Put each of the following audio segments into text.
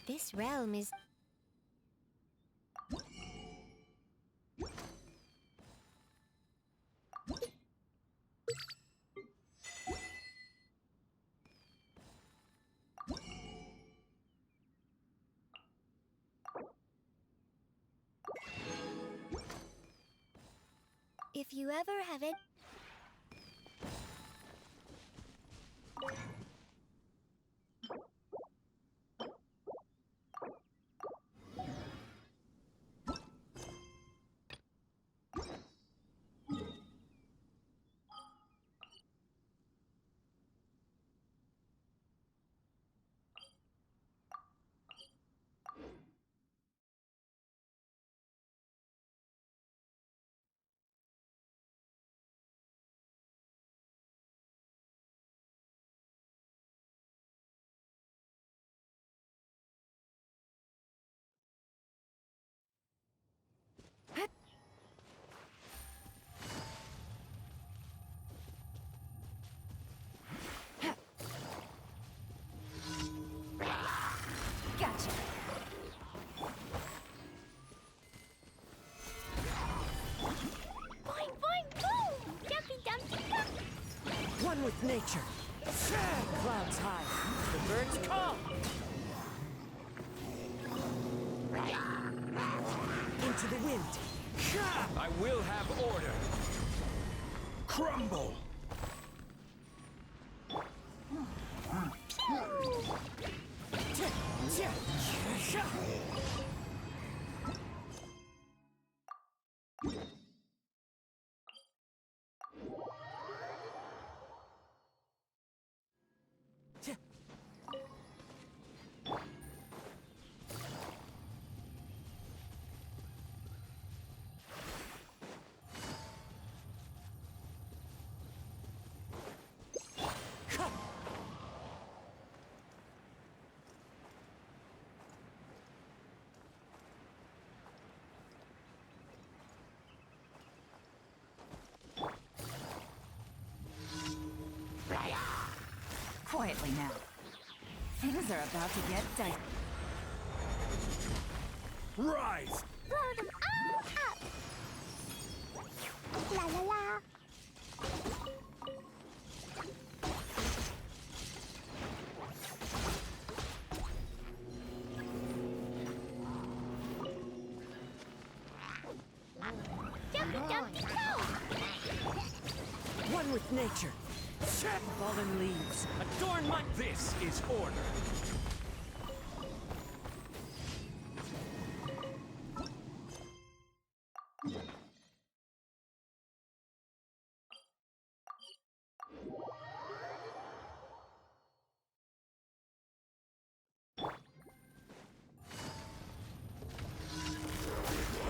This realm is... If you ever have it... Gotcha! Boing, boing, boom! Dumpty, dumpty, dumpty! One with nature. Clouds high. The birds call. Into the wind. I will have order. Crumble. Quietly now. Things are about to get dicey. Rise! Blow them all up! La la la! Jumpy, jumpy, go! One with nature. Fallen leaves. Adorn my... This is order.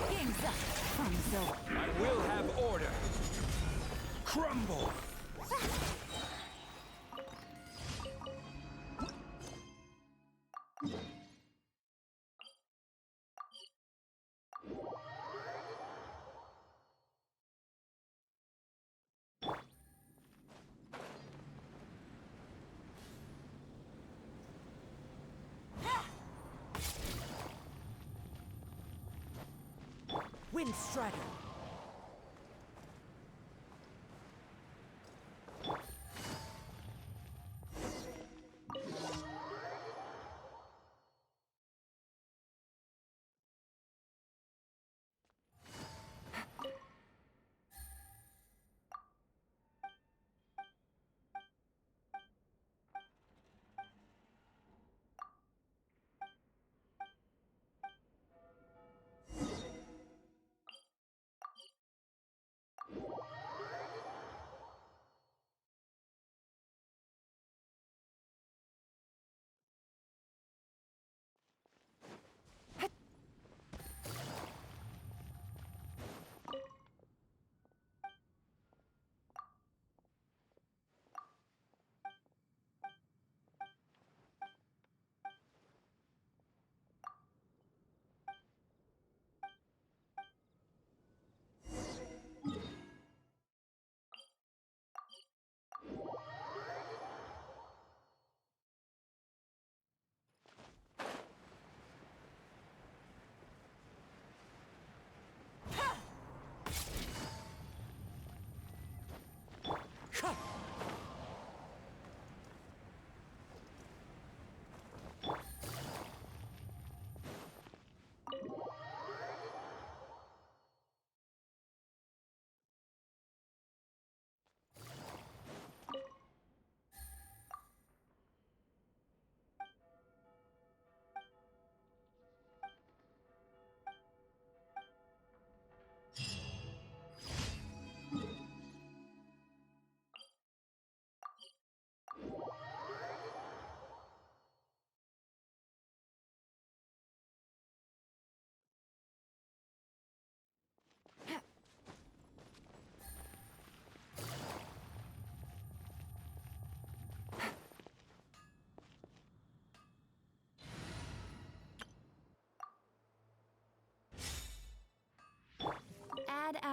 Game's up. Fun's over. I will have order. Crumble. Wind strider.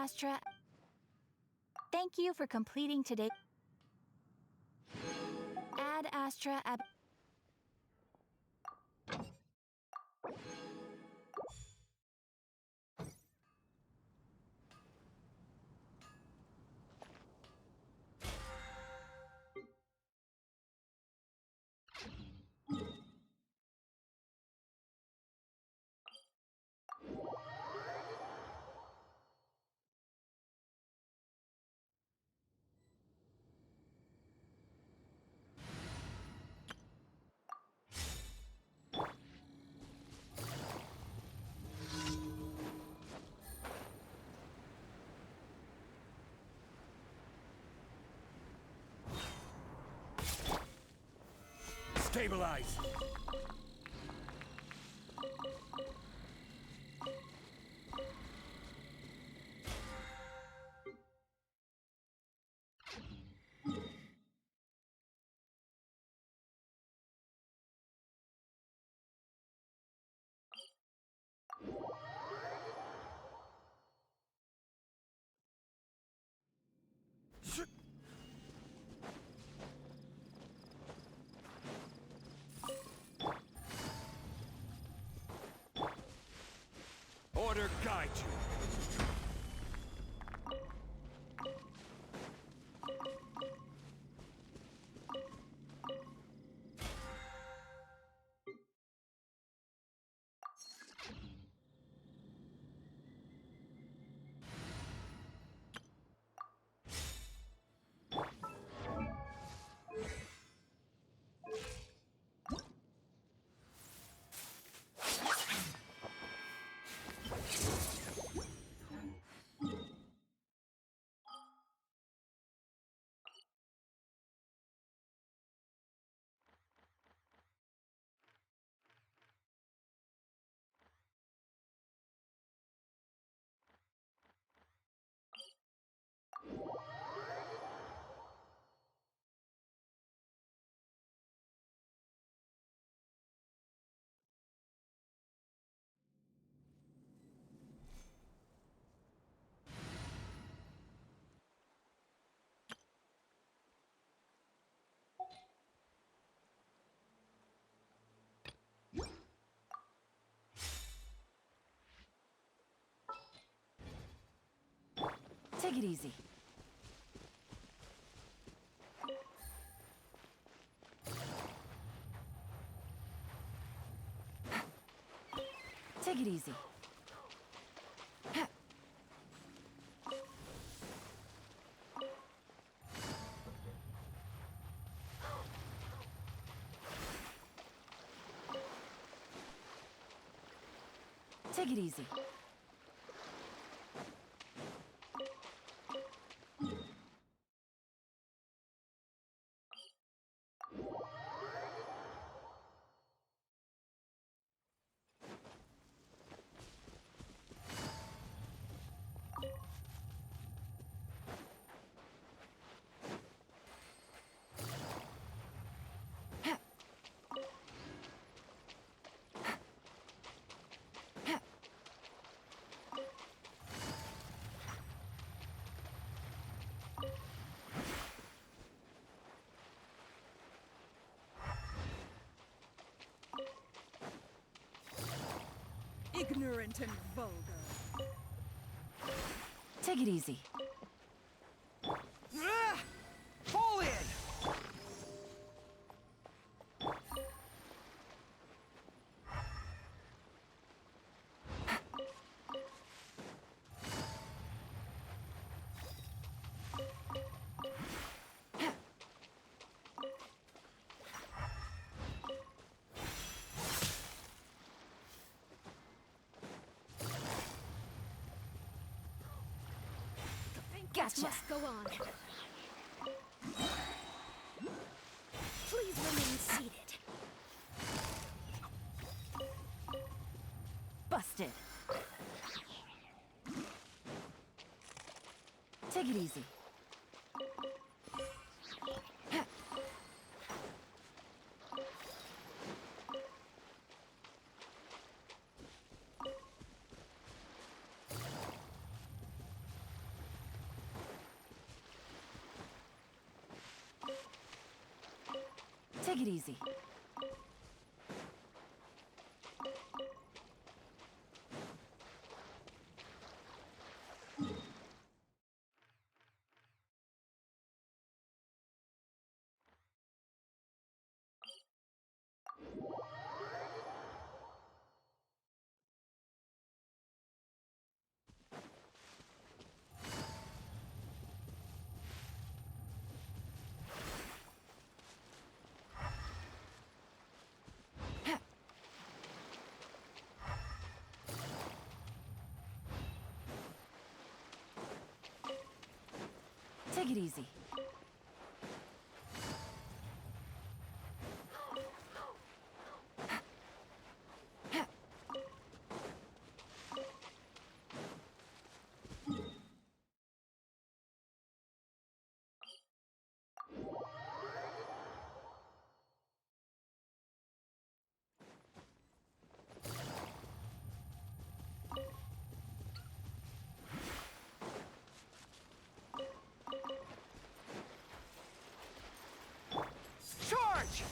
Astra. Thank you for completing today. Ad Astra ab. Stabilize! Order guide you. Take it easy. Take it easy. Take it easy. Ignorant and vulgar. Take it easy. Fall in! Gotcha. Must go on. Please remain seated. Busted. Take it easy. Take it easy. Take it easy. Charge!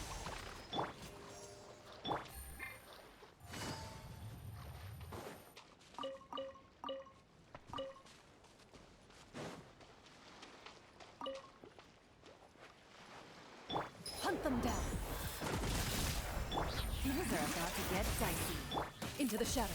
Hunt them down. Things are about to get dicey. Into the shadows.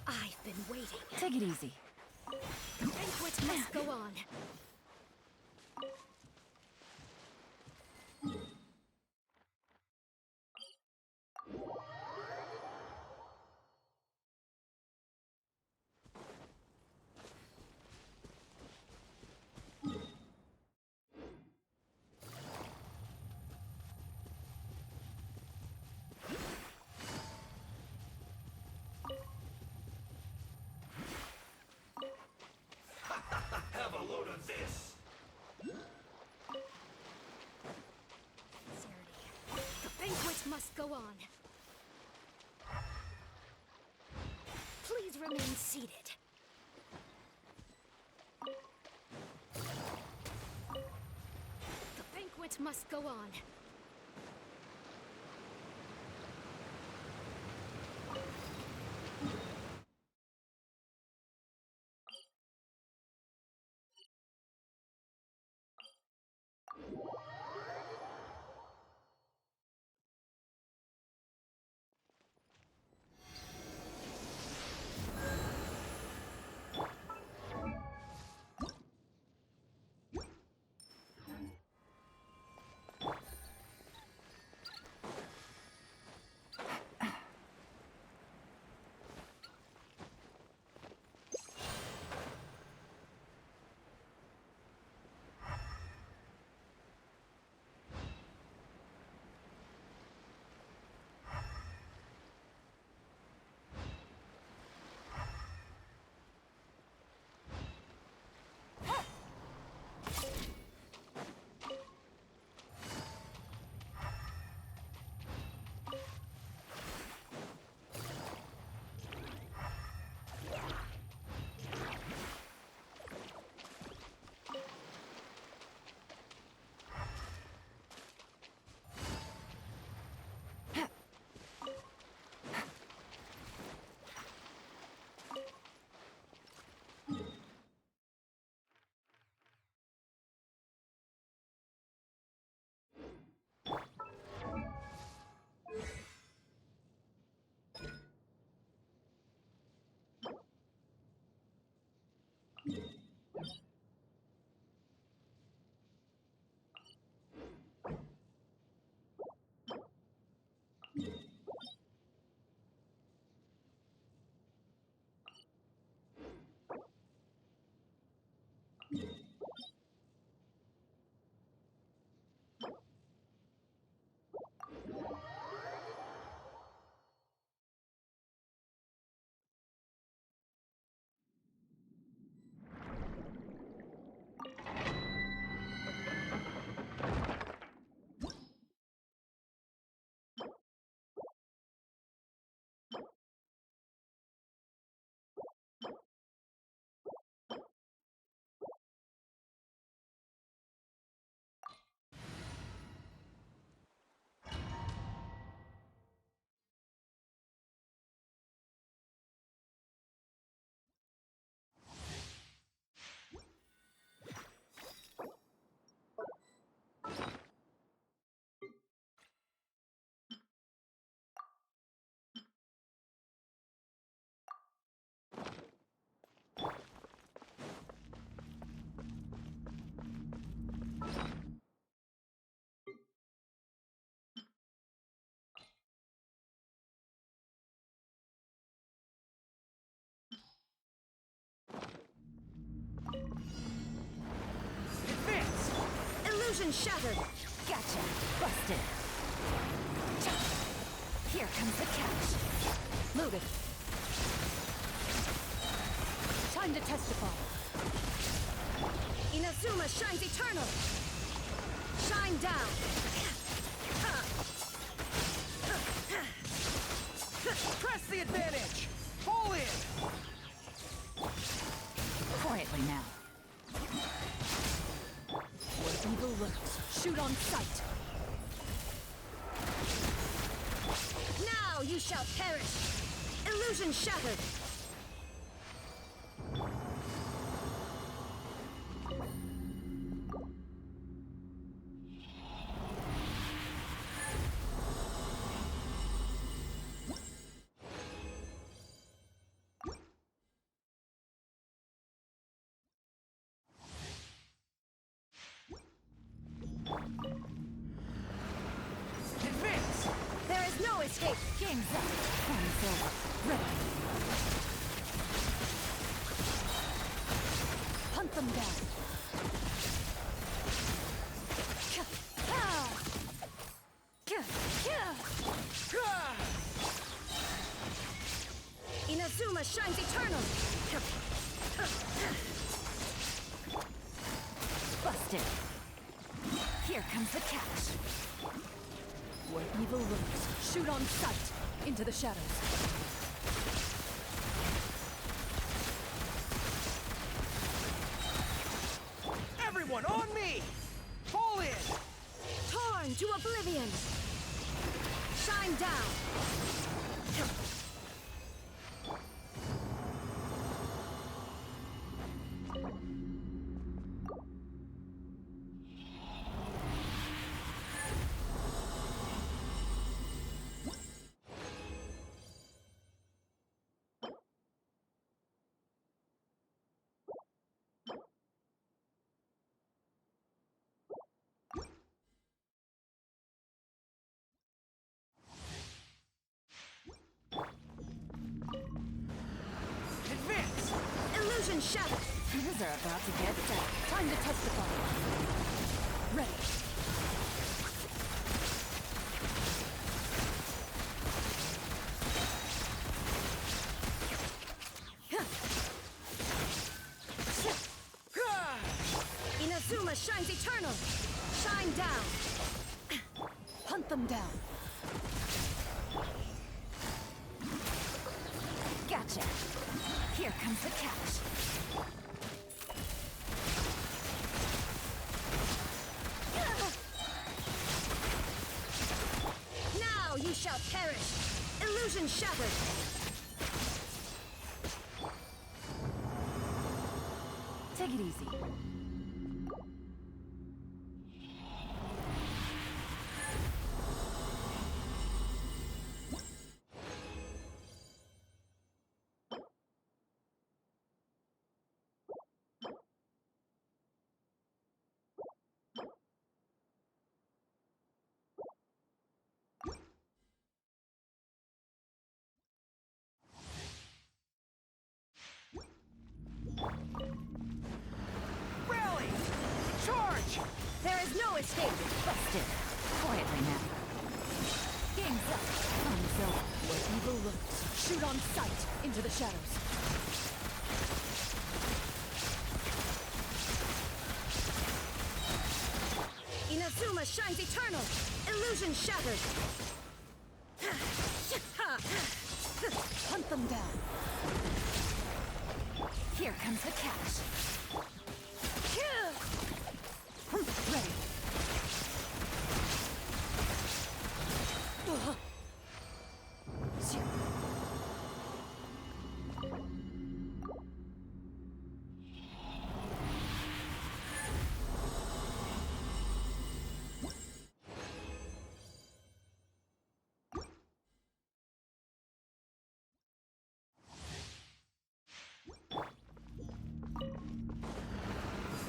I've been waiting. Take it easy. The banquet must go on. Have a load of this! The banquet must go on. Please remain seated. The banquet must go on. Illusion shattered. Gotcha. Busted. Here comes the catch. Loaded. Time to testify. Inazuma shines eternal. Shine down. Press the advantage! Fall in! Quietly now. Where evil lurks, shoot on sight. Now you shall perish. Illusion shattered. Advance! There is no escape. Game's up. Time's over. Ready. Hunt them down. Inazuma shines eternal. Busted. Here comes the catch. Where evil lurks, shoot on sight. Into the shadows. Everyone on me! Fall in! Torn to oblivion. Shine down. Advance! Illusion shattered. Things are about to get dark. Time to testify. Ready. Inazuma shines eternal. Shine down. Hunt them down. Gotcha. Here comes the catch. Now you shall perish. Illusion shattered. Take it easy. Rally! Charge! There is no escape. Busted. Quietly now. Game's up. Time's over. Where evil lurks, shoot on sight. Into the shadows. Inazuma shines eternal. Illusion shattered. Hunt them down. Here comes the catch. Ready.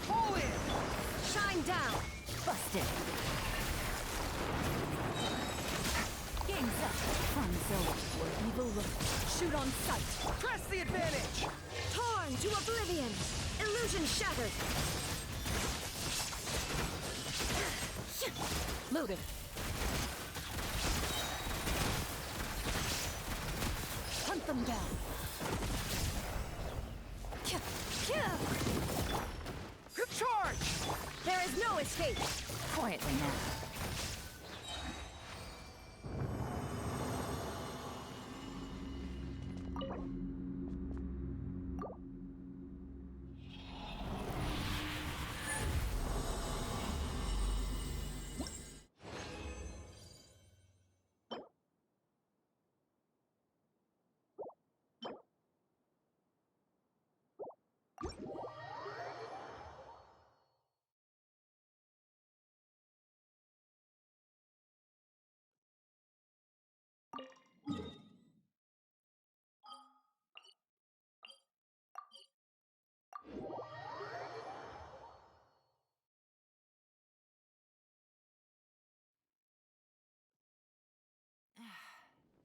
Fall in! Shine down. Busted. Game's up. Time's over. Where evil lurks, shoot on sight. Press the advantage! Torn to oblivion. Illusion shattered. Loaded. Hunt them down. Charge! There is no escape. Quietly now.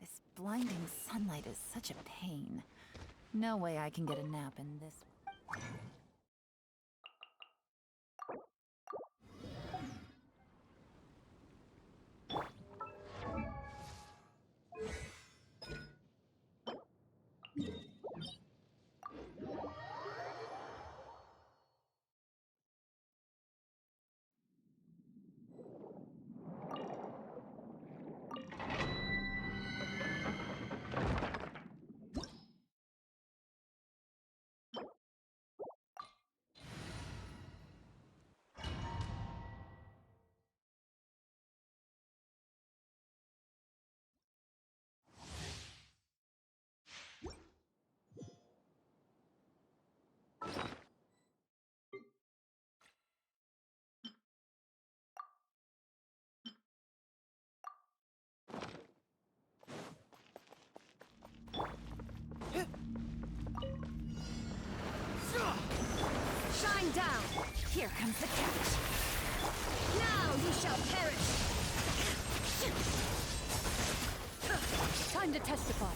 This blinding sunlight is such a pain. No way I can get a nap in this. Shine down! Here comes the catch. Now you shall perish! Time to testify.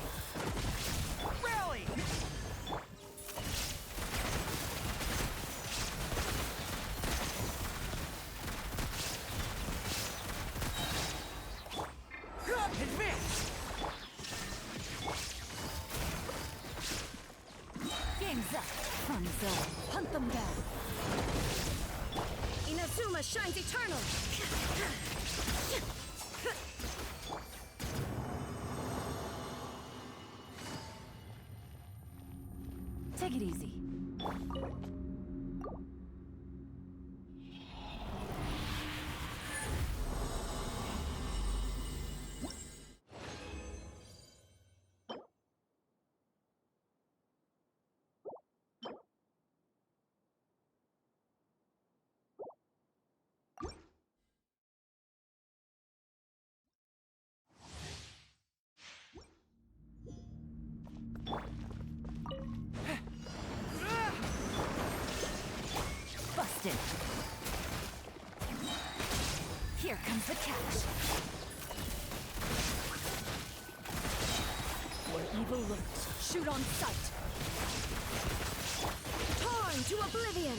Rally! Advance! Game's up. Fun zone. Hunt them down. Inazuma shines eternal. Take it easy. Busted. Here comes the catch. Where evil lurks, shoot on sight. Torn to oblivion.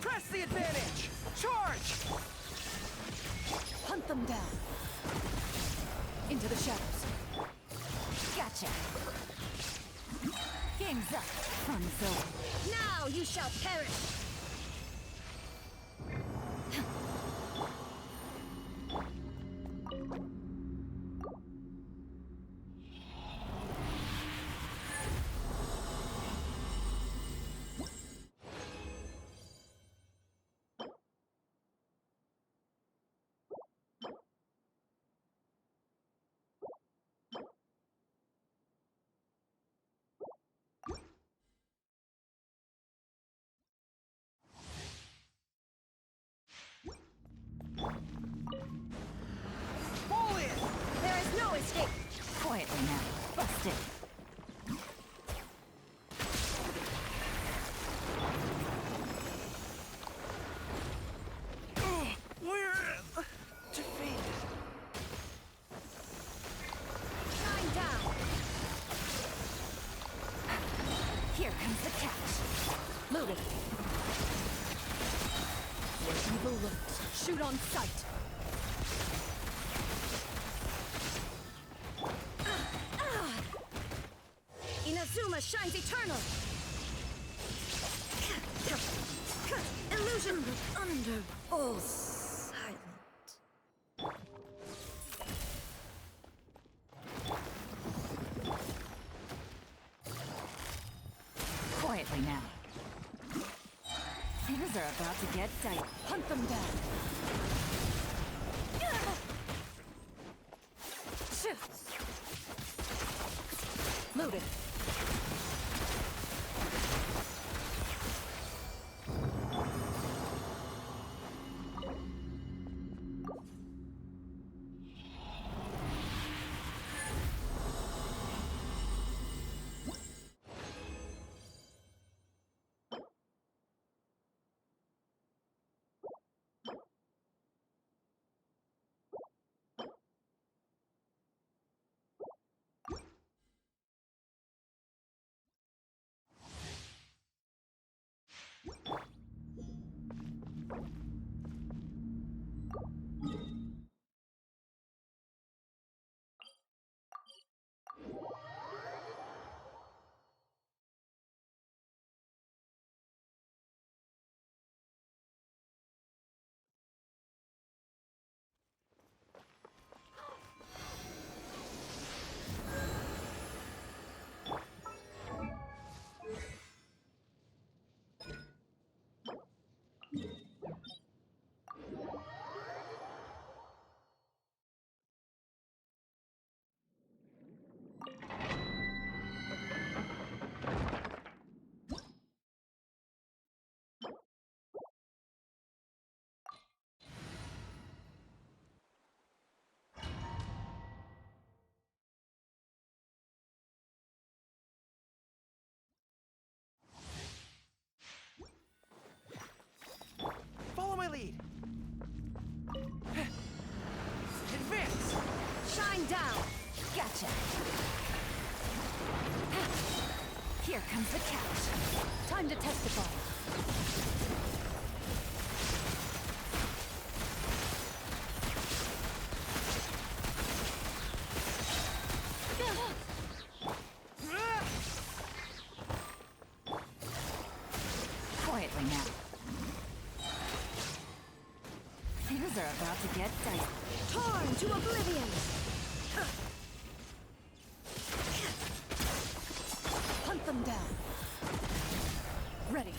Press the advantage! Charge! Hunt them down. Into the shadows. Gotcha. Game's up. Fun zone. Now you shall perish. Fall in! There is no escape. Quietly now. Busted. We're defeated. Shine down. Here comes the catch. Loaded. Where evil lurks, shoot on sight. Inazuma shines eternal. Illusion under all silent. Quietly now. Things are about to get dicey. Hunt them down. Loaded. Follow my lead. Advance! Shine down. Gotcha. Here comes the catch. Time to testify. Quietly now. Things are about to get dicey. Torn to oblivion. Hunt them down. Ready.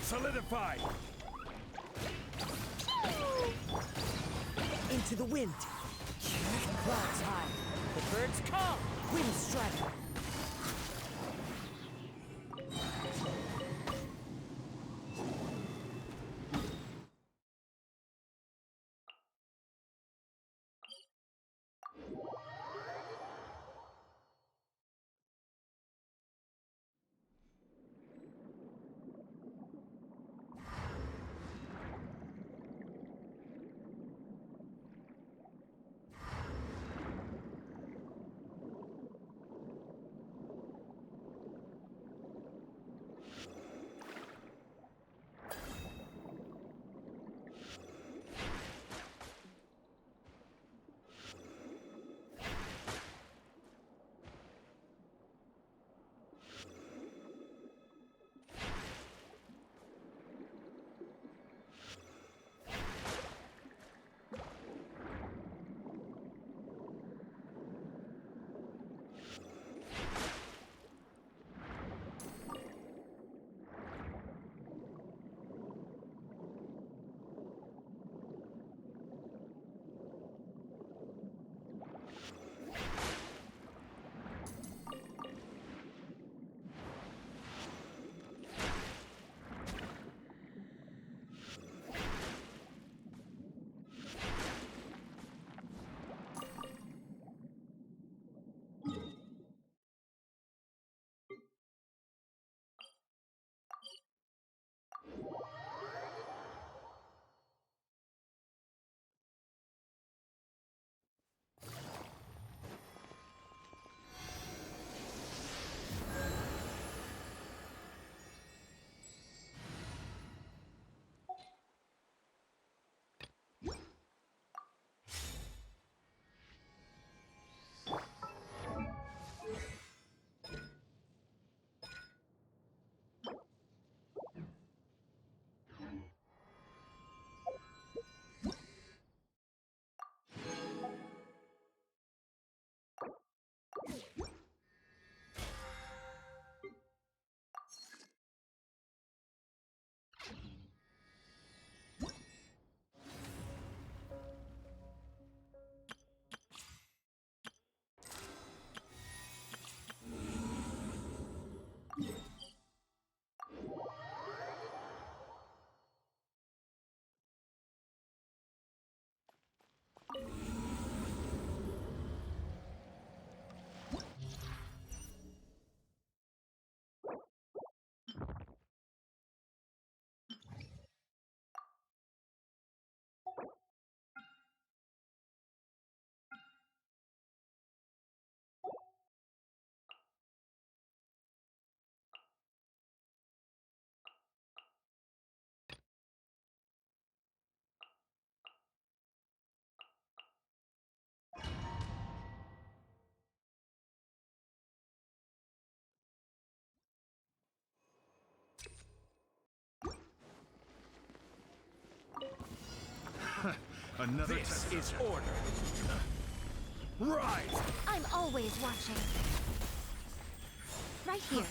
Solidify! Into the wind. Clouds high. The birds come. Wind strike. Another this is order. Rise! I'm always watching. Right here.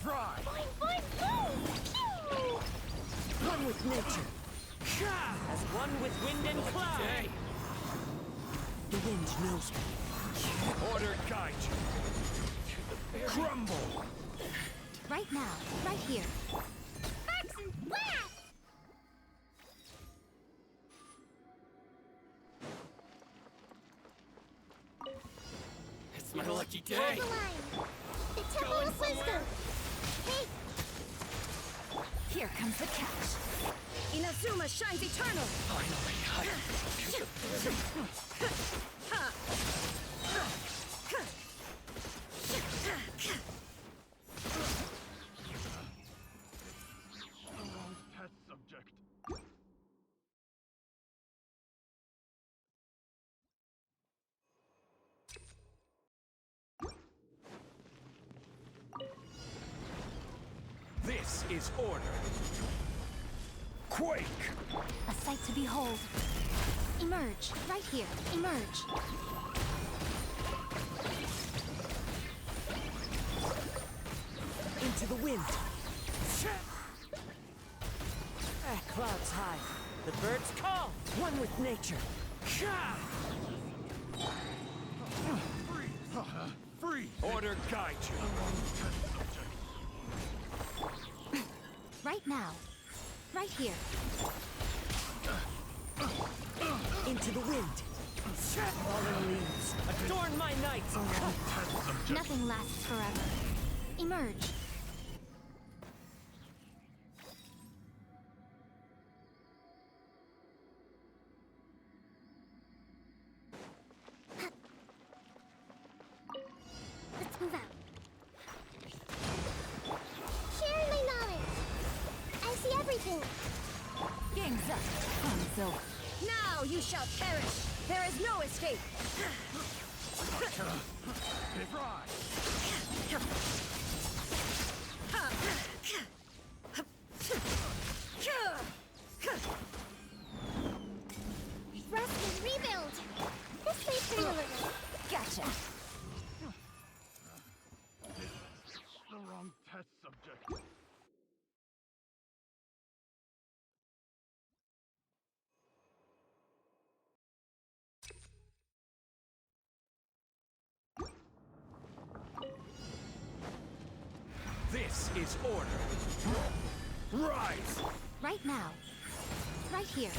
Fry! Fine, fine, go! One with nature. As one with wind and cloud. Hey! The wind knows me. Order guide you. Crumble! Right now, right here. Sparks and blast! It's my lucky day! Hold the line. The Temple of Wisdom. Hey, Here comes the catch. Inazuma shines eternal. Finally, test subject. This is order. Quake! a sight to behold. Emerge, right here. Emerge. Into the wind. Clouds high, the birds call, one with nature. Free! Order guide you! Right now. Right here. Into the wind. Fallen leaves, adorn my night. Nothing lasts forever. Emerge. Let's move out. Sharing my knowledge. I see everything. Game's up. Fun's over. Now you shall perish. There is no escape. Rest and rebuild. This may bring a little. Gotcha. The wrong test subject. This is order. Rise! Right now. Right here.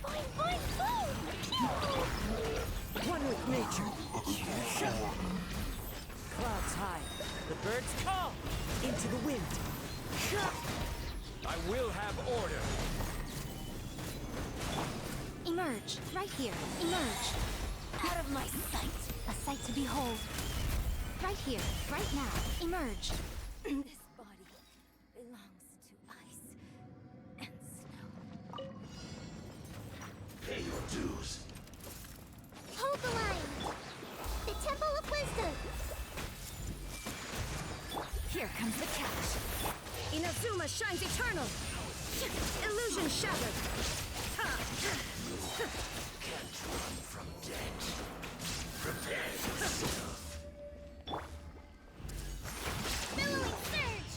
Boing, boing, boom! One with nature. Clouds high, the birds call, into the wind. I will have order. Emerge. Right here. Emerge. Out of my sight. A sight to behold. Right here. Right now. Emerge. This body belongs to ice and snow. Pay your dues. Hold the line. The Temple of Wisdom. Here comes the catch. Inazuma shines eternal. Illusion shattered. Can't run from death. Prepare yourself. Billowing surge.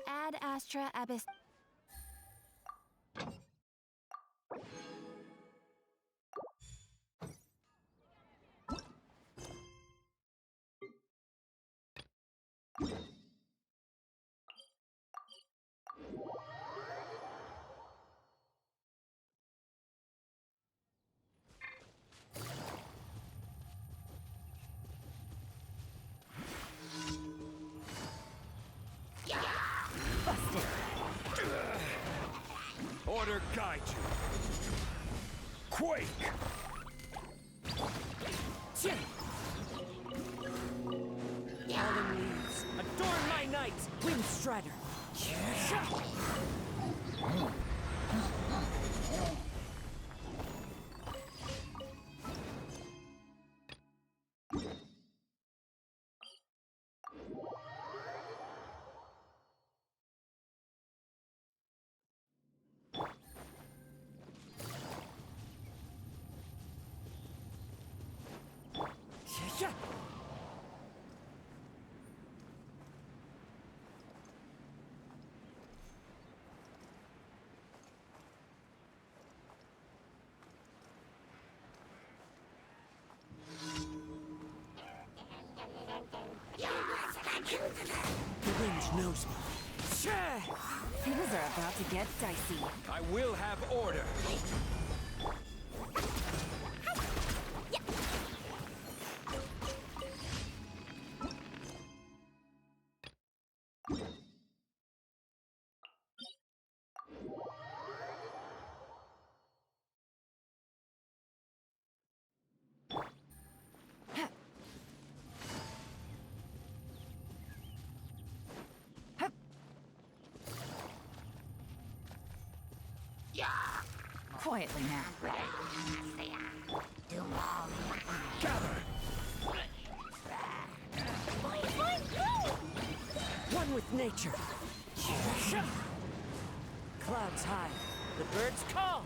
Ad Astra Abyss. Busted. Order guide you. Quake! Falling leaves, adorn my night! Wind Strider! The wind knows me. Things are about to get dicey. I will have order. Quietly now. Gather! One with nature. Clouds high, the birds call.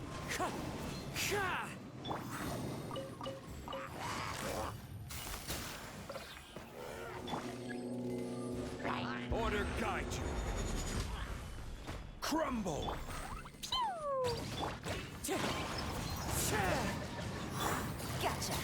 Order guide you. Crumble! Gotcha.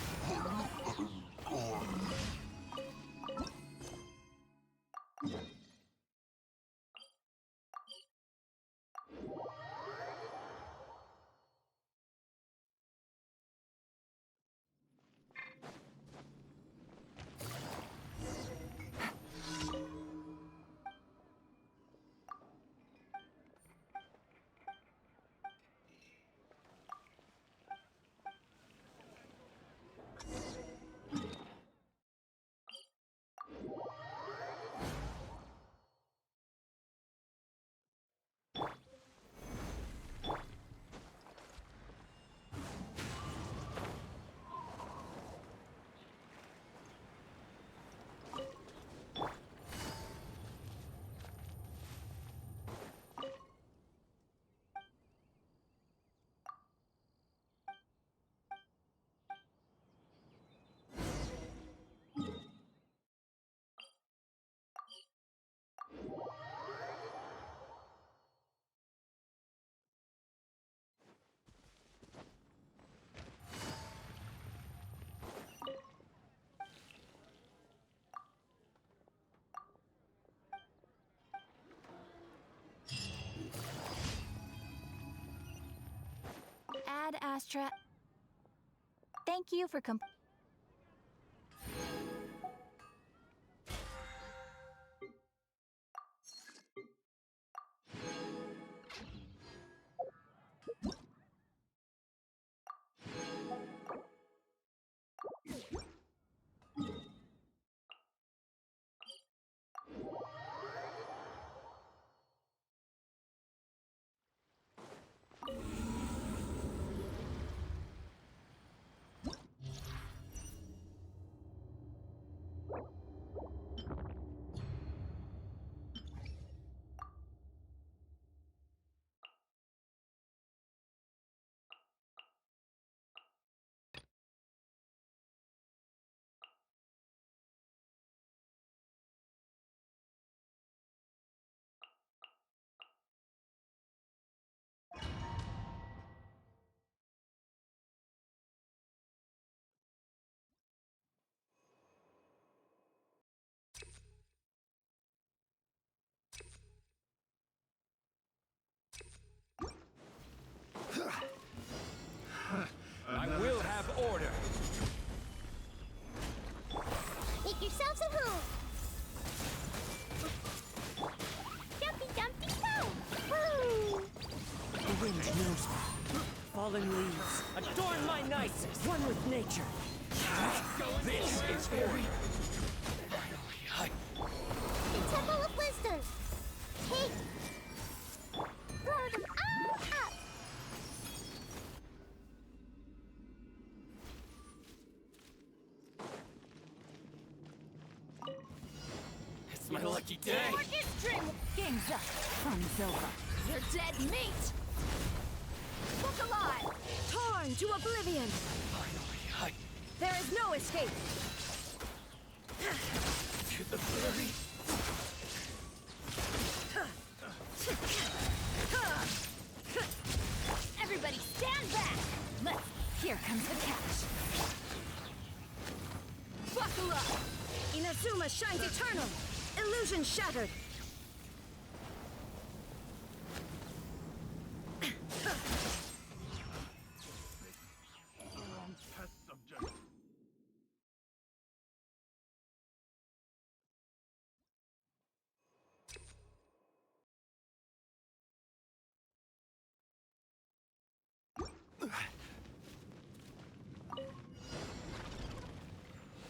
Ad Astra. Thank you for wind knows me. Fallen leaves, adorn my nicest. One with nature. This is order. Temple of Wisdom. Take. Blow them all up. It's my lucky day. Game's up. Fun's over. You're dead meat! Look alive! Torn to oblivion! Finally, There is no escape! to the blurry. Everybody stand back! Here comes the catch. Buckle up! Inazuma shines eternal! Illusion shattered!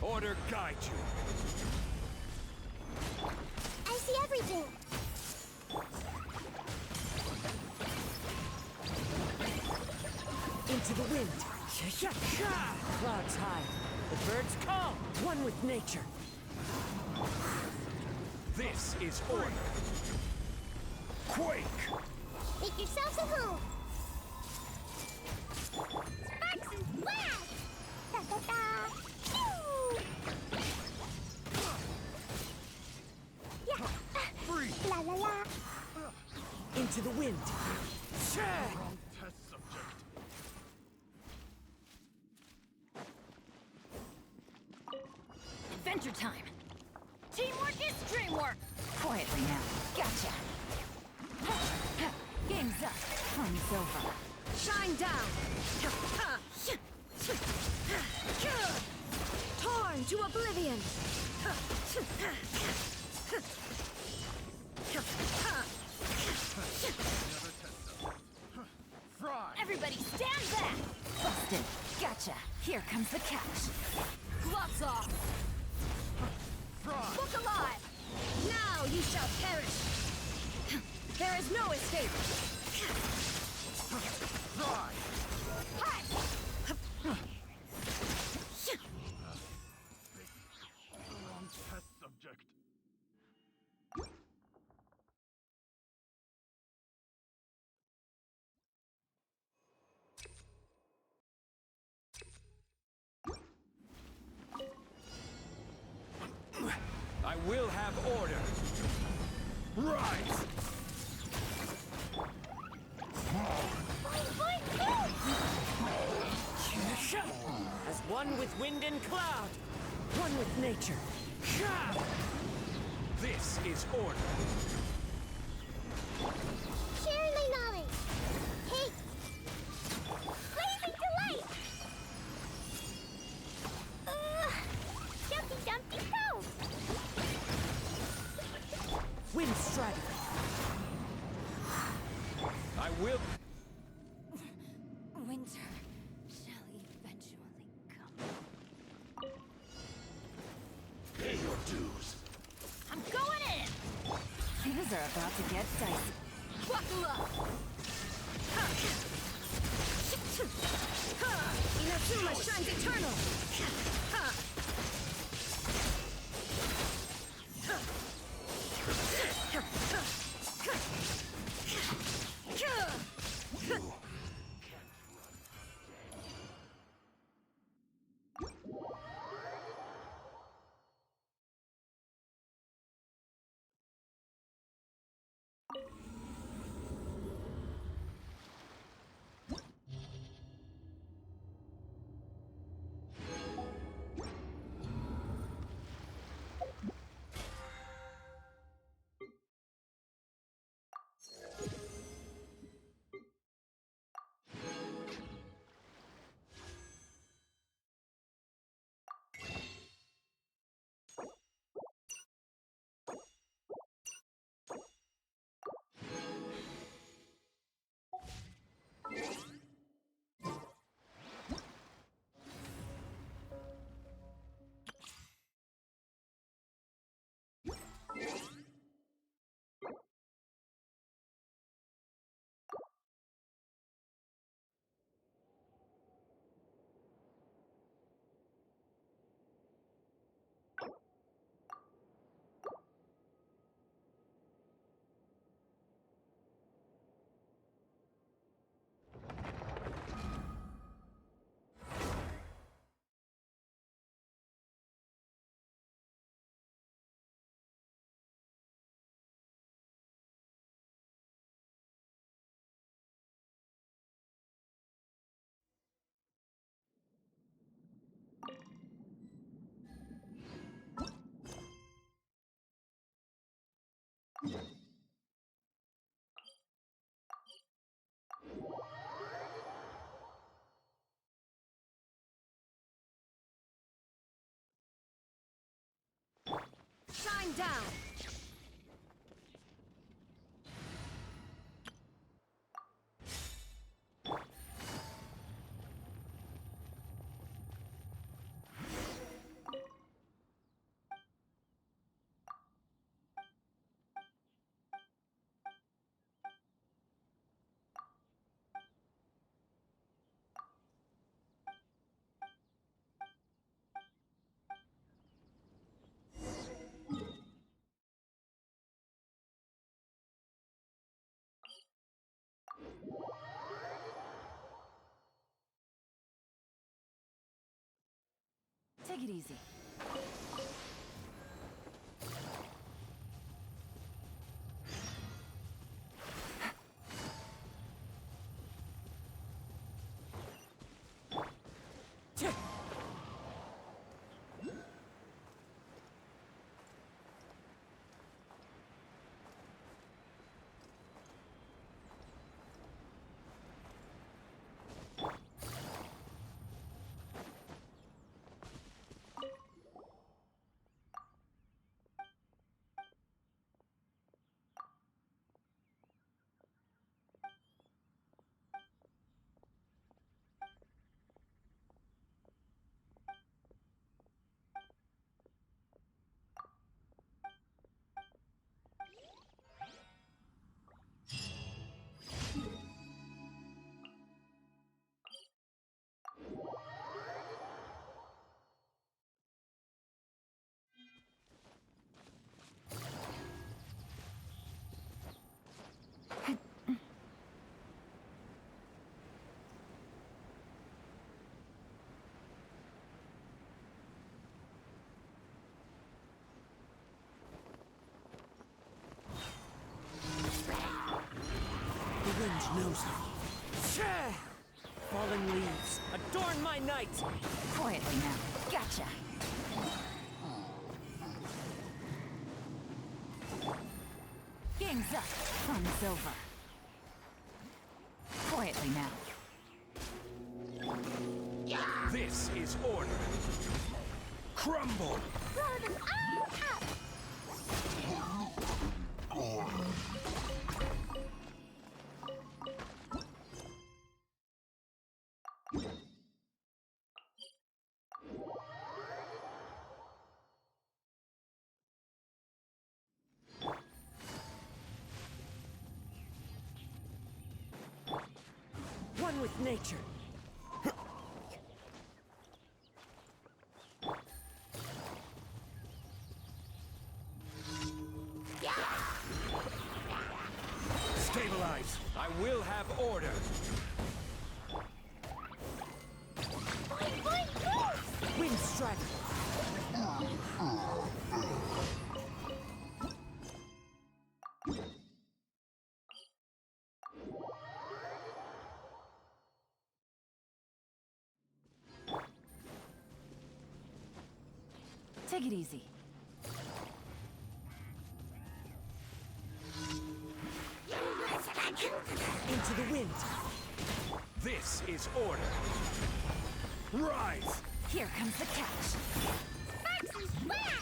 Order guide you. I see everything. Into the wind. Clouds high. The birds call. One with nature. This is order. Quake. Make yourselves at home. Sparks and blast. Da da da. Pew! Yeah. Free. La la la. Into the wind. Adventure time. Teamwork is dreamwork. Quietly now. Gotcha. Game's up. Fun's over. Shine down! Torn to oblivion! Everybody stand back. Busted. Gotcha. Here comes the catch. Gloves off! Look alive! Now you shall perish! There is no escape! I will have order. Rise! As one with wind and cloud. One with nature. This is order. Sharing my knowledge. Hate. Blazing delight. Dumpty dumpty go. Wind strike. I will. Winter shall eventually come. Pay your dues. I'm going in. Things are about to get dicey. Buckle up! Inazuma shines eternal! Shine down! Take it easy. The wind knows me. Shah! Falling leaves, adorn my night! Quietly now. Gotcha! Game's up. Fun's over. Quietly now. This is order. Crumble! Blow them all up! One with nature. Stabilize! I will have order! Wind strike. Take it easy. Into the wind. This is order! Rise! Here comes the catch. Sparks and splash!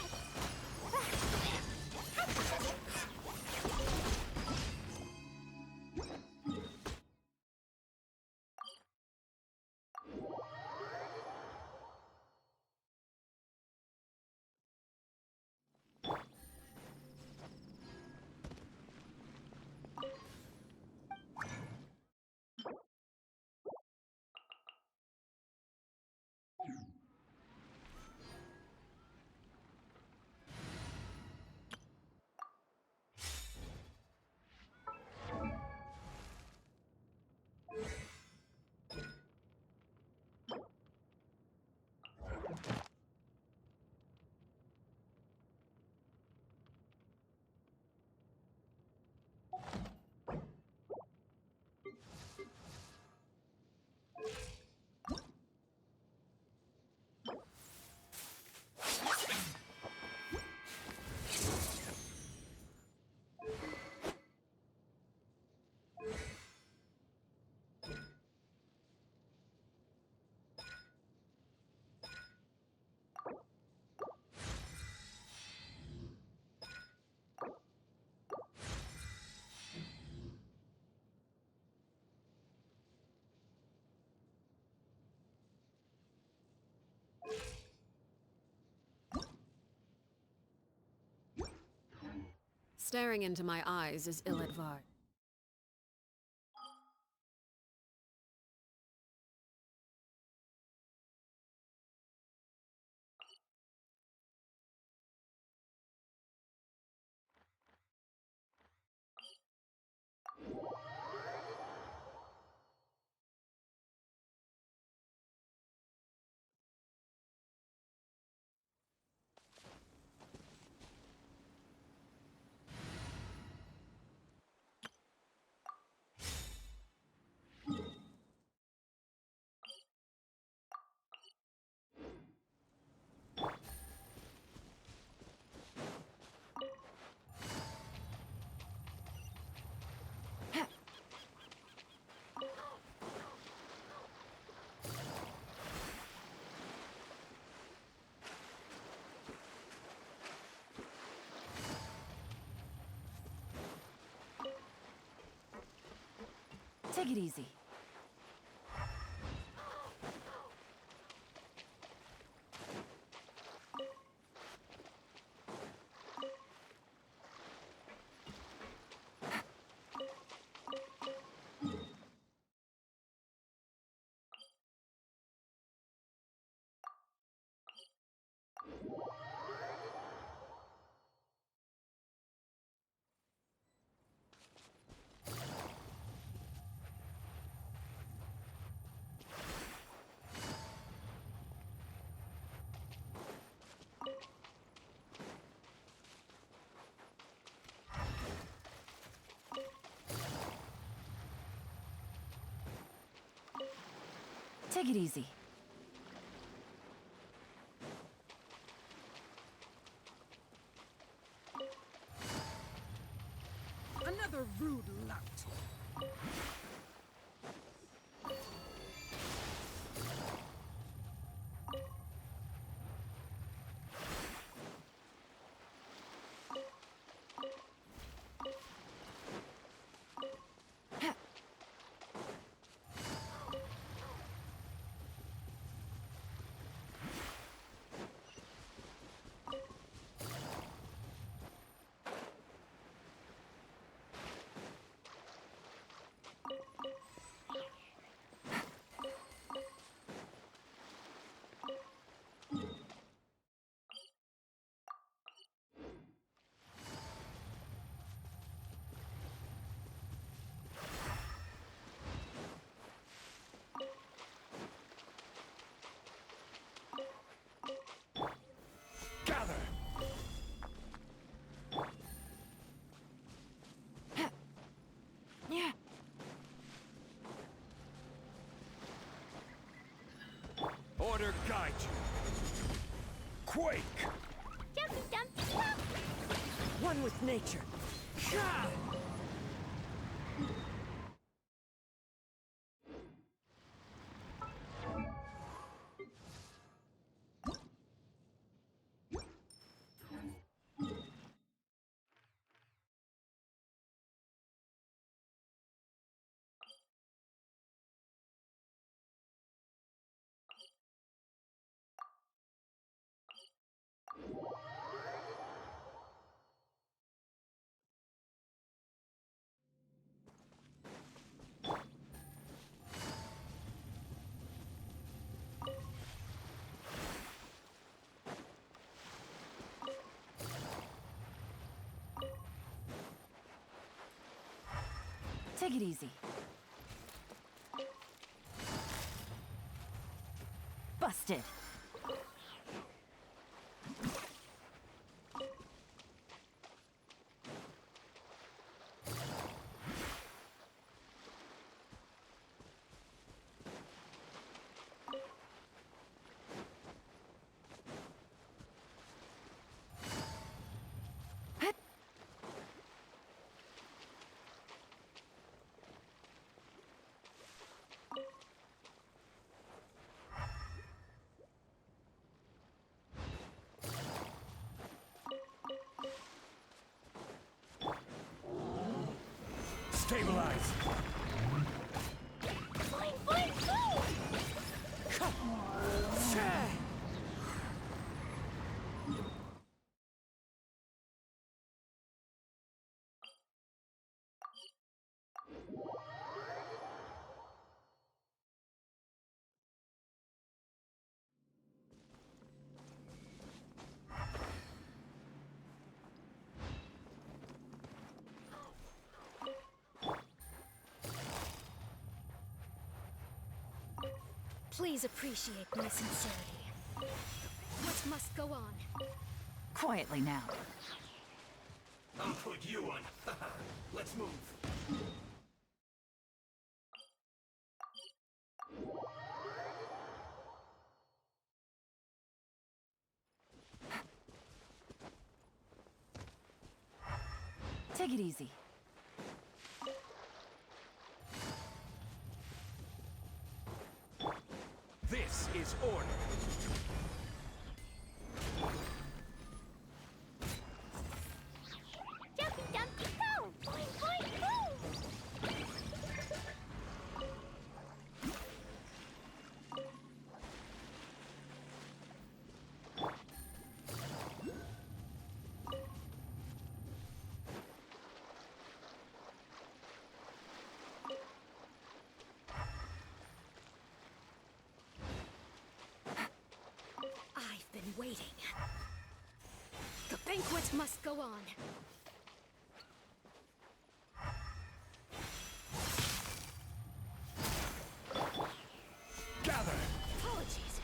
Staring into my eyes is ill-advised. Take it easy. Take it easy. Another rude lout. Gather! Yeah. Order guide you. Quake! Jumpy, jumpy, jump! One with nature. Gah! Take it easy. Busted. Please appreciate my sincerity. What must go on? Quietly now. I'll put you on. Let's move. Take it easy. This is order. Jumpy Dumpty go! Boing boing boom! I've been waiting. The banquet must go on. Gather. Apologies.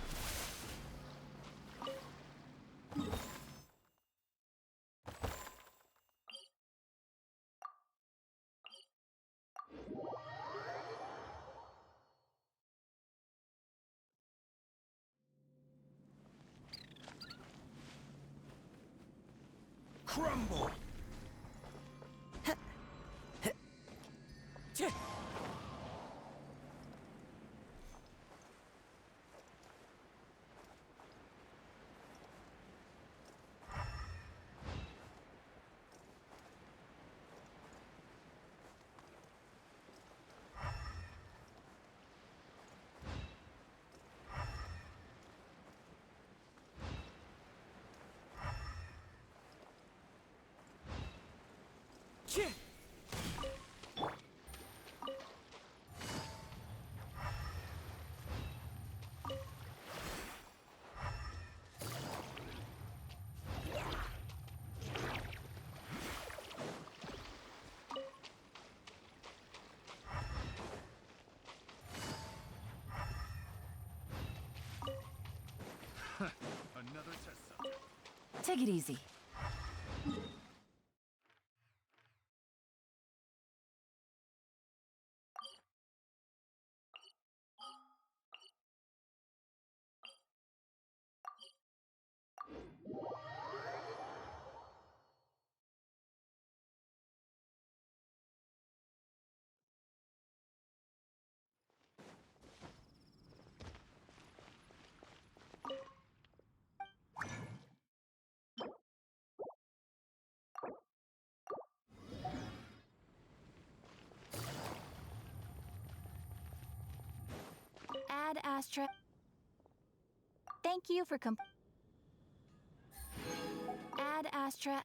Crumble. Another test subject. Take it easy. Add Astra. Thank you for Add Astra.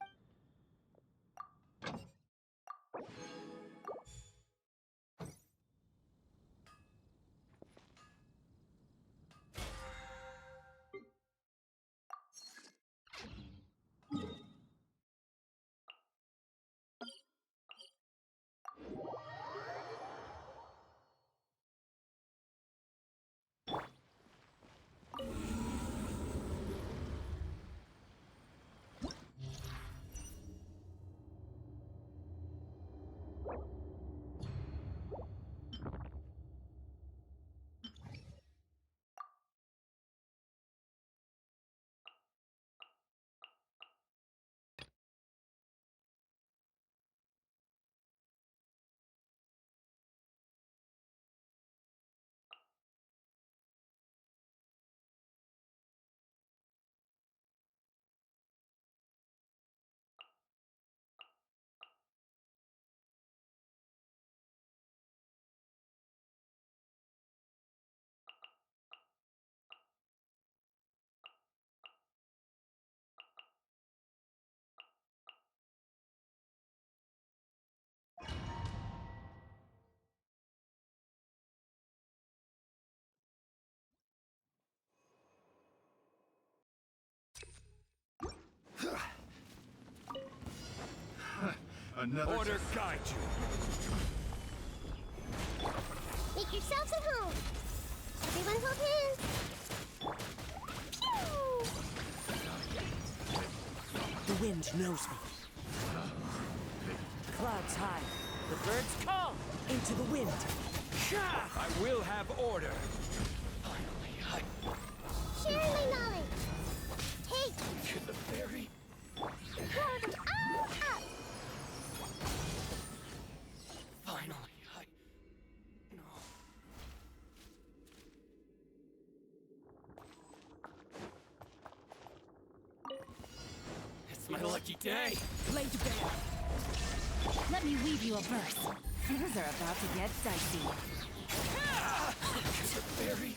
Another order guide you. Make yourselves at home. Everyone hold hands. Pew! The wind knows me. Clouds high. The birds call into the wind. I will have order. Share my knowledge. Take. To the fairy. Pour them all up. Finally, no. It's my lucky day. Laid bare. Let me weave you a verse. Things are about to get dicey. To the fairy.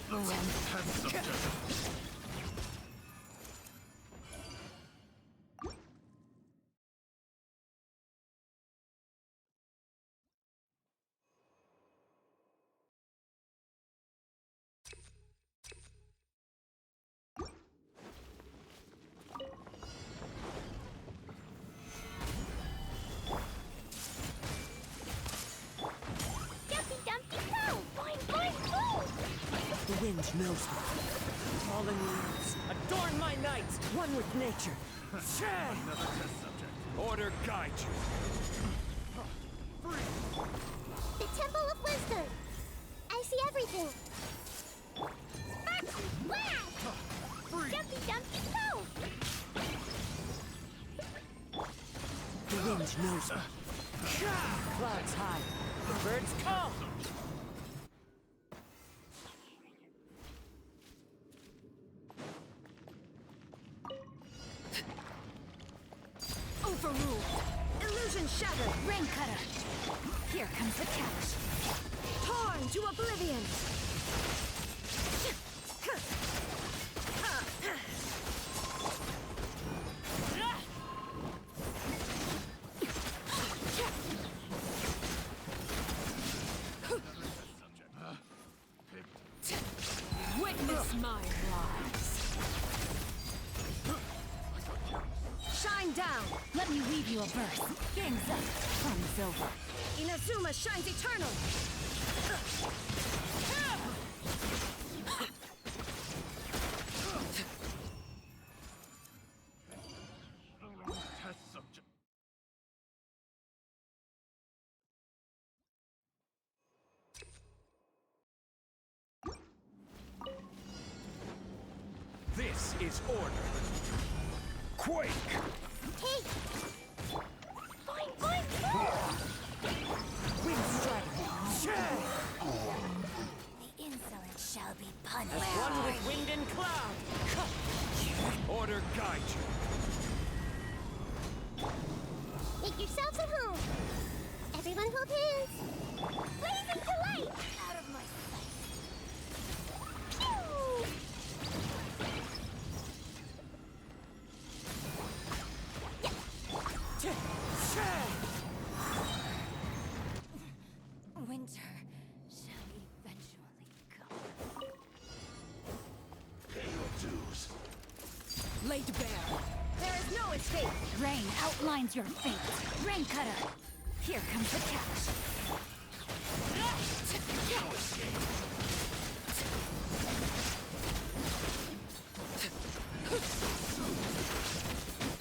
The wrong test subject. Dumpty Dumpty Go! Boing boing boom! The wind knows me. Fallen leaves adorn my night, one with nature. Another test subject. Order guide you. The Temple of Wisdom. I see everything. Sparky! Wow! Dumpty Dumpty Go! The wind knows me. Clouds high. The birds call. Overruled. Illusion shattered. Rain cutter. Here comes the catch. Torn to oblivion. Witness my lies. Shine down. Let me weave you a verse. Game's up. Fun's over. Inazuma shines eternal. Test subject. This is order. Quake! Take. Boing boing boom! Wind strider. The insolent shall be punished. One with wind and cloud. Order guide you. Make yourselves at home. Everyone hold hands. Blazing delight! Out of my sight. Pew! Winter shall eventually come. Pay your dues. Laid bare. There is no escape. Rain outlines your fate. Rain cutter. Here comes the catch. No escape.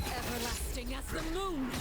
Everlasting as the moon.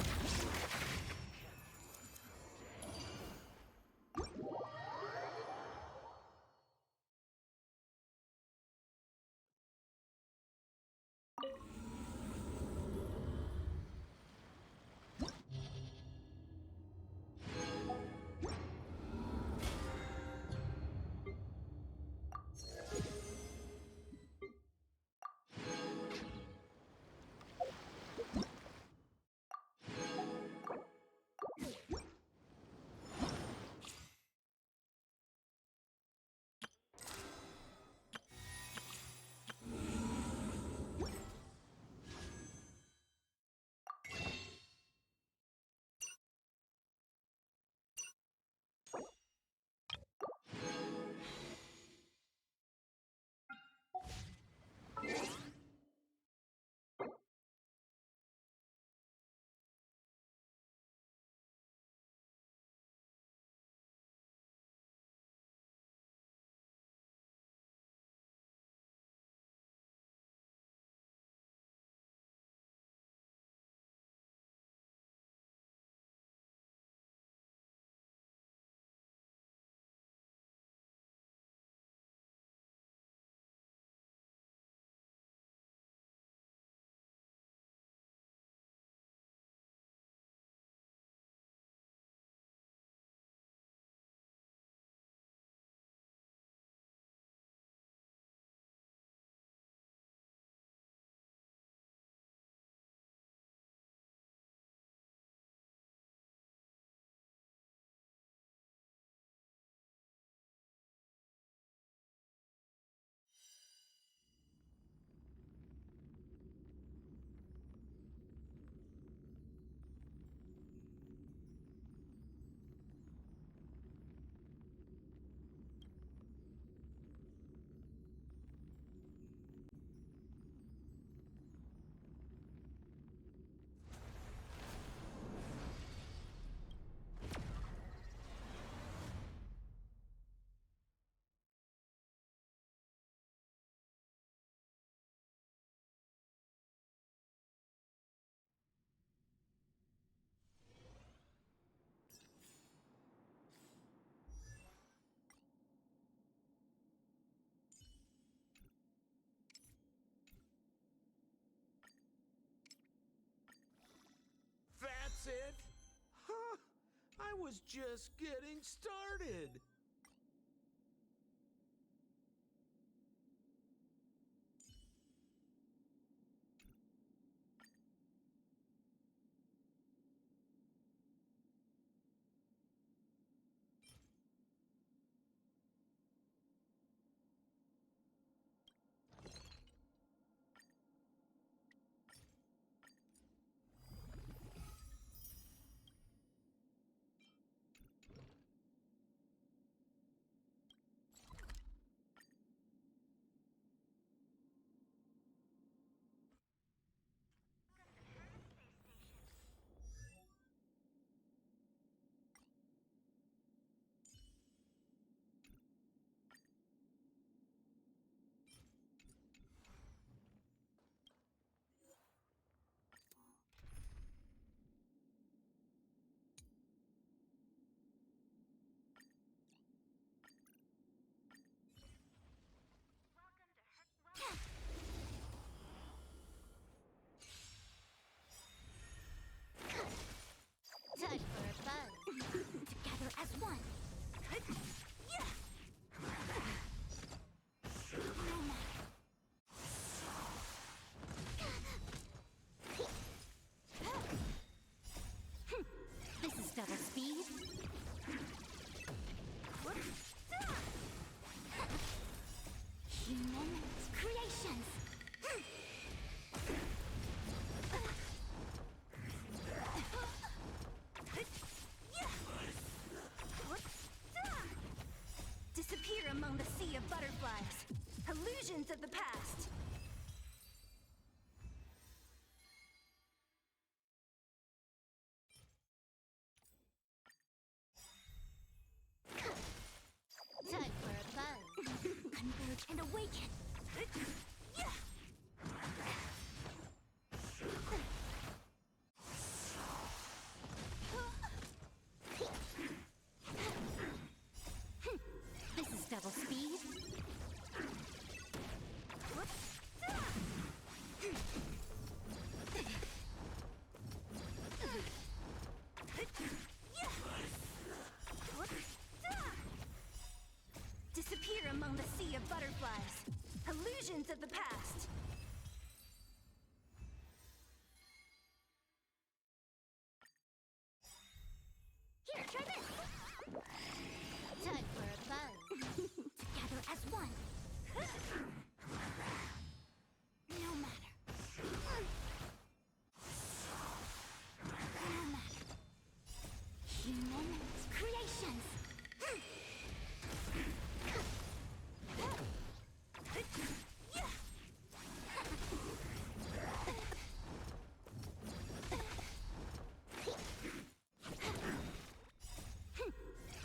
was just getting started. Time for a buzz. Together as one. No matter. This is double speed. Human creations. Disappear among the sea of butterflies. Illusions of the past. Time for a buzz. Converge and awaken. This is double speed. Disappear among the sea of butterflies. Illusions of the past. Here, try this. Time for a buzz. Together as one. No matter. No matter. Human creations.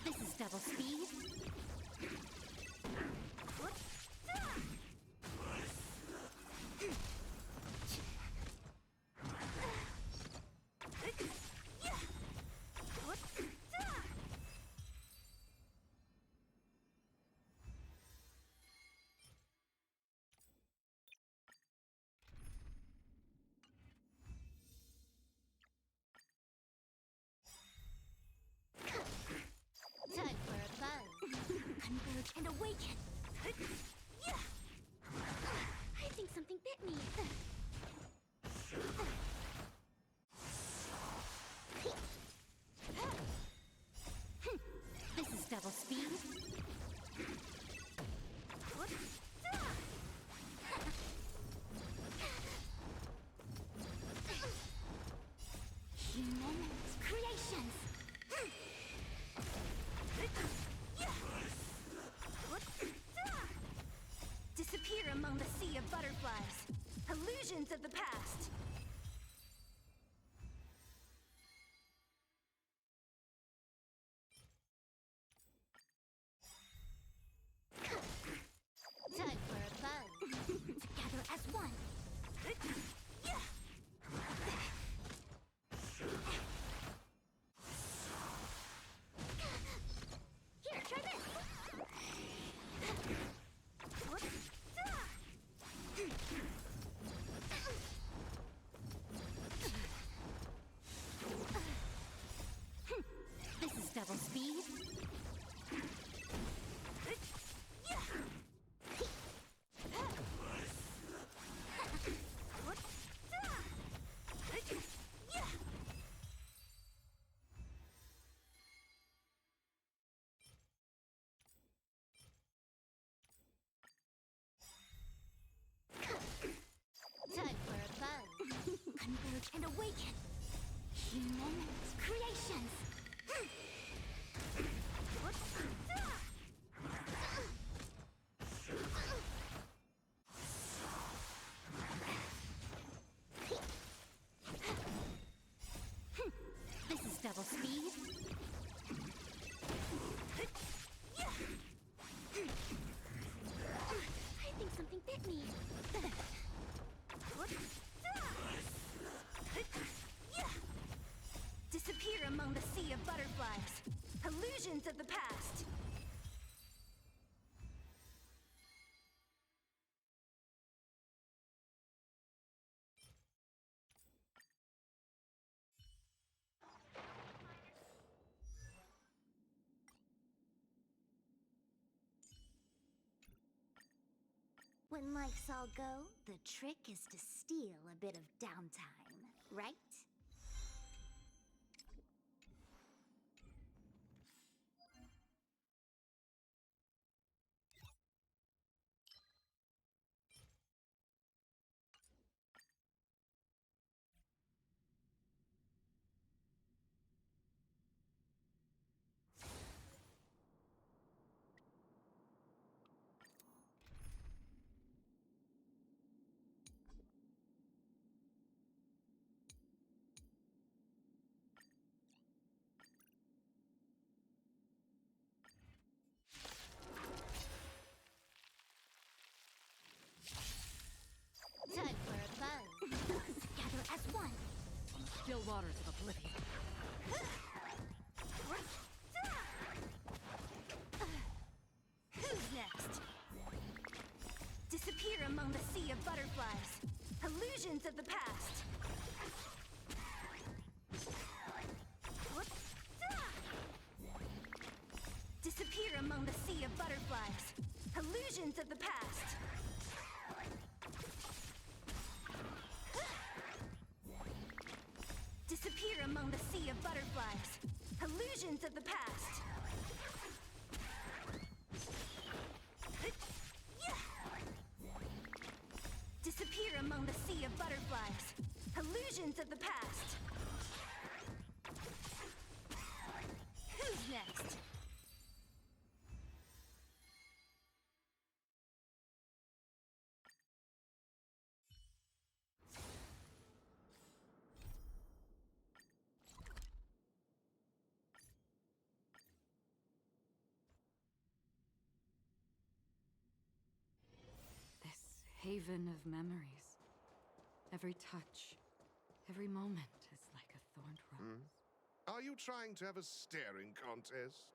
This is double speed. Time for a buzz. Converge and awaken. I think something bit me. This is double speed. Human creations. Human creations. This is double speed. I think something bit me. Disappear among the sea of butterflies. Illusions of the past. When life's all go, the trick is to steal a bit of downtime, right? Time for a buzz. Gather as one. On the still waters of oblivion. Who's next? Disappear among the sea of butterflies. Illusions of the past. Disappear among the sea of butterflies. Illusions of the past. Disappear among the sea of butterflies. Illusions of the past. Disappear among the sea of butterflies. Illusions of the past. Who's next? This haven of memories. Every touch, every moment is like a thorned rose. Are you trying to have a staring contest?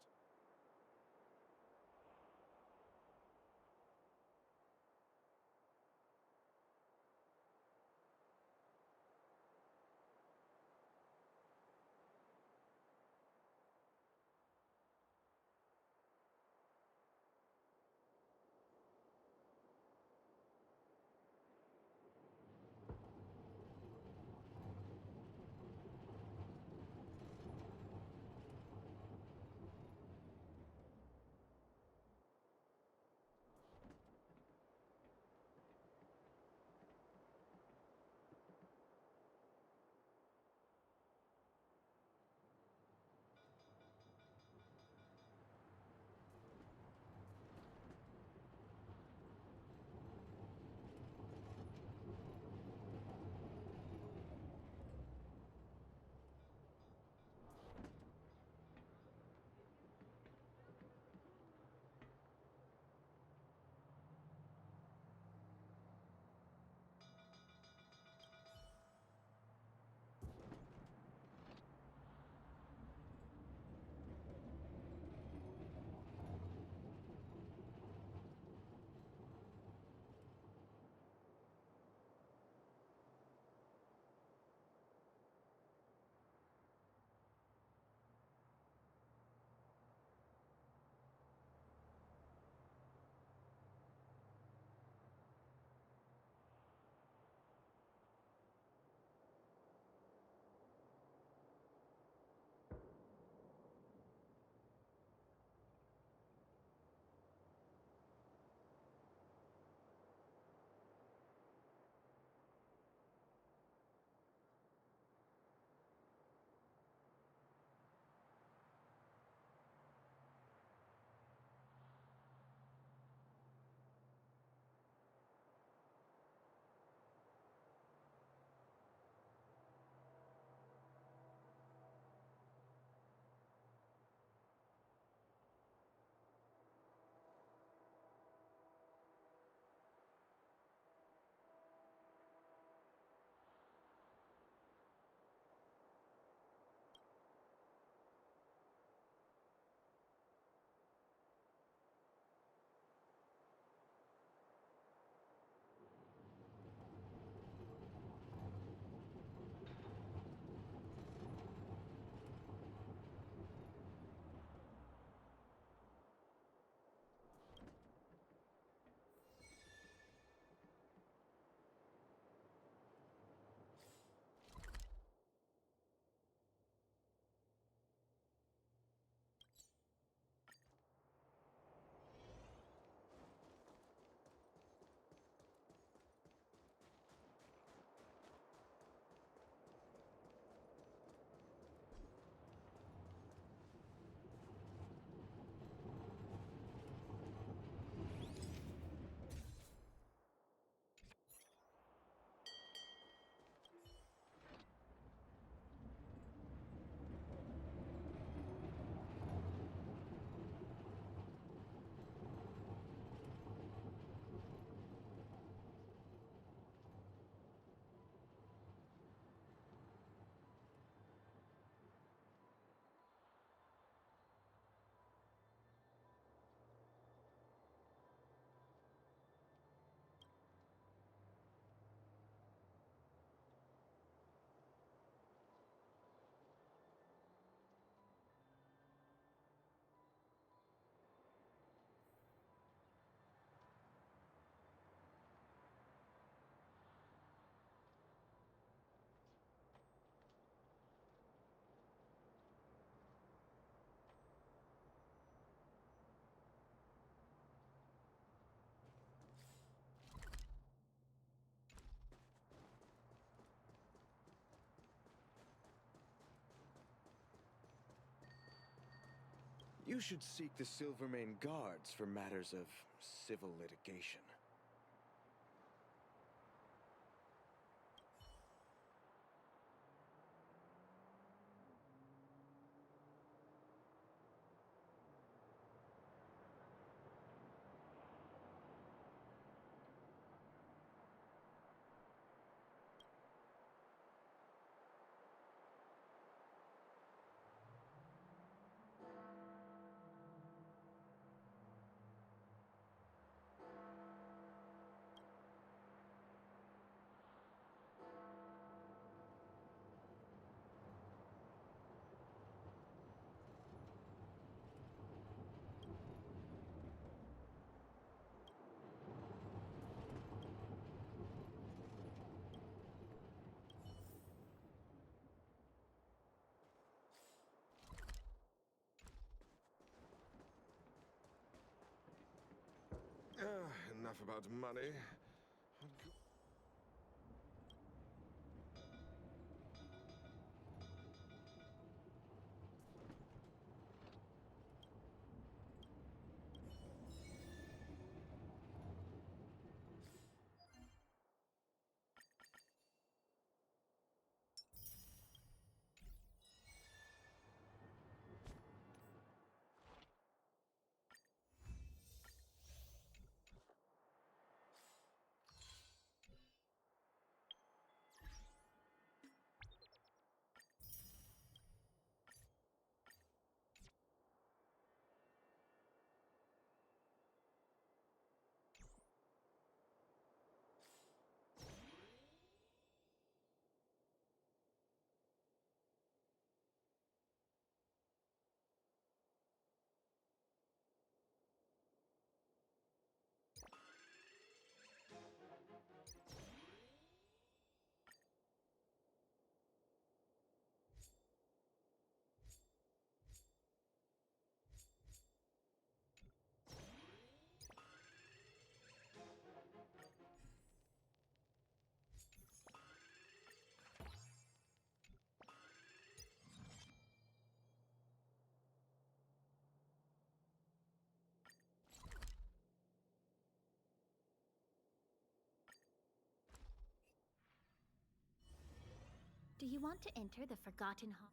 You should seek the Silvermane Guards for matters of civil litigation. Enough about money. Do you want to enter the Forgotten Hall?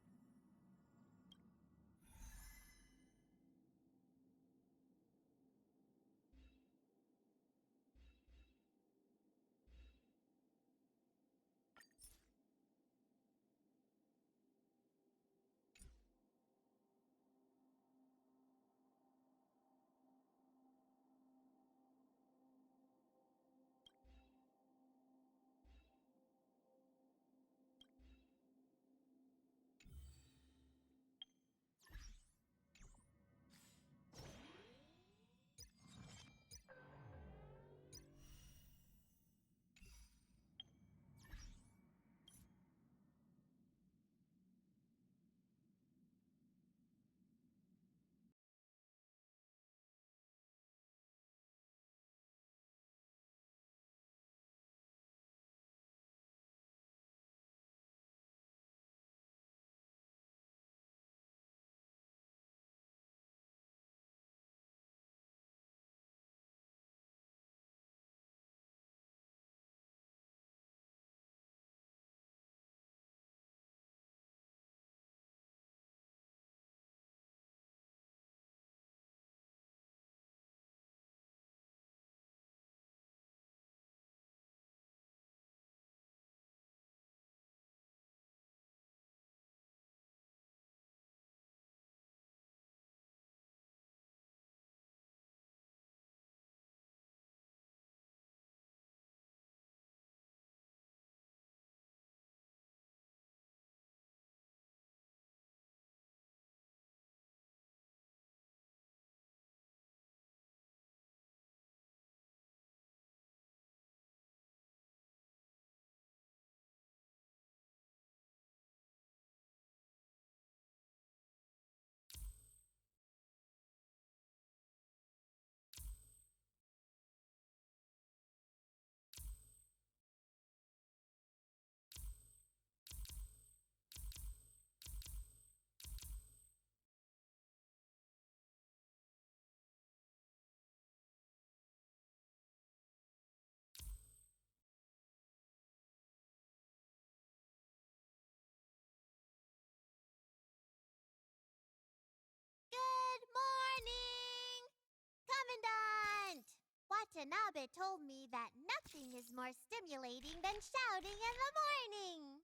Commandant! Watanabe told me that nothing is more stimulating than shouting in the morning.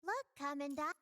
Look, Commandant.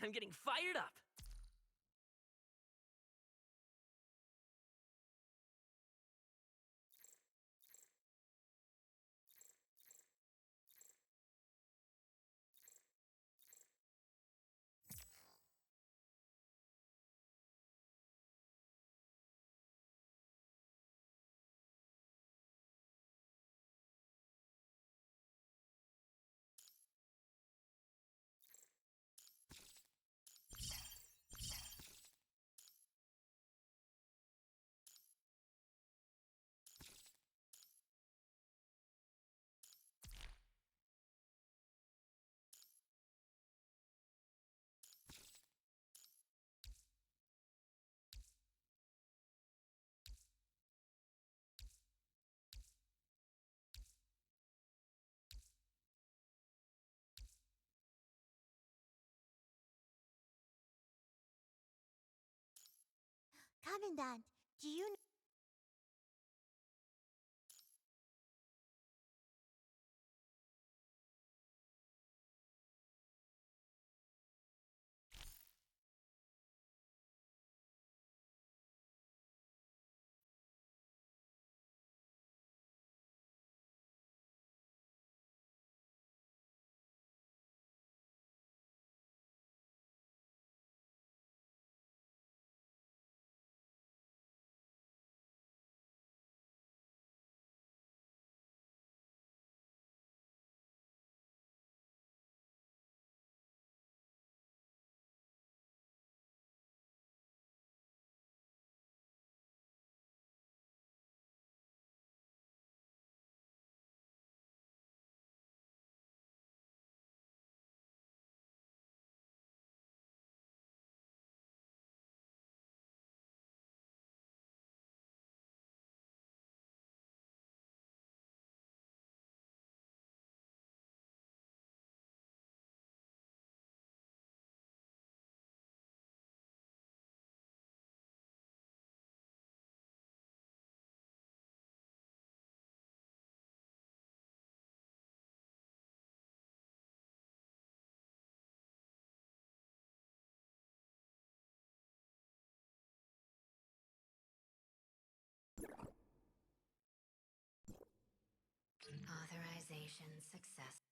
I'm getting fired up. Commandant, do you know? Authorization success.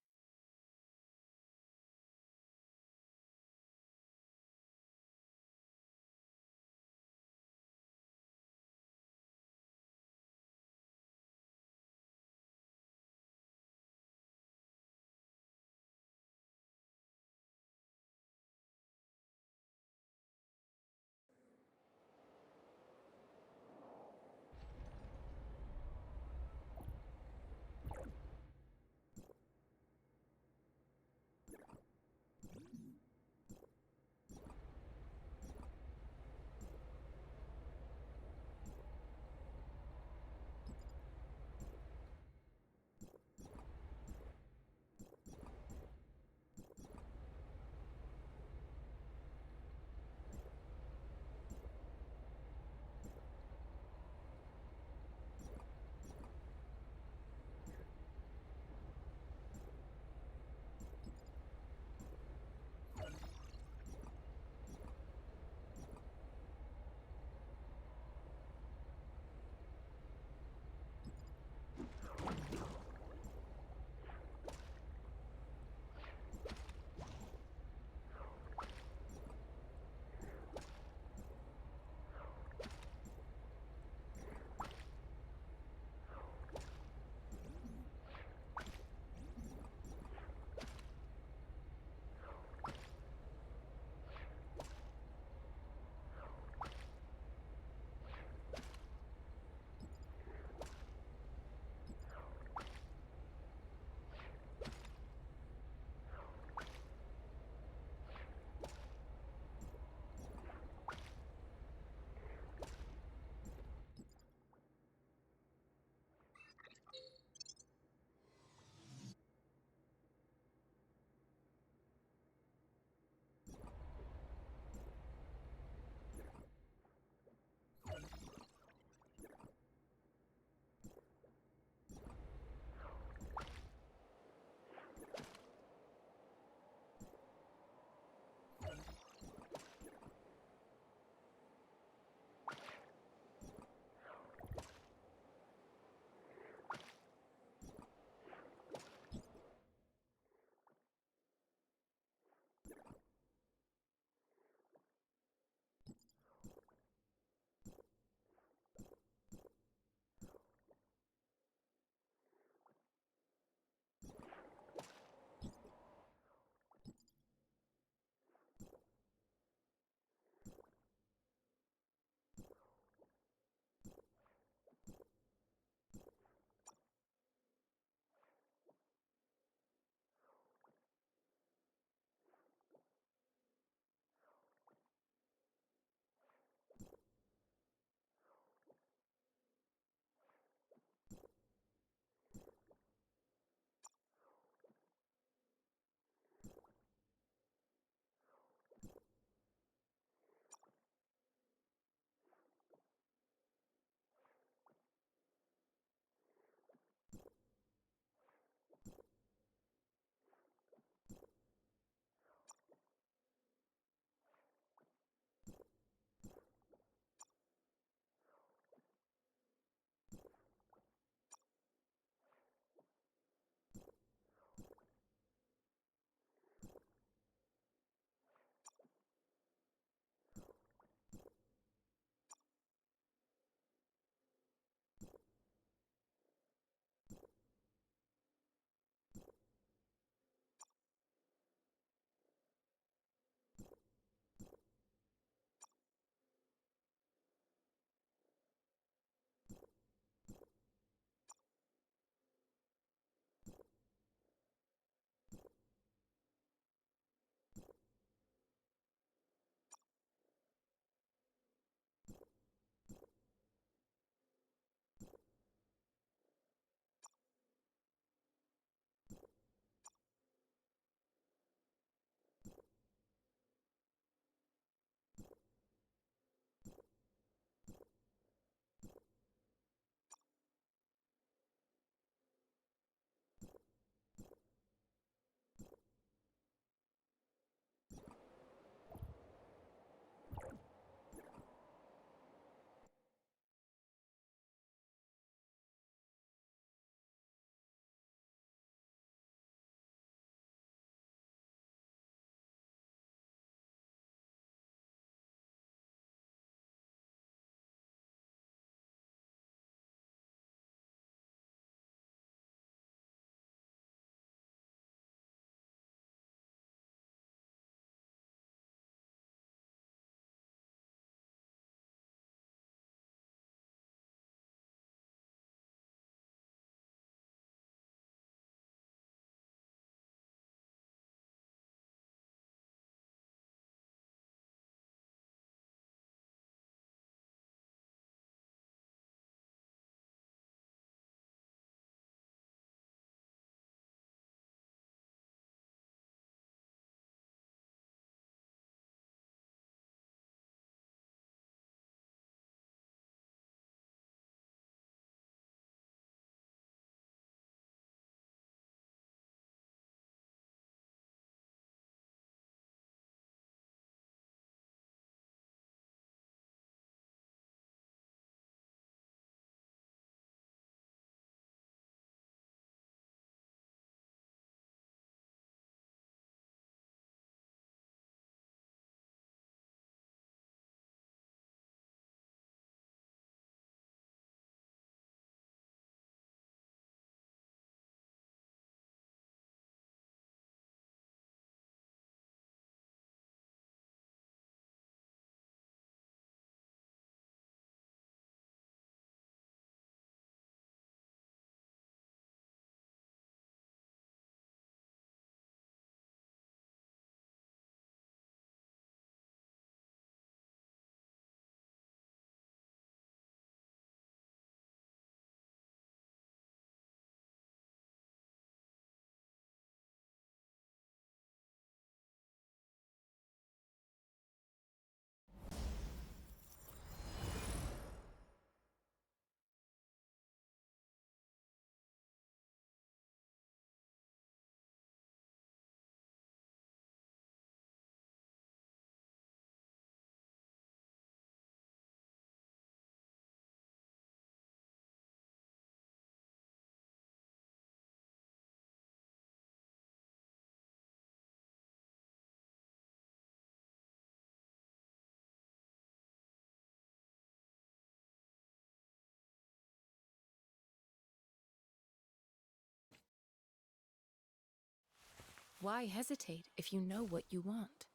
Why hesitate if you know what you want?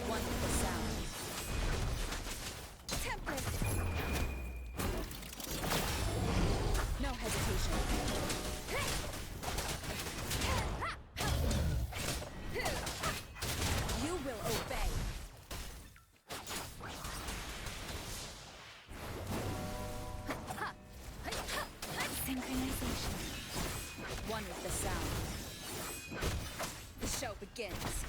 One with the sound. Tempest! No hesitation. You will obey. Synchronization. One with the sound. The show begins.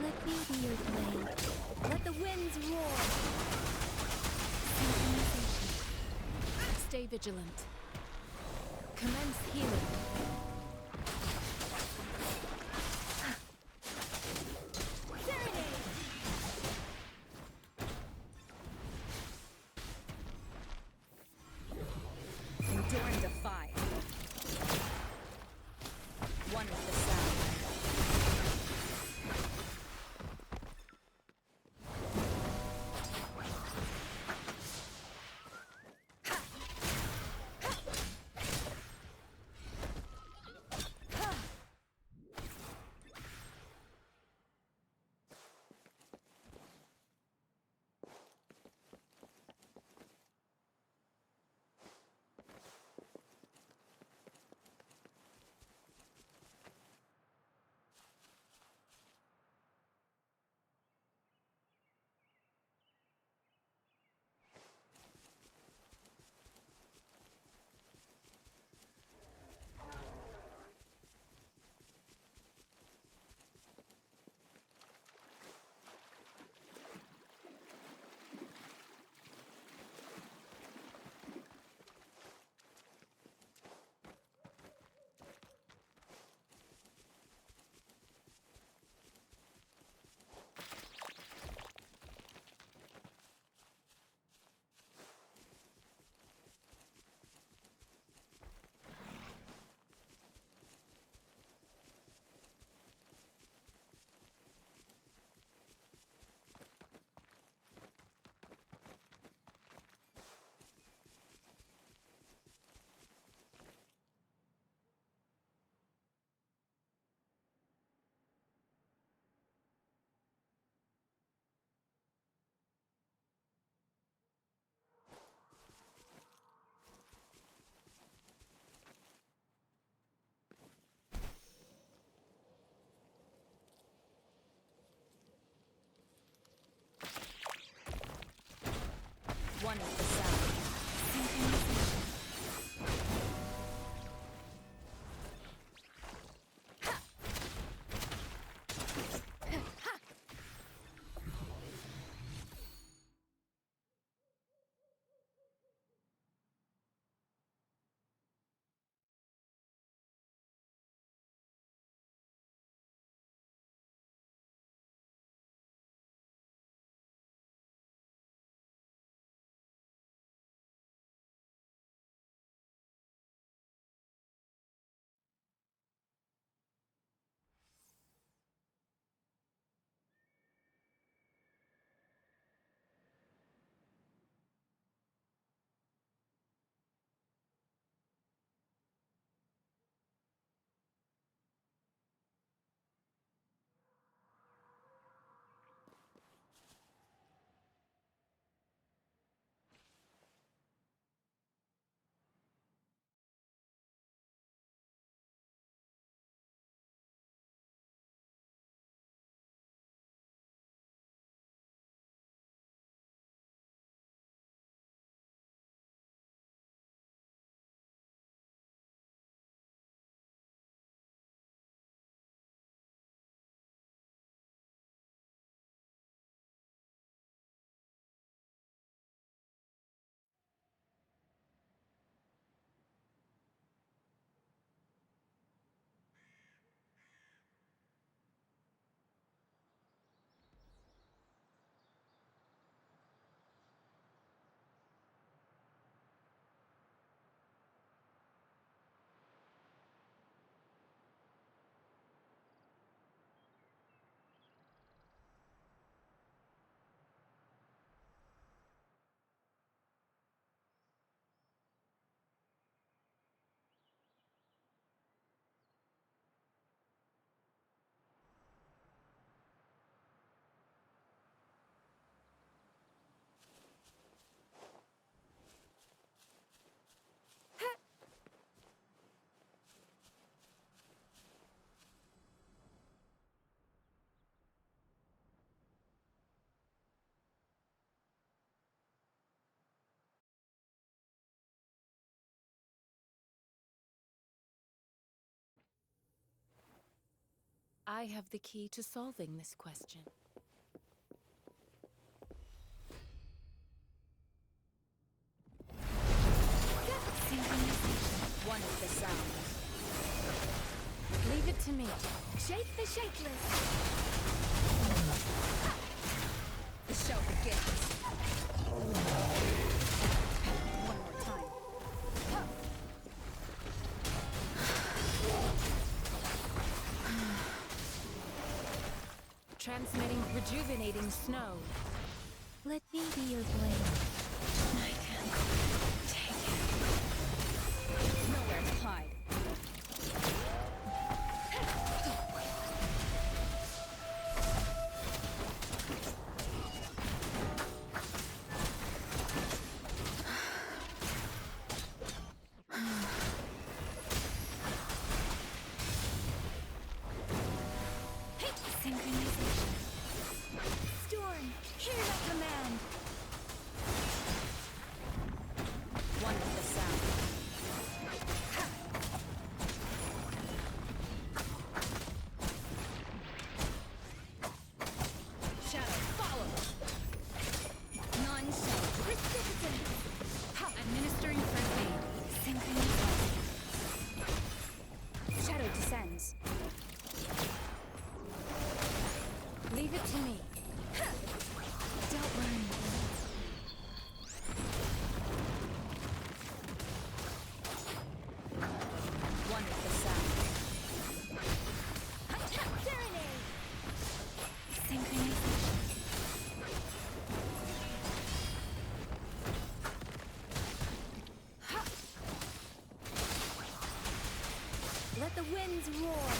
Let me be your blade. Let the winds roar! Synchronization. Stay vigilant. Commence healing. Serenade! Endure and defy. One with the sound. One with the sound. Synchronization. I have the key to solving this question. Synchronization. One of the sounds. Leave it to me. Shake the shakeless. The show begins. One more time. Transmitting rejuvenating snow. Let me be your blade. I can't take it. Nowhere to hide. Synchronization. Storm, hear my command. One of the sounds. Shadow, follow! None shall precipitate! Administering first aid. Synchronization. Shadow descends. Leave it to me. Don't worry. One of the sounds. Serenade. Synchronization. Let the winds roar.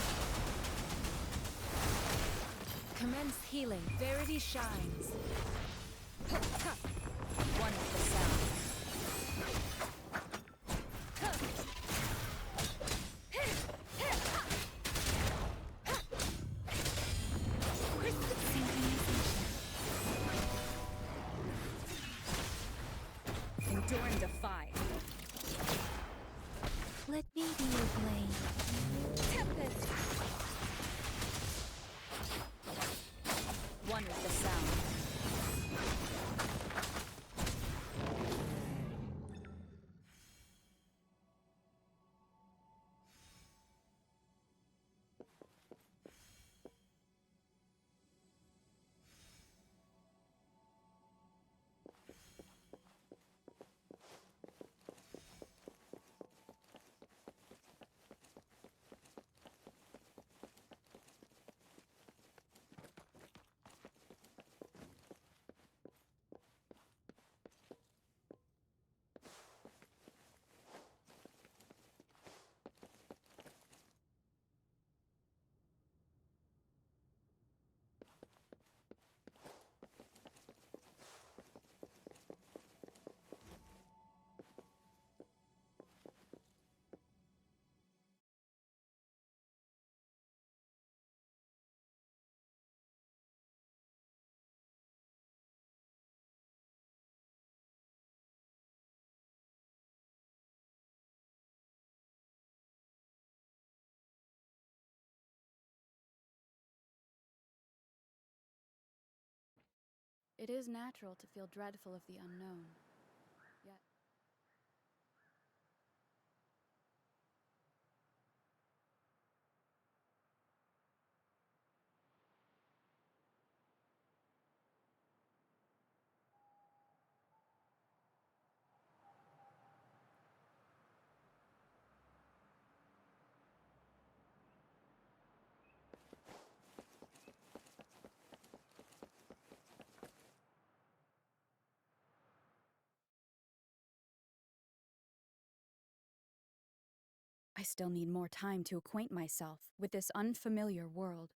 Commence healing. Verity shines. One of the sounds. Endure and defy. Let me be your blade. Tempest. One of the sounds. It is natural to feel dreadful of the unknown. Yet I still need more time to acquaint myself with this unfamiliar world.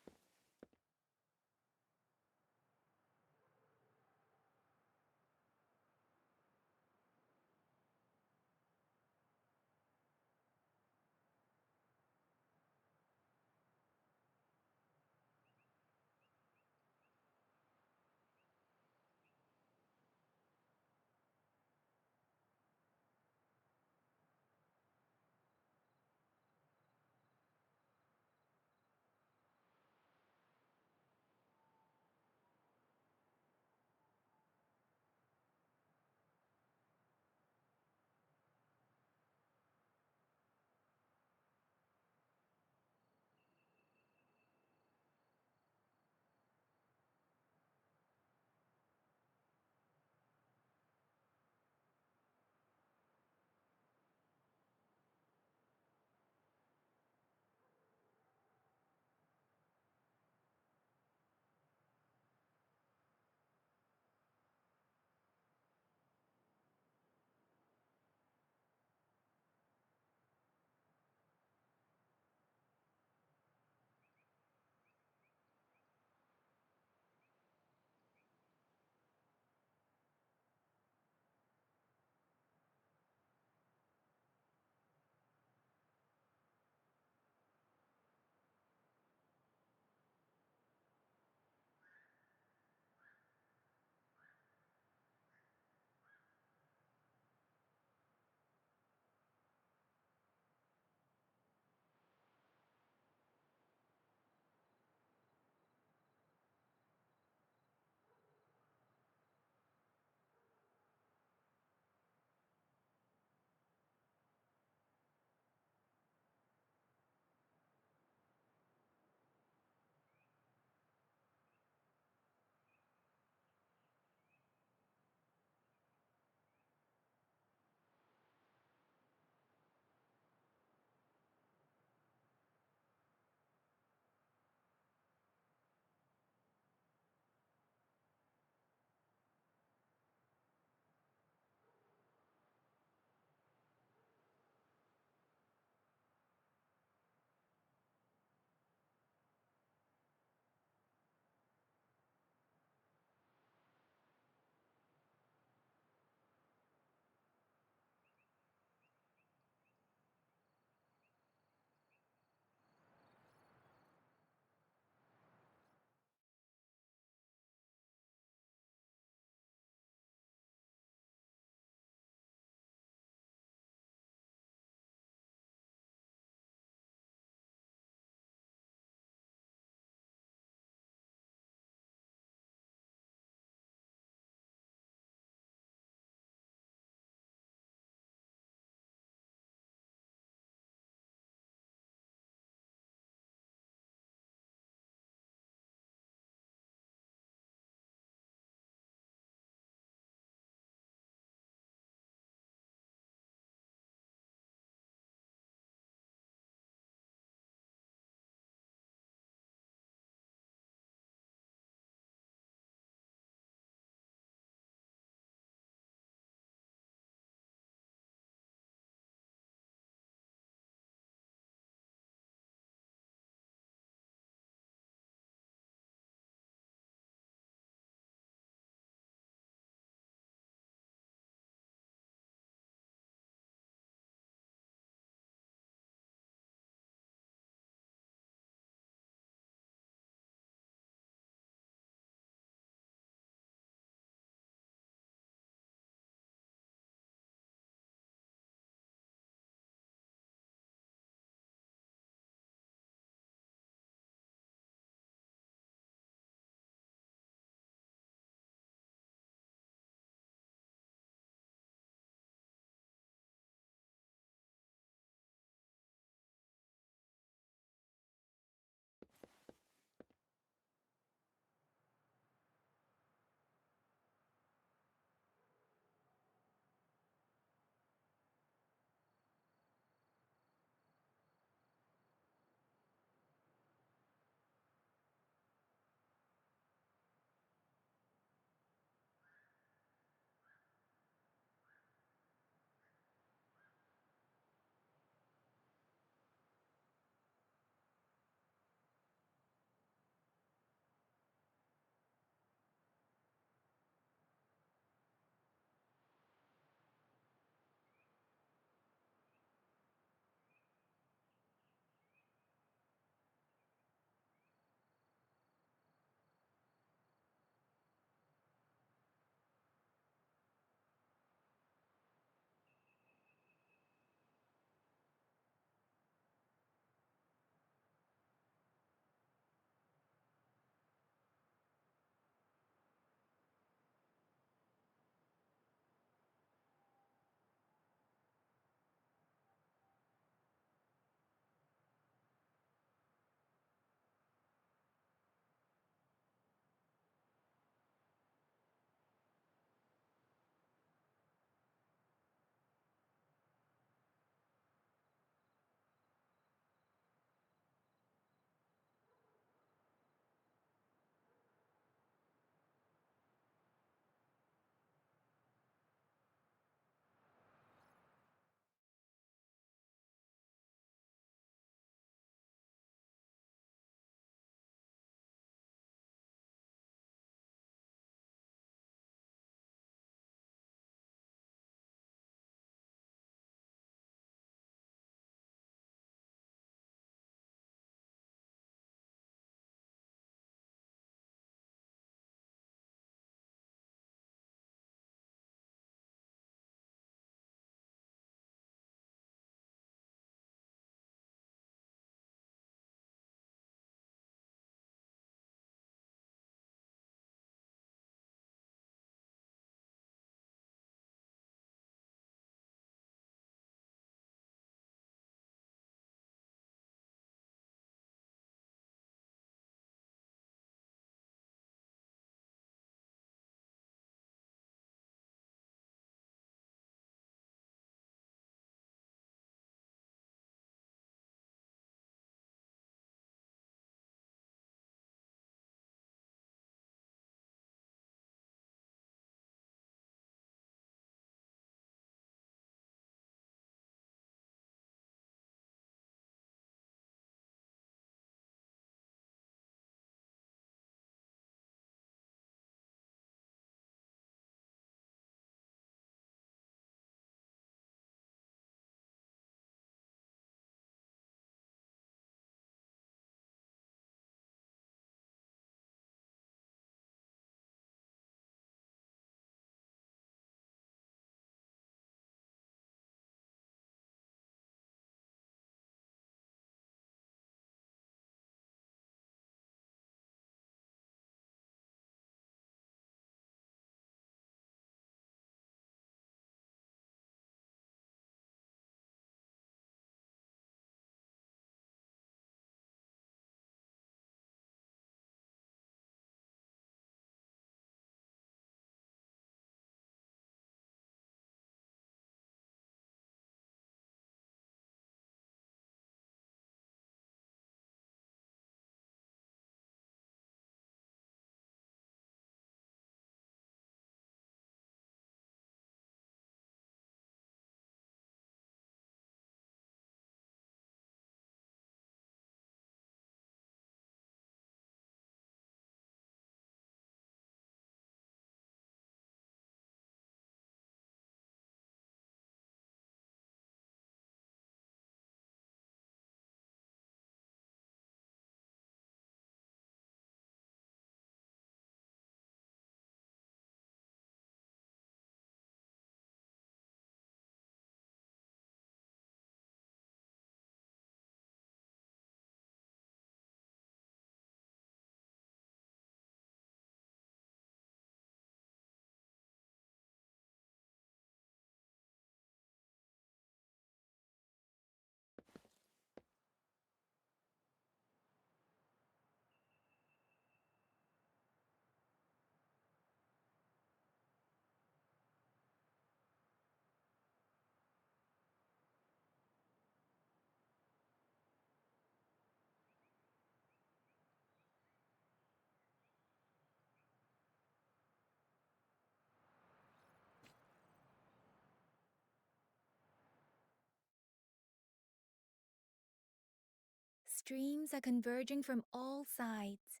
streams are converging from all sides,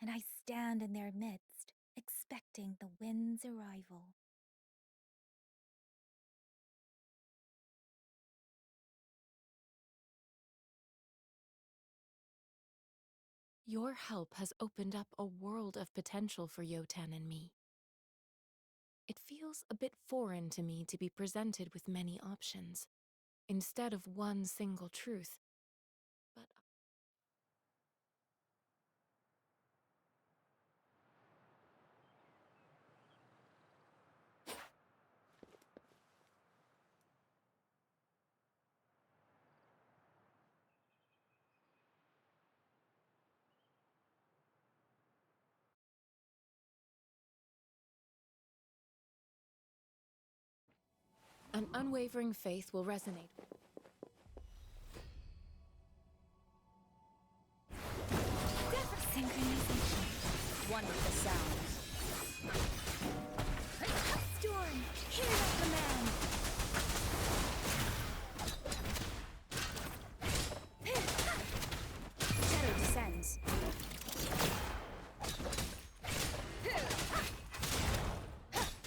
and I stand in their midst, expecting the wind's arrival. Your help has opened up a world of potential for Yotan and me. It feels a bit foreign to me to be presented with many options, instead of one single truth. But an unwavering faith will resonate. Synchronization. One with the sounds. Storm, hear my command. Shadow descends.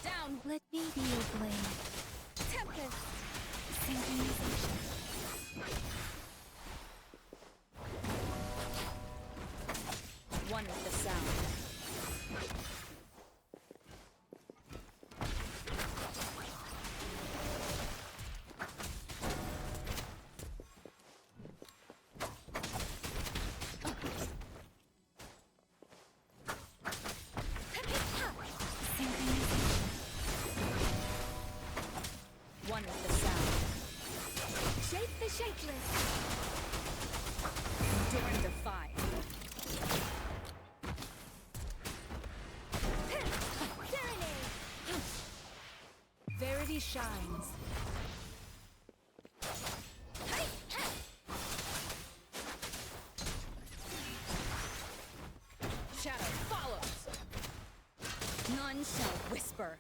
Down. Let me be your blade. Tempest. Synchronization. One with the sounds. One with the sound. Shape the shapeless. Endure defy. Serenade. Verity shines. Shadow follows. None shall whisper.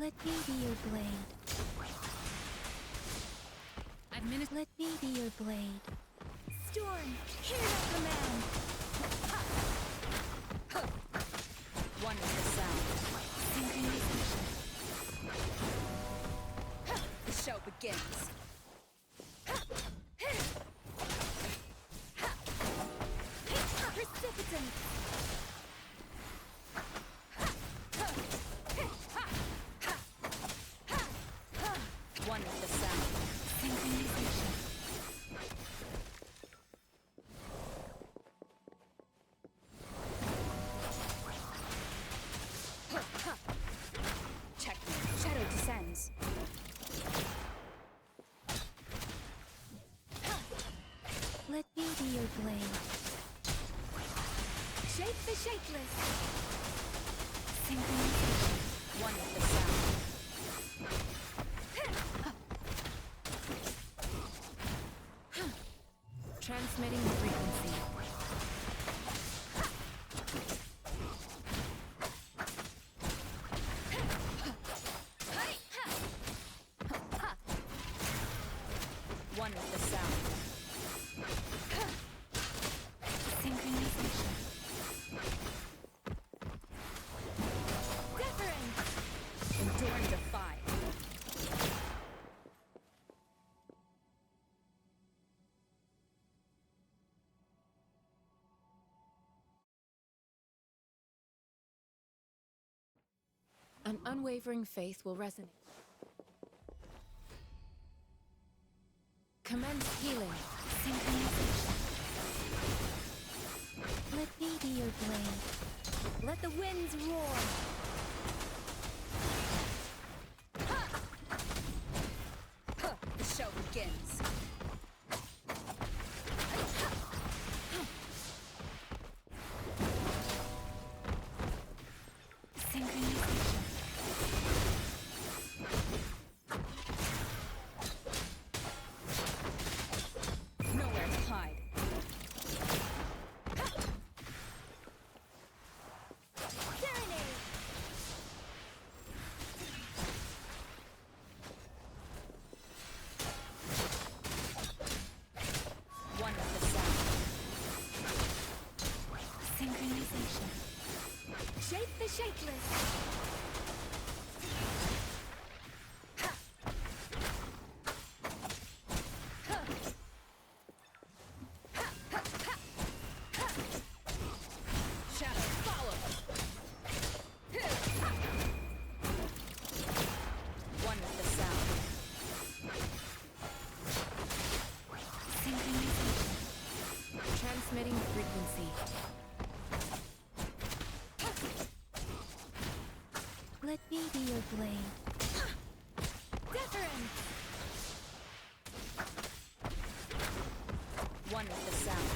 Let me be your blade. Let me be your blade. Storm, hear my command. One with the sound. Synchronization. The show begins. Precipitant. One with the sound. Synchronization. Checkmate. Shadow descends. Let me be your blade. Shake the shapeless. Synchronization. One with the sound. Transmitting frequency. One with the sound. Synchronization. Deference. Endure and defy. An unwavering faith will resonate. Commence healing. Synchronization. Let me be your blade. Let the winds roar. The show begins. Synchronization. Nowhere to hide. Serenade. One with the sound. Synchronization. Shape the shapeless. Shadow follow. One with the sound. Synchronization. Transmitting frequency. Let me be your blade. Deference. One with the sound.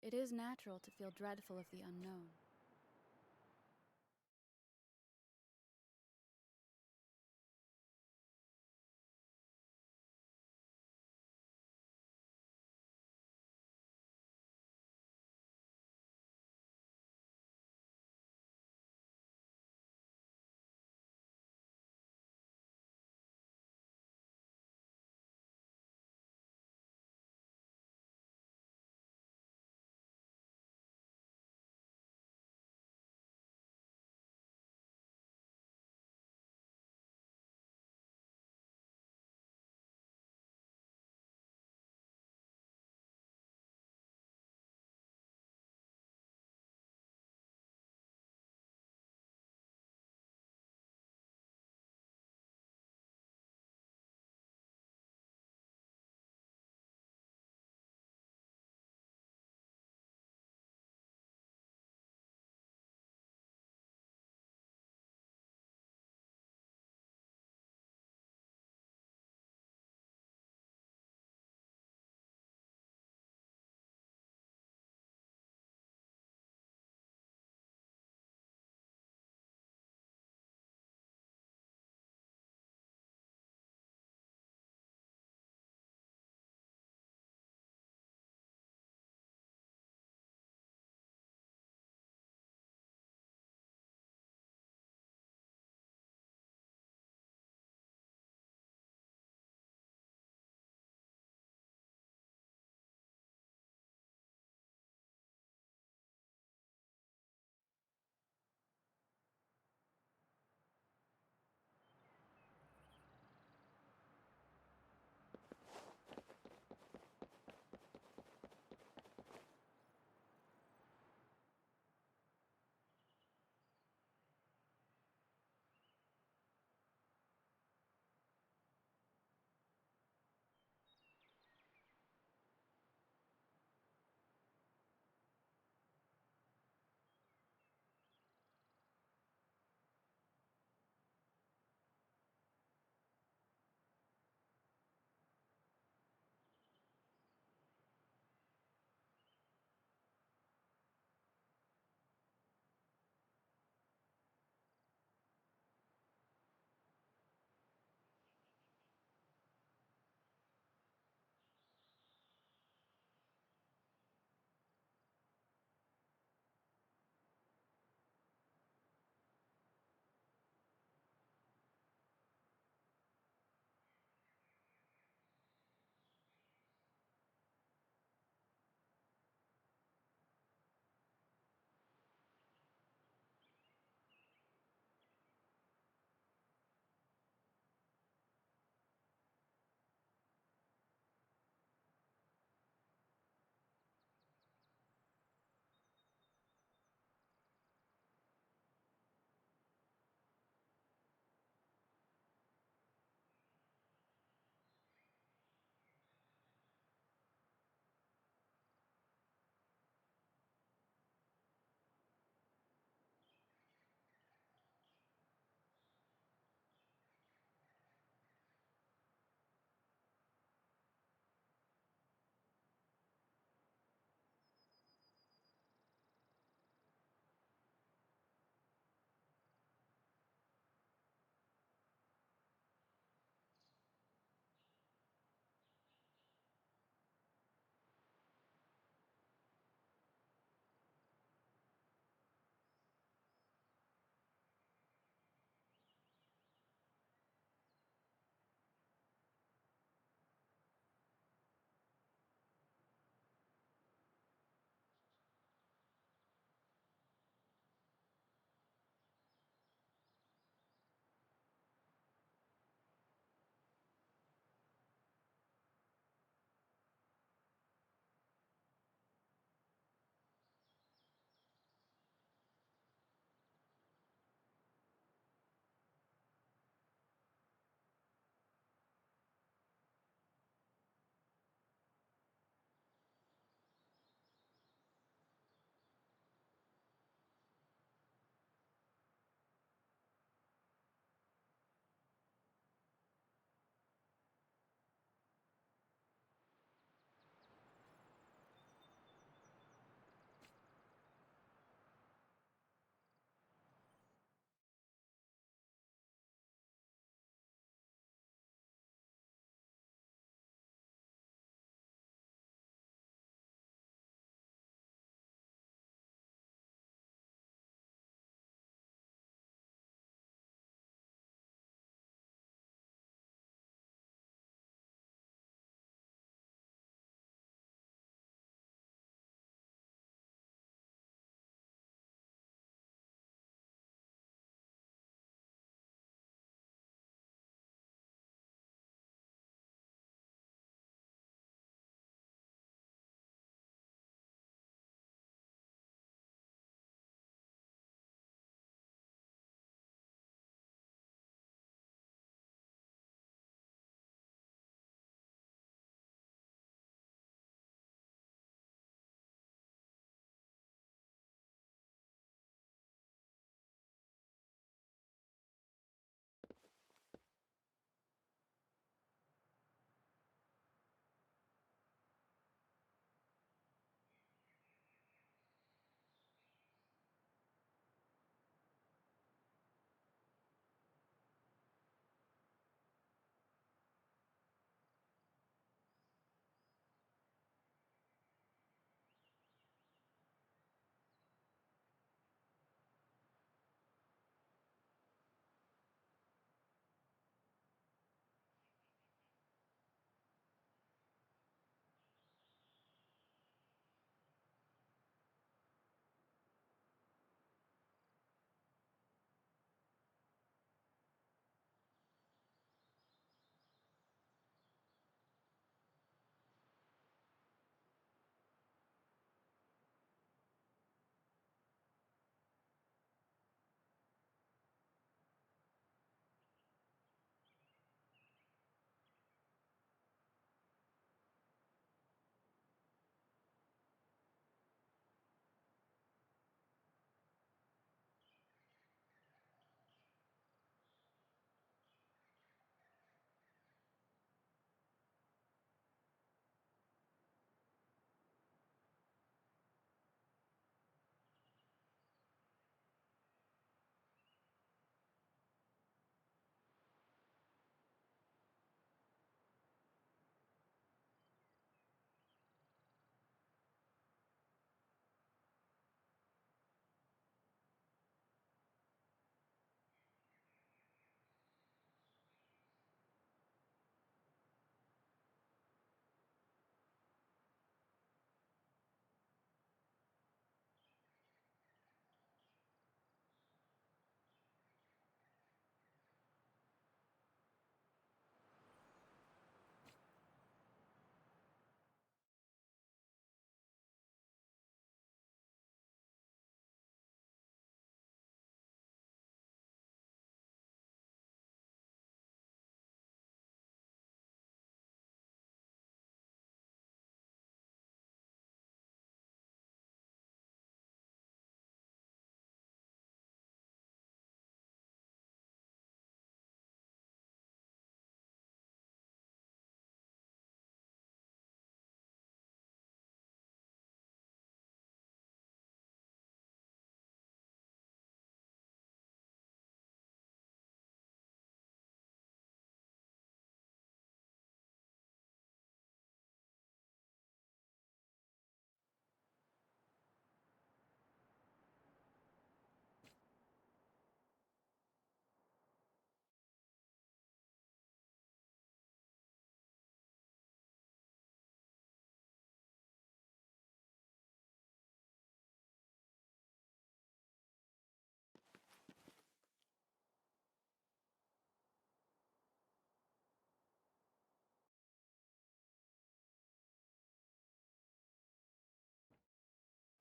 It is natural to feel dreadful of the unknown.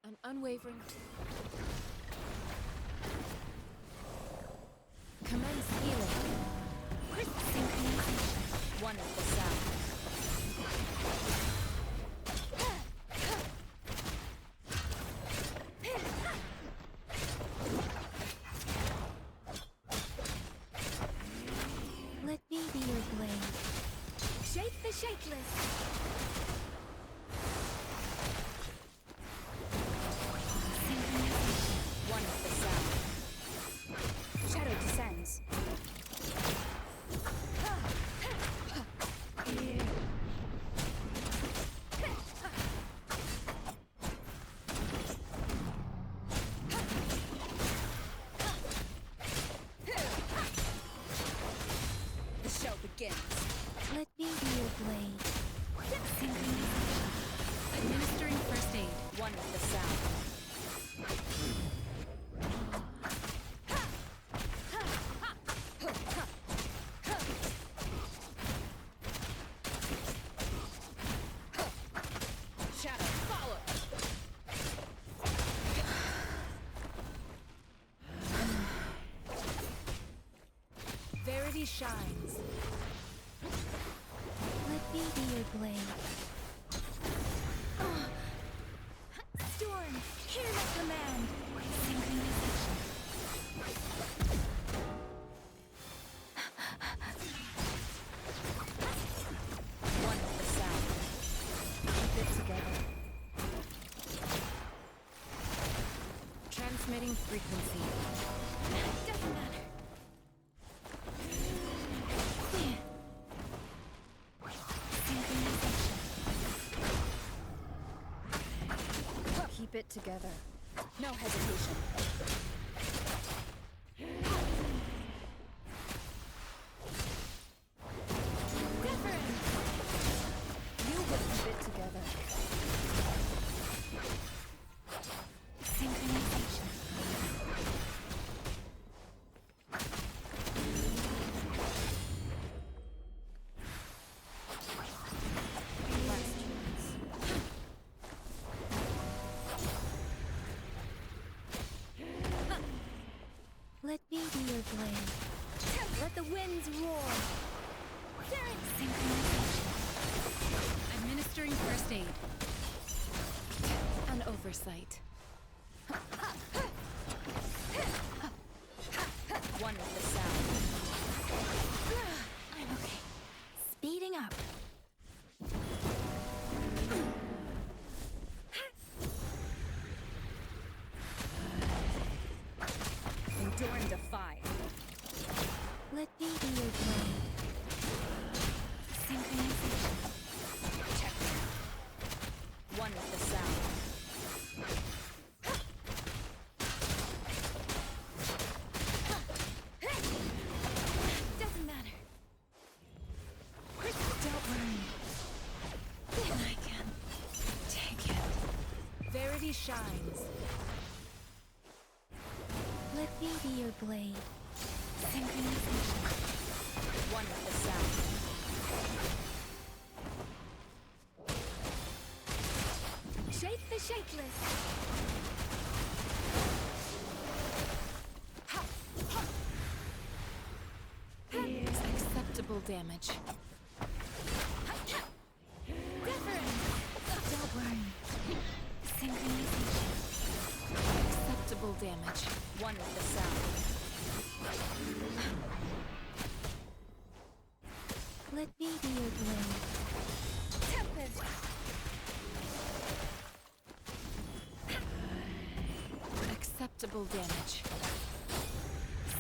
An unwavering... Commence healing. Crisp synchronization. One of the sound. Let me be your blade. Shape the shapeless. Synchronization. One of the sound. Shadow descends. The show begins. Let me be your blade. Synchronization. Administering first aid. One of the sound. Shadow, follow. Verity shines. Let me be your blade. Storm, hear my command. Synchronization. One of the sound. Keep it together. Transmitting frequency. Doesn't matter. Synchronization. Keep it together. No hesitation. Different. You will keep it together. Synchronization. Last chance. Let me be your blade. Let the winds roar. Synchronization. Administering first aid. An oversight. One of the sound. I'm okay. Speeding up. Endure and defy. Let me be your blade. Synchronization. Check. One of the sound. Doesn't matter. Don't worry. Then I can take it. Verity shines. Let me be your blade. Synchronization. One of the sound. Shape the shapeless. Here's acceptable damage. Different. Don't worry. Synchronization. Acceptable damage. One of the sound. Let me be your blade. Tempest. Acceptable damage.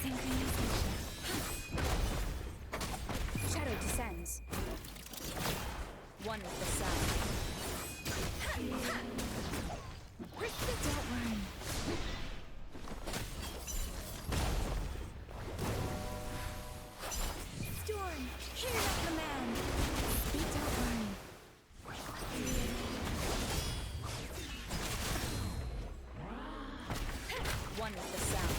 Synchronization. Shadow descends. One of the sound. Don't worry. Storm, hear my command. Don't worry. One of the sound.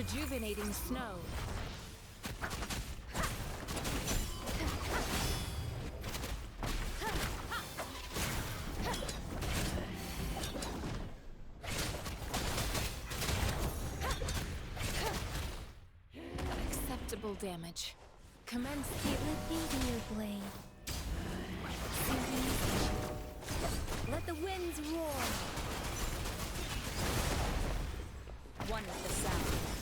rejuvenating snow. Acceptable damage. Commence the It would be to your blade. Synchronization. Let the winds roar. One with the sound.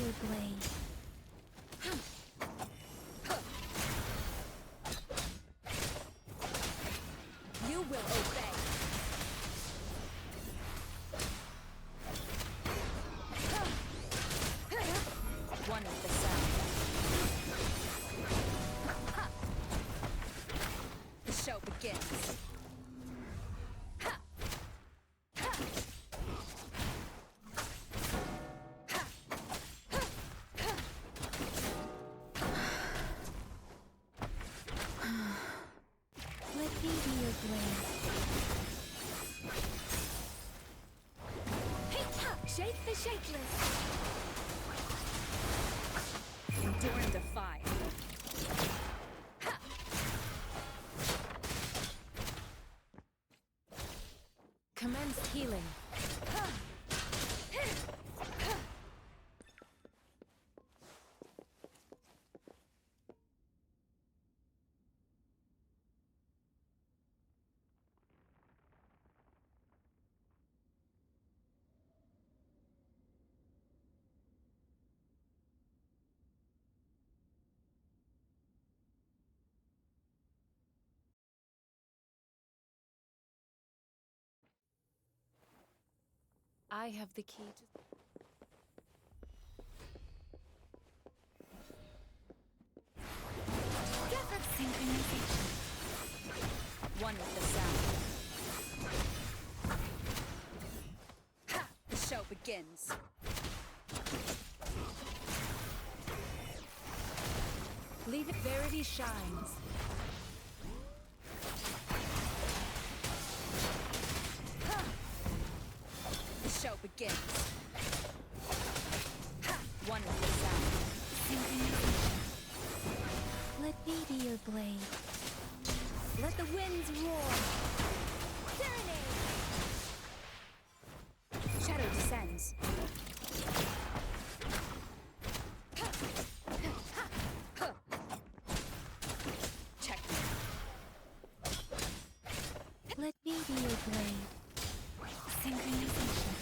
your blade. You will obey. One with the sound. The show begins. Let me be your blade. Shake the shakeless. Endure and defy. Commence healing. I have the key to... Get that synchronization. One with the sound. Ha! The show begins. Leave it. Verity shines. The show begins. Ha! One with the sound. Synchronization. Let me be your blade. Let the winds roar. Serenade. Shadow descends. Checkmate. Let me be your blade. Synchronization.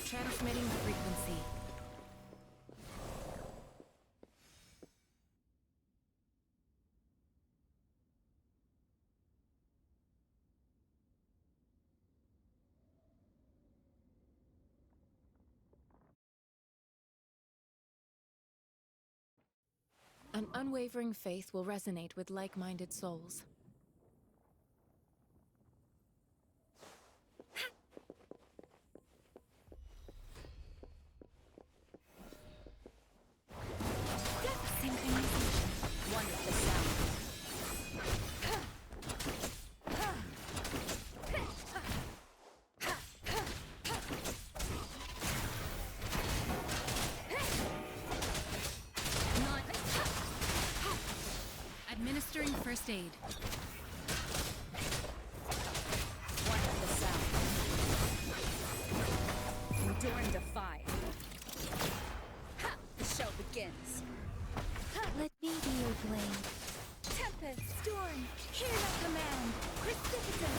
Transmitting frequency. An unwavering faith will resonate with like-minded souls. Synchronization. One with the sound. Administering first aid. One with the sound. Endure and defy. Ha! The show begins. Let me be your blade. Tempest, storm, hear my command. Precipitous.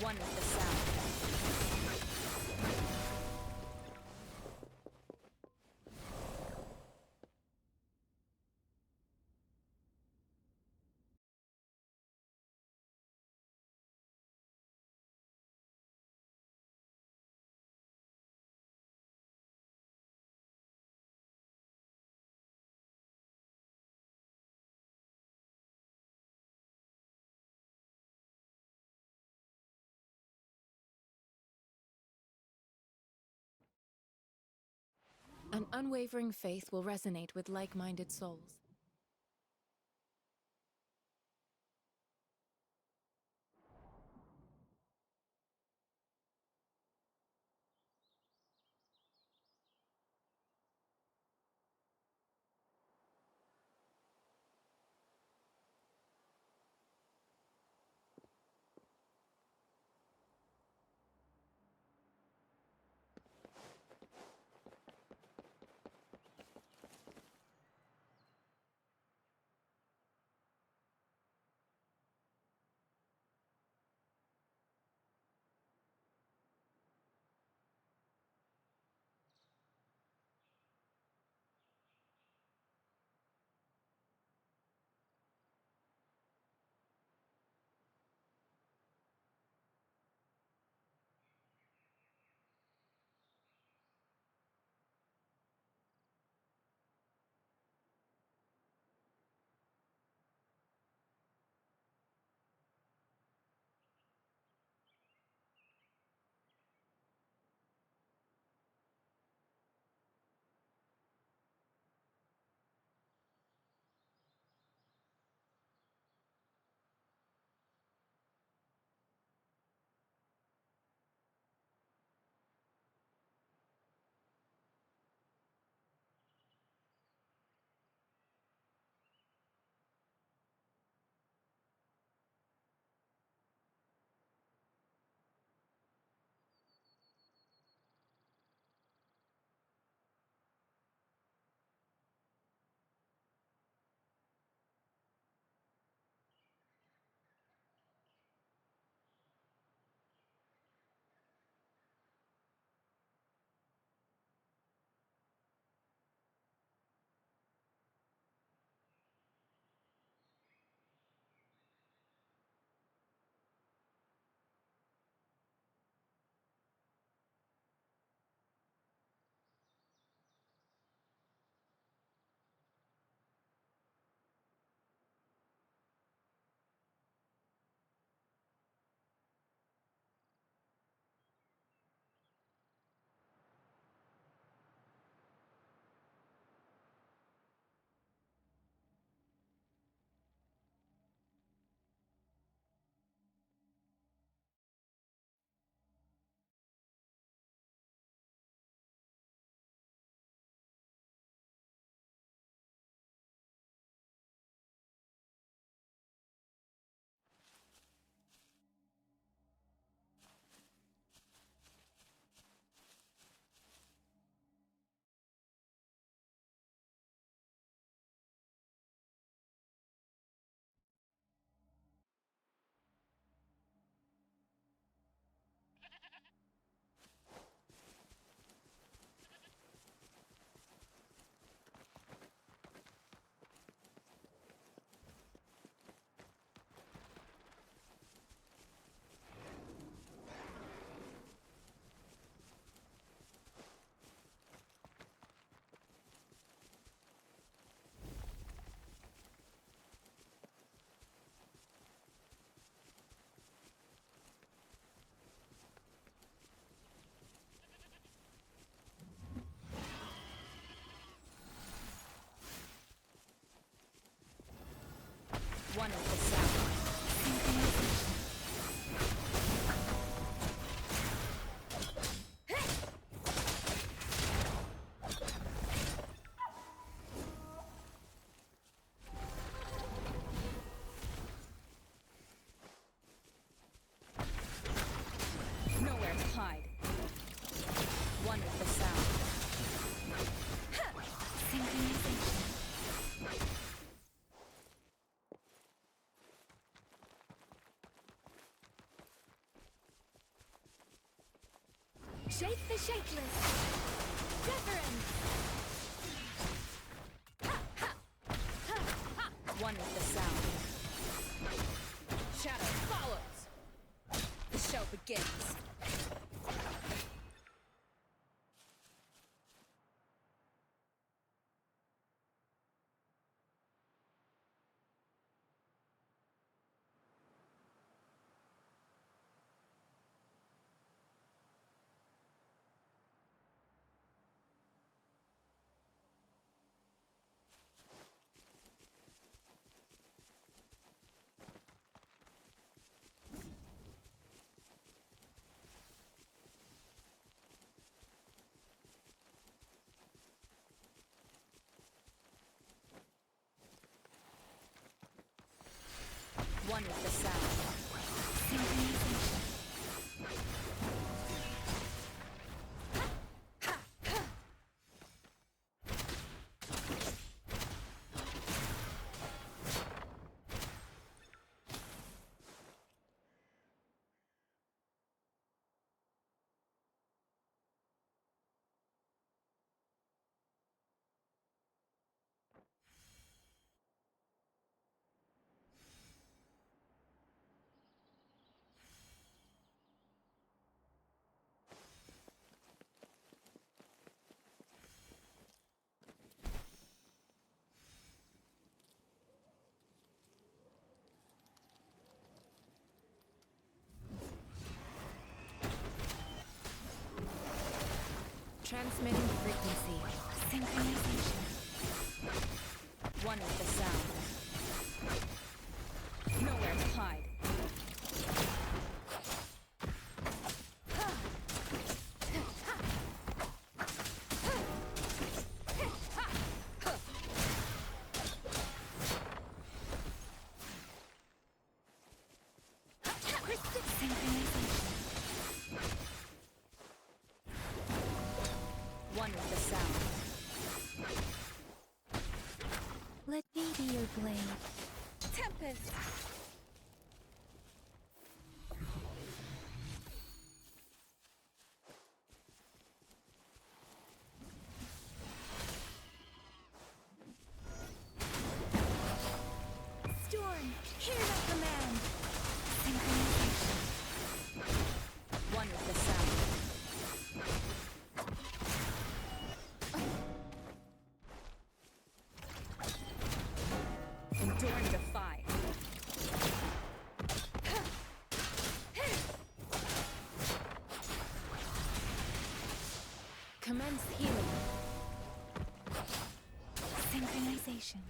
One with the sound. An unwavering faith will resonate with like-minded souls. One with the sound. Nowhere to hide. One with the sound. Synchronization. Shake the shakeless. Deference. One with the sound. Shadow follows. The show begins. One with the sound. Synchronization. Transmitting frequency. Synchronization. One with the sound. Nowhere to hide. One with the sound. Let me be your blade. Tempest! Storm, hear my command! Synchronization. One with the sound. Endure and defy. Commence healing. Synchronization.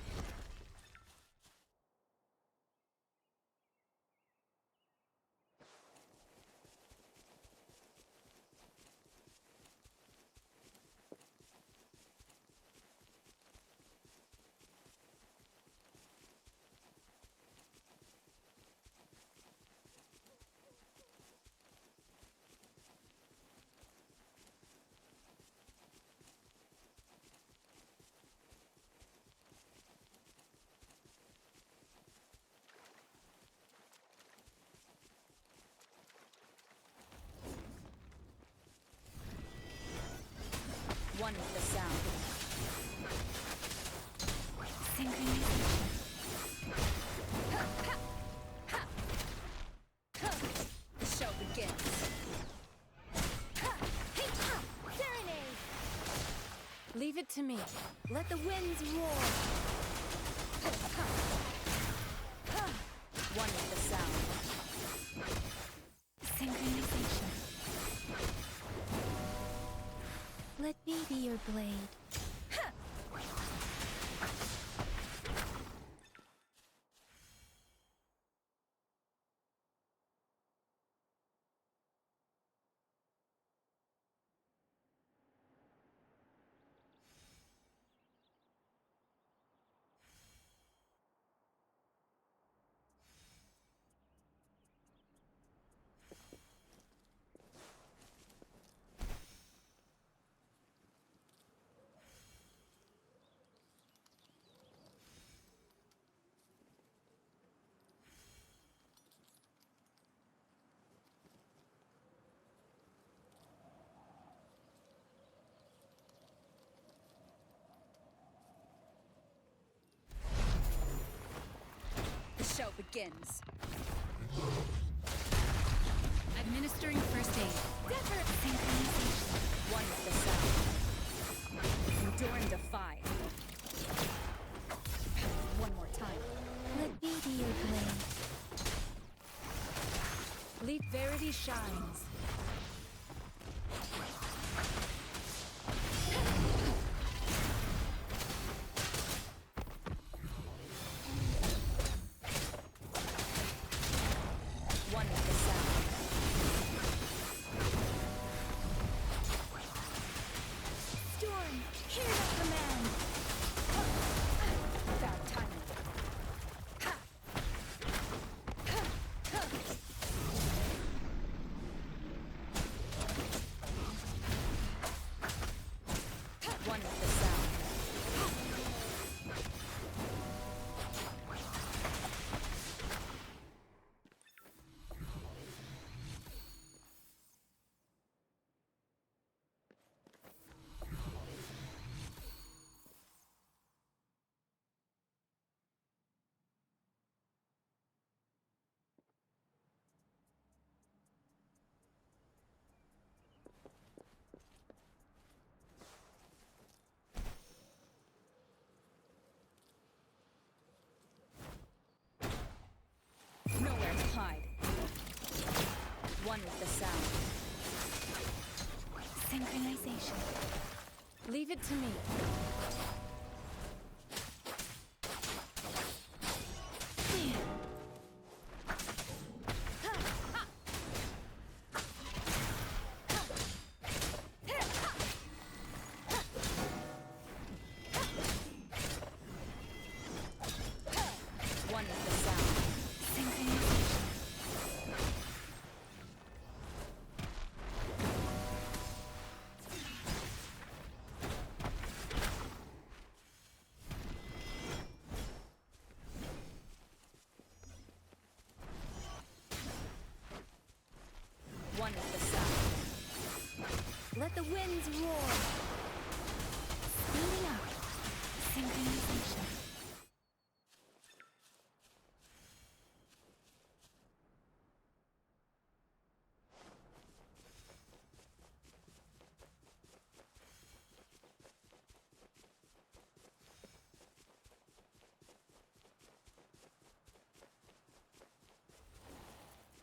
One with the sound. Synchronization. The show begins. Serenade. Leave it to me. Let the winds roar. One with the sound. Synchronization. Let me be your blade. show begins. Administering first aid. Different synchronization. One with the sound. Endure and defy. One more time. Let beauty your blade. Leap Verity shines. One with the sound. Storm, hear that command. Bad timing. One with the sound. Nowhere to hide. One with the sound. Synchronization. Leave it to me. One with the sound. Synchronization. One with the sound. Let the winds roar. Speeding up. Synchronization.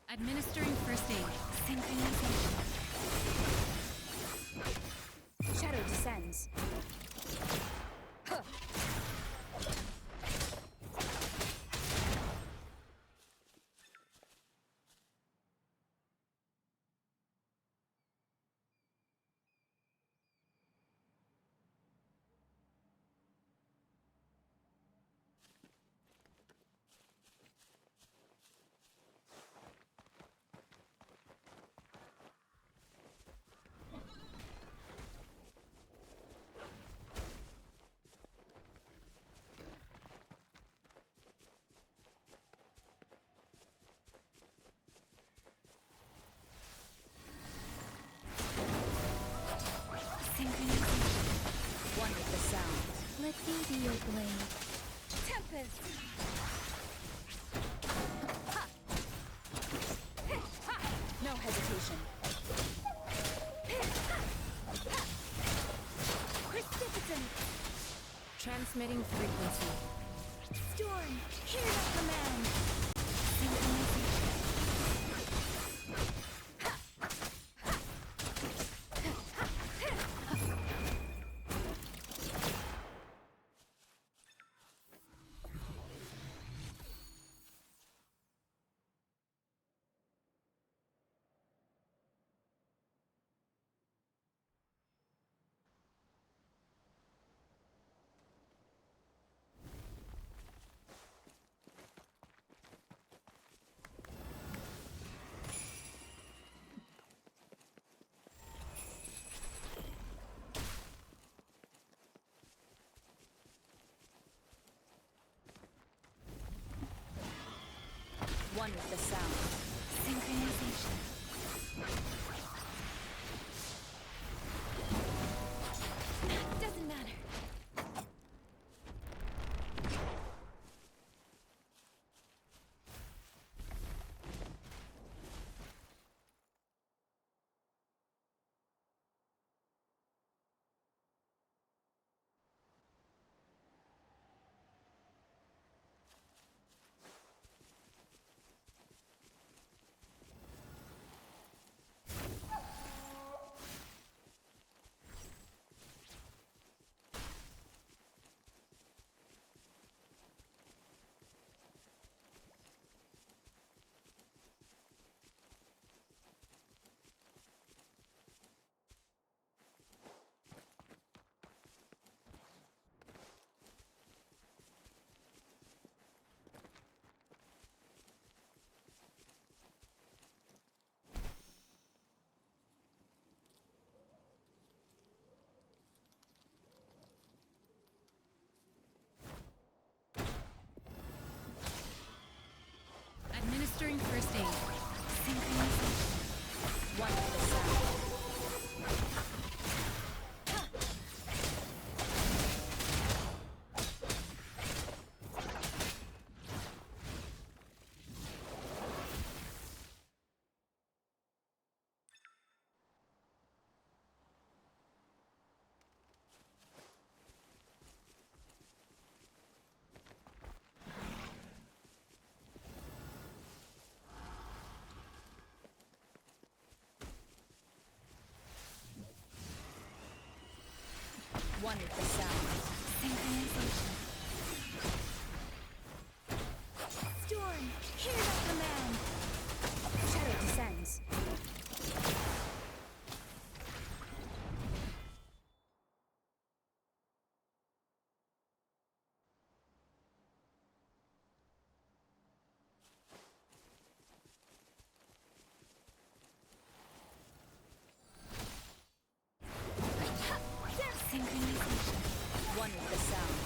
Administering first aid. Synchronization. Shadow descends. Huh. Synchronization. One with the sound. Let beauty your blade. Tempest. No hesitation. Precipitant. Transmitting frequency. Storm, hear that command. Synchronization. One with the sound. Synchronization. Doesn't matter. One with the sound. Synchronization. Storm, hear that command. Shadow descends. Synchronization. One with the sound.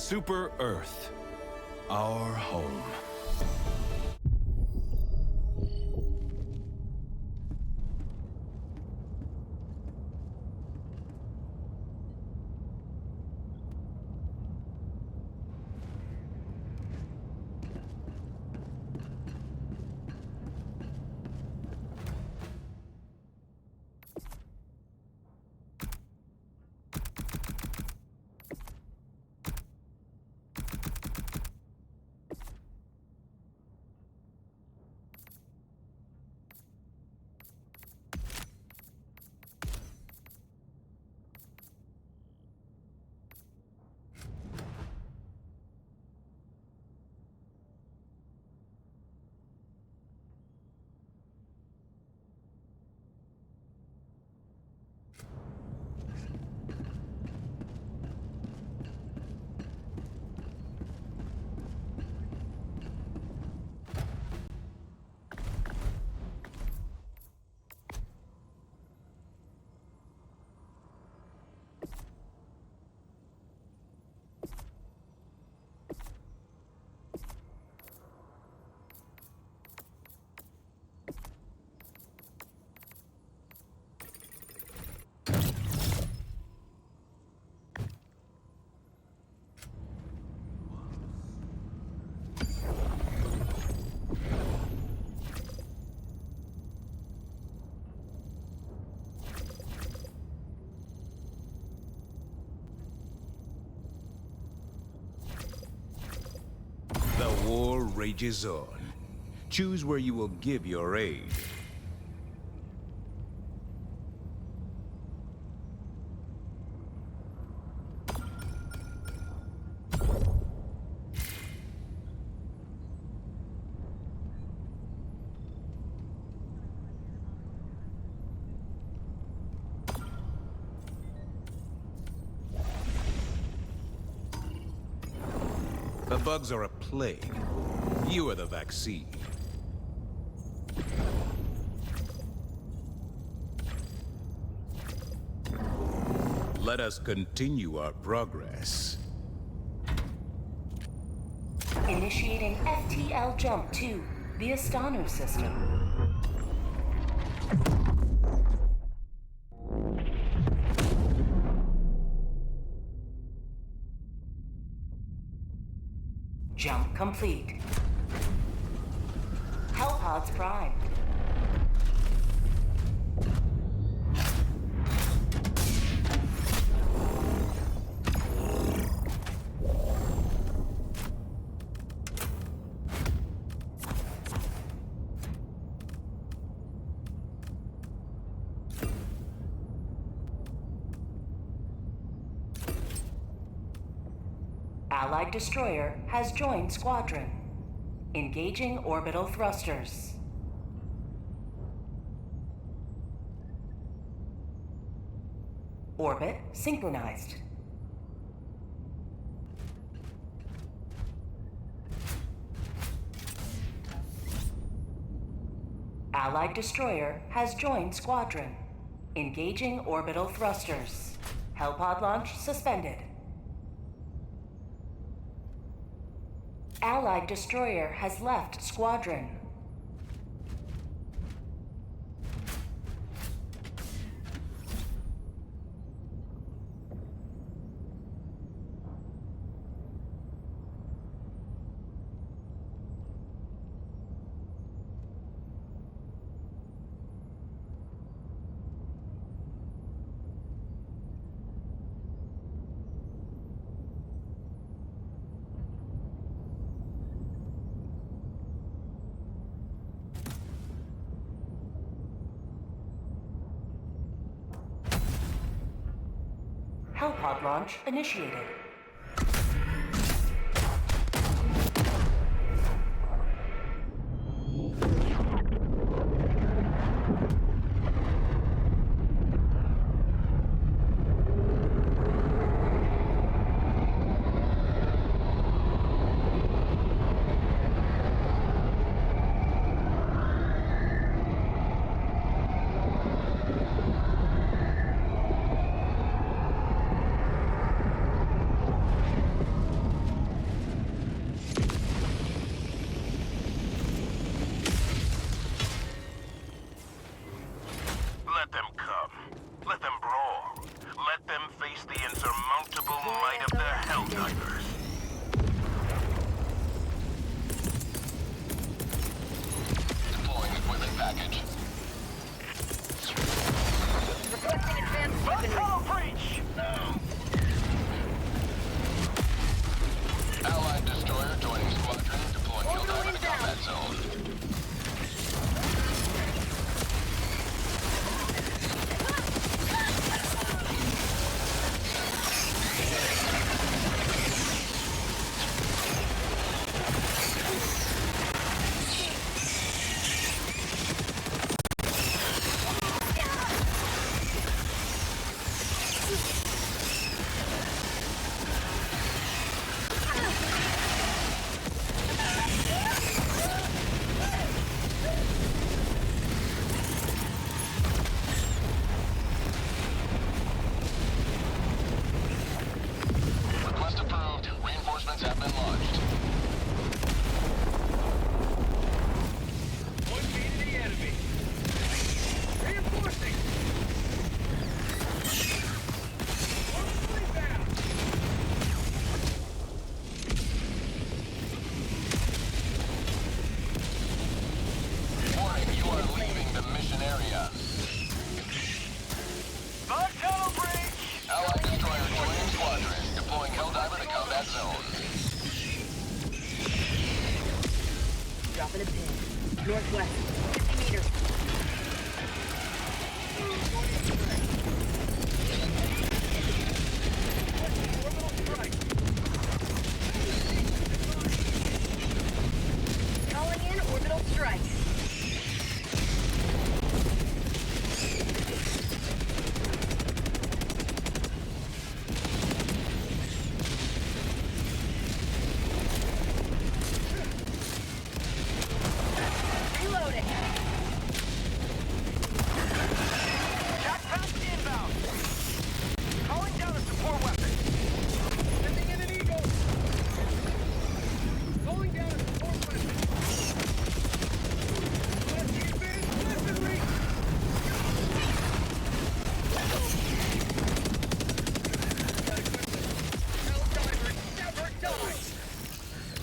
Super Earth, our home. The war rages on. Choose where you will give your aid. The bugs are a plague. You are the vaccine. Let us continue our progress. Initiating FTL Jump 2 via Stanu system. Jump complete. Hellpods primed. Allied destroyer has joined squadron. Engaging orbital thrusters. Orbit synchronized. Allied destroyer has joined squadron. Engaging orbital thrusters. Hellpod launch suspended. Allied destroyer has left squadron. Hellpod launch initiated. Northwest. 50 meters. Calling in orbital strike. Reloading. Jackpack inbound. Calling down a support weapon. Sending in an eagle. Calling down a support weapon. Let's keep it explicitly. Helldiver never dies.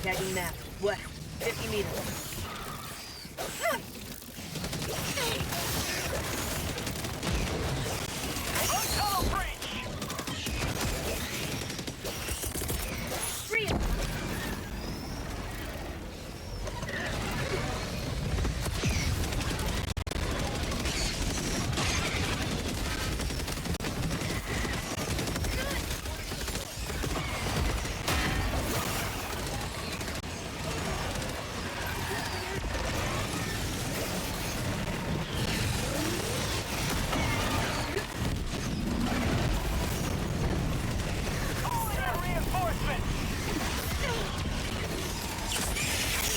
Tagging map. West. 50 meters. Tunnel breach. Real. Calling in reinforcements.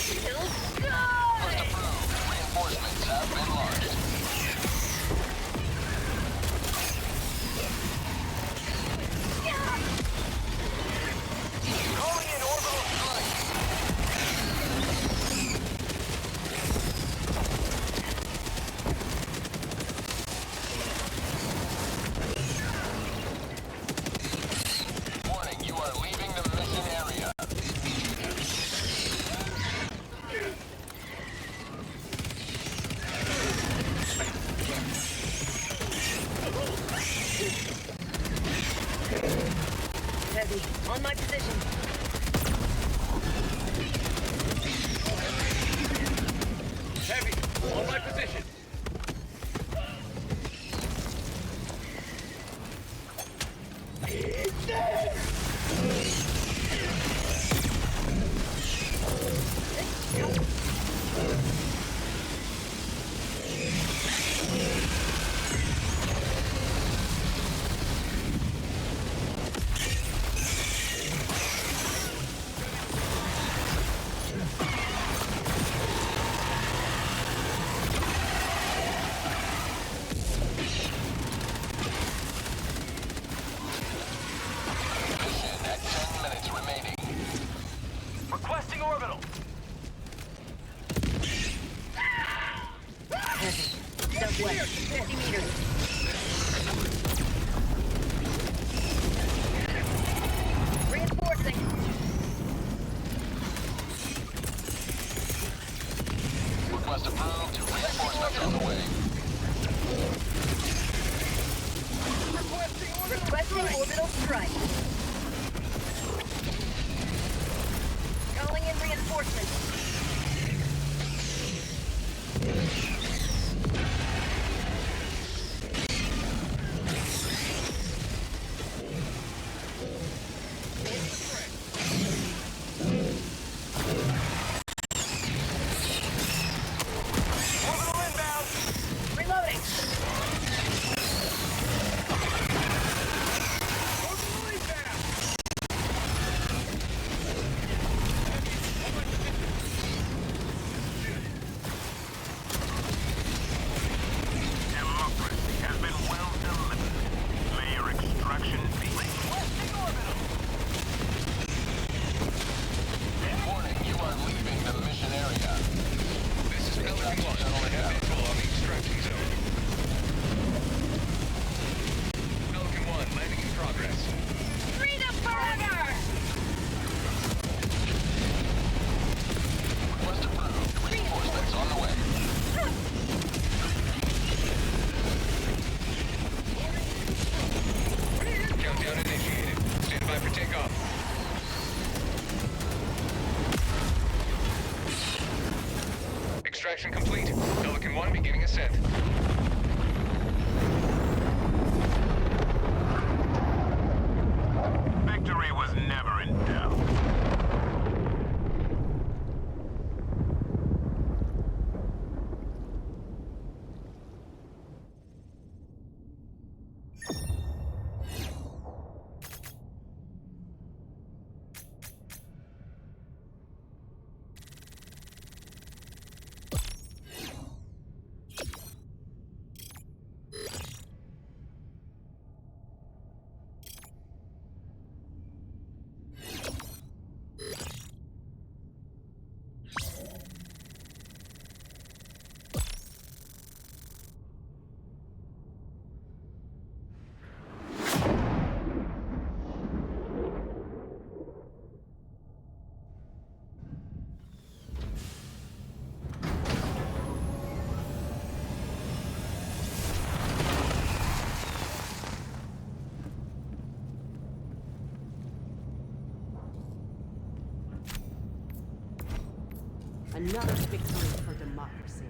Feels good. Reinforcements have been launched. Calling in orbital strike. Warning, you are leaving the mission area. Heavy. On my position. Heavy, on my position. Mission at 10 minutes remaining. Requesting orbital. Heavy. Southwest. 50 meters. Reinforcing. Request approved. Reinforcements on the way. Requesting orbital strike. Calling in reinforcements. Orbital inbound. Reloading. Orbital inbound. Another victory for democracy.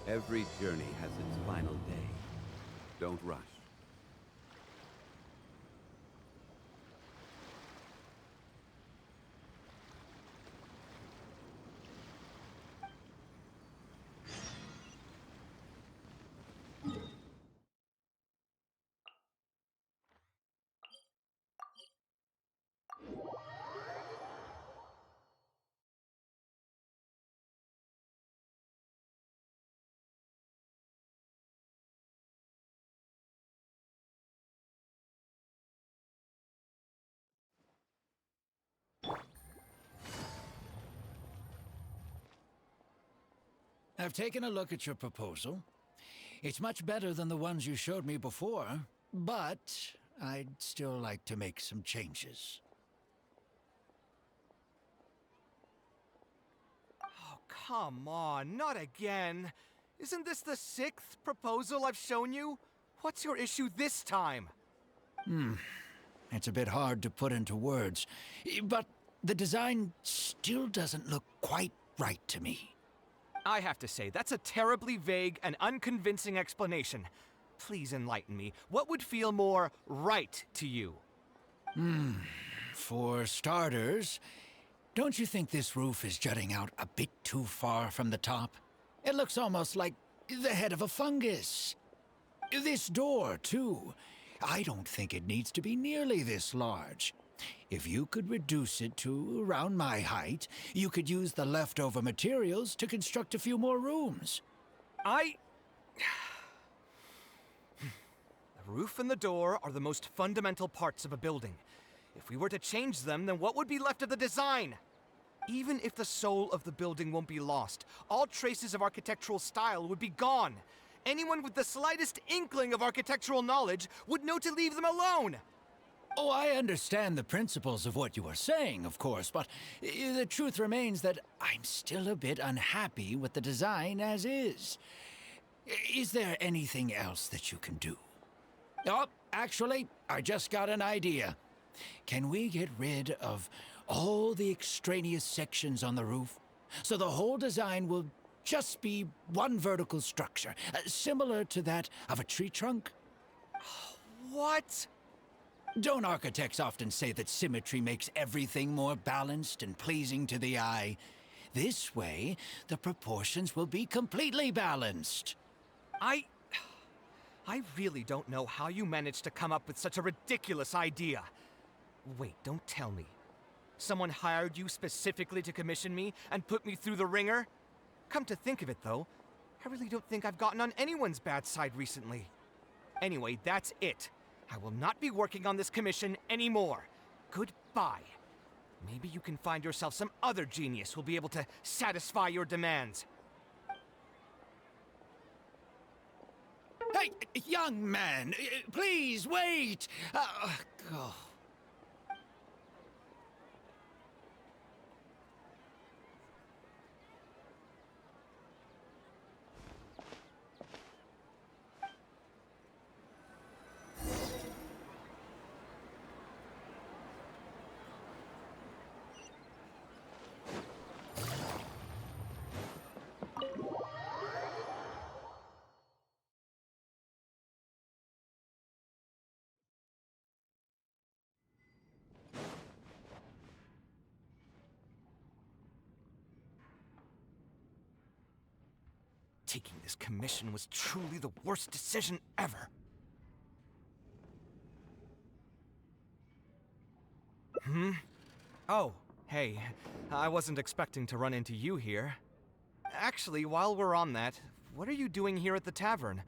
Every journey has its final day. Don't rush. I've taken a look at your proposal. It's much better than the ones you showed me before, but I'd still like to make some changes. Oh, come on, not again. Isn't this the 6th proposal I've shown you? What's your issue this time? It's a bit hard to put into words, but the design still doesn't look quite right to me. I have to say, that's a terribly vague and unconvincing explanation. Please enlighten me. What would feel more right to you? For starters, don't you think this roof is jutting out a bit too far from the top? It looks almost like the head of a fungus. This door, too. I don't think it needs to be nearly this large. If you could reduce it to around my height, you could use the leftover materials to construct a few more rooms. The roof and the door are the most fundamental parts of a building. If we were to change them, then what would be left of the design? Even if the soul of the building won't be lost, all traces of architectural style would be gone. Anyone with the slightest inkling of architectural knowledge would know to leave them alone. Oh, I understand the principles of what you are saying, of course, but the truth remains that I'm still a bit unhappy with the design as is. Is there anything else that you can do? Oh, actually, I just got an idea. Can we get rid of all the extraneous sections on the roof, so the whole design will just be one vertical structure, similar to that of a tree trunk? What? Don't architects often say that symmetry makes everything more balanced and pleasing to the eye? This way, the proportions will be completely balanced. I really don't know how you managed to come up with such a ridiculous idea. Wait, don't tell me. Someone hired you specifically to commission me and put me through the ringer? Come to think of it, though, I really don't think I've gotten on anyone's bad side recently. Anyway, that's it. I will not be working on this commission anymore. Goodbye. Maybe you can find yourself some other genius who'll be able to satisfy your demands. Hey, young man, please wait! Oh. Taking this commission was truly the worst decision ever. Oh, hey. I wasn't expecting to run into you here. Actually, while we're on that, what are you doing here at the tavern?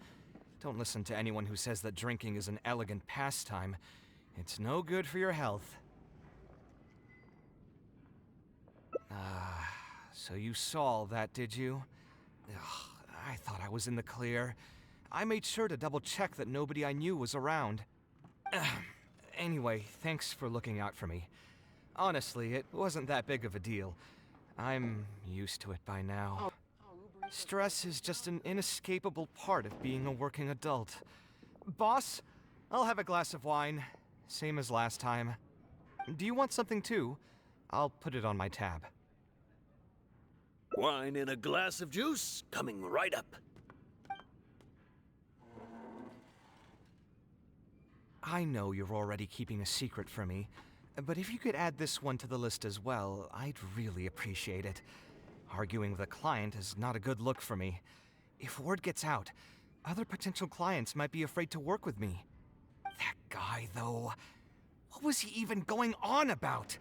Don't listen to anyone who says that drinking is an elegant pastime. It's no good for your health. So you saw all that, did you? Ugh. I thought I was in the clear. I made sure to double-check that nobody I knew was around. Anyway, thanks for looking out for me. Honestly, it wasn't that big of a deal. I'm used to it by now. Stress is just an inescapable part of being a working adult. Boss, I'll have a glass of wine, same as last time. Do you want something too? I'll put it on my tab. Wine in a glass of juice, coming right up. I know you're already keeping a secret from me, but if you could add this one to the list as well, I'd really appreciate it. Arguing with a client is not a good look for me. If word gets out, other potential clients might be afraid to work with me. That guy, though, what was he even going on about?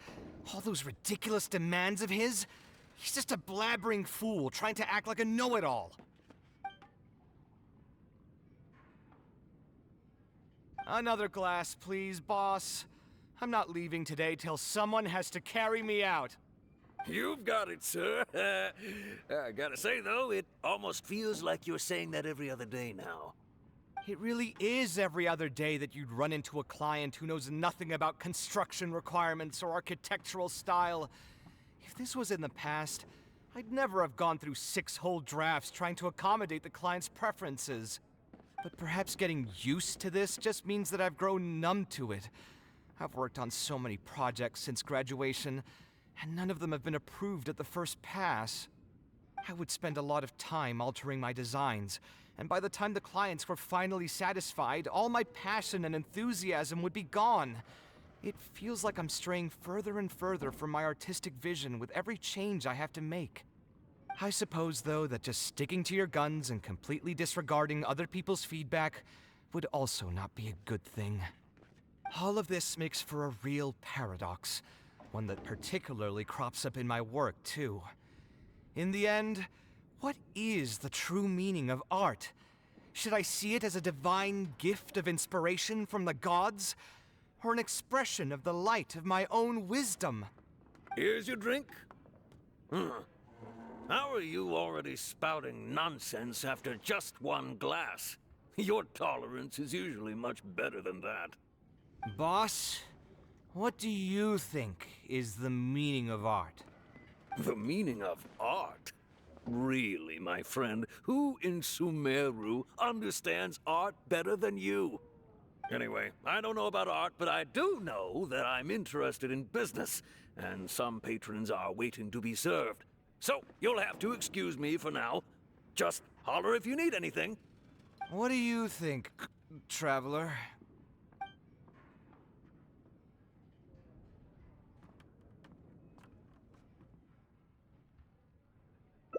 All those ridiculous demands of his? He's just a blabbering fool trying to act like a know-it-all. Another glass, please, boss. I'm not leaving today till someone has to carry me out. You've got it, sir. I gotta say, though, it almost feels like you're saying that every other day now. It really is every other day that you'd run into a client who knows nothing about construction requirements or architectural style. If this was in the past, I'd never have gone through 6 whole drafts trying to accommodate the client's preferences. But perhaps getting used to this just means that I've grown numb to it. I've worked on so many projects since graduation, and none of them have been approved at the first pass. I would spend a lot of time altering my designs, and by the time the clients were finally satisfied, all my passion and enthusiasm would be gone. It feels like I'm straying further and further from my artistic vision with every change I have to make. I suppose, though, that just sticking to your guns and completely disregarding other people's feedback would also not be a good thing. All of this makes for a real paradox, one that particularly crops up in my work, too. In the end, what is the true meaning of art? Should I see it as a divine gift of inspiration from the gods? Or an expression of the light of my own wisdom? Here's your drink. How are you already spouting nonsense after just one glass? Your tolerance is usually much better than that. Boss, what do you think is the meaning of art? The meaning of art? Really, my friend, who in Sumeru understands art better than you? Anyway, I don't know about art, but I do know that I'm interested in business, and some patrons are waiting to be served. So, you'll have to excuse me for now. Just holler if you need anything. What do you think, traveler?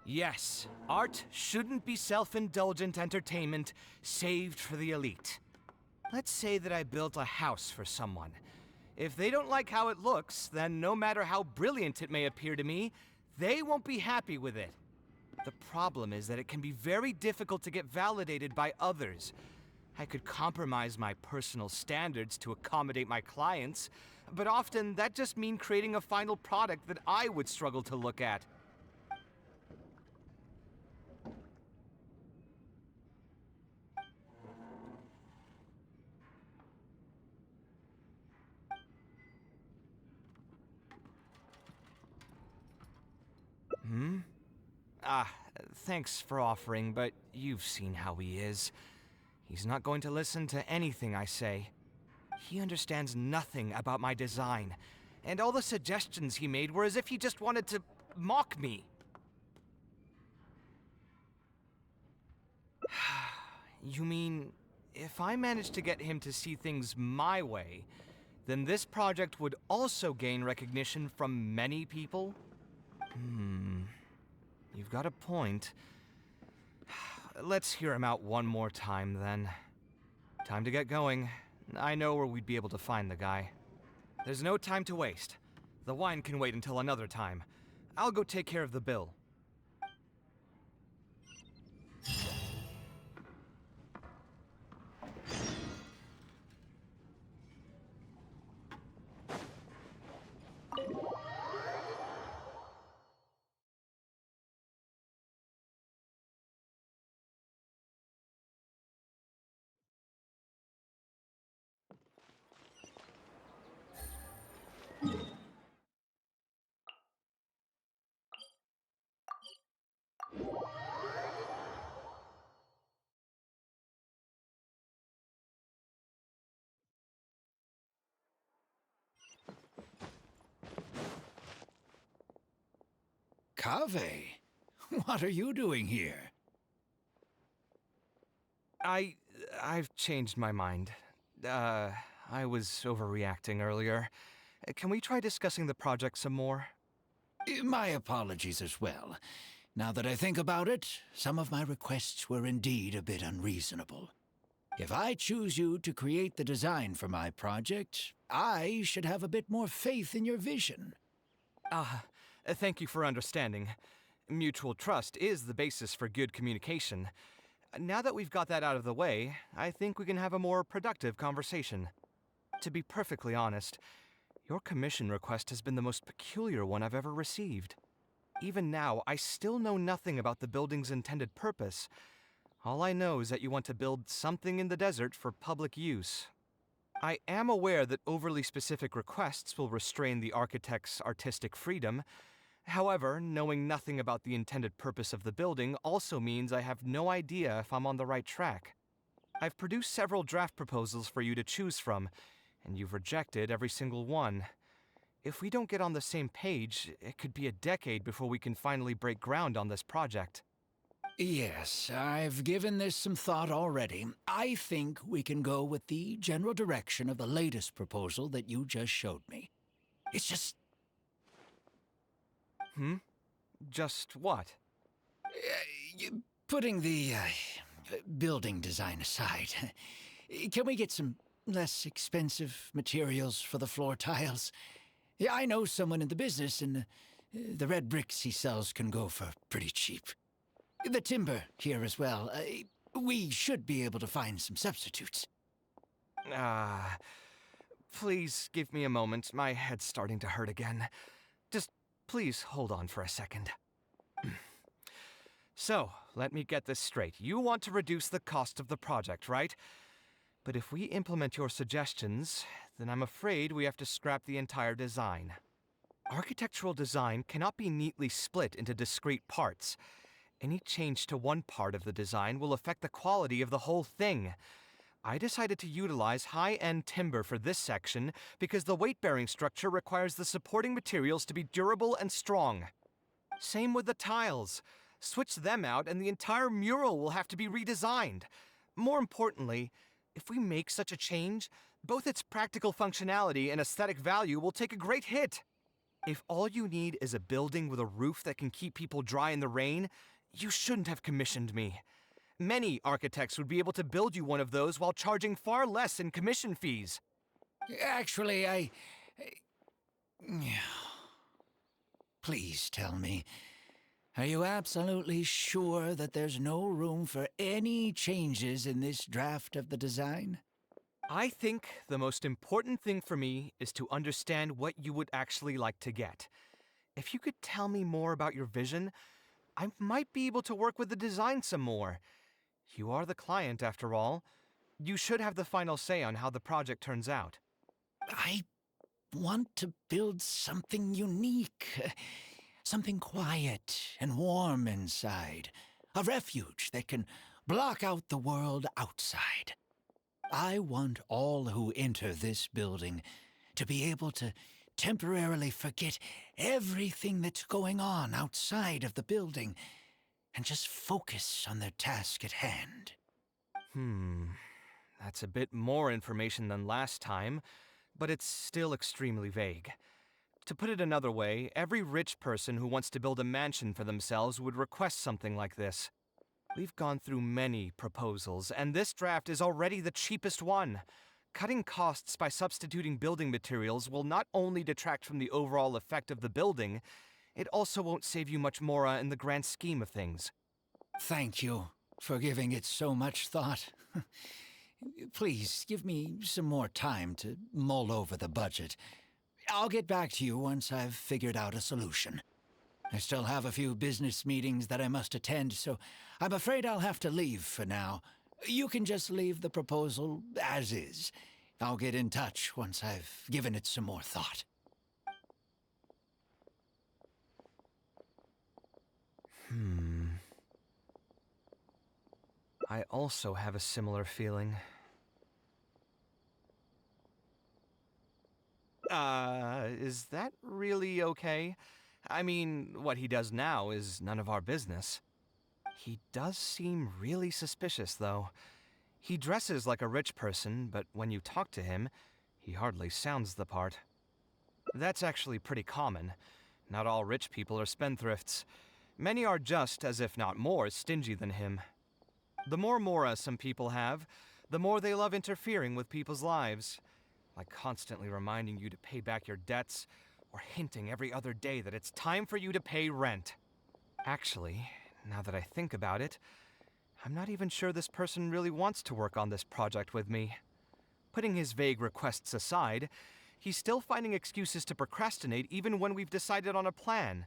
Yes, art shouldn't be self-indulgent entertainment saved for the elite. Let's say that I built a house for someone. If they don't like how it looks, then no matter how brilliant it may appear to me, they won't be happy with it. The problem is that it can be very difficult to get validated by others. I could compromise my personal standards to accommodate my clients, but often that just means creating a final product that I would struggle to look at. Thanks for offering, but you've seen how he is. He's not going to listen to anything I say. He understands nothing about my design, and all the suggestions he made were as if he just wanted to mock me. You mean, if I managed to get him to see things my way, then this project would also gain recognition from many people? You've got a point. Let's hear him out one more time, then. Time to get going. I know where we'd be able to find the guy. There's no time to waste. The wine can wait until another time. I'll go take care of the bill. Kaveh, what are you doing here? I've changed my mind. I was overreacting earlier. Can we try discussing the project some more? My apologies as well. Now that I think about it, some of my requests were indeed a bit unreasonable. If I choose you to create the design for my project, I should have a bit more faith in your vision. Thank you for understanding. Mutual trust is the basis for good communication. Now that we've got that out of the way, I think we can have a more productive conversation. To be perfectly honest, your commission request has been the most peculiar one I've ever received. Even now, I still know nothing about the building's intended purpose. All I know is that you want to build something in the desert for public use. I am aware that overly specific requests will restrain the architect's artistic freedom. However, knowing nothing about the intended purpose of the building also means I have no idea if I'm on the right track. I've produced several draft proposals for you to choose from, and you've rejected every single one. If we don't get on the same page, it could be a decade before we can finally break ground on this project. Yes, I've given this some thought already. I think we can go with the general direction of the latest proposal that you just showed me. It's just... Just what? Putting the building design aside, can we get some less expensive materials for the floor tiles? Yeah, I know someone in the business, and the red bricks he sells can go for pretty cheap. The timber here as well. We should be able to find some substitutes. Please give me a moment. My head's starting to hurt again. Just Please hold on for a second. So, let me get this straight. You want to reduce the cost of the project, right? But if we implement your suggestions, then I'm afraid we have to scrap the entire design. Architectural design cannot be neatly split into discrete parts. Any change to one part of the design will affect the quality of the whole thing. I decided to utilize high-end timber for this section because the weight-bearing structure requires the supporting materials to be durable and strong. Same with the tiles. Switch them out and the entire mural will have to be redesigned. More importantly, if we make such a change, both its practical functionality and aesthetic value will take a great hit. If all you need is a building with a roof that can keep people dry in the rain, you shouldn't have commissioned me. Many architects would be able to build you one of those while charging far less in commission fees. Actually, Please tell me, are you absolutely sure that there's no room for any changes in this draft of the design? I think the most important thing for me is to understand what you would actually like to get. If you could tell me more about your vision, I might be able to work with the design some more. You are the client, after all. You should have the final say on how the project turns out. I want to build something unique. Something quiet and warm inside. A refuge that can block out the world outside. I want all who enter this building to be able to temporarily forget everything that's going on outside of the building and just focus on their task at hand. That's a bit more information than last time, but it's still extremely vague. To put it another way, every rich person who wants to build a mansion for themselves would request something like this. We've gone through many proposals, and this draft is already the cheapest one. Cutting costs by substituting building materials will not only detract from the overall effect of the building, it also won't save you much more in the grand scheme of things. Thank you for giving it so much thought. Please, give me some more time to mull over the budget. I'll get back to you once I've figured out a solution. I still have a few business meetings that I must attend, so I'm afraid I'll have to leave for now. You can just leave the proposal as is. I'll get in touch once I've given it some more thought. I also have a similar feeling. Is that really okay? I mean, what he does now is none of our business. He does seem really suspicious, though. He dresses like a rich person, but when you talk to him, he hardly sounds the part. That's actually pretty common. Not all rich people are spendthrifts. Many are just, as if not more, stingy than him. The more mora some people have, the more they love interfering with people's lives. Like constantly reminding you to pay back your debts, or hinting every other day that it's time for you to pay rent. Actually, now that I think about it, I'm not even sure this person really wants to work on this project with me. Putting his vague requests aside, he's still finding excuses to procrastinate even when we've decided on a plan.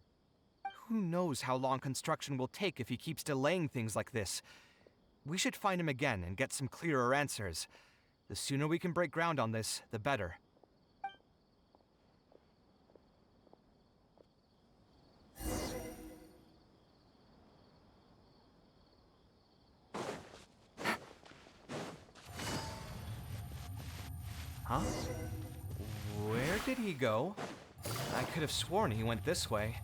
Who knows how long construction will take if he keeps delaying things like this? We should find him again and get some clearer answers. The sooner we can break ground on this, the better. Huh? Where did he go? I could have sworn he went this way.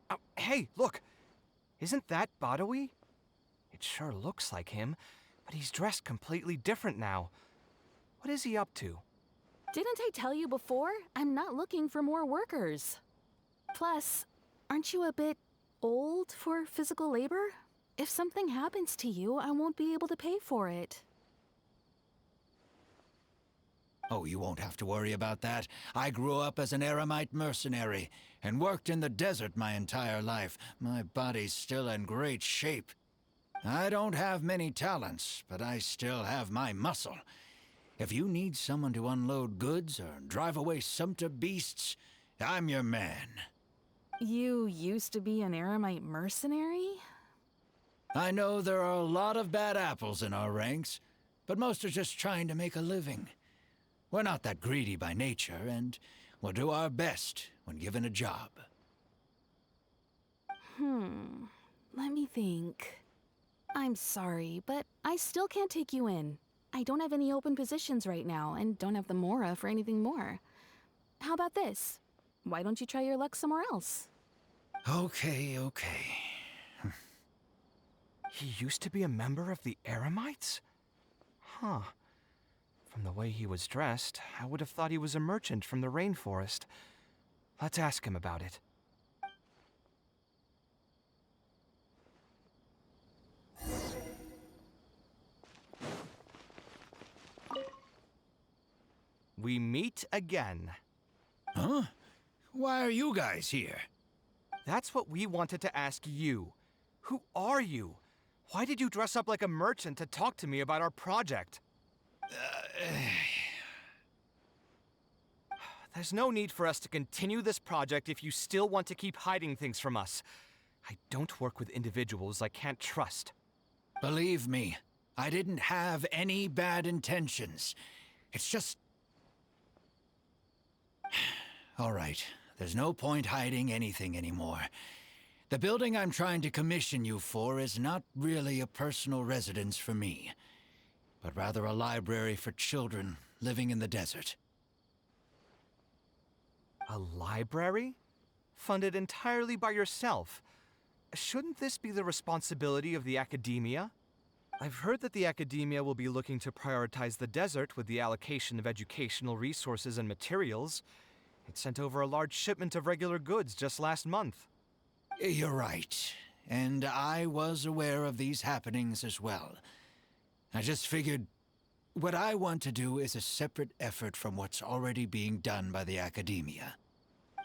Oh, hey, look! Isn't that Badawi? It sure looks like him, but he's dressed completely different now. What is he up to? Didn't I tell you before? I'm not looking for more workers. Plus, aren't you a bit old for physical labor? If something happens to you, I won't be able to pay for it. Oh, you won't have to worry about that. I grew up as an Eremite mercenary and worked in the desert my entire life. My body's still in great shape. I don't have many talents, but I still have my muscle. If you need someone to unload goods or drive away sumpter beasts, I'm your man. You used to be an Eremite mercenary? I know there are a lot of bad apples in our ranks, but most are just trying to make a living. We're not that greedy by nature, and we'll do our best when given a job. Let me think. I'm sorry, but I still can't take you in. I don't have any open positions right now, and don't have the Mora for anything more. How about this? Why don't you try your luck somewhere else? Okay. He used to be a member of the Eremites? Huh. From the way he was dressed, I would have thought he was a merchant from the rainforest. Let's ask him about it. We meet again. Huh? Why are you guys here? That's what we wanted to ask you. Who are you? Why did you dress up like a merchant to talk to me about our project? There's no need for us to continue this project if you still want to keep hiding things from us. I don't work with individuals I can't trust. Believe me, I didn't have any bad intentions. It's just... All right, there's no point hiding anything anymore. The building I'm trying to commission you for is not really a personal residence for me, but rather a library for children living in the desert. A library? Funded entirely by yourself? Shouldn't this be the responsibility of the academia? I've heard that the academia will be looking to prioritize the desert with the allocation of educational resources and materials. It sent over a large shipment of regular goods just last month. You're right, and I was aware of these happenings as well. I just figured what I want to do is a separate effort from what's already being done by the academia.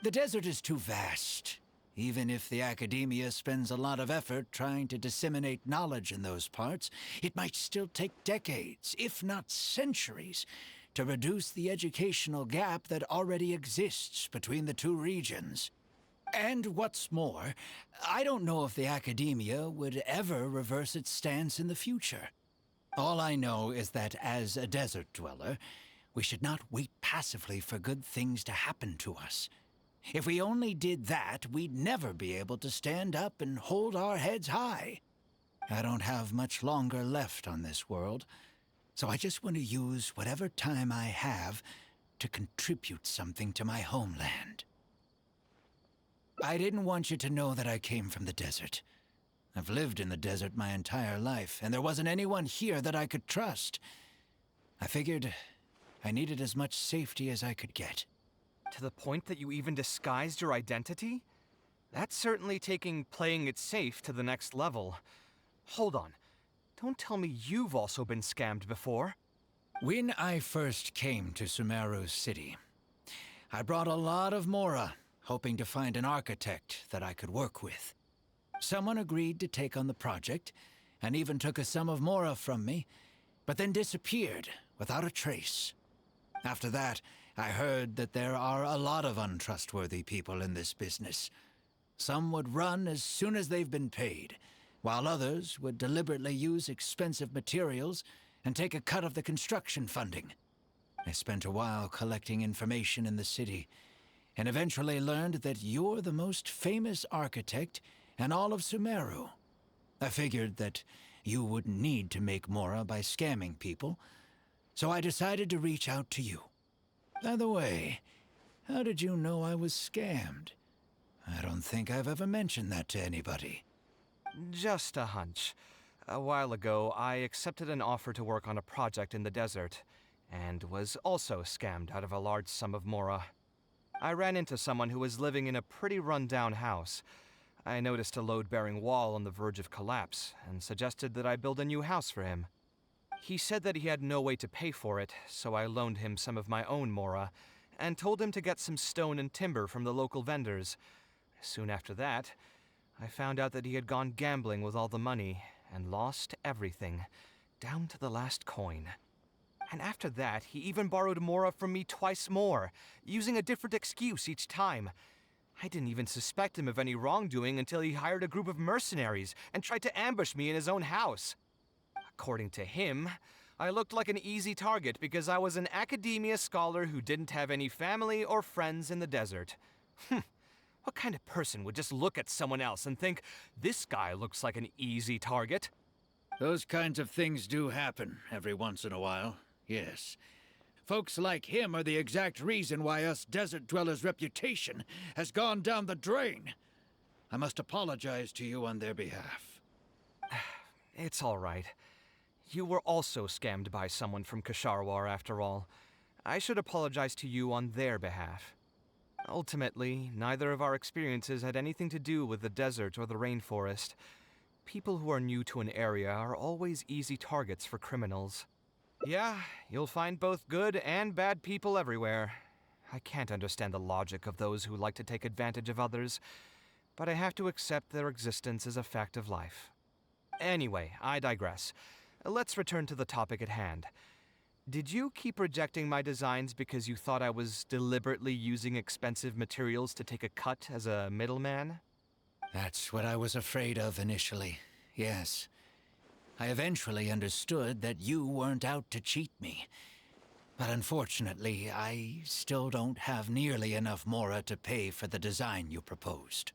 The desert is too vast. Even if the academia spends a lot of effort trying to disseminate knowledge in those parts, it might still take decades, if not centuries, to reduce the educational gap that already exists between the two regions. And what's more, I don't know if the academia would ever reverse its stance in the future. All I know is that as a desert dweller, we should not wait passively for good things to happen to us. If we only did that, we'd never be able to stand up and hold our heads high. I don't have much longer left on this world, so I just want to use whatever time I have to contribute something to my homeland. I didn't want you to know that I came from the desert. I've lived in the desert my entire life, and there wasn't anyone here that I could trust. I figured I needed as much safety as I could get. To the point that you even disguised your identity? That's certainly taking playing it safe to the next level. Hold on. Don't tell me you've also been scammed before. When I first came to Sumeru City, I brought a lot of Mora, hoping to find an architect that I could work with. Someone agreed to take on the project, and even took a sum of Mora from me, but then disappeared without a trace. After that, I heard that there are a lot of untrustworthy people in this business. Some would run as soon as they've been paid, while others would deliberately use expensive materials and take a cut of the construction funding. I spent a while collecting information in the city, and eventually learned that you're the most famous architect in all of Sumeru. I figured that you wouldn't need to make Mora by scamming people, so I decided to reach out to you. By the way, how did you know I was scammed? I don't think I've ever mentioned that to anybody. Just a hunch. A while ago, I accepted an offer to work on a project in the desert, and was also scammed out of a large sum of Mora. I ran into someone who was living in a pretty run-down house. I noticed a load-bearing wall on the verge of collapse, and suggested that I build a new house for him. He said that he had no way to pay for it, so I loaned him some of my own Mora, and told him to get some stone and timber from the local vendors. Soon after that, I found out that he had gone gambling with all the money, and lost everything, down to the last coin. And after that, he even borrowed Mora from me twice more, using a different excuse each time. I didn't even suspect him of any wrongdoing until he hired a group of mercenaries and tried to ambush me in his own house. According to him, I looked like an easy target because I was an academia scholar who didn't have any family or friends in the desert. What kind of person would just look at someone else and think, this guy looks like an easy target? Those kinds of things do happen every once in a while, yes. Folks like him are the exact reason why us desert dwellers' reputation has gone down the drain. I must apologize to you on their behalf. It's all right. You were also scammed by someone from Kasharwar, after all. I should apologize to you on their behalf. Ultimately, neither of our experiences had anything to do with the desert or the rainforest. People who are new to an area are always easy targets for criminals. Yeah, you'll find both good and bad people everywhere. I can't understand the logic of those who like to take advantage of others, but I have to accept their existence as a fact of life. Anyway, I digress. Let's return to the topic at hand. Did you keep rejecting my designs because you thought I was deliberately using expensive materials to take a cut as a middleman? That's what I was afraid of initially, yes. I eventually understood that you weren't out to cheat me. But unfortunately, I still don't have nearly enough Mora to pay for the design you proposed.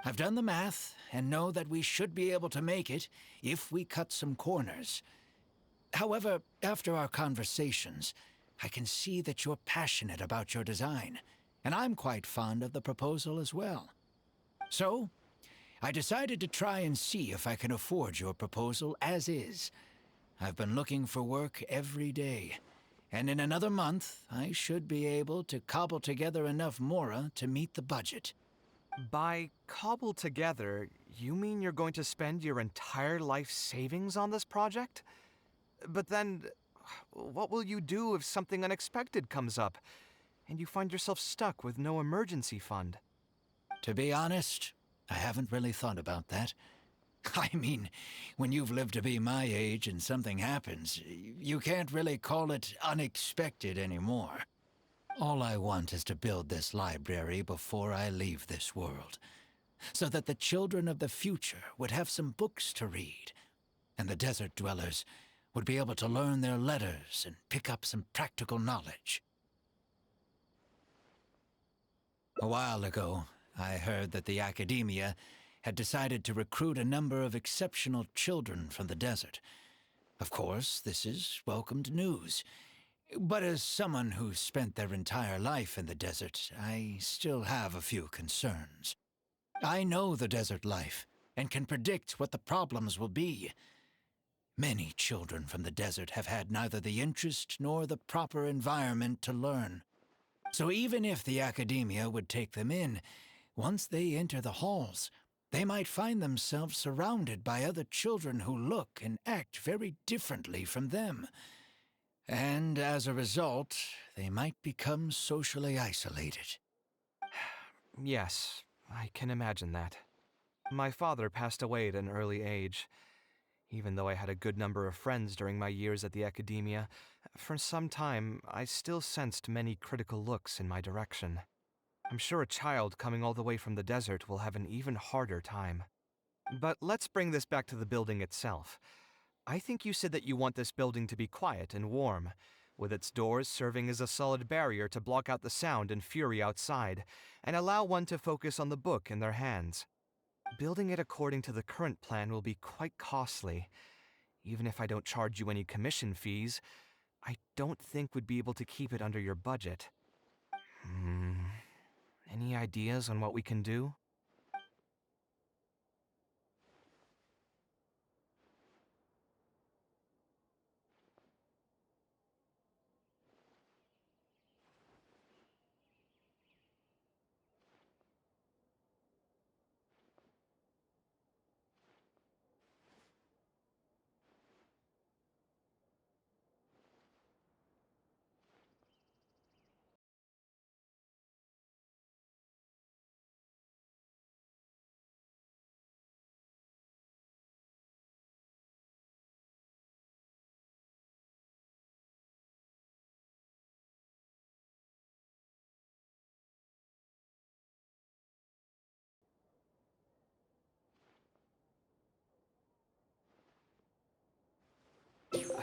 I've done the math and know that we should be able to make it if we cut some corners. However, after our conversations, I can see that you're passionate about your design, and I'm quite fond of the proposal as well. So, I decided to try and see if I can afford your proposal as is. I've been looking for work every day, and in another month, I should be able to cobble together enough Mora to meet the budget. By cobble together, you mean you're going to spend your entire life savings on this project? But then, what will you do if something unexpected comes up, and you find yourself stuck with no emergency fund? To be honest, I haven't really thought about that. I mean, when you've lived to be my age and something happens, you can't really call it unexpected anymore. All I want is to build this library before I leave this world, so that the children of the future would have some books to read, and the desert dwellers would be able to learn their letters and pick up some practical knowledge. A while ago, I heard that the academia had decided to recruit a number of exceptional children from the desert. Of course, this is welcomed news. But as someone who's spent their entire life in the desert, I still have a few concerns. I know the desert life, and can predict what the problems will be. Many children from the desert have had neither the interest nor the proper environment to learn. So even if the academia would take them in, once they enter the halls, they might find themselves surrounded by other children who look and act very differently from them. And as a result, they might become socially isolated. Yes, I can imagine that. My father passed away at an early age. Even though I had a good number of friends during my years at the academia, for some time I still sensed many critical looks in my direction. I'm sure a child coming all the way from the desert will have an even harder time. But let's bring this back to the building itself. I think you said that you want this building to be quiet and warm, with its doors serving as a solid barrier to block out the sound and fury outside, and allow one to focus on the book in their hands. Building it according to the current plan will be quite costly. Even if I don't charge you any commission fees, I don't think we'd be able to keep it under your budget. Any ideas on what we can do?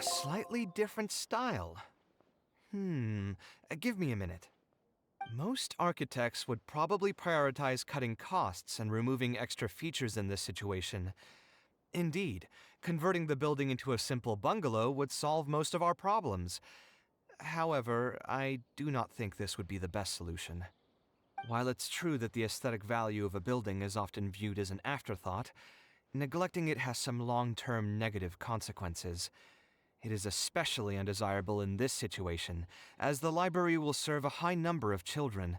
A slightly different style. Give me a minute. Most architects would probably prioritize cutting costs and removing extra features in this situation. Indeed, converting the building into a simple bungalow would solve most of our problems. However, I do not think this would be the best solution. While it's true that the aesthetic value of a building is often viewed as an afterthought, neglecting it has some long-term negative consequences. It is especially undesirable in this situation, as the library will serve a high number of children,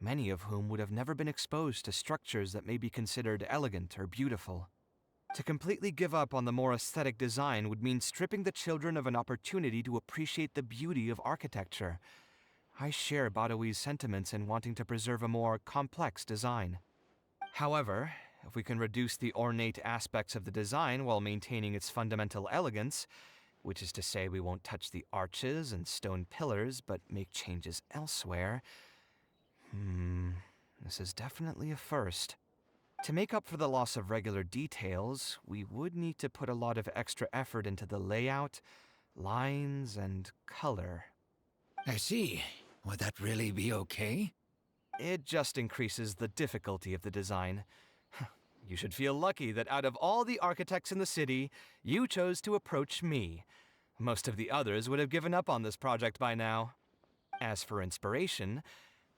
many of whom would have never been exposed to structures that may be considered elegant or beautiful. To completely give up on the more aesthetic design would mean stripping the children of an opportunity to appreciate the beauty of architecture. I share Badawi's sentiments in wanting to preserve a more complex design. However, if we can reduce the ornate aspects of the design while maintaining its fundamental elegance, which is to say we won't touch the arches and stone pillars, but make changes elsewhere. This is definitely a first. To make up for the loss of regular details, we would need to put a lot of extra effort into the layout, lines, and color. I see. Would that really be okay? It just increases the difficulty of the design. You should feel lucky that out of all the architects in the city, you chose to approach me. Most of the others would have given up on this project by now. As for inspiration,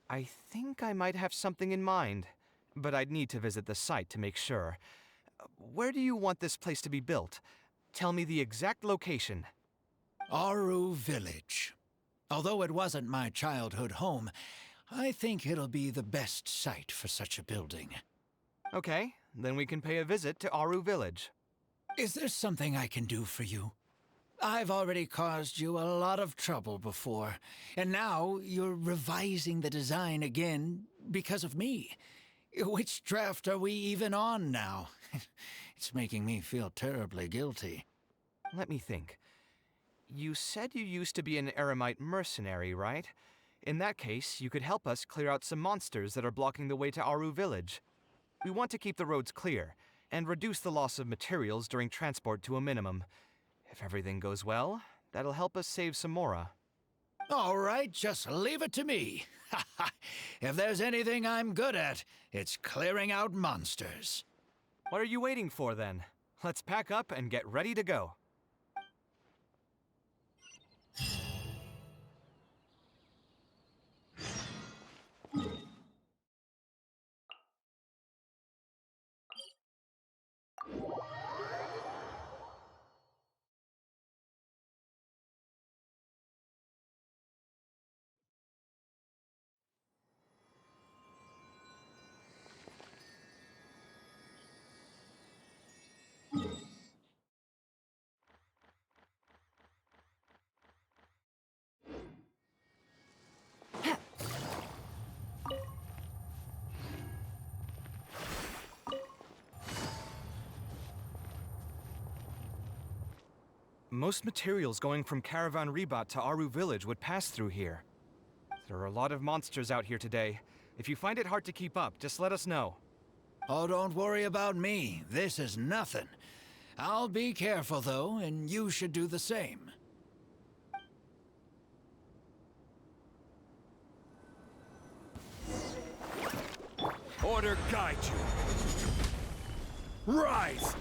I think I might have something in mind, but I'd need to visit the site to make sure. Where do you want this place to be built? Tell me the exact location. Aru Village. Although it wasn't my childhood home, I think it'll be the best site for such a building. Okay, then we can pay a visit to Aru Village. Is there something I can do for you? I've already caused you a lot of trouble before, and now you're revising the design again because of me. Which draft are we even on now? It's making me feel terribly guilty. Let me think. You said you used to be an Eremite mercenary, right? In that case, you could help us clear out some monsters that are blocking the way to Aru Village. We want to keep the roads clear, and reduce the loss of materials during transport to a minimum. If everything goes well, that'll help us save some Mora. All right, just leave it to me. If there's anything I'm good at, it's clearing out monsters. What are you waiting for, then? Let's pack up and get ready to go. Most materials going from Caravan Ribat to Aru Village would pass through here. There are a lot of monsters out here today. If you find it hard to keep up, just let us know. Oh, don't worry about me. This is nothing. I'll be careful, though, and you should do the same. Order guide you. Rise!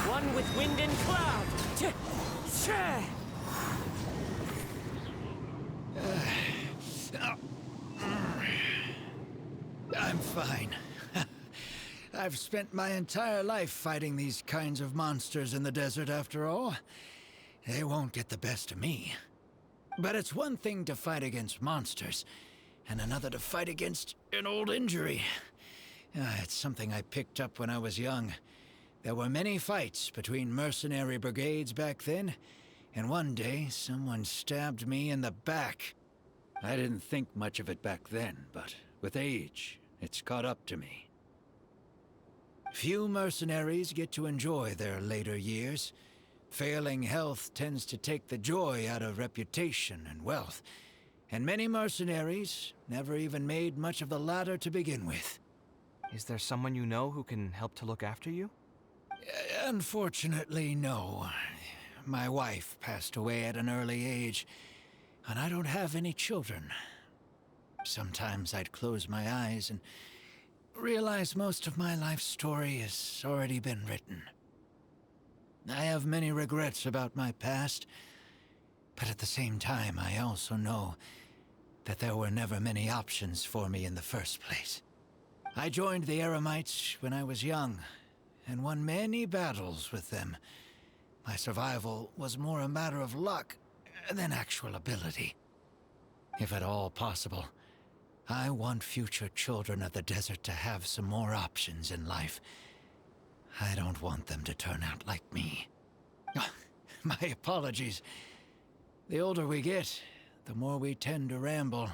One with wind and cloud! I'm fine. I've spent my entire life fighting these kinds of monsters in the desert, after all. They won't get the best of me. But it's one thing to fight against monsters, and another to fight against an old injury. It's something I picked up when I was young. There were many fights between mercenary brigades back then, and one day someone stabbed me in the back. I didn't think much of it back then, but with age, it's caught up to me. Few mercenaries get to enjoy their later years. Failing health tends to take the joy out of reputation and wealth, and many mercenaries never even made much of the latter to begin with. Is there someone you know who can help to look after you? Unfortunately, no. My wife passed away at an early age, and I don't have any children. Sometimes I'd close my eyes and realize most of my life story has already been written. I have many regrets about my past, but at the same time, I also know that there were never many options for me in the first place. I joined the Eremites when I was young, and won many battles with them. My survival was more a matter of luck than actual ability. If at all possible, I want future children of the desert to have some more options in life. I don't want them to turn out like me. My apologies. The older we get, the more we tend to ramble.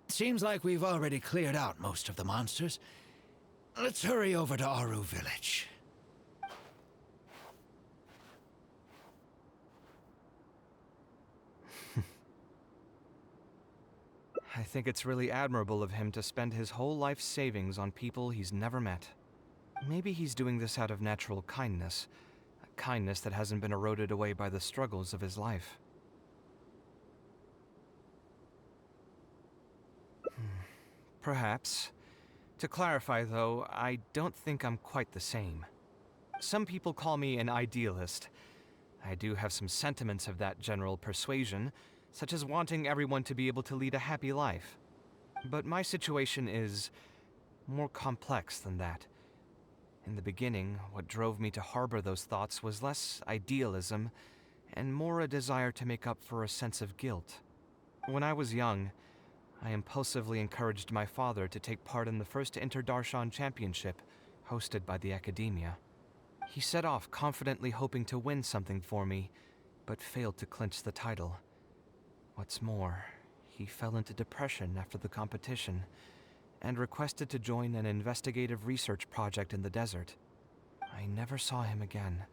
Seems like we've already cleared out most of the monsters. Let's hurry over to Aru Village. I think it's really admirable of him to spend his whole life savings on people he's never met. Maybe he's doing this out of natural kindness, a kindness that hasn't been eroded away by the struggles of his life. Perhaps. To clarify, though, I don't think I'm quite the same. Some people call me an idealist. I do have some sentiments of that general persuasion, such as wanting everyone to be able to lead a happy life. But my situation is more complex than that. In the beginning, what drove me to harbor those thoughts was less idealism and more a desire to make up for a sense of guilt. When I was young, I impulsively encouraged my father to take part in the first Inter-Darshan Championship, hosted by the Academia. He set off confidently hoping to win something for me, but failed to clinch the title. What's more, he fell into depression after the competition, and requested to join an investigative research project in the desert. I never saw him again.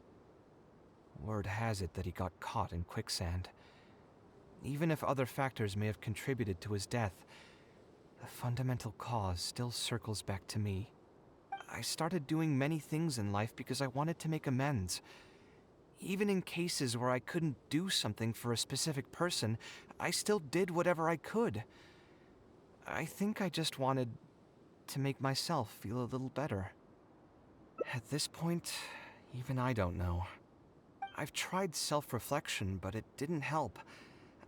Word has it that he got caught in quicksand. Even if other factors may have contributed to his death, the fundamental cause still circles back to me. I started doing many things in life because I wanted to make amends. Even in cases where I couldn't do something for a specific person, I still did whatever I could. I think I just wanted to make myself feel a little better. At this point, even I don't know. I've tried self-reflection, but it didn't help.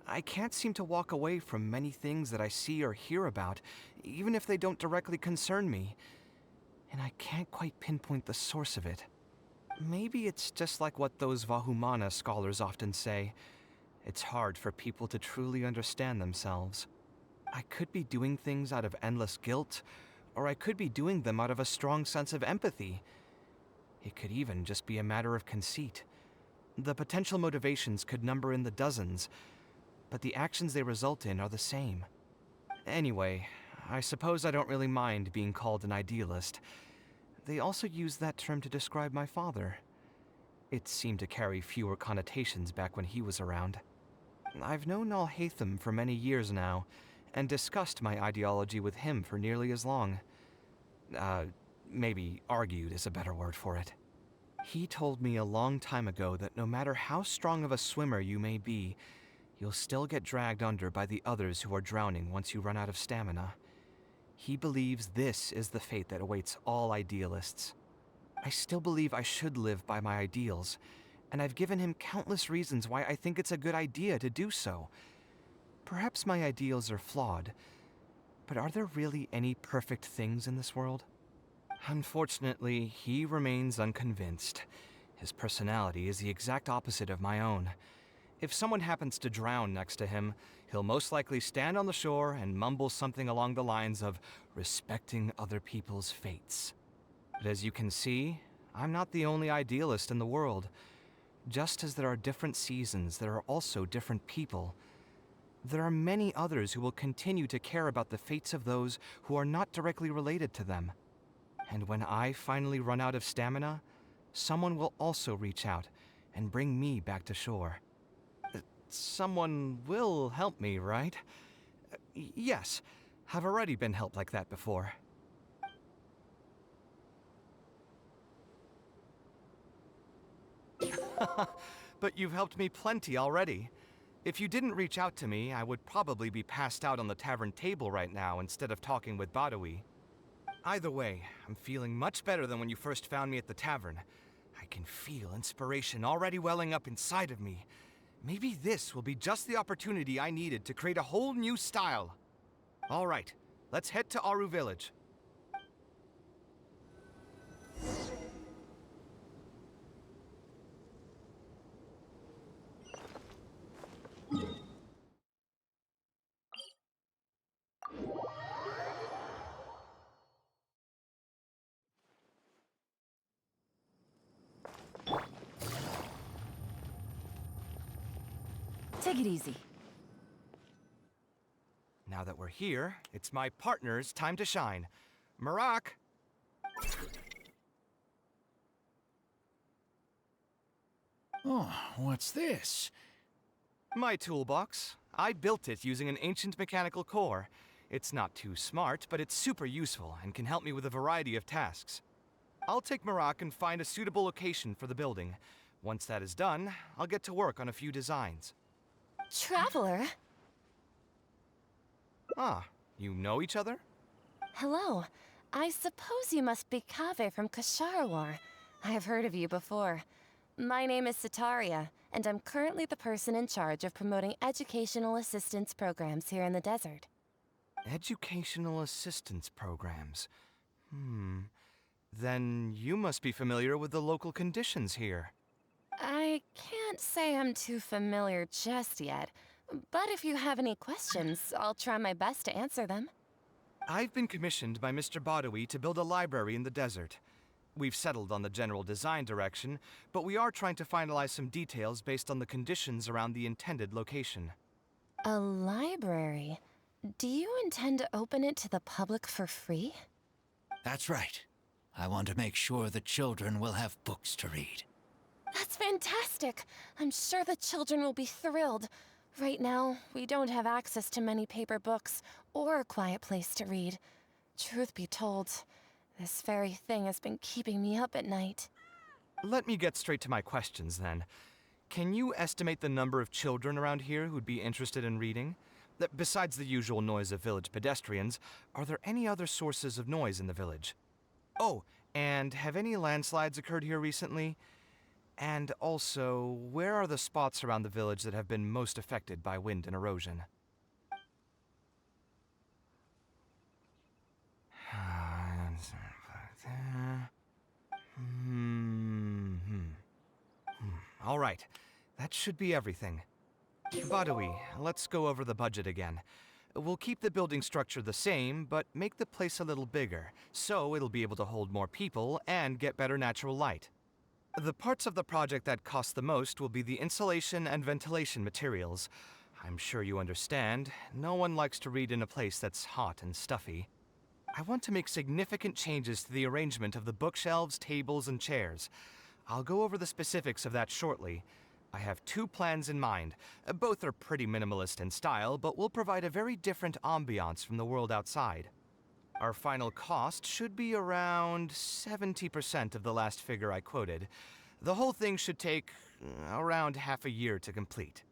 I can't seem to walk away from many things that I see or hear about, even if they don't directly concern me. And I can't quite pinpoint the source of it. Maybe it's just like what those Vahumana scholars often say. It's hard for people to truly understand themselves. I could be doing things out of endless guilt, or I could be doing them out of a strong sense of empathy. It could even just be a matter of conceit. The potential motivations could number in the dozens, but the actions they result in are the same. Anyway, I suppose I don't really mind being called an idealist. They also used that term to describe my father. It seemed to carry fewer connotations back when he was around. I've known Alhaitham for many years now, and discussed my ideology with him for nearly as long. Maybe argued is a better word for it. He told me a long time ago that no matter how strong of a swimmer you may be, you'll still get dragged under by the others who are drowning once you run out of stamina. He believes this is the fate that awaits all idealists. I still believe I should live by my ideals, and I've given him countless reasons why I think it's a good idea to do so. Perhaps my ideals are flawed, but are there really any perfect things in this world? Unfortunately, he remains unconvinced. His personality is the exact opposite of my own. If someone happens to drown next to him, he'll most likely stand on the shore and mumble something along the lines of respecting other people's fates. But as you can see, I'm not the only idealist in the world. Just as there are different seasons, there are also different people. There are many others who will continue to care about the fates of those who are not directly related to them. And when I finally run out of stamina, someone will also reach out and bring me back to shore. Someone will help me, right? Yes, I've already been helped like that before. But you've helped me plenty already. If you didn't reach out to me, I would probably be passed out on the tavern table right now instead of talking with Badawi. Either way, I'm feeling much better than when you first found me at the tavern. I can feel inspiration already welling up inside of me. Maybe this will be just the opportunity I needed to create a whole new style. All right, let's head to Aru Village. Take it easy. Now that we're here, it's my partner's time to shine. Marak! Oh, what's this? My toolbox. I built it using an ancient mechanical core. It's not too smart, but it's super useful and can help me with a variety of tasks. I'll take Marak and find a suitable location for the building. Once that is done, I'll get to work on a few designs. Traveler? Ah, you know each other? Hello. I suppose you must be Kaveh from Kasharawar. I have heard of you before. My name is Sitaria, and I'm currently the person in charge of promoting educational assistance programs here in the desert. Educational assistance programs. Then you must be familiar with the local conditions here. I can't say I'm too familiar just yet, but if you have any questions, I'll try my best to answer them. I've been commissioned by Mr. Badawi to build a library in the desert. We've settled on the general design direction, but we are trying to finalize some details based on the conditions around the intended location. A library? Do you intend to open it to the public for free? That's right. I want to make sure the children will have books to read. That's fantastic! I'm sure the children will be thrilled. Right now, we don't have access to many paper books or a quiet place to read. Truth be told, this very thing has been keeping me up at night. Let me get straight to my questions then. Can you estimate the number of children around here who'd be interested in reading? Besides the usual noise of village pedestrians, are there any other sources of noise in the village? Oh, and have any landslides occurred here recently? And also, where are the spots around the village that have been most affected by wind and erosion? All right, that should be everything. Badawi, let's go over the budget again. We'll keep the building structure the same, but make the place a little bigger, so it'll be able to hold more people and get better natural light. The parts of the project that cost the most will be the insulation and ventilation materials. I'm sure you understand, no one likes to read in a place that's hot and stuffy. I want to make significant changes to the arrangement of the bookshelves, tables, and chairs. I'll go over the specifics of that shortly. I have two plans in mind. Both are pretty minimalist in style, but will provide a very different ambiance from the world outside. Our final cost should be around 70% of the last figure I quoted. The whole thing should take around half a year to complete.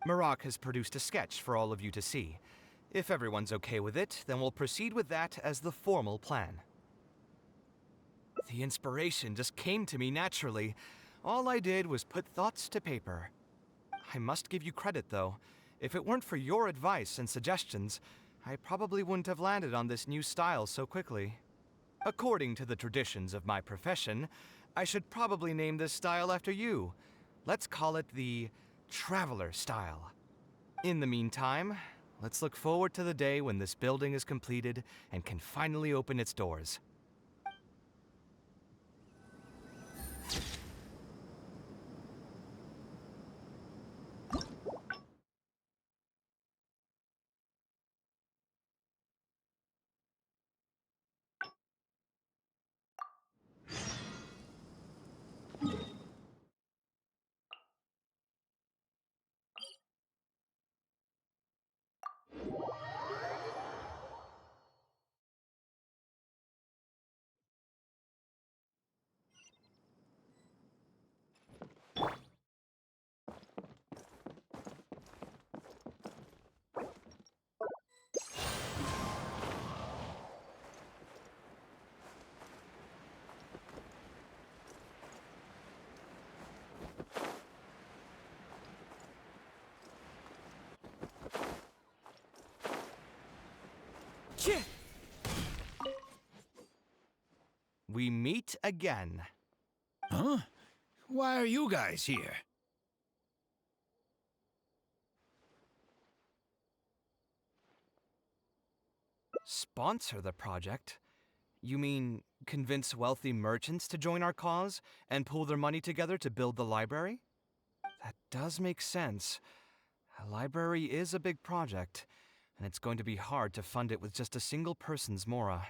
Marak has produced a sketch for all of you to see. If everyone's okay with it, then we'll proceed with that as the formal plan. The inspiration just came to me naturally. All I did was put thoughts to paper. I must give you credit, though. If it weren't for your advice and suggestions, I probably wouldn't have landed on this new style so quickly. According to the traditions of my profession, I should probably name this style after you. Let's call it the Traveler style. In the meantime, let's look forward to the day when this building is completed and can finally open its doors. We meet again. Huh? Why are you guys here? Sponsor the project? You mean convince wealthy merchants to join our cause and pool their money together to build the library? That does make sense. A library is a big project, and it's going to be hard to fund it with just a single person's mora.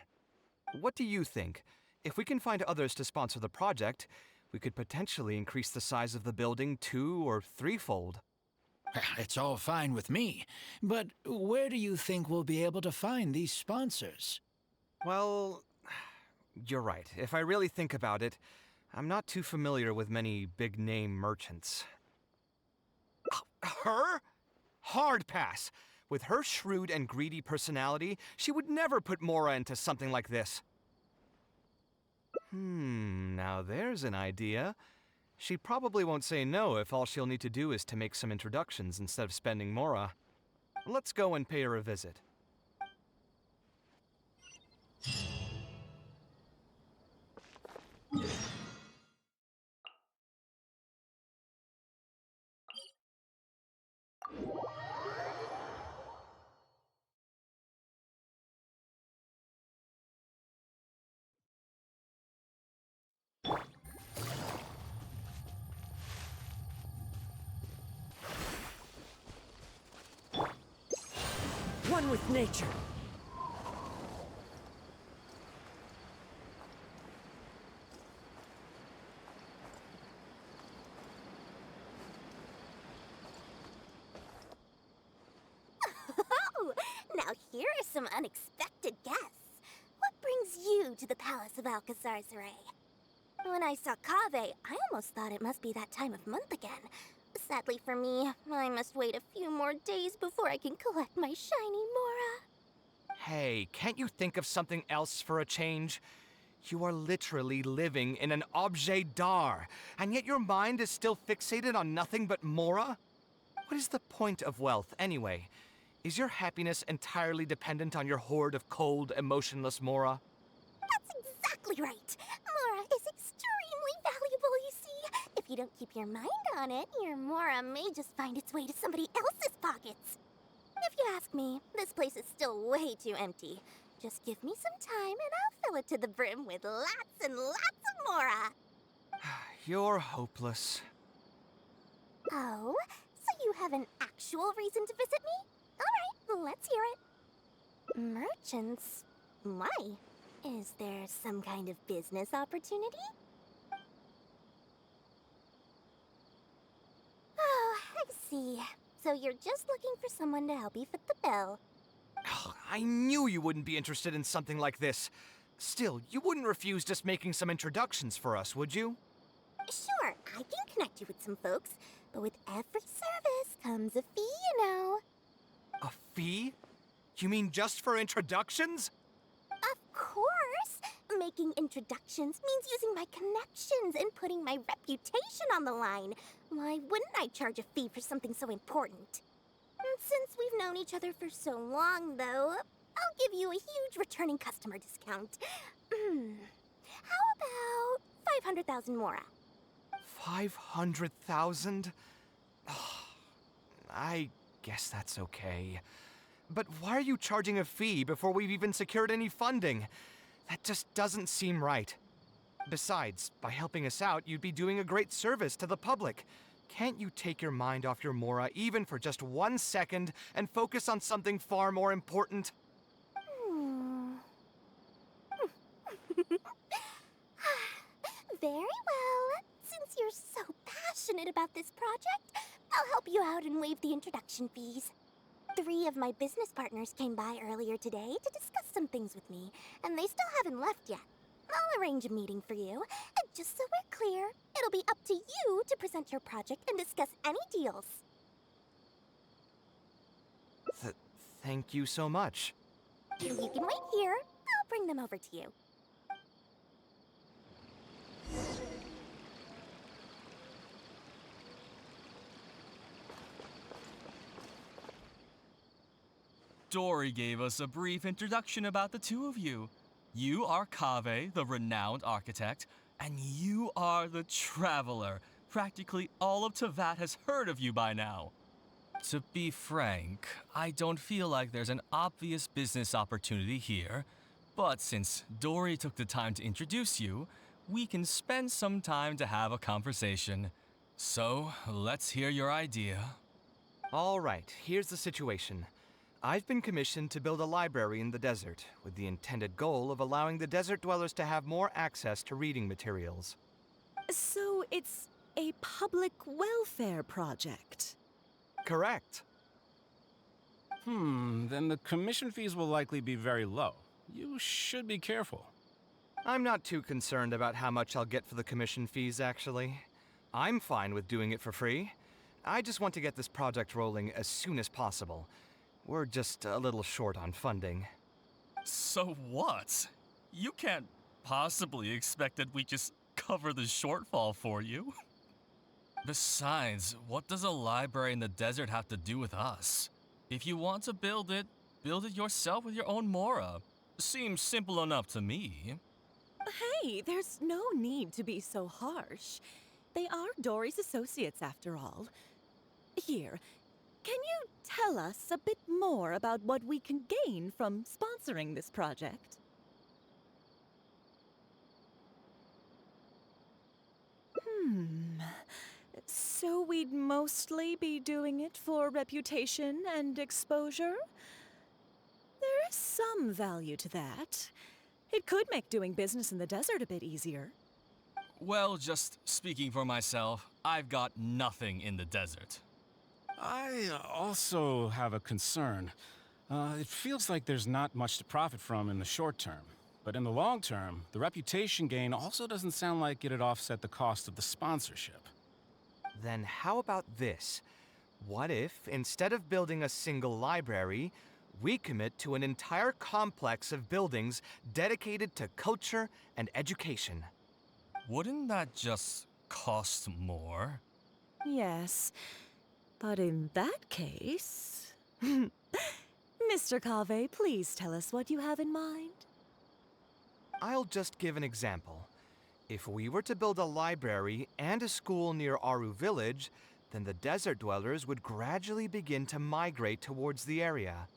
What do you think? If we can find others to sponsor the project, we could potentially increase the size of the building 2- or 3-fold. It's all fine with me, but where do you think we'll be able to find these sponsors? Well, you're right. If I really think about it, I'm not too familiar with many big-name merchants. Her? Hard pass. With her shrewd and greedy personality, she would never put Mora into something like this. Now there's an idea. She probably won't say no if all she'll need to do is to make some introductions instead of spending Mora. Let's go and pay her a visit. One with nature. Oh, now here are some unexpected guests. What brings you to the Palace of Alcazar's Ray? When I saw Kaveh, I almost thought it must be that time of month again. Sadly for me, I must wait a few more days before I can collect my shiny Mora. Hey, can't you think of something else for a change? You are literally living in an objet d'art, and yet your mind is still fixated on nothing but Mora? What is the point of wealth, anyway? Is your happiness entirely dependent on your hoard of cold, emotionless Mora? That's exactly right. Mora is extremely valuable, you see. If you don't keep your mind on it, your Mora may just find its way to somebody else's pockets. If you ask me, this place is still way too empty. Just give me some time and I'll fill it to the brim with lots and lots of Mora. You're hopeless. Oh, so you have an actual reason to visit me? All right, let's hear it. Merchants? Why? Is there some kind of business opportunity? Oh, I see. So you're just looking for someone to help you fit the bill. I knew you wouldn't be interested in something like this. Still, you wouldn't refuse just making some introductions for us, would you? Sure, I can connect you with some folks, but with every service comes a fee, you know. A fee? You mean just for introductions? Of course! Making introductions means using my connections and putting my reputation on the line. Why wouldn't I charge a fee for something so important? Since we've known each other for so long, though, I'll give you a huge returning customer discount. How about 500,000 Mora? 500,000? I guess that's okay. But why are you charging a fee before we've even secured any funding? That just doesn't seem right. Besides, by helping us out, you'd be doing a great service to the public. Can't you take your mind off your Mora even for just 1 second and focus on something far more important? Very well. Since you're so passionate about this project, I'll help you out and waive the introduction fees. 3 of my business partners came by earlier today to discuss some things with me, and they still haven't left yet. I'll arrange a meeting for you, and just so we're clear, it'll be up to you to present your project and discuss any deals. Thank you so much. You can wait here. I'll bring them over to you. Dory gave us a brief introduction about the two of you. You are Kaveh, the renowned architect, and you are the traveler. Practically all of Teyvat has heard of you by now. To be frank, I don't feel like there's an obvious business opportunity here, but since Dory took the time to introduce you, we can spend some time to have a conversation. So, let's hear your idea. All right, here's the situation. I've been commissioned to build a library in the desert, with the intended goal of allowing the desert dwellers to have more access to reading materials. So it's a public welfare project? Correct. Then the commission fees will likely be very low. You should be careful. I'm not too concerned about how much I'll get for the commission fees, actually. I'm fine with doing it for free. I just want to get this project rolling as soon as possible. We're just a little short on funding. So what? You can't possibly expect that we just cover the shortfall for you. Besides, what does a library in the desert have to do with us? If you want to build it yourself with your own Mora. Seems simple enough to me. Hey, there's no need to be so harsh. They are Dory's associates, after all. Here, can you tell us a bit more about what we can gain from sponsoring this project? So we'd mostly be doing it for reputation and exposure? There is some value to that. It could make doing business in the desert a bit easier. Well, just speaking for myself, I've got nothing in the desert. I also have a concern. It feels like there's not much to profit from in the short term. But in the long term, the reputation gain also doesn't sound like it'd offset the cost of the sponsorship. Then how about this? What if, instead of building a single library, we commit to an entire complex of buildings dedicated to culture and education? Wouldn't that just cost more? Yes, but in that case... Mr. Kaveh, please tell us what you have in mind. I'll just give an example. If we were to build a library and a school near Aru Village, then the desert dwellers would gradually begin to migrate towards the area.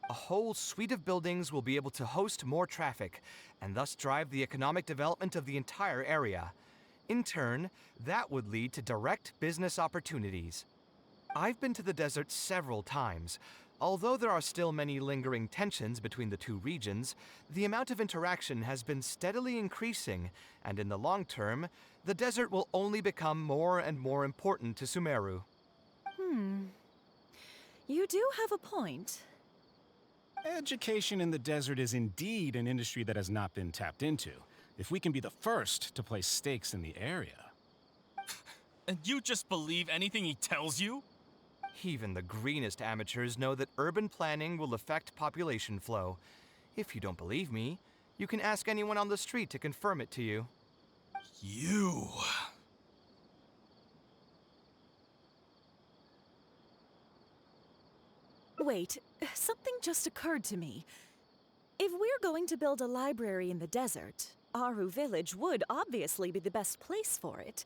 A whole suite of buildings will be able to host more traffic, and thus drive the economic development of the entire area. In turn, that would lead to direct business opportunities. I've been to the desert several times. Although there are still many lingering tensions between the two regions, the amount of interaction has been steadily increasing, and in the long term, the desert will only become more and more important to Sumeru. You do have a point. Education in the desert is indeed an industry that has not been tapped into. If we can be the first to place stakes in the area. And you just believe anything he tells you? Even the greenest amateurs know that urban planning will affect population flow. If you don't believe me, you can ask anyone on the street to confirm it to you. You... Wait, something just occurred to me. If we're going to build a library in the desert, Aru Village would obviously be the best place for it.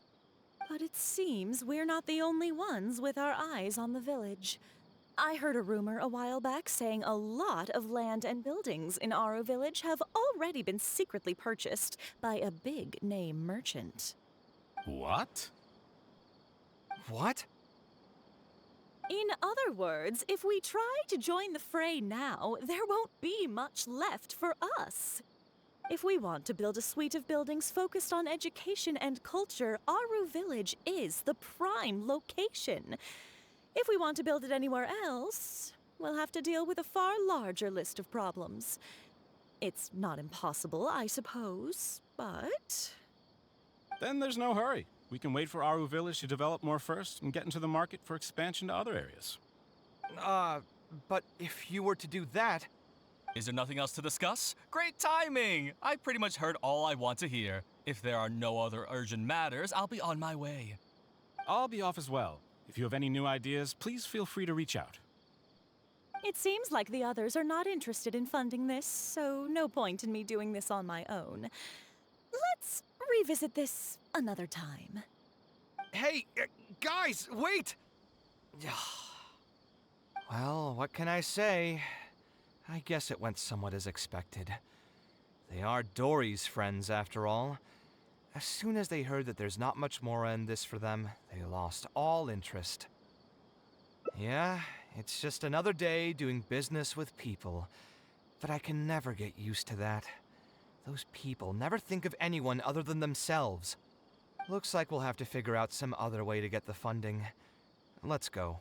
But it seems we're not the only ones with our eyes on the village. I heard a rumor a while back saying a lot of land and buildings in Aru Village have already been secretly purchased by a big-name merchant. What? What? In other words, if we try to join the fray now, there won't be much left for us. If we want to build a suite of buildings focused on education and culture, Aru Village is the prime location. If we want to build it anywhere else, we'll have to deal with a far larger list of problems. It's not impossible, I suppose, but... Then there's no hurry. We can wait for Aru Village to develop more first and get into the market for expansion to other areas. But if you were to do that... Is there nothing else to discuss? Great timing! I pretty much heard all I want to hear. If there are no other urgent matters, I'll be on my way. I'll be off as well. If you have any new ideas, please feel free to reach out. It seems like the others are not interested in funding this, so no point in me doing this on my own. Let's revisit this another time. Hey, guys, wait! Well, what can I say? I guess it went somewhat as expected. They are Dory's friends, after all. As soon as they heard that there's not much more in this for them, they lost all interest. Yeah, it's just another day doing business with people. But I can never get used to that. Those people never think of anyone other than themselves. Looks like we'll have to figure out some other way to get the funding. Let's go.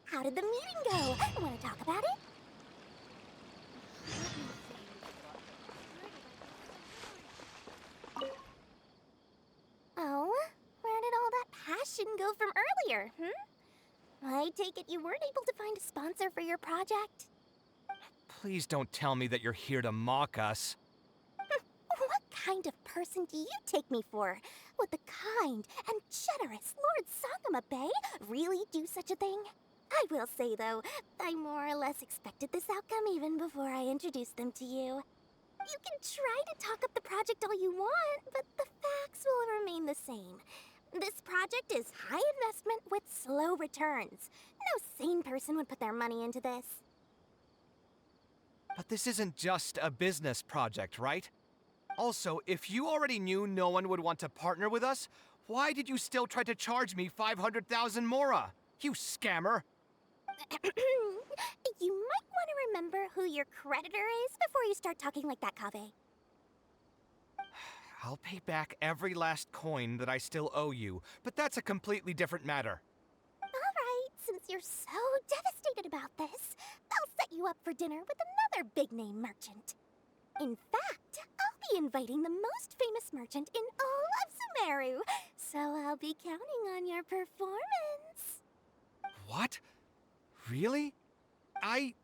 How did the meeting go? Want to talk about it? Oh, where did all that passion go from earlier, I take it you weren't able to find a sponsor for your project? Please don't tell me that you're here to mock us. What kind of person do you take me for? Would the kind and generous Lord Sangama Bay really do such a thing? I will say, though, I more or less expected this outcome even before I introduced them to you. You can try to talk up the project all you want, but the facts will remain the same. This project is high investment with slow returns. No sane person would put their money into this. But this isn't just a business project, right? Also, if you already knew no one would want to partner with us, why did you still try to charge me 500,000 mora? You scammer! You might want to remember who your creditor is before you start talking like that, Kaveh. I'll pay back every last coin that I still owe you, but that's a completely different matter. Alright, since you're so devastated about this, I'll set you up for dinner with another big-name merchant. In fact, I'll be inviting the most famous merchant in all of Sumeru, so I'll be counting on your performance. What? Really? I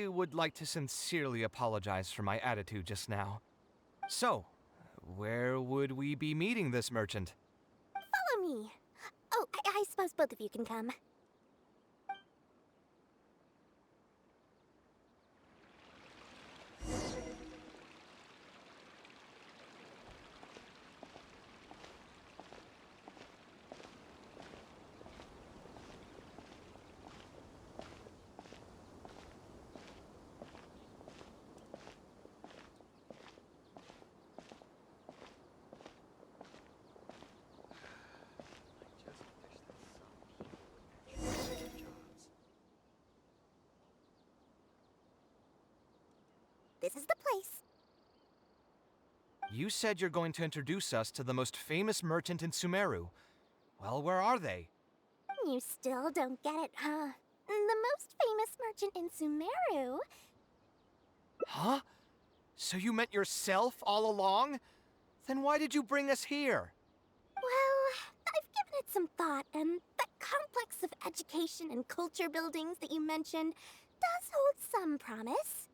would like to sincerely apologize for my attitude just now. So, where would we be meeting this merchant? Follow me. Oh, I suppose both of you can come. This is the place. You said you're going to introduce us to the most famous merchant in Sumeru. Well, where are they? You still don't get it, huh? The most famous merchant in Sumeru. Huh? So you meant yourself all along? Then why did you bring us here? Well, I've given it some thought, and that complex of education and culture buildings that you mentioned does hold some promise.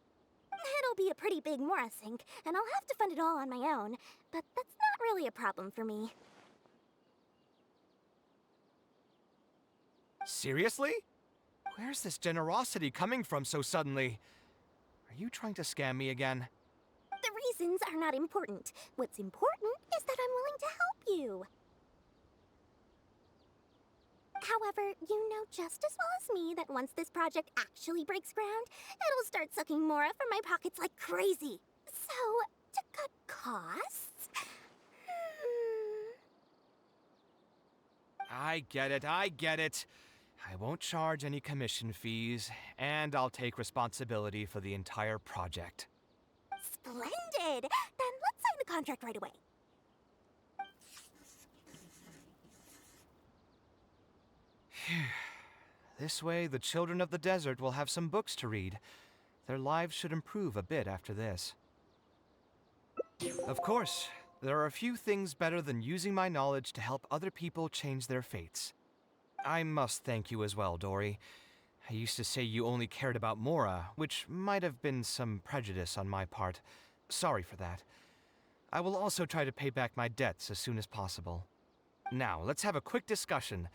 It'll be a pretty big Mora sink, and I'll have to fund it all on my own, but that's not really a problem for me. Seriously? Where's this generosity coming from so suddenly? Are you trying to scam me again? The reasons are not important. What's important is that I'm willing to help you. However, you know just as well as me that once this project actually breaks ground, it'll start sucking Mora from my pockets like crazy. So, to cut costs... I get it, I get it. I won't charge any commission fees, and I'll take responsibility for the entire project. Splendid! Then let's sign the contract right away. This way, the children of the desert will have some books to read. Their lives should improve a bit after this. Of course, there are a few things better than using my knowledge to help other people change their fates. I must thank you as well, Dory. I used to say you only cared about Mora, which might have been some prejudice on my part. Sorry for that. I will also try to pay back my debts as soon as possible. Now, let's have a quick discussion.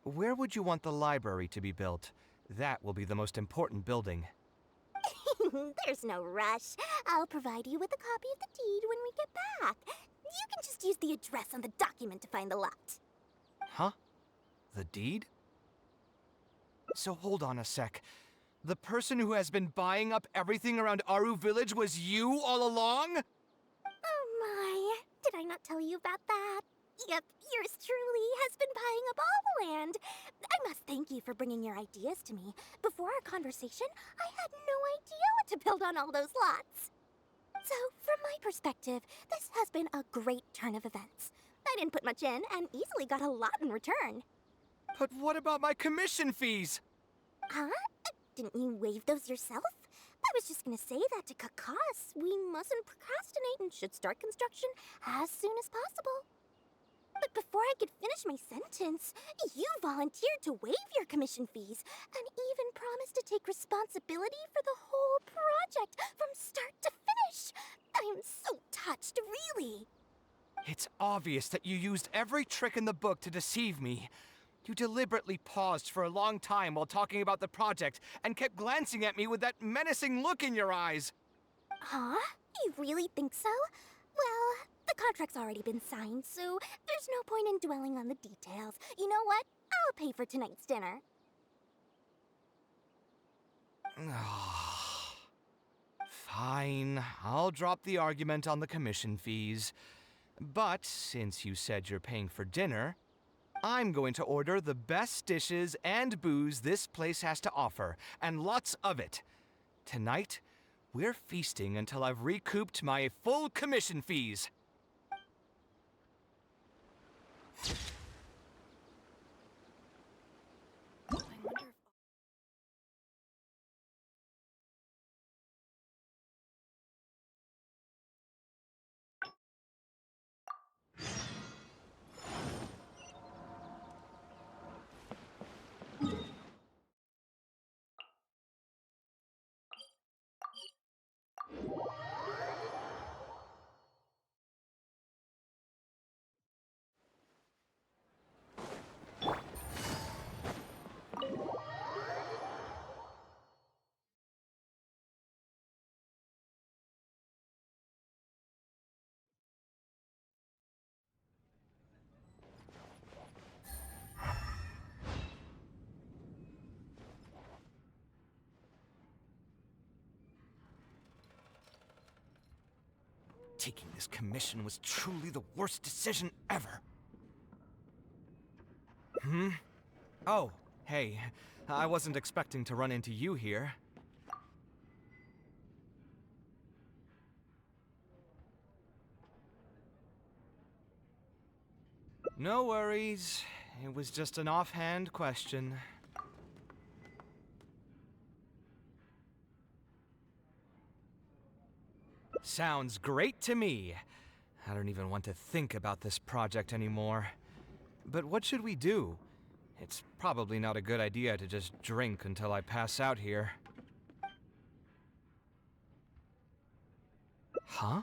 where would you want the library to be built? That will be the most important building. There's no rush. I'll provide you with a copy of the deed when we get back. You can just use the address on the document to find the lot. Huh? The deed? So hold on a sec. The person who has been buying up everything around Aru Village was you all along? Oh my, did I not tell you about that? Yep, yours truly has been buying up all the land. I must thank you for bringing your ideas to me. Before our conversation, I had no idea what to build on all those lots. So, from my perspective, this has been a great turn of events. I didn't put much in and easily got a lot in return. But what about my commission fees? Huh? Didn't you waive those yourself? I was just gonna say that to Kakas. We mustn't procrastinate and should start construction as soon as possible. But before I could finish my sentence, you volunteered to waive your commission fees and even promised to take responsibility for the whole project from start to finish. I am so touched, really. It's obvious that you used every trick in the book to deceive me. You deliberately paused for a long time while talking about the project and kept glancing at me with that menacing look in your eyes. Huh? You really think so? Well, the contract's already been signed, so there's no point in dwelling on the details. You know what? I'll pay for tonight's dinner. Fine, I'll drop the argument on the commission fees. But since you said you're paying for dinner, I'm going to order the best dishes and booze this place has to offer, and lots of it. Tonight, we're feasting until I've recouped my full commission fees. Taking this commission was truly the worst decision ever. Oh, hey. I wasn't expecting to run into you here. No worries. It was just an offhand question. Sounds great to me. I don't even want to think about this project anymore. But what should we do? It's probably not a good idea to just drink until I pass out here. Huh?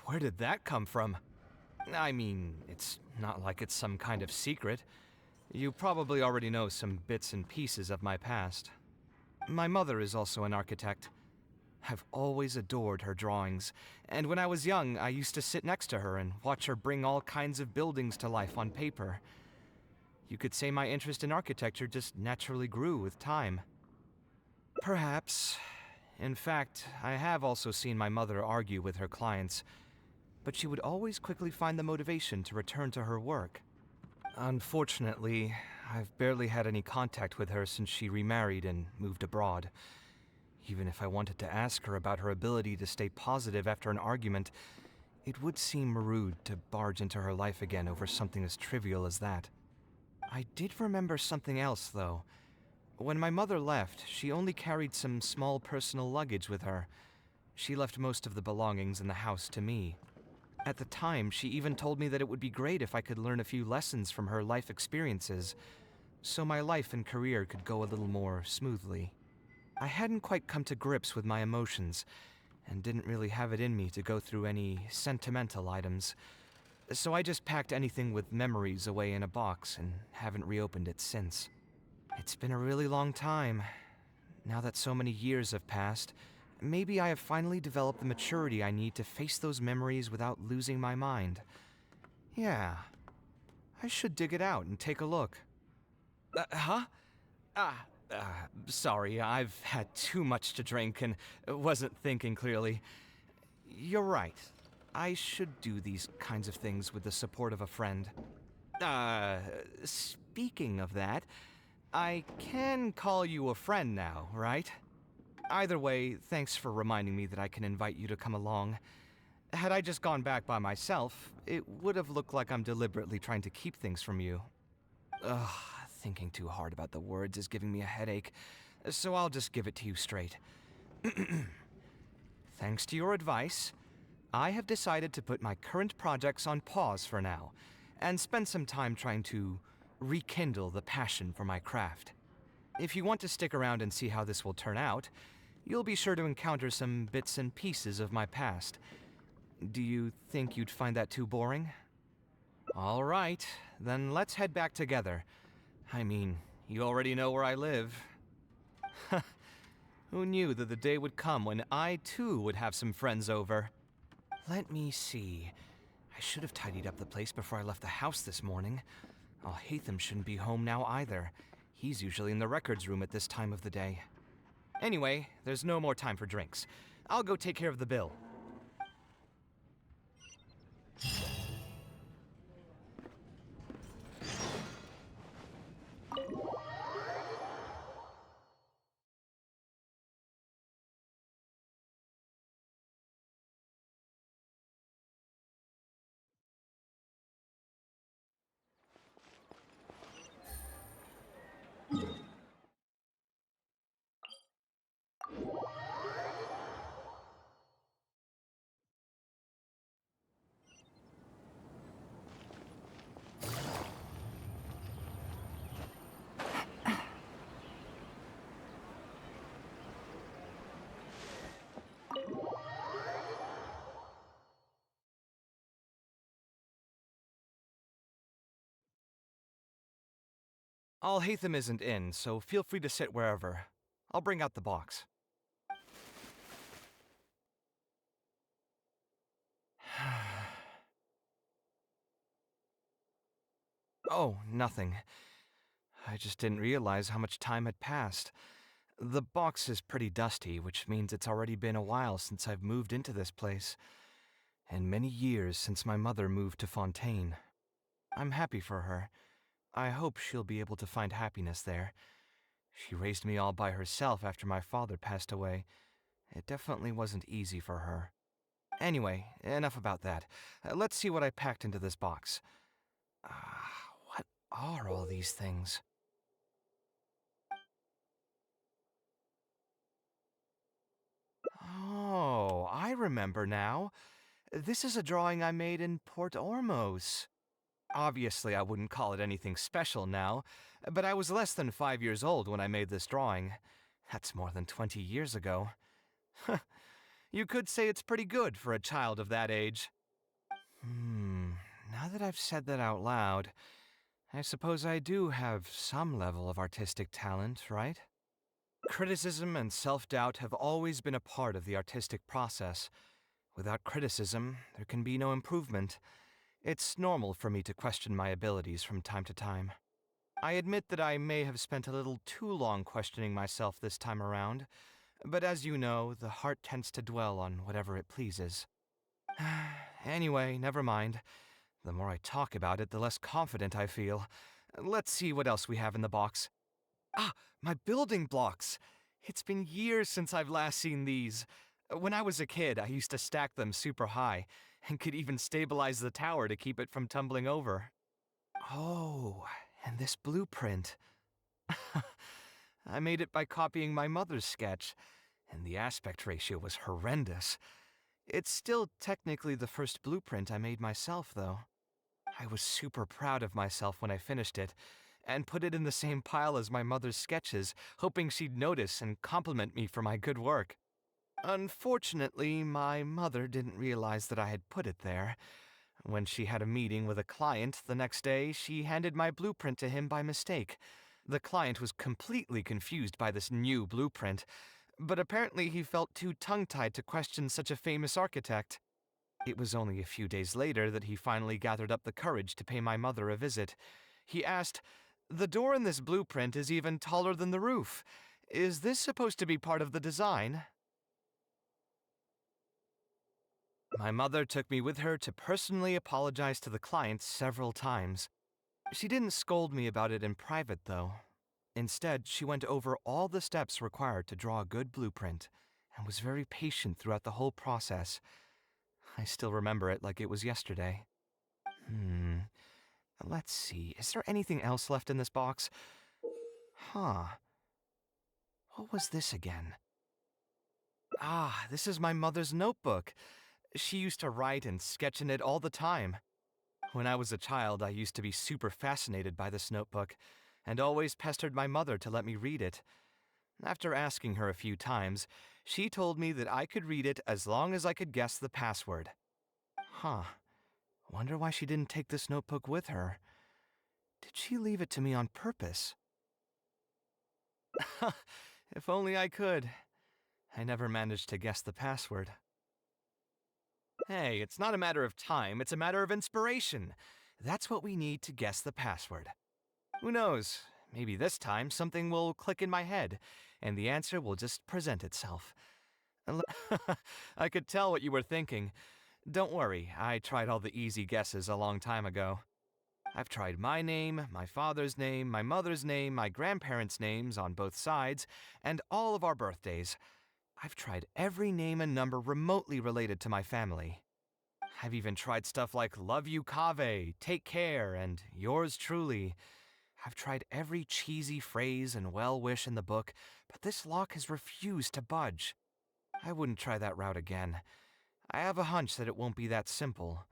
Where did that come from? I mean, it's not like it's some kind of secret. You probably already know some bits and pieces of my past. My mother is also an architect. I've always adored her drawings, and when I was young, I used to sit next to her and watch her bring all kinds of buildings to life on paper. You could say my interest in architecture just naturally grew with time. Perhaps. In fact, I have also seen my mother argue with her clients, but she would always quickly find the motivation to return to her work. Unfortunately, I've barely had any contact with her since she remarried and moved abroad. Even if I wanted to ask her about her ability to stay positive after an argument, it would seem rude to barge into her life again over something as trivial as that. I did remember something else, though. When my mother left, she only carried some small personal luggage with her. She left most of the belongings in the house to me. At the time, she even told me that it would be great if I could learn a few lessons from her life experiences, so my life and career could go a little more smoothly. I hadn't quite come to grips with my emotions, and didn't really have it in me to go through any sentimental items. So I just packed anything with memories away in a box and haven't reopened it since. It's been a really long time. Now that so many years have passed, maybe I have finally developed the maturity I need to face those memories without losing my mind. Yeah, I should dig it out and take a look. Huh? Sorry, I've had too much to drink and wasn't thinking clearly. You're right. I should do these kinds of things with the support of a friend. Speaking of that, I can call you a friend now, right? Either way, thanks for reminding me that I can invite you to come along. Had I just gone back by myself, it would have looked like I'm deliberately trying to keep things from you. Ugh, thinking too hard about the words is giving me a headache, so I'll just give it to you straight. Thanks to your advice, I have decided to put my current projects on pause for now, and spend some time trying to rekindle the passion for my craft. If you want to stick around and see how this will turn out, you'll be sure to encounter some bits and pieces of my past. Do you think you'd find that too boring? All right, then let's head back together. I mean, you already know where I live. Who knew that the day would come when I too would have some friends over? Let me see. I should have tidied up the place before I left the house this morning. Alhaitham shouldn't be home now either. He's usually in the records room at this time of the day. Anyway, there's no more time for drinks. I'll go take care of the bill. Alhaitham isn't in, so feel free to sit wherever. I'll bring out the box. Oh, nothing. I just didn't realize how much time had passed. The box is pretty dusty, which means it's already been a while since I've moved into this place, and many years since my mother moved to Fontaine. I'm happy for her. I hope she'll be able to find happiness there. She raised me all by herself after my father passed away. It definitely wasn't easy for her. Anyway, enough about that. Let's see what I packed into this box. What are all these things? Oh, I remember now. This is a drawing I made in Port Ormos. Obviously, I wouldn't call it anything special now, but I was less than 5 years old when I made this drawing. That's more than 20 years ago. You could say it's pretty good for a child of that age. Now that I've said that out loud, I suppose I do have some level of artistic talent, right? Criticism and self-doubt have always been a part of the artistic process. Without criticism, there can be no improvement. It's normal for me to question my abilities from time to time. I admit that I may have spent a little too long questioning myself this time around, but as you know, the heart tends to dwell on whatever it pleases. Anyway, never mind. The more I talk about it, the less confident I feel. Let's see what else we have in the box. My building blocks! It's been years since I've last seen these. When I was a kid, I used to stack them super high, and could even stabilize the tower to keep it from tumbling over. Oh, and this blueprint. I made it by copying my mother's sketch, and the aspect ratio was horrendous. It's still technically the first blueprint I made myself, though. I was super proud of myself when I finished it, and put it in the same pile as my mother's sketches, hoping she'd notice and compliment me for my good work. Unfortunately, my mother didn't realize that I had put it there. When she had a meeting with a client the next day, she handed my blueprint to him by mistake. The client was completely confused by this new blueprint, but apparently he felt too tongue-tied to question such a famous architect. It was only a few days later that he finally gathered up the courage to pay my mother a visit. He asked, "The door in this blueprint is even taller than the roof. Is this supposed to be part of the design?" My mother took me with her to personally apologize to the client several times. She didn't scold me about it in private, though. Instead, she went over all the steps required to draw a good blueprint and was very patient throughout the whole process. I still remember it like it was yesterday. Let's see. Is there anything else left in this box? Huh. What was this again? Ah, this is my mother's notebook. She used to write and sketch in it all the time. When I was a child, I used to be super fascinated by this notebook, and always pestered my mother to let me read it. After asking her a few times, she told me that I could read it as long as I could guess the password. Huh. Wonder why she didn't take this notebook with her. Did she leave it to me on purpose? If only I could. I never managed to guess the password. Hey, it's not a matter of time, it's a matter of inspiration. That's what we need to guess the password. Who knows? Maybe this time something will click in my head, and the answer will just present itself. I could tell what you were thinking. Don't worry, I tried all the easy guesses a long time ago. I've tried my name, my father's name, my mother's name, my grandparents' names on both sides, and all of our birthdays. I've tried every name and number remotely related to my family. I've even tried stuff like Love You Kaveh, Take Care, and Yours Truly. I've tried every cheesy phrase and well-wish in the book, but this lock has refused to budge. I wouldn't try that route again. I have a hunch that it won't be that simple.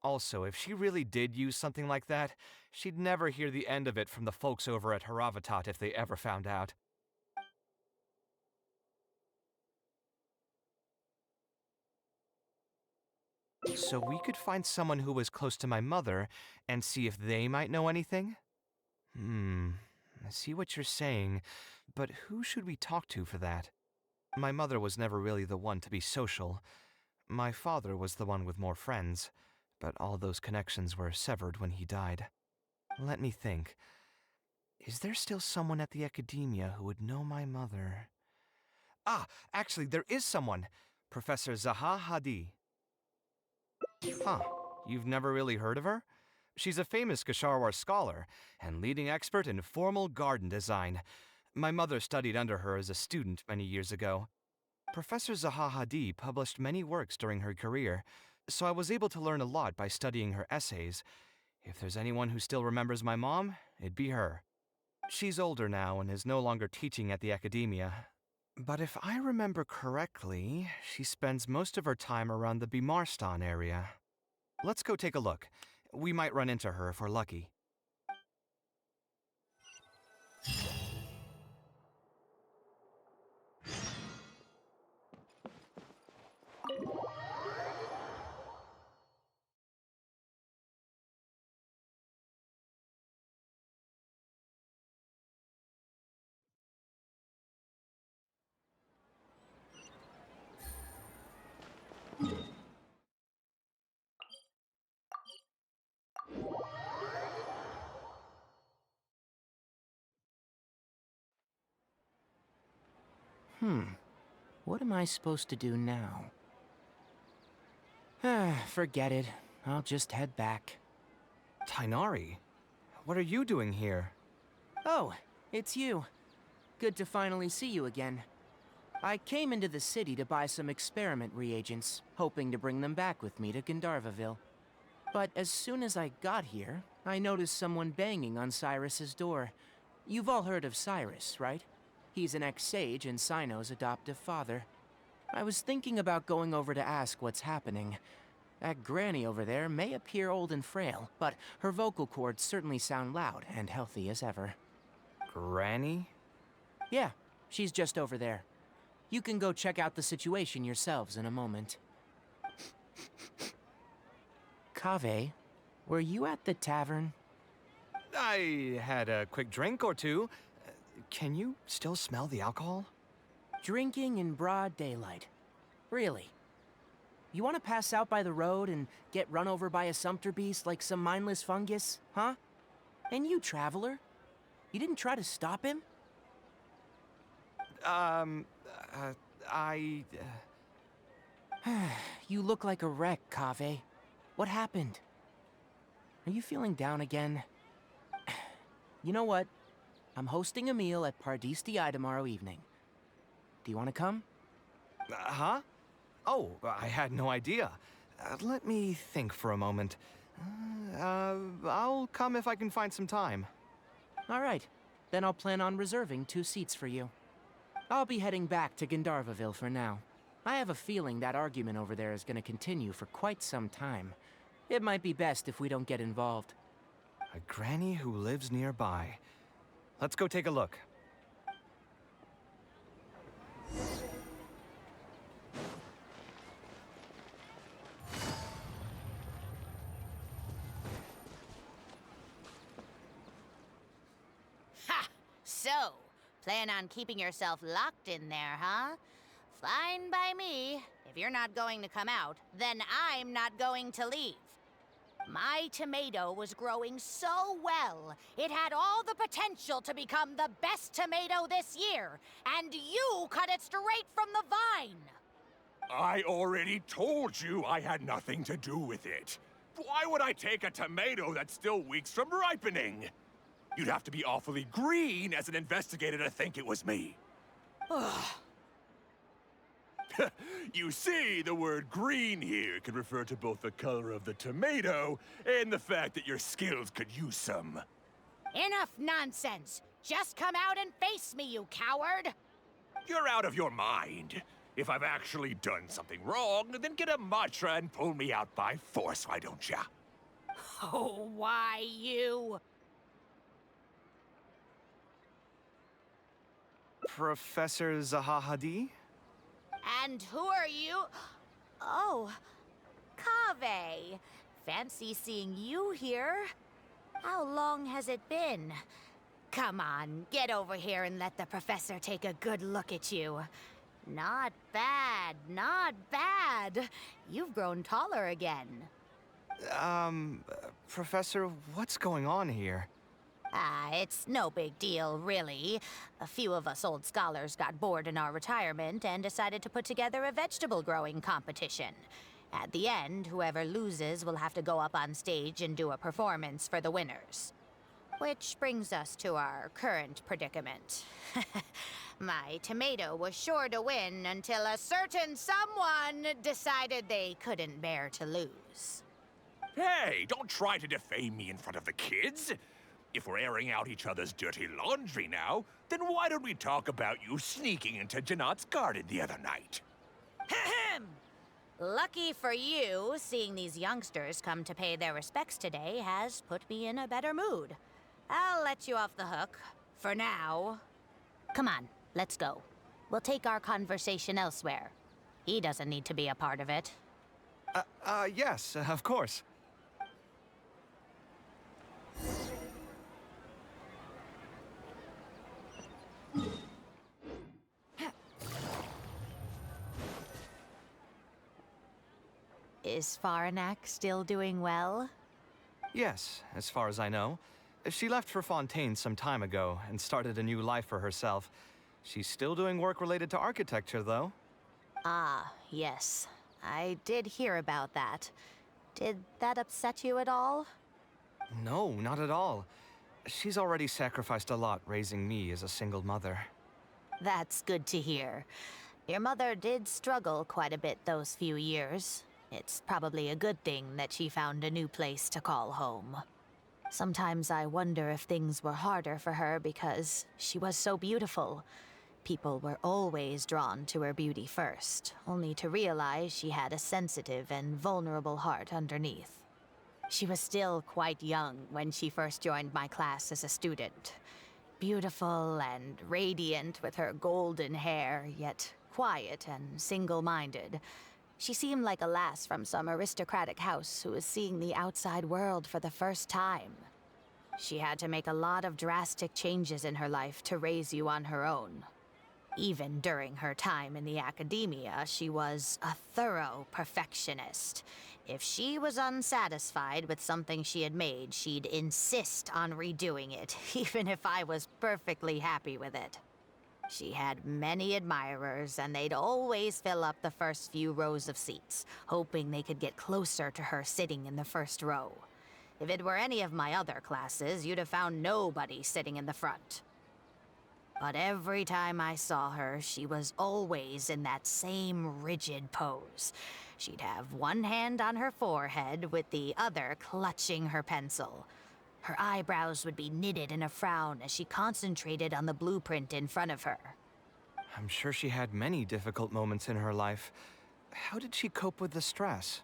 Also, if she really did use something like that, she'd never hear the end of it from the folks over at Haravatat if they ever found out. So we could find someone who was close to my mother and see if they might know anything? I see what you're saying, but who should we talk to for that? My mother was never really the one to be social. My father was the one with more friends, but all those connections were severed when he died. Let me think. Is there still someone at the academia who would know my mother? Ah, actually, there is someone. Professor Zaha Hadi. Huh, you've never really heard of her? She's a famous Gasharwar scholar and leading expert in formal garden design. My mother studied under her as a student many years ago. Professor Zaha Hadi published many works during her career, so I was able to learn a lot by studying her essays. If there's anyone who still remembers my mom, it'd be her. She's older now and is no longer teaching at the academia. But if I remember correctly, she spends most of her time around the Bimarstan area. Let's go take a look. We might run into her if we're lucky. What am I supposed to do now? Forget it. I'll just head back. Tainari, what are you doing here? Oh, it's you. Good to finally see you again. I came into the city to buy some experiment reagents, hoping to bring them back with me to Gandharvaville. But as soon as I got here, I noticed someone banging on Cyrus's door. You've all heard of Cyrus, right? He's an ex-sage and Sino's adoptive father. I was thinking about going over to ask what's happening. That granny over there may appear old and frail, but her vocal cords certainly sound loud and healthy as ever. Granny? Yeah, she's just over there. You can go check out the situation yourselves in a moment. Kaveh, were you at the tavern? I had a quick drink or two. Can you still smell the alcohol? Drinking in broad daylight. Really? You want to pass out by the road and get run over by a sumpter beast like some mindless fungus, huh? And you, traveler? You didn't try to stop him? You look like a wreck, Kaveh. What happened? Are you feeling down again? You know what? I'm hosting a meal at Pardistii tomorrow evening. Do you want to come? Huh? Oh, I had no idea. Let me think for a moment. I'll come if I can find some time. All right. Then I'll plan on reserving 2 seats for you. I'll be heading back to Gandharvaville for now. I have a feeling that argument over there is going to continue for quite some time. It might be best if we don't get involved. A granny who lives nearby. Let's go take a look. Ha! So, plan on keeping yourself locked in there, huh? Fine by me. If you're not going to come out, then I'm not going to leave. My tomato was growing so well, it had all the potential to become the best tomato this year, and you cut it straight from the vine! I already told you I had nothing to do with it. Why would I take a tomato that's still weeks from ripening? You'd have to be awfully green as an investigator to think it was me. You see, the word green here could refer to both the color of the tomato and the fact that your skills could use some. Enough nonsense! Just come out and face me, you coward! You're out of your mind. If I've actually done something wrong, then get a mantra and pull me out by force, why don't ya? Oh, why you? Professor Zahahadi? And who are you? Oh, Kaveh. Fancy seeing you here. How long has it been? Come on, get over here and let the professor take a good look at you. Not bad, not bad. You've grown taller again. Professor, what's going on here? It's no big deal, really. A few of us old scholars got bored in our retirement and decided to put together a vegetable growing competition. At the end, whoever loses will have to go up on stage and do a performance for the winners. Which brings us to our current predicament. My tomato was sure to win until a certain someone decided they couldn't bear to lose. Hey, don't try to defame me in front of the kids. If we're airing out each other's dirty laundry now, then why don't we talk about you sneaking into Janat's garden the other night? Ahem! Lucky for you, seeing these youngsters come to pay their respects today has put me in a better mood. I'll let you off the hook, for now. Come on, let's go. We'll take our conversation elsewhere. He doesn't need to be a part of it. Yes, of course. Is Faranak still doing well? Yes, as far as I know. She left for Fontaine some time ago and started a new life for herself. She's still doing work related to architecture, though. Ah, yes. I did hear about that. Did that upset you at all? No, not at all. She's already sacrificed a lot raising me as a single mother. That's good to hear. Your mother did struggle quite a bit those few years. It's probably a good thing that she found a new place to call home. Sometimes I wonder if things were harder for her because she was so beautiful. People were always drawn to her beauty first, only to realize she had a sensitive and vulnerable heart underneath. She was still quite young when she first joined my class as a student. Beautiful and radiant with her golden hair, yet quiet and single-minded. She seemed like a lass from some aristocratic house who was seeing the outside world for the first time. She had to make a lot of drastic changes in her life to raise you on her own. Even during her time in the academia, she was a thorough perfectionist. If she was unsatisfied with something she had made, she'd insist on redoing it, even if I was perfectly happy with it. She had many admirers, and they'd always fill up the first few rows of seats, hoping they could get closer to her sitting in the first row. If it were any of my other classes, you'd have found nobody sitting in the front. But every time I saw her, she was always in that same rigid pose. She'd have one hand on her forehead with the other clutching her pencil. Her eyebrows would be knitted in a frown as she concentrated on the blueprint in front of her. I'm sure she had many difficult moments in her life. How did she cope with the stress?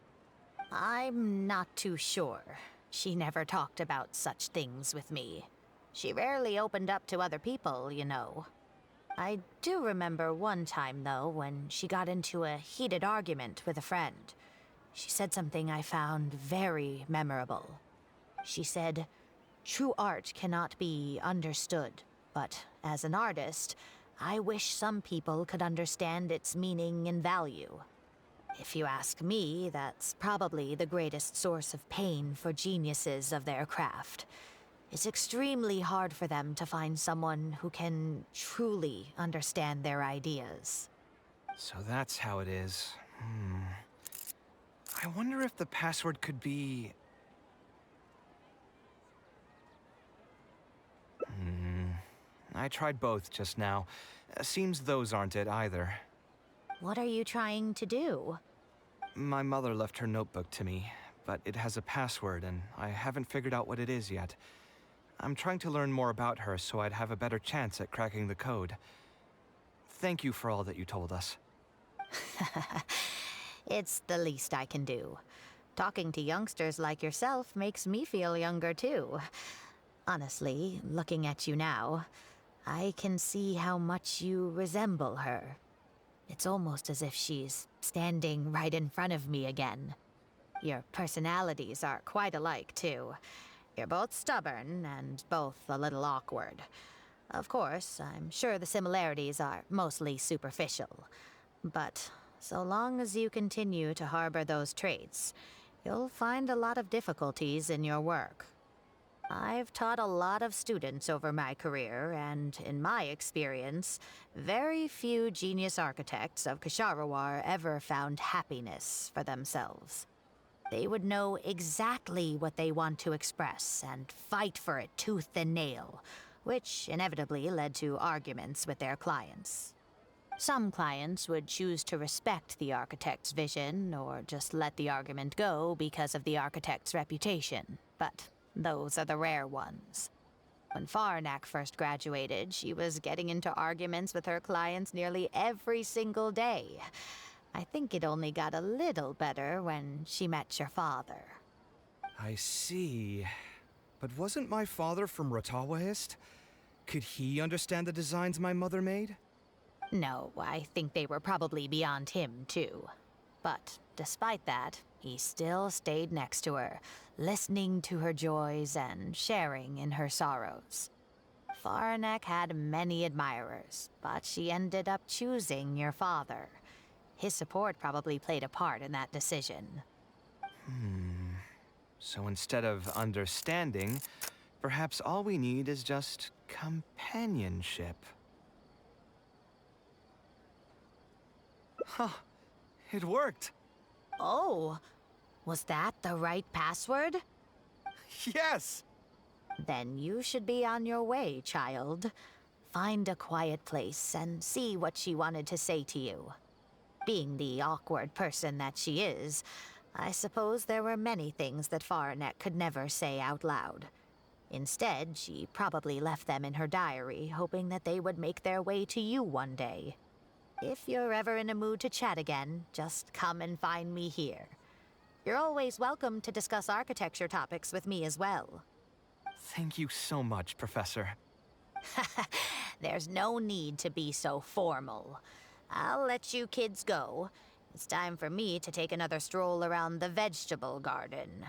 I'm not too sure. She never talked about such things with me. She rarely opened up to other people, you know. I do remember one time, though, when she got into a heated argument with a friend. She said something I found very memorable. She said, "True art cannot be understood, but as an artist, I wish some people could understand its meaning and value." If you ask me, that's probably the greatest source of pain for geniuses of their craft. It's extremely hard for them to find someone who can truly understand their ideas. So that's how it is. I wonder if the password could be... I tried both just now. Seems those aren't it either. What are you trying to do? My mother left her notebook to me, but it has a password and I haven't figured out what it is yet. I'm trying to learn more about her so I'd have a better chance at cracking the code. Thank you for all that you told us. It's the least I can do. Talking to youngsters like yourself makes me feel younger too. Honestly, looking at you now, I can see how much you resemble her. It's almost as if she's standing right in front of me again. Your personalities are quite alike too. You're both stubborn and both a little awkward. Of course, I'm sure the similarities are mostly superficial. But so long as you continue to harbor those traits, you'll find a lot of difficulties in your work. I've taught a lot of students over my career, and in my experience, very few genius architects of Ksharawar ever found happiness for themselves. They would know exactly what they want to express and fight for it tooth and nail, which inevitably led to arguments with their clients. Some clients would choose to respect the architect's vision or just let the argument go because of the architect's reputation, but those are the rare ones. When Faranak first graduated, she was getting into arguments with her clients nearly every single day. I think it only got a little better when she met your father. I see. But wasn't my father from Ratawahist? Could he understand the designs my mother made? No, I think they were probably beyond him, too. But despite that, he still stayed next to her, listening to her joys and sharing in her sorrows. Faranek had many admirers, but she ended up choosing your father. His support probably played a part in that decision. So instead of understanding, perhaps all we need is just companionship. Huh. It worked. Oh, was that the right password? Yes! Then you should be on your way, child. Find a quiet place and see what she wanted to say to you. Being the awkward person that she is, I suppose there were many things that Faranek could never say out loud. Instead, she probably left them in her diary, hoping that they would make their way to you one day. If you're ever in a mood to chat again, just come and find me here. You're always welcome to discuss architecture topics with me as well. Thank you so much, Professor. There's no need to be so formal. I'll let you kids go. It's time for me to take another stroll around the vegetable garden.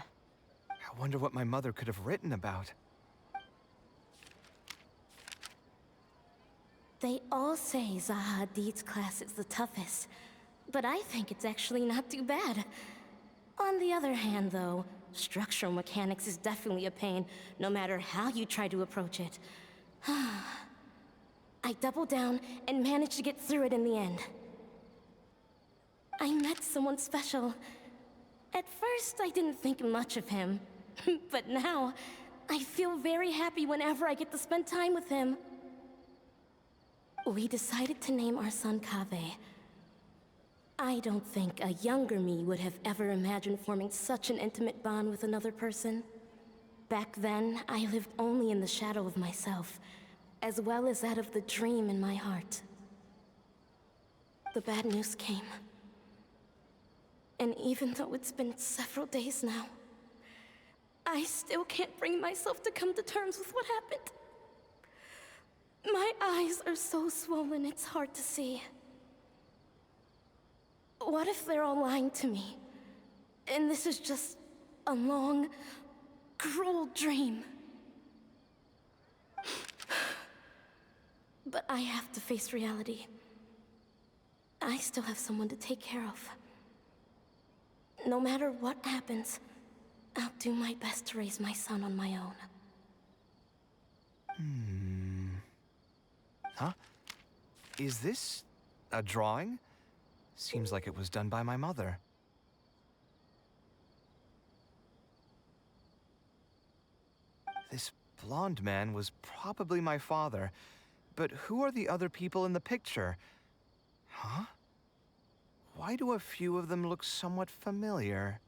I wonder what my mother could have written about. They all say Zaha Hadid's class is the toughest, but I think it's actually not too bad. On the other hand, though, structural mechanics is definitely a pain, no matter how you try to approach it. I doubled down and managed to get through it in the end. I met someone special. At first, I didn't think much of him, but now, I feel very happy whenever I get to spend time with him. We decided to name our son Kaveh. I don't think a younger me would have ever imagined forming such an intimate bond with another person. Back then, I lived only in the shadow of myself, as well as that of the dream in my heart. The bad news came. And even though it's been several days now, I still can't bring myself to come to terms with what happened. My eyes are so swollen, it's hard to see. What if they're all lying to me? And this is just a long, cruel dream. But I have to face reality. I still have someone to take care of. No matter what happens, I'll do my best to raise my son on my own. Huh? Is this a drawing? Seems like it was done by my mother. This blonde man was probably my father, but who are the other people in the picture? Huh? Why do a few of them look somewhat familiar?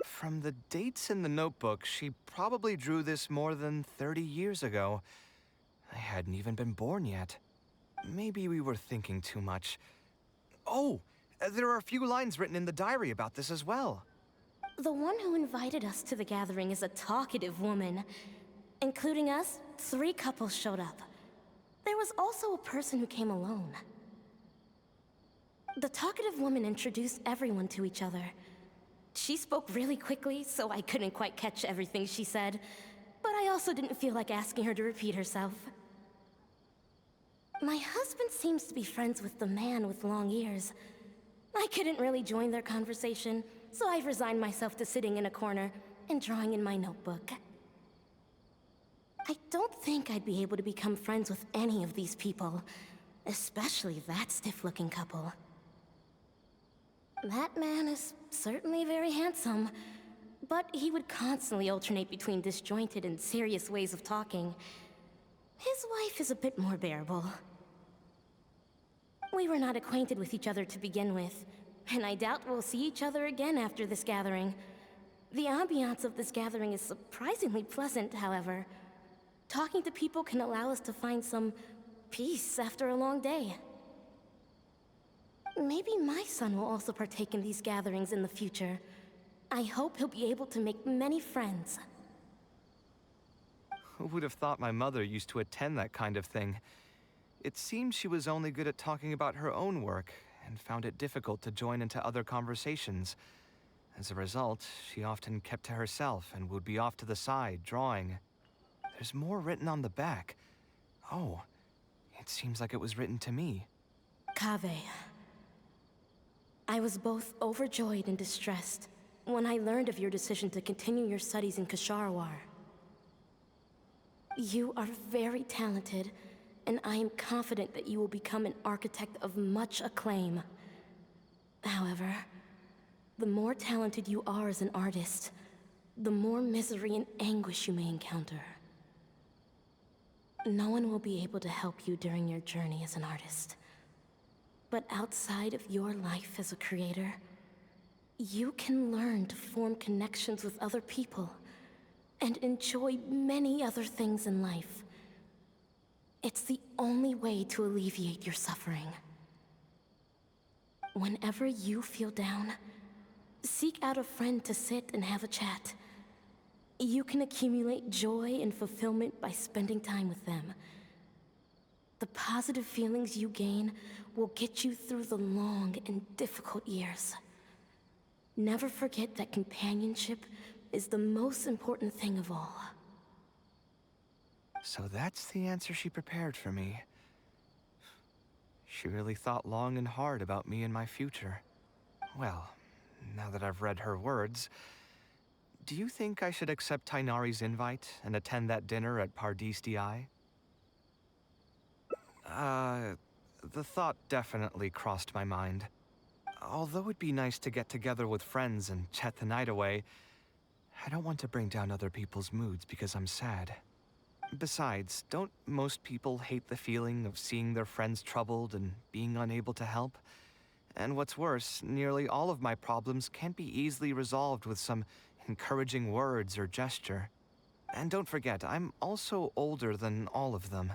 From the dates in the notebook, she probably drew this more than 30 years ago. I hadn't even been born yet. Maybe we were thinking too much. Oh, there are a few lines written in the diary about this as well. The one who invited us to the gathering is a talkative woman. Including us, 3 couples showed up. There was also a person who came alone. The talkative woman introduced everyone to each other. She spoke really quickly, so I couldn't quite catch everything she said, but I also didn't feel like asking her to repeat herself. My husband seems to be friends with the man with long ears. I couldn't really join their conversation, so I've resigned myself to sitting in a corner and drawing in my notebook. I don't think I'd be able to become friends with any of these people, especially that stiff-looking couple. That man is certainly very handsome, but he would constantly alternate between disjointed and serious ways of talking. His wife is a bit more bearable. We were not acquainted with each other to begin with, and I doubt we'll see each other again after this gathering. The ambiance of this gathering is surprisingly pleasant, however. Talking to people can allow us to find some peace after a long day. Maybe my son will also partake in these gatherings in the future. I hope he'll be able to make many friends. Who would have thought my mother used to attend that kind of thing? It seems she was only good at talking about her own work, and found it difficult to join into other conversations. As a result, she often kept to herself and would be off to the side, drawing. There's more written on the back. Oh, it seems like it was written to me. Kaveh. I was both overjoyed and distressed when I learned of your decision to continue your studies in Kasharwar. You are very talented, and I am confident that you will become an architect of much acclaim. However, the more talented you are as an artist, the more misery and anguish you may encounter. No one will be able to help you during your journey as an artist. But outside of your life as a creator, you can learn to form connections with other people and enjoy many other things in life. It's the only way to alleviate your suffering. Whenever you feel down, seek out a friend to sit and have a chat. You can accumulate joy and fulfillment by spending time with them. The positive feelings you gain will get you through the long and difficult years. Never forget that companionship is the most important thing of all. So that's the answer she prepared for me. She really thought long and hard about me and my future. Well, now that I've read her words, do you think I should accept Tainari's invite and attend that dinner at Pardis Di? The thought definitely crossed my mind. Although it'd be nice to get together with friends and chat the night away, I don't want to bring down other people's moods because I'm sad. Besides, don't most people hate the feeling of seeing their friends troubled and being unable to help? And what's worse, nearly all of my problems can't be easily resolved with some encouraging words or gesture. And don't forget, I'm also older than all of them.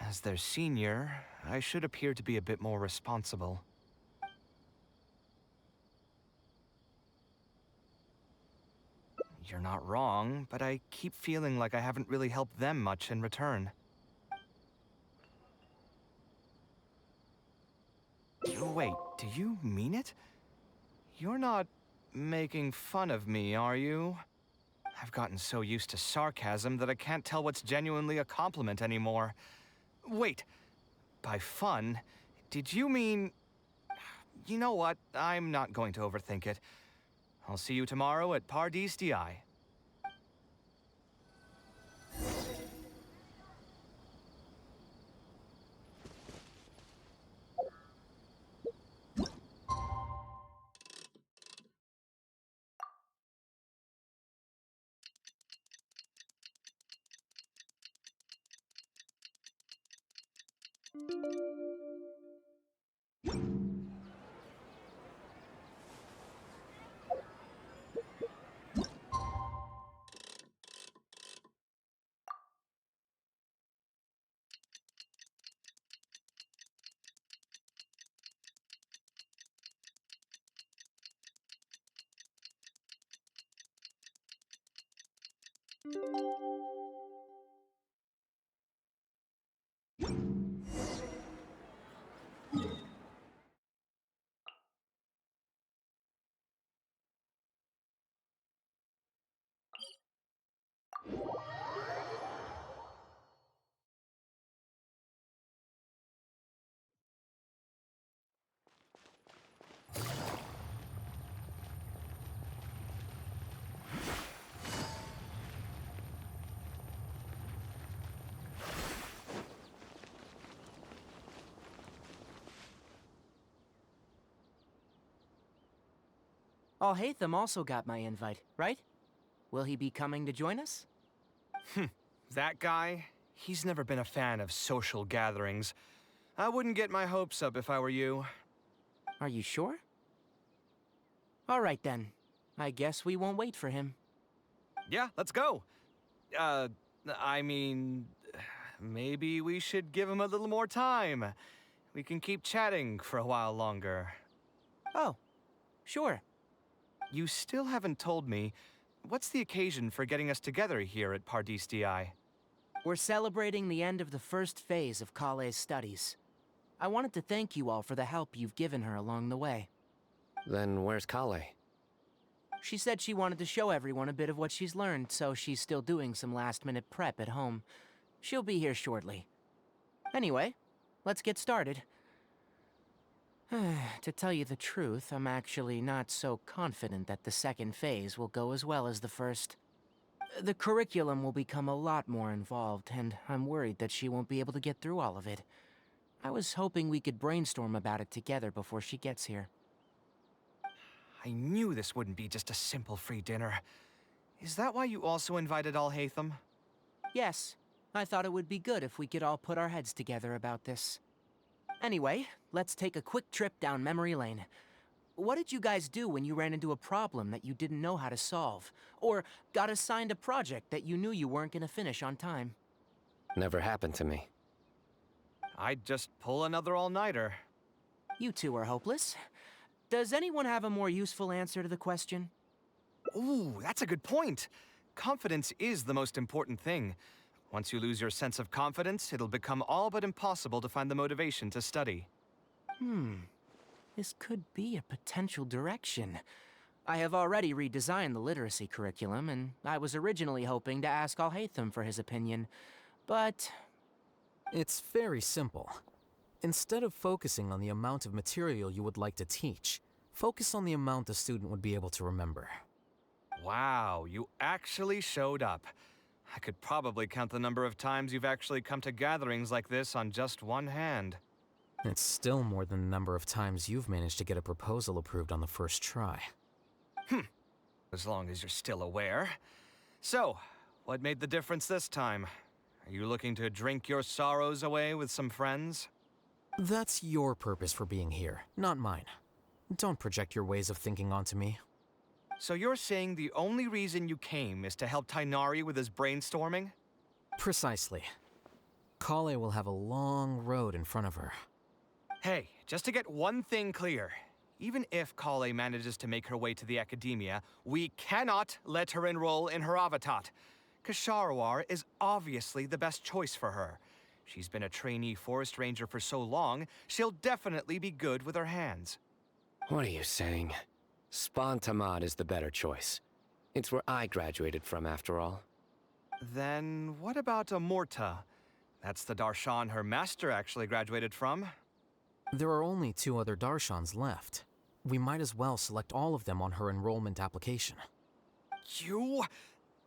As their senior, I should appear to be a bit more responsible. You're not wrong, but I keep feeling like I haven't really helped them much in return. Wait, do you mean it? You're not making fun of me, are you? I've gotten so used to sarcasm that I can't tell what's genuinely a compliment anymore. Wait, by fun, did you mean... You know what? I'm not going to overthink it. I'll see you tomorrow at Pardis Di. Alhaitham also got my invite, right? Will he be coming to join us? That guy? He's never been a fan of social gatherings. I wouldn't get my hopes up if I were you. Are you sure? All right then. I guess we won't wait for him. Yeah, let's go. I mean... Maybe we should give him a little more time. We can keep chatting for a while longer. Oh, sure. You still haven't told me, what's the occasion for getting us together here at Pardis Di? We're celebrating the end of the first phase of Kale's studies. I wanted to thank you all for the help you've given her along the way. Then where's Kale? She said she wanted to show everyone a bit of what she's learned, so she's still doing some last-minute prep at home. She'll be here shortly. Anyway, let's get started. To tell you the truth, I'm actually not so confident that the second phase will go as well as the first. The curriculum will become a lot more involved, and I'm worried that she won't be able to get through all of it. I was hoping we could brainstorm about it together before she gets here. I knew this wouldn't be just a simple free dinner. Is that why you also invited Alhaitham? Yes. I thought it would be good if we could all put our heads together about this. Anyway, let's take a quick trip down memory lane. What did you guys do when you ran into a problem that you didn't know how to solve? Or got assigned a project that you knew you weren't gonna finish on time? Never happened to me. I'd just pull another all-nighter. You two are hopeless. Does anyone have a more useful answer to the question? Ooh, that's a good point. confidence is the most important thing. Once you lose your sense of confidence, it'll become all but impossible to find the motivation to study. This could be a potential direction. I have already redesigned the literacy curriculum, and I was originally hoping to ask Alhaitham for his opinion, but... It's very simple. Instead of focusing on the amount of material you would like to teach, focus on the amount the student would be able to remember. Wow, you actually showed up. I could probably count the number of times you've actually come to gatherings like this on just one hand. It's still more than the number of times you've managed to get a proposal approved on the first try. As long as you're still aware. So, what made the difference this time? Are you looking to drink your sorrows away with some friends? That's your purpose for being here, not mine. Don't project your ways of thinking onto me. So you're saying the only reason you came is to help Tainari with his brainstorming? Precisely. Kale will have a long road in front of her. Hey, just to get one thing clear. Even if Kale manages to make her way to the academia, we cannot let her enroll in her Avatat. Kasharawar is obviously the best choice for her. She's been a trainee forest ranger for so long, she'll definitely be good with her hands. What are you saying? Spontamad is the better choice. It's where I graduated from, after all. Then what about Amorta? That's the Darshan her master actually graduated from. There are only 2 other Darshans left. We might as well select all of them on her enrollment application.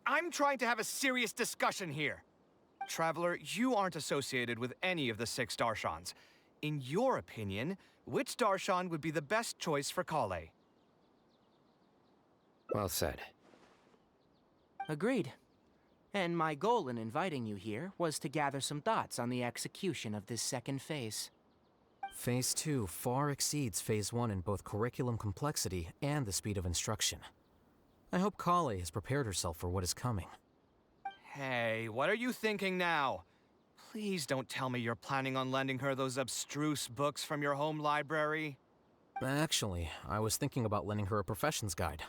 I'm trying to have a serious discussion here. Traveler, you aren't associated with any of the 6 Darshans. In your opinion, which Darshan would be the best choice for Kale? Well said. Agreed. And my goal in inviting you here was to gather some thoughts on the execution of this second phase. Phase 2 far exceeds Phase 1 in both curriculum complexity and the speed of instruction. I hope Kale has prepared herself for what is coming. Hey, what are you thinking now? Please don't tell me you're planning on lending her those abstruse books from your home library. Actually, I was thinking about lending her a professions guide.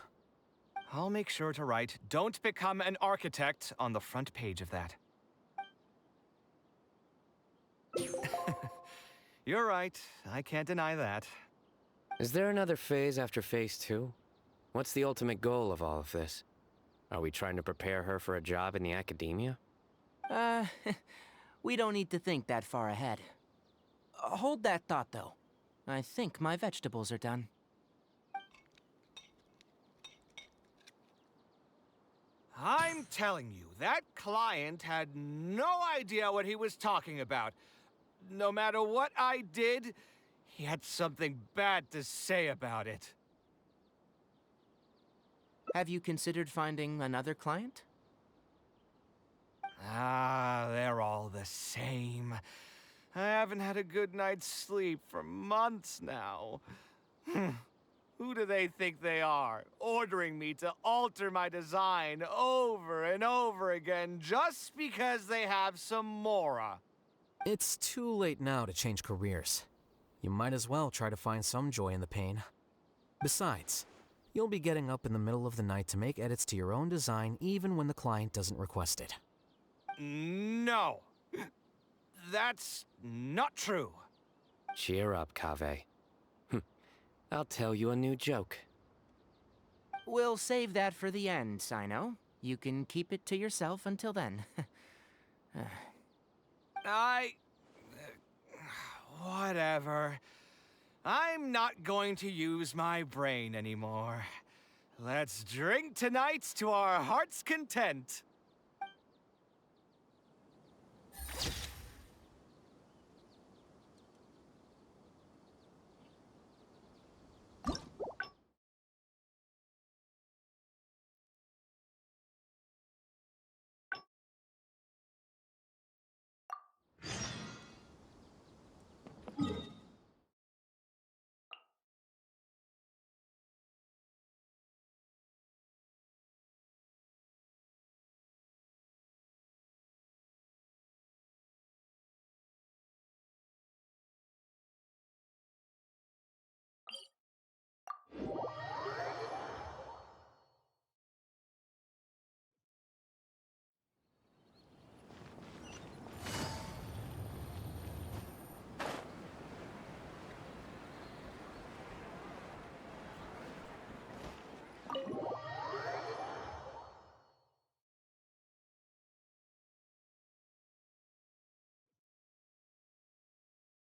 I'll make sure to write, "Don't become an architect" on the front page of that. You're right. I can't deny that. Is there another phase after Phase 2? What's the ultimate goal of all of this? Are we trying to prepare her for a job in the academia? We don't need to think that far ahead. Hold that thought, though. I think my vegetables are done. I'm telling you, that client had no idea what he was talking about. No matter what I did, he had something bad to say about it. Have you considered finding another client? They're all the same. I haven't had a good night's sleep for months now. Who do they think they are, ordering me to alter my design over and over again just because they have some Mora? It's too late now to change careers. You might as well try to find some joy in the pain. Besides, you'll be getting up in the middle of the night to make edits to your own design even when the client doesn't request it. No. That's not true. Cheer up, Kaveh. I'll tell you a new joke. We'll save that for the end, Sino. You can keep it to yourself until then. Whatever. I'm not going to use my brain anymore. Let's drink tonight to our heart's content.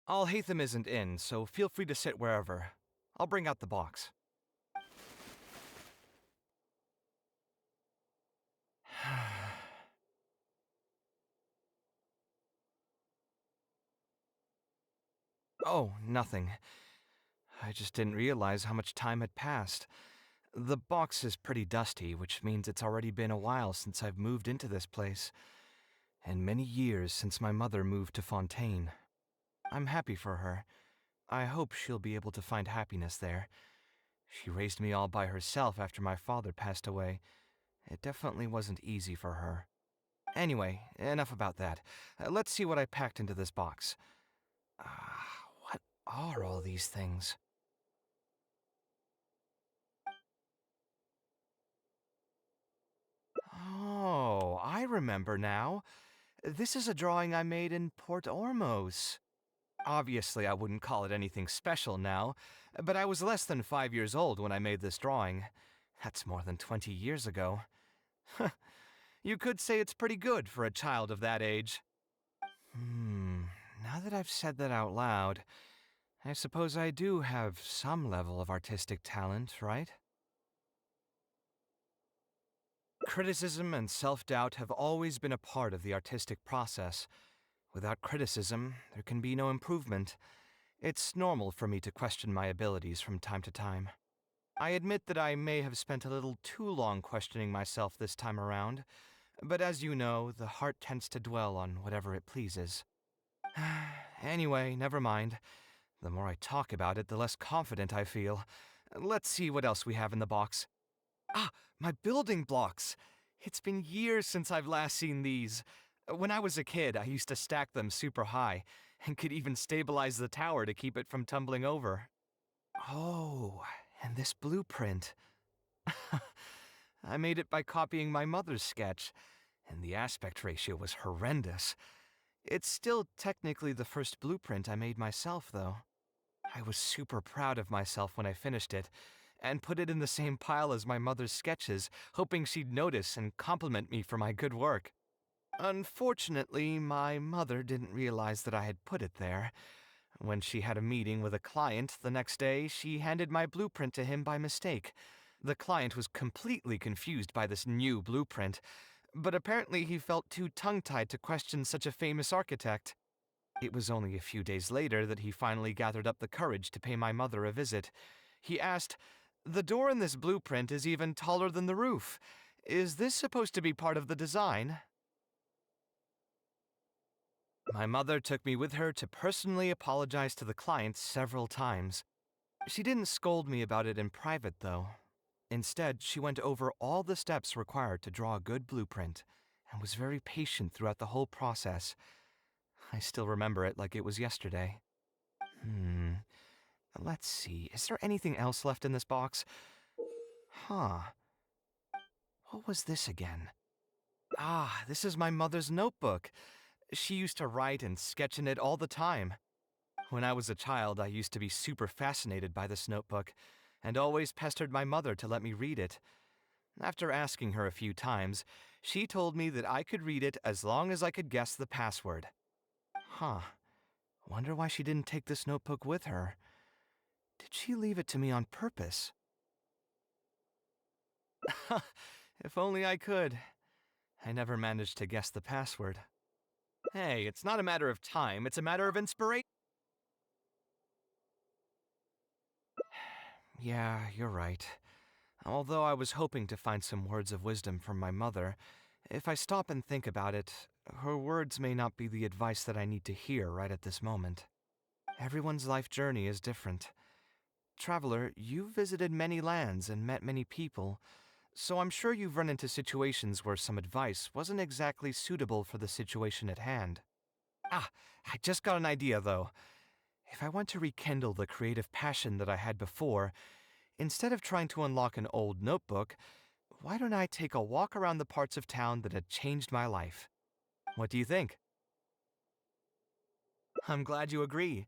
Alhaitham isn't in, so feel free to sit wherever. I'll bring out the box. Oh, nothing. I just didn't realize how much time had passed. The box is pretty dusty, which means it's already been a while since I've moved into this place, and many years since my mother moved to Fontaine. I'm happy for her. I hope she'll be able to find happiness there. She raised me all by herself after my father passed away. It definitely wasn't easy for her. Anyway, enough about that. Let's see what I packed into this box. What are all these things? Oh, I remember now. This is a drawing I made in Port Ormos. Obviously, I wouldn't call it anything special now, but I was less than 5 years old when I made this drawing. That's more than 20 years ago. You could say it's pretty good for a child of that age. Now that I've said that out loud, I suppose I do have some level of artistic talent, right? Criticism and self-doubt have always been a part of the artistic process. Without criticism, there can be no improvement. It's normal for me to question my abilities from time to time. I admit that I may have spent a little too long questioning myself this time around, but as you know, the heart tends to dwell on whatever it pleases. Anyway, never mind. The more I talk about it, the less confident I feel. Let's see what else we have in the box. Ah, my building blocks! It's been years since I've last seen these. When I was a kid, I used to stack them super high, and could even stabilize the tower to keep it from tumbling over. Oh, and this blueprint. I made it by copying my mother's sketch, and the aspect ratio was horrendous. It's still technically the first blueprint I made myself, though. I was super proud of myself when I finished it, and put it in the same pile as my mother's sketches, hoping she'd notice and compliment me for my good work. Unfortunately, my mother didn't realize that I had put it there. When she had a meeting with a client the next day, she handed my blueprint to him by mistake. The client was completely confused by this new blueprint, but apparently he felt too tongue-tied to question such a famous architect. It was only a few days later that he finally gathered up the courage to pay my mother a visit. He asked, "The door in this blueprint is even taller than the roof. Is this supposed to be part of the design?" My mother took me with her to personally apologize to the client several times. She didn't scold me about it in private, though. Instead, she went over all the steps required to draw a good blueprint, and was very patient throughout the whole process. I still remember it like it was yesterday. Let's see, is there anything else left in this box? Huh. What was this again? Ah, this is my mother's notebook. She used to write and sketch in it all the time. When I was a child, I used to be super fascinated by this notebook, and always pestered my mother to let me read it. After asking her a few times, she told me that I could read it as long as I could guess the password. Huh. Wonder why she didn't take this notebook with her. Did she leave it to me on purpose? If only I could. I never managed to guess the password. Hey, it's not a matter of time, it's a matter of inspiration. Yeah, you're right. Although I was hoping to find some words of wisdom from my mother, if I stop and think about it, her words may not be the advice that I need to hear right at this moment. Everyone's life journey is different. Traveler, you've visited many lands and met many people, so I'm sure you've run into situations where some advice wasn't exactly suitable for the situation at hand. Ah, I just got an idea though. If I want to rekindle the creative passion that I had before, instead of trying to unlock an old notebook, why don't I take a walk around the parts of town that had changed my life? What do you think? I'm glad you agree.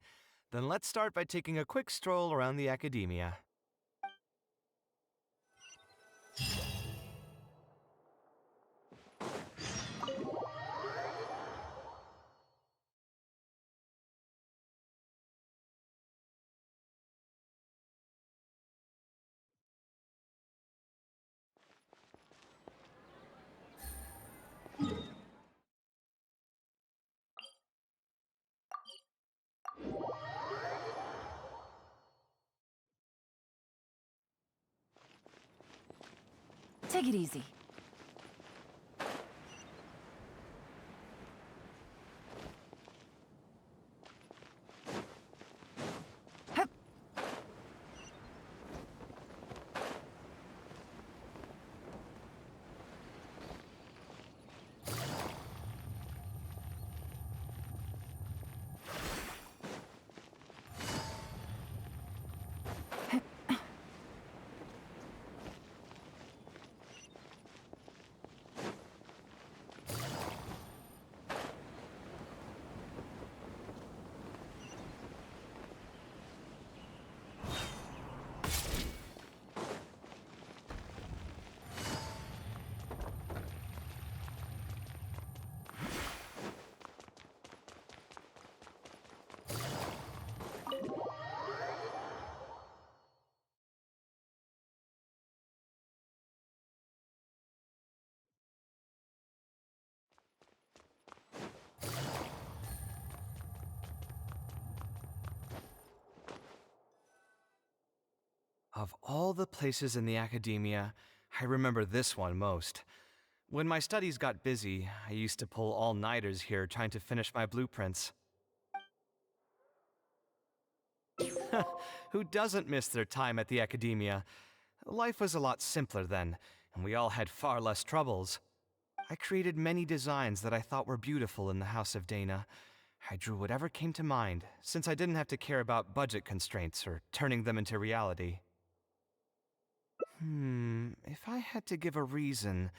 Then let's start by taking a quick stroll around the academia. Take it easy. Of all the places in the academia, I remember this one most. When my studies got busy, I used to pull all-nighters here trying to finish my blueprints. Who doesn't miss their time at the academia? Life was a lot simpler then, and we all had far less troubles. I created many designs that I thought were beautiful in the House of Dana. I drew whatever came to mind, since I didn't have to care about budget constraints or turning them into reality. If I had to give a reason,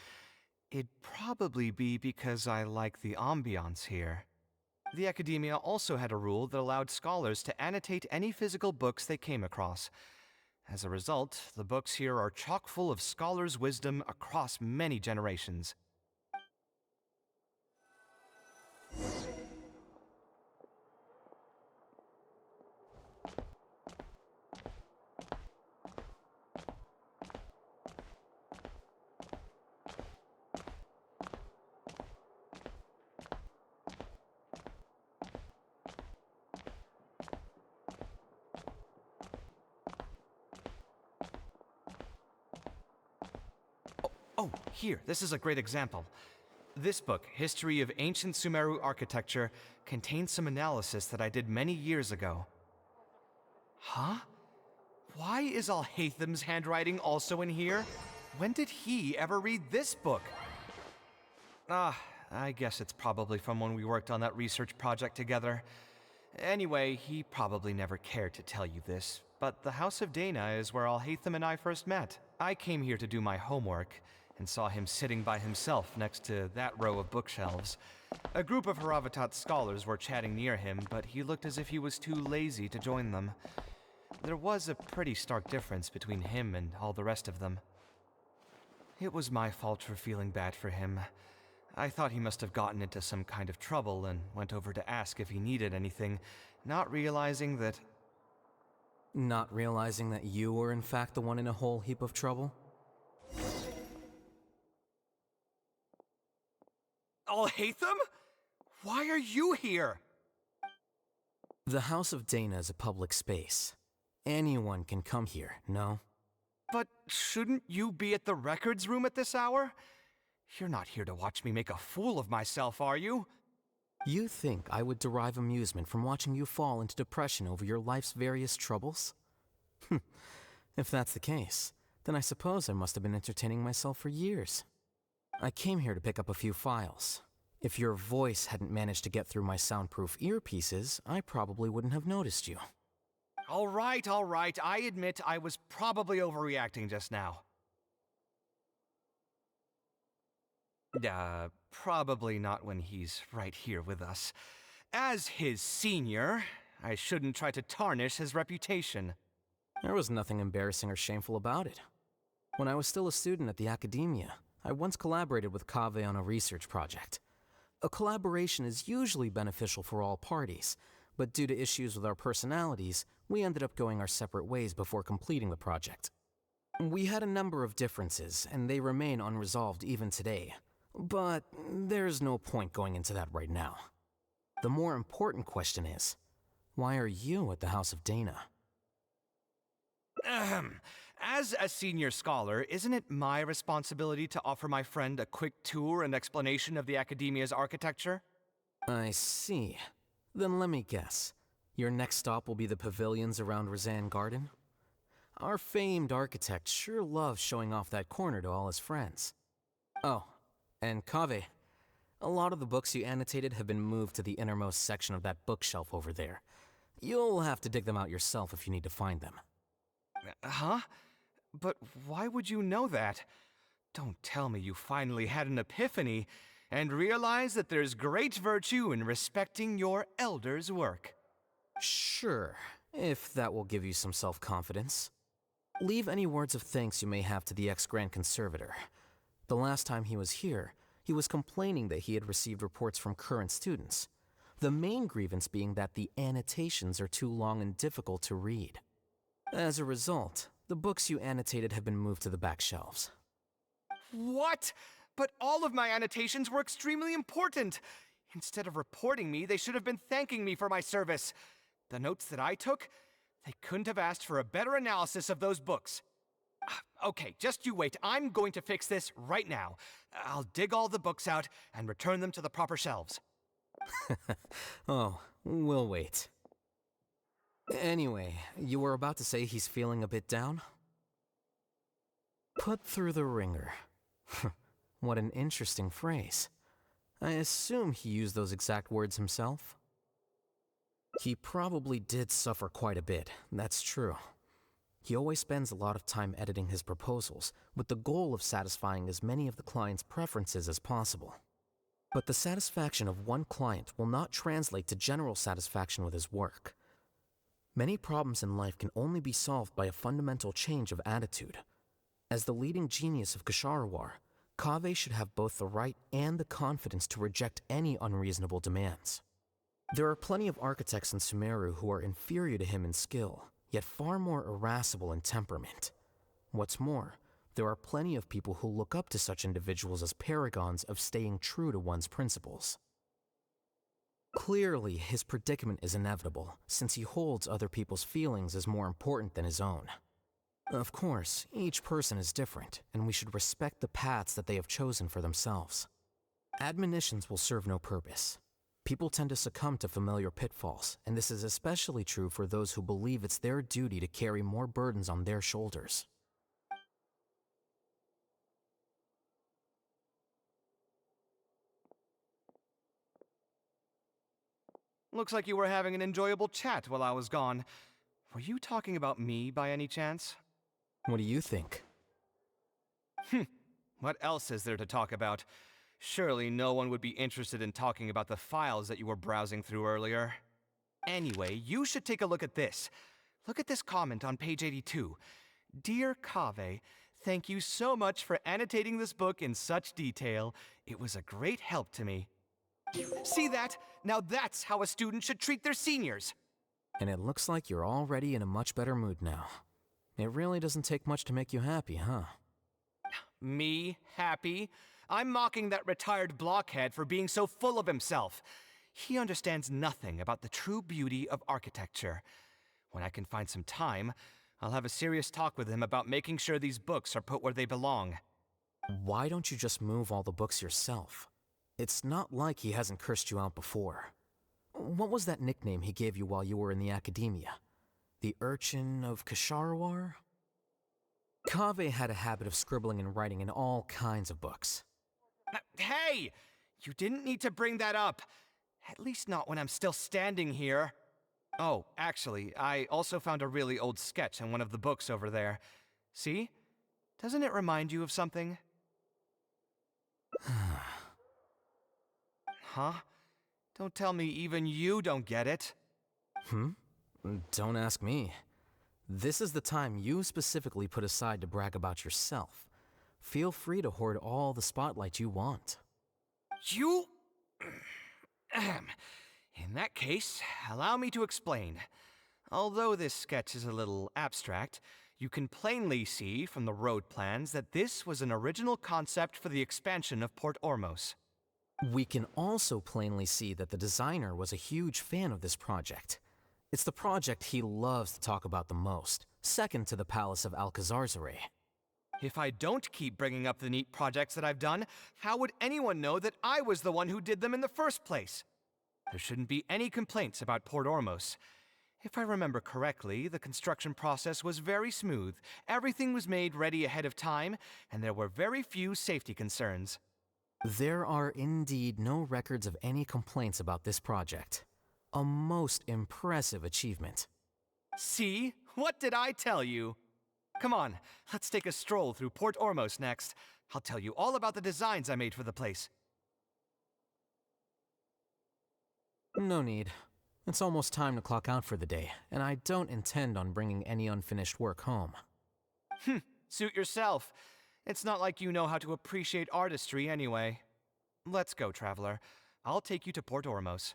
it'd probably be because I like the ambiance here. The Academia also had a rule that allowed scholars to annotate any physical books they came across. As a result, the books here are chock full of scholars' wisdom across many generations. Oh, here, this is a great example. This book, History of Ancient Sumeru Architecture, contains some analysis that I did many years ago. Huh? Why is Alhatham's handwriting also in here? When did he ever read this book? I guess it's probably from when we worked on that research project together. Anyway, he probably never cared to tell you this, but the House of Dana is where Alhatham and I first met. I came here to do my homework, and saw him sitting by himself next to that row of bookshelves. A group of Haravatat scholars were chatting near him, but he looked as if he was too lazy to join them. There was a pretty stark difference between him and all the rest of them. It was my fault for feeling bad for him. I thought he must have gotten into some kind of trouble and went over to ask if he needed anything, not realizing that... Not realizing that you were in fact the one in a whole heap of trouble? Alhatham? Why are you here? The House of Dana is a public space. Anyone can come here, no? But shouldn't you be at the records room at this hour? You're not here to watch me make a fool of myself, are you? You think I would derive amusement from watching you fall into depression over your life's various troubles? If that's the case, then I suppose I must have been entertaining myself for years. I came here to pick up a few files. If your voice hadn't managed to get through my soundproof earpieces, I probably wouldn't have noticed you. All right. I admit I was probably overreacting just now. Probably not when he's right here with us. As his senior, I shouldn't try to tarnish his reputation. There was nothing embarrassing or shameful about it. When I was still a student at the Academia, I once collaborated with Kaveh on a research project. A collaboration is usually beneficial for all parties, but due to issues with our personalities, we ended up going our separate ways before completing the project. We had a number of differences, and they remain unresolved even today. But there's no point going into that right now. The more important question is, why are you at the House of Dana? As a senior scholar, isn't it my responsibility to offer my friend a quick tour and explanation of the Academia's architecture? I see. Then let me guess. Your next stop will be the pavilions around Razan Garden? Our famed architect sure loves showing off that corner to all his friends. Oh, and Kaveh, a lot of the books you annotated have been moved to the innermost section of that bookshelf over there. You'll have to dig them out yourself if you need to find them. Huh? But why would you know that? Don't tell me you finally had an epiphany and realized that there's great virtue in respecting your elder's work. Sure, if that will give you some self-confidence. Leave any words of thanks you may have to the ex-Grand Conservator. The last time he was here, he was complaining that he had received reports from current students. The main grievance being that the annotations are too long and difficult to read. As a result, the books you annotated have been moved to the back shelves. What? But all of my annotations were extremely important. Instead of reporting me, they should have been thanking me for my service. The notes that I took, they couldn't have asked for a better analysis of those books. Okay, just you wait. I'm going to fix this right now. I'll dig all the books out and return them to the proper shelves. Oh, we'll wait. Anyway, you were about to say he's feeling a bit down? Put through the ringer. What an interesting phrase. I assume he used those exact words himself? He probably did suffer quite a bit, that's true. He always spends a lot of time editing his proposals, with the goal of satisfying as many of the client's preferences as possible. But the satisfaction of one client will not translate to general satisfaction with his work. Many problems in life can only be solved by a fundamental change of attitude. As the leading genius of Kshahrewar, Kaveh should have both the right and the confidence to reject any unreasonable demands. There are plenty of architects in Sumeru who are inferior to him in skill, yet far more irascible in temperament. What's more, there are plenty of people who look up to such individuals as paragons of staying true to one's principles. Clearly, his predicament is inevitable, since he holds other people's feelings as more important than his own. Of course, each person is different, and we should respect the paths that they have chosen for themselves. Admonitions will serve no purpose. People tend to succumb to familiar pitfalls, and this is especially true for those who believe it's their duty to carry more burdens on their shoulders. Looks like you were having an enjoyable chat while I was gone. Were you talking about me by any chance? What do you think? What else is there to talk about? Surely no one would be interested in talking about the files that you were browsing through earlier. Anyway, you should take a look at this. Look at this comment on page 82. Dear Kaveh, thank you so much for annotating this book in such detail. It was a great help to me. See that? Now that's how a student should treat their seniors. And it looks like you're already in a much better mood now. It really doesn't take much to make you happy, huh? Me? Happy? I'm mocking that retired blockhead for being so full of himself. He understands nothing about the true beauty of architecture. When I can find some time, I'll have a serious talk with him about making sure these books are put where they belong. Why don't you just move all the books yourself? It's not like he hasn't cursed you out before. What was that nickname he gave you while you were in the academia? The Urchin of Kshahrewar? Kaveh had a habit of scribbling and writing in all kinds of books. Hey! You didn't need to bring that up. At least not when I'm still standing here. Oh, actually, I also found a really old sketch in one of the books over there. See? Doesn't it remind you of something? Huh? Don't tell me even you don't get it. Don't ask me. This is the time you specifically put aside to brag about yourself. Feel free to hoard all the spotlight you want. You... In that case, allow me to explain. Although this sketch is a little abstract, you can plainly see from the road plans that this was an original concept for the expansion of Port Ormos. We can also plainly see that the designer was a huge fan of this project. It's the project he loves to talk about the most, second to the Palace of Alcazarzare. If I don't keep bringing up the neat projects that I've done, how would anyone know that I was the one who did them in the first place? There shouldn't be any complaints about Port Ormos. If I remember correctly, the construction process was very smooth, everything was made ready ahead of time, and there were very few safety concerns. There are indeed no records of any complaints about this project. A most impressive achievement. See? What did I tell you? Come on, let's take a stroll through Port Ormos next. I'll tell you all about the designs I made for the place. No need. It's almost time to clock out for the day, and I don't intend on bringing any unfinished work home. Suit yourself. It's not like you know how to appreciate artistry anyway. Let's go, traveler. I'll take you to Port Ormos.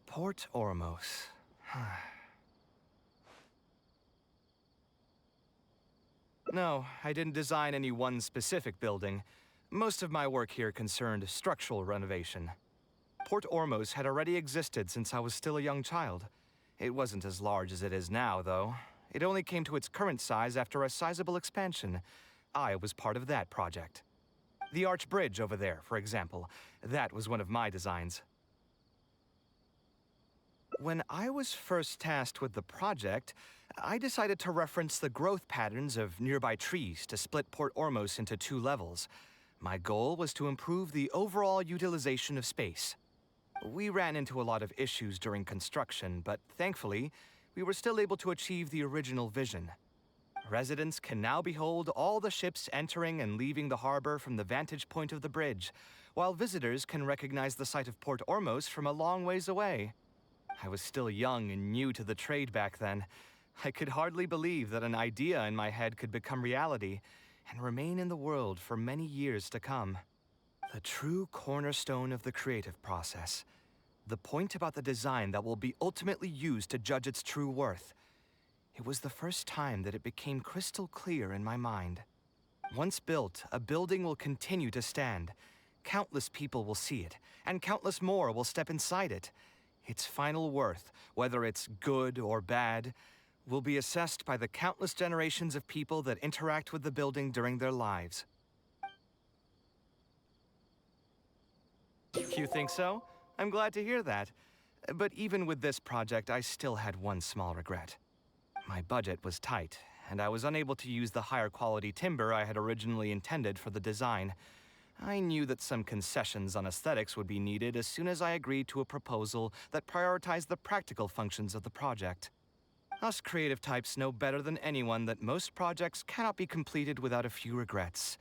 Port Ormos. No, I didn't design any one specific building. Most of my work here concerned structural renovation. Port Ormos had already existed since I was still a young child. It wasn't as large as it is now, though. It only came to its current size after a sizable expansion. I was part of that project. The arch bridge over there, for example, that was one of my designs. When I was first tasked with the project, I decided to reference the growth patterns of nearby trees to split Port Ormos into 2 levels. My goal was to improve the overall utilization of space. We ran into a lot of issues during construction, but thankfully, we were still able to achieve the original vision. Residents can now behold all the ships entering and leaving the harbor from the vantage point of the bridge, while visitors can recognize the site of Port Ormos from a long ways away. I was still young and new to the trade back then. I could hardly believe that an idea in my head could become reality and remain in the world for many years to come. The true cornerstone of the creative process. The point about the design that will be ultimately used to judge its true worth. It was the first time that it became crystal clear in my mind. Once built, a building will continue to stand. Countless people will see it, and countless more will step inside it. Its final worth, whether it's good or bad, will be assessed by the countless generations of people that interact with the building during their lives. You think so? I'm glad to hear that. But even with this project, I still had one small regret. My budget was tight, and I was unable to use the higher quality timber I had originally intended for the design. I knew that some concessions on aesthetics would be needed as soon as I agreed to a proposal that prioritized the practical functions of the project. Us creative types know better than anyone that most projects cannot be completed without a few regrets.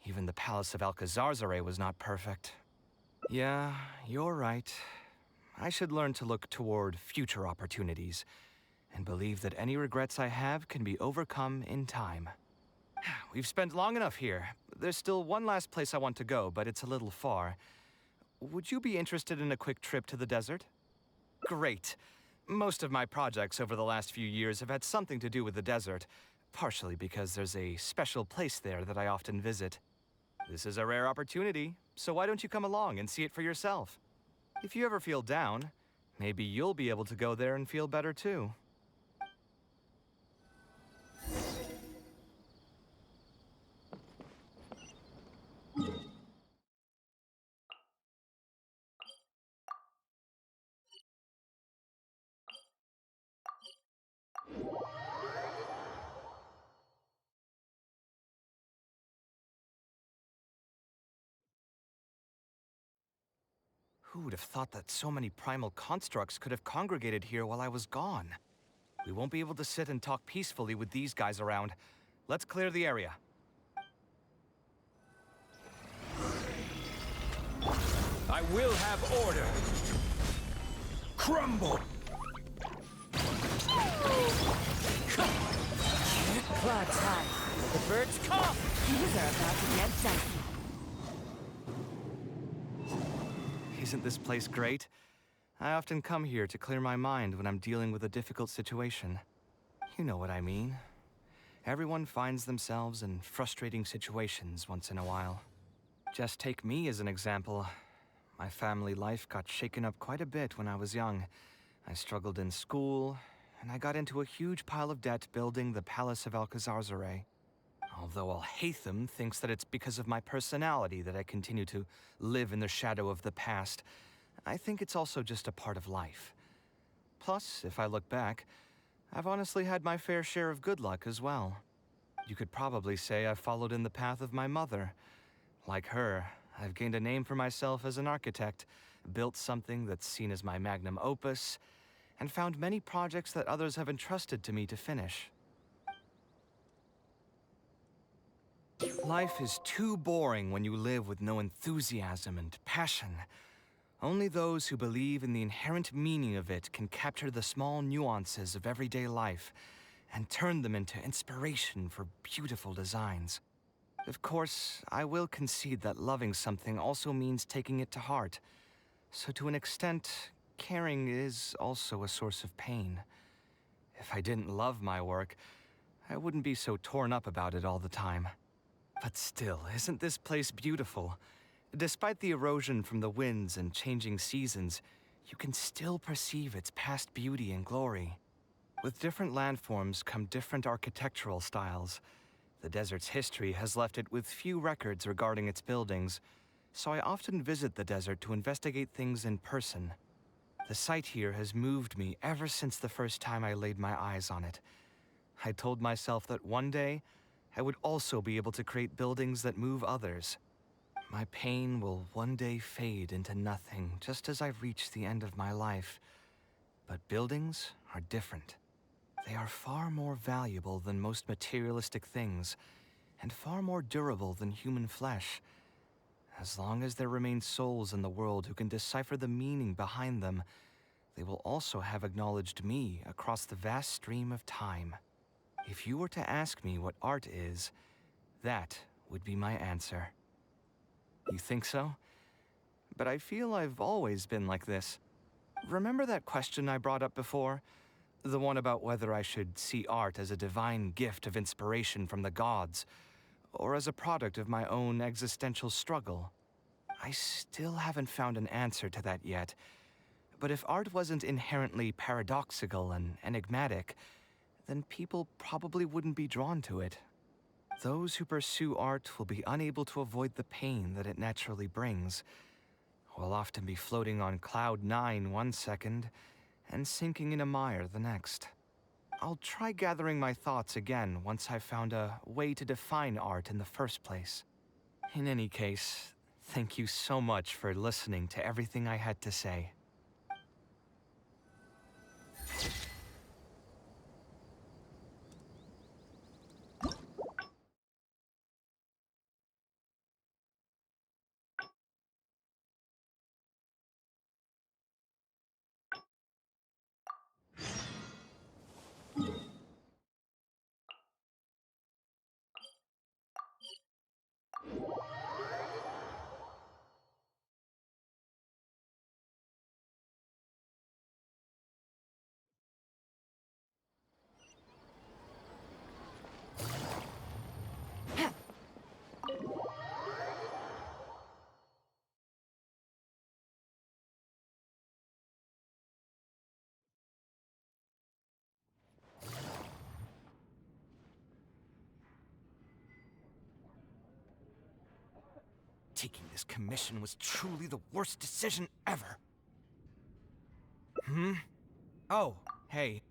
Even the Palace of Alcazarzare was not perfect. Yeah, you're right. I should learn to look toward future opportunities, and believe that any regrets I have can be overcome in time. We've spent long enough here. There's still one last place I want to go, but it's a little far. Would you be interested in a quick trip to the desert? Great. Most of my projects over the last few years have had something to do with the desert, partially because there's a special place there that I often visit. This is a rare opportunity, so why don't you come along and see it for yourself? If you ever feel down, maybe you'll be able to go there and feel better too. Who would have thought that so many primal constructs could have congregated here while I was gone? We won't be able to sit and talk peacefully with these guys around. Let's clear the area. I will have order. Crumble! Cloud's high. The birds come! Things are about to get dicey. Isn't this place great? I often come here to clear my mind when I'm dealing with a difficult situation. You know what I mean. Everyone finds themselves in frustrating situations once in a while. Just take me as an example. My family life got shaken up quite a bit when I was young. I struggled in school, and I got into a huge pile of debt building the Palace of Alcazarzaray. Although Alhaitham thinks that it's because of my personality that I continue to live in the shadow of the past, I think it's also just a part of life. Plus, if I look back, I've honestly had my fair share of good luck as well. You could probably say I've followed in the path of my mother. Like her, I've gained a name for myself as an architect, built something that's seen as my magnum opus, and found many projects that others have entrusted to me to finish. Life is too boring when you live with no enthusiasm and passion. Only those who believe in the inherent meaning of it can capture the small nuances of everyday life and turn them into inspiration for beautiful designs. Of course, I will concede that loving something also means taking it to heart. So to an extent, caring is also a source of pain. If I didn't love my work, I wouldn't be so torn up about it all the time. But still, isn't this place beautiful? Despite the erosion from the winds and changing seasons, you can still perceive its past beauty and glory. With different landforms come different architectural styles. The desert's history has left it with few records regarding its buildings, so I often visit the desert to investigate things in person. The sight here has moved me ever since the first time I laid my eyes on it. I told myself that one day, I would also be able to create buildings that move others. My pain will one day fade into nothing, just as I reach the end of my life. But buildings are different. They are far more valuable than most materialistic things, and far more durable than human flesh. As long as there remain souls in the world who can decipher the meaning behind them, they will also have acknowledged me across the vast stream of time. If you were to ask me what art is, that would be my answer. You think so? But I feel I've always been like this. Remember that question I brought up before? The one about whether I should see art as a divine gift of inspiration from the gods, or as a product of my own existential struggle. I still haven't found an answer to that yet. But if art wasn't inherently paradoxical and enigmatic, then people probably wouldn't be drawn to it. Those who pursue art will be unable to avoid the pain that it naturally brings. Will often be floating on cloud 9 one second, and sinking in a mire the next. I'll try gathering my thoughts again once I've found a way to define art in the first place. In any case, thank you so much for listening to everything I had to say. Taking this commission was truly the worst decision ever. Oh, hey.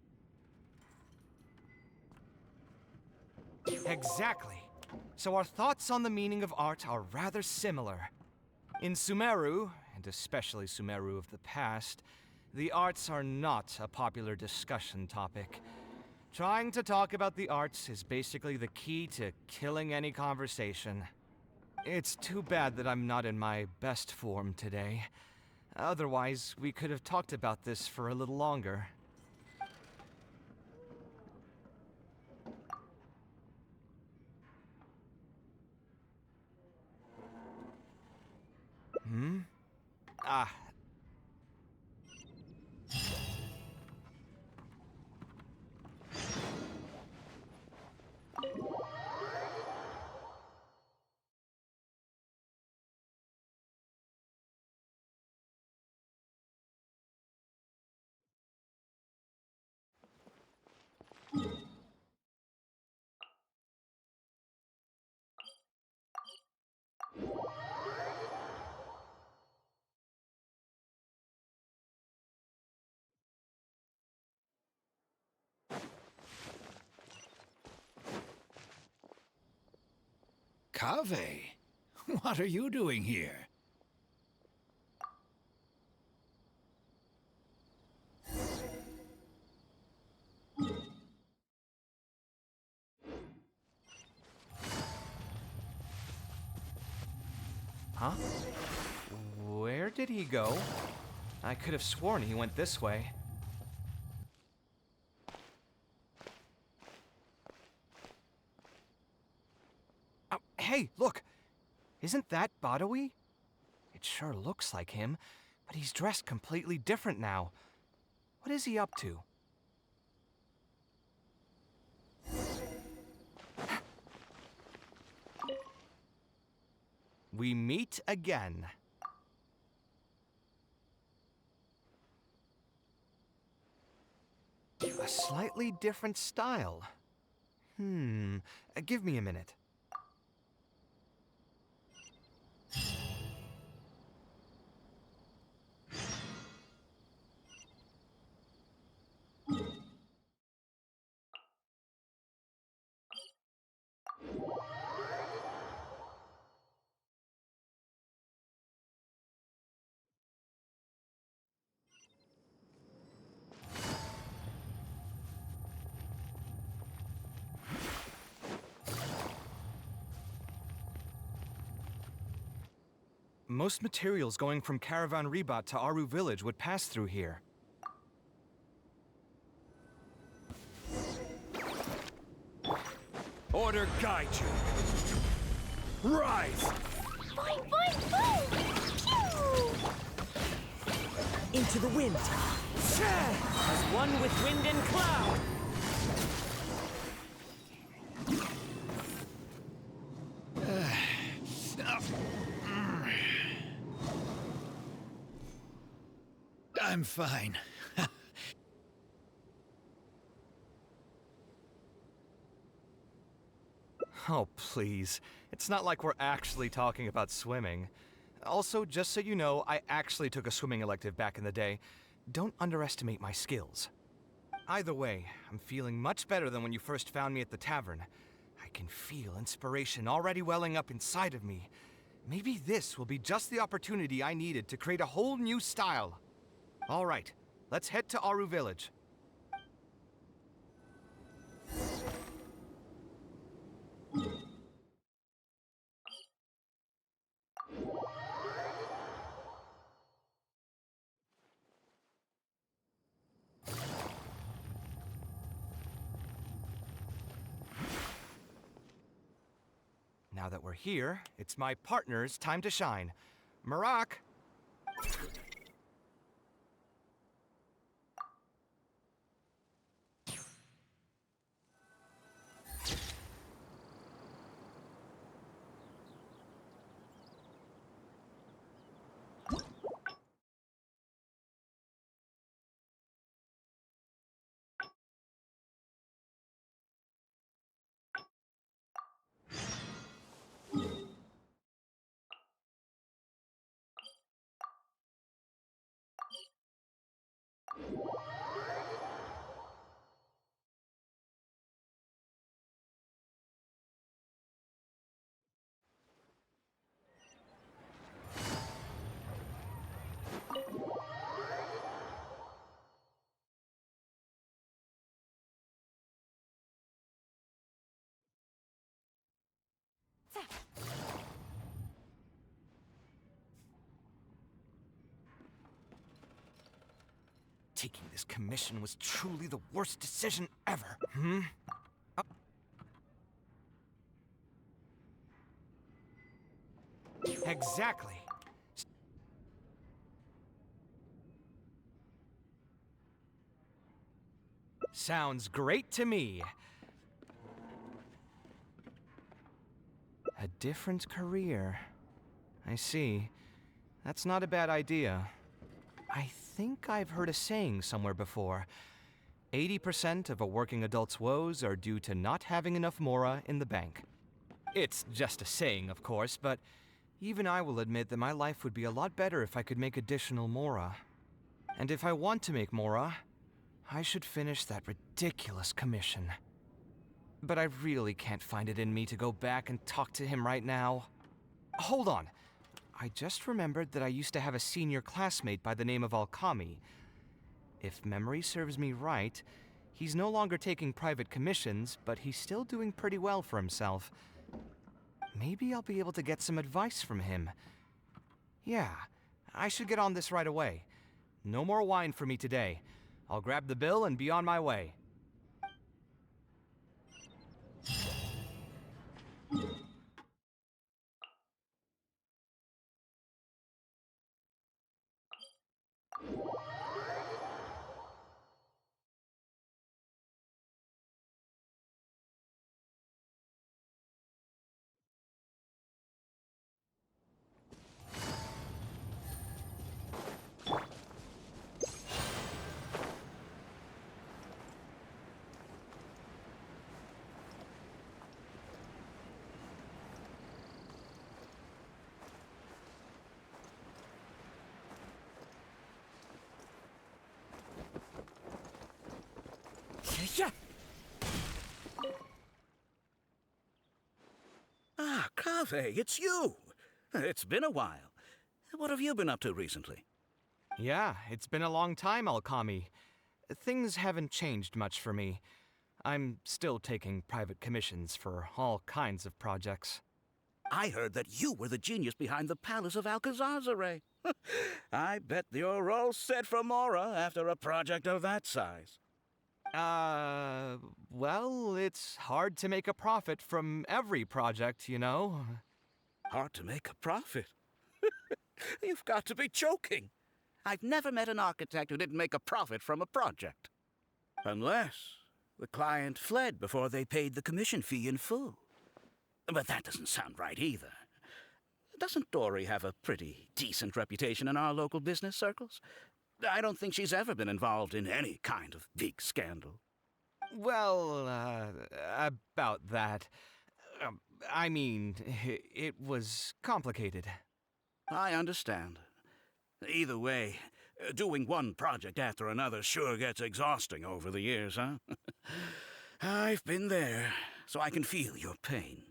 Exactly. So our thoughts on the meaning of art are rather similar. In Sumeru, and especially Sumeru of the past, the arts are not a popular discussion topic. Trying to talk about the arts is basically the key to killing any conversation. It's too bad that I'm not in my best form today. Otherwise, we could have talked about this for a little longer. Hmm? Ah. Kaveh, what are you doing here? Huh? Where did he go? I could have sworn he went this way. Oh, hey, look! Isn't that Badawi? It sure looks like him, but he's dressed completely different now. What is he up to? We meet again. A slightly different style. Give me a minute. Most materials going from Caravan Ribat to Aru Village would pass through here. Order guide you. Rise! Fine, fine, fine! Pew! Into the wind. As one with wind and cloud. I'm fine. Oh, please. It's not like we're actually talking about swimming. Also, just so you know, I actually took a swimming elective back in the day. Don't underestimate my skills. Either way, I'm feeling much better than when you first found me at the tavern. I can feel inspiration already welling up inside of me. Maybe this will be just the opportunity I needed to create a whole new style. All right, let's head to Aru Village. Now that we're here, it's my partner's time to shine. Marak! Taking this commission was truly the worst decision ever. Exactly. Sounds great to me. A different career. I see. That's not a bad idea. I think I've heard a saying somewhere before. 80% of a working adult's woes are due to not having enough mora in the bank. It's just a saying, of course, but even I will admit that my life would be a lot better if I could make additional mora. And if I want to make mora, I should finish that ridiculous commission. But I really can't find it in me to go back and talk to him right now. Hold on. I just remembered that I used to have a senior classmate by the name of Alkami. If memory serves me right, he's no longer taking private commissions, but he's still doing pretty well for himself. Maybe I'll be able to get some advice from him. Yeah, I should get on this right away. No more wine for me today. I'll grab the bill and be on my way. Yeah. Ah, Kaveh, it's you. It's been a while. What have you been up to recently? Yeah, it's been a long time, Alkami. Things haven't changed much for me. I'm still taking private commissions for all kinds of projects. I heard that you were the genius behind the Palace of Alcazazare. I bet you're all set for Mora after a project of that size. Well, it's hard to make a profit from every project, you know? Hard to make a profit? You've got to be joking. I've never met an architect who didn't make a profit from a project. Unless the client fled before they paid the commission fee in full. But that doesn't sound right either. Doesn't Dory have a pretty decent reputation in our local business circles? I don't think she's ever been involved in any kind of big scandal. Well, about that. I mean, it was complicated. I understand. Either way, doing one project after another sure gets exhausting over the years, huh? I've been there, so I can feel your pain.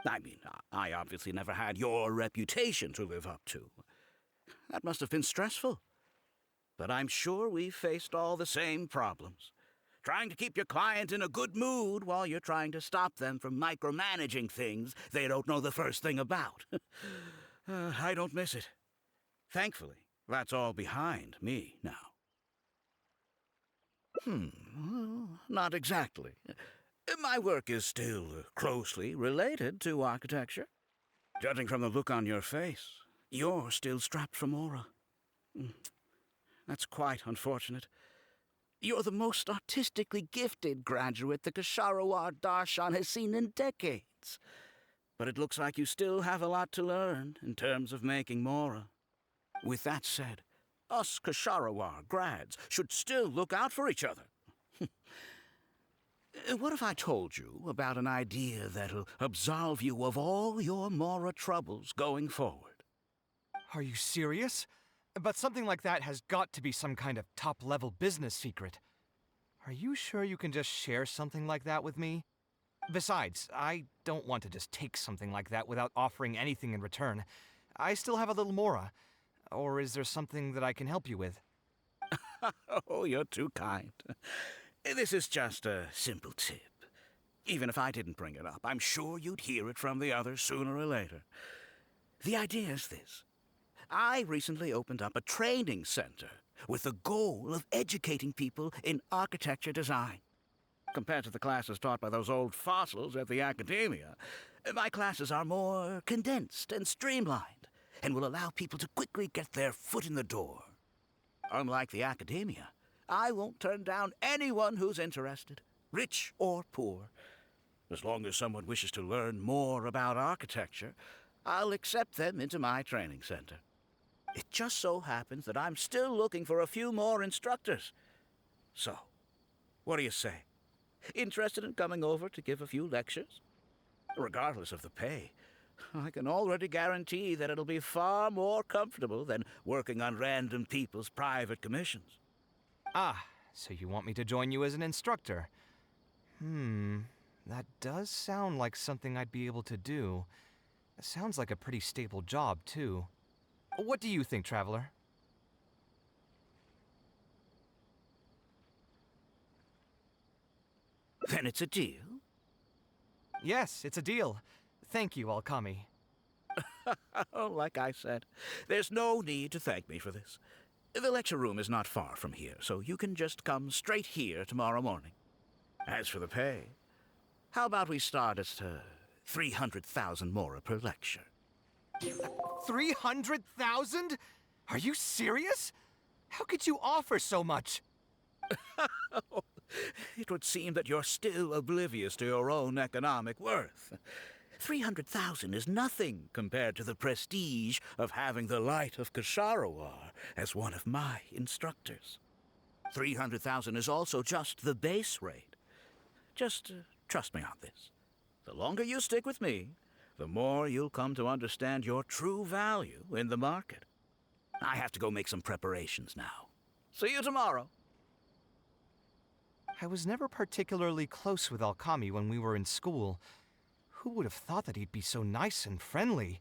I mean, I obviously never had your reputation to live up to. That must have been stressful. But I'm sure we've faced all the same problems. Trying to keep your client in a good mood while you're trying to stop them from micromanaging things they don't know the first thing about. I don't miss it. Thankfully, that's all behind me now. Not exactly. My work is still closely related to architecture. Judging from the look on your face, you're still strapped for Mora. That's quite unfortunate. You're the most artistically gifted graduate the Kasharawar Darshan has seen in decades. But it looks like you still have a lot to learn in terms of making Mora. With that said, us Kasharawar grads should still look out for each other. What if I told you about an idea that'll absolve you of all your Mora troubles going forward? Are you serious? But something like that has got to be some kind of top-level business secret. Are you sure you can just share something like that with me? Besides, I don't want to just take something like that without offering anything in return. I still have a little Mora. Or is there something that I can help you with? Oh, you're too kind. This is just a simple tip. Even if I didn't bring it up, I'm sure you'd hear it from the others sooner or later. The idea is this. I recently opened up a training center with the goal of educating people in architecture design. Compared to the classes taught by those old fossils at the academia, my classes are more condensed and streamlined and will allow people to quickly get their foot in the door. Unlike the academia, I won't turn down anyone who's interested, rich or poor. As long as someone wishes to learn more about architecture, I'll accept them into my training center. It just so happens that I'm still looking for a few more instructors. So, what do you say? Interested in coming over to give a few lectures? Regardless of the pay, I can already guarantee that it'll be far more comfortable than working on random people's private commissions. Ah, so you want me to join you as an instructor? That does sound like something I'd be able to do. It sounds like a pretty stable job, too. What do you think, Traveler? Then it's a deal? Yes, it's a deal. Thank you, Alkami. Oh, like I said, there's no need to thank me for this. The lecture room is not far from here, so you can just come straight here tomorrow morning. As for the pay, how about we start at 300,000 mora per lecture? 300,000? Are you serious? How could you offer so much? It would seem that you're still oblivious to your own economic worth. 300,000 is nothing compared to the prestige of having the Light of Kasharawar as one of my instructors. 300,000 is also just the base rate. Just trust me on this. The longer you stick with me, the more you'll come to understand your true value in the market. I have to go make some preparations now. See you tomorrow. I was never particularly close with Alkami when we were in school. Who would have thought that he'd be so nice and friendly?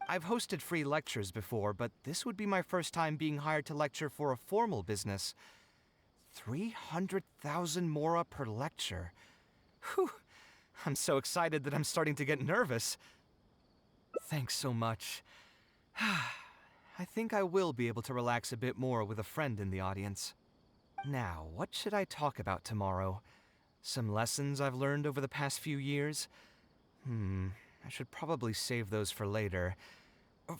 I've hosted free lectures before, but this would be my first time being hired to lecture for a formal business. 300,000 mora per lecture. Whew! I'm so excited that I'm starting to get nervous. Thanks so much. I think I will be able to relax a bit more with a friend in the audience. Now, what should I talk about tomorrow? Some lessons I've learned over the past few years? I should probably save those for later.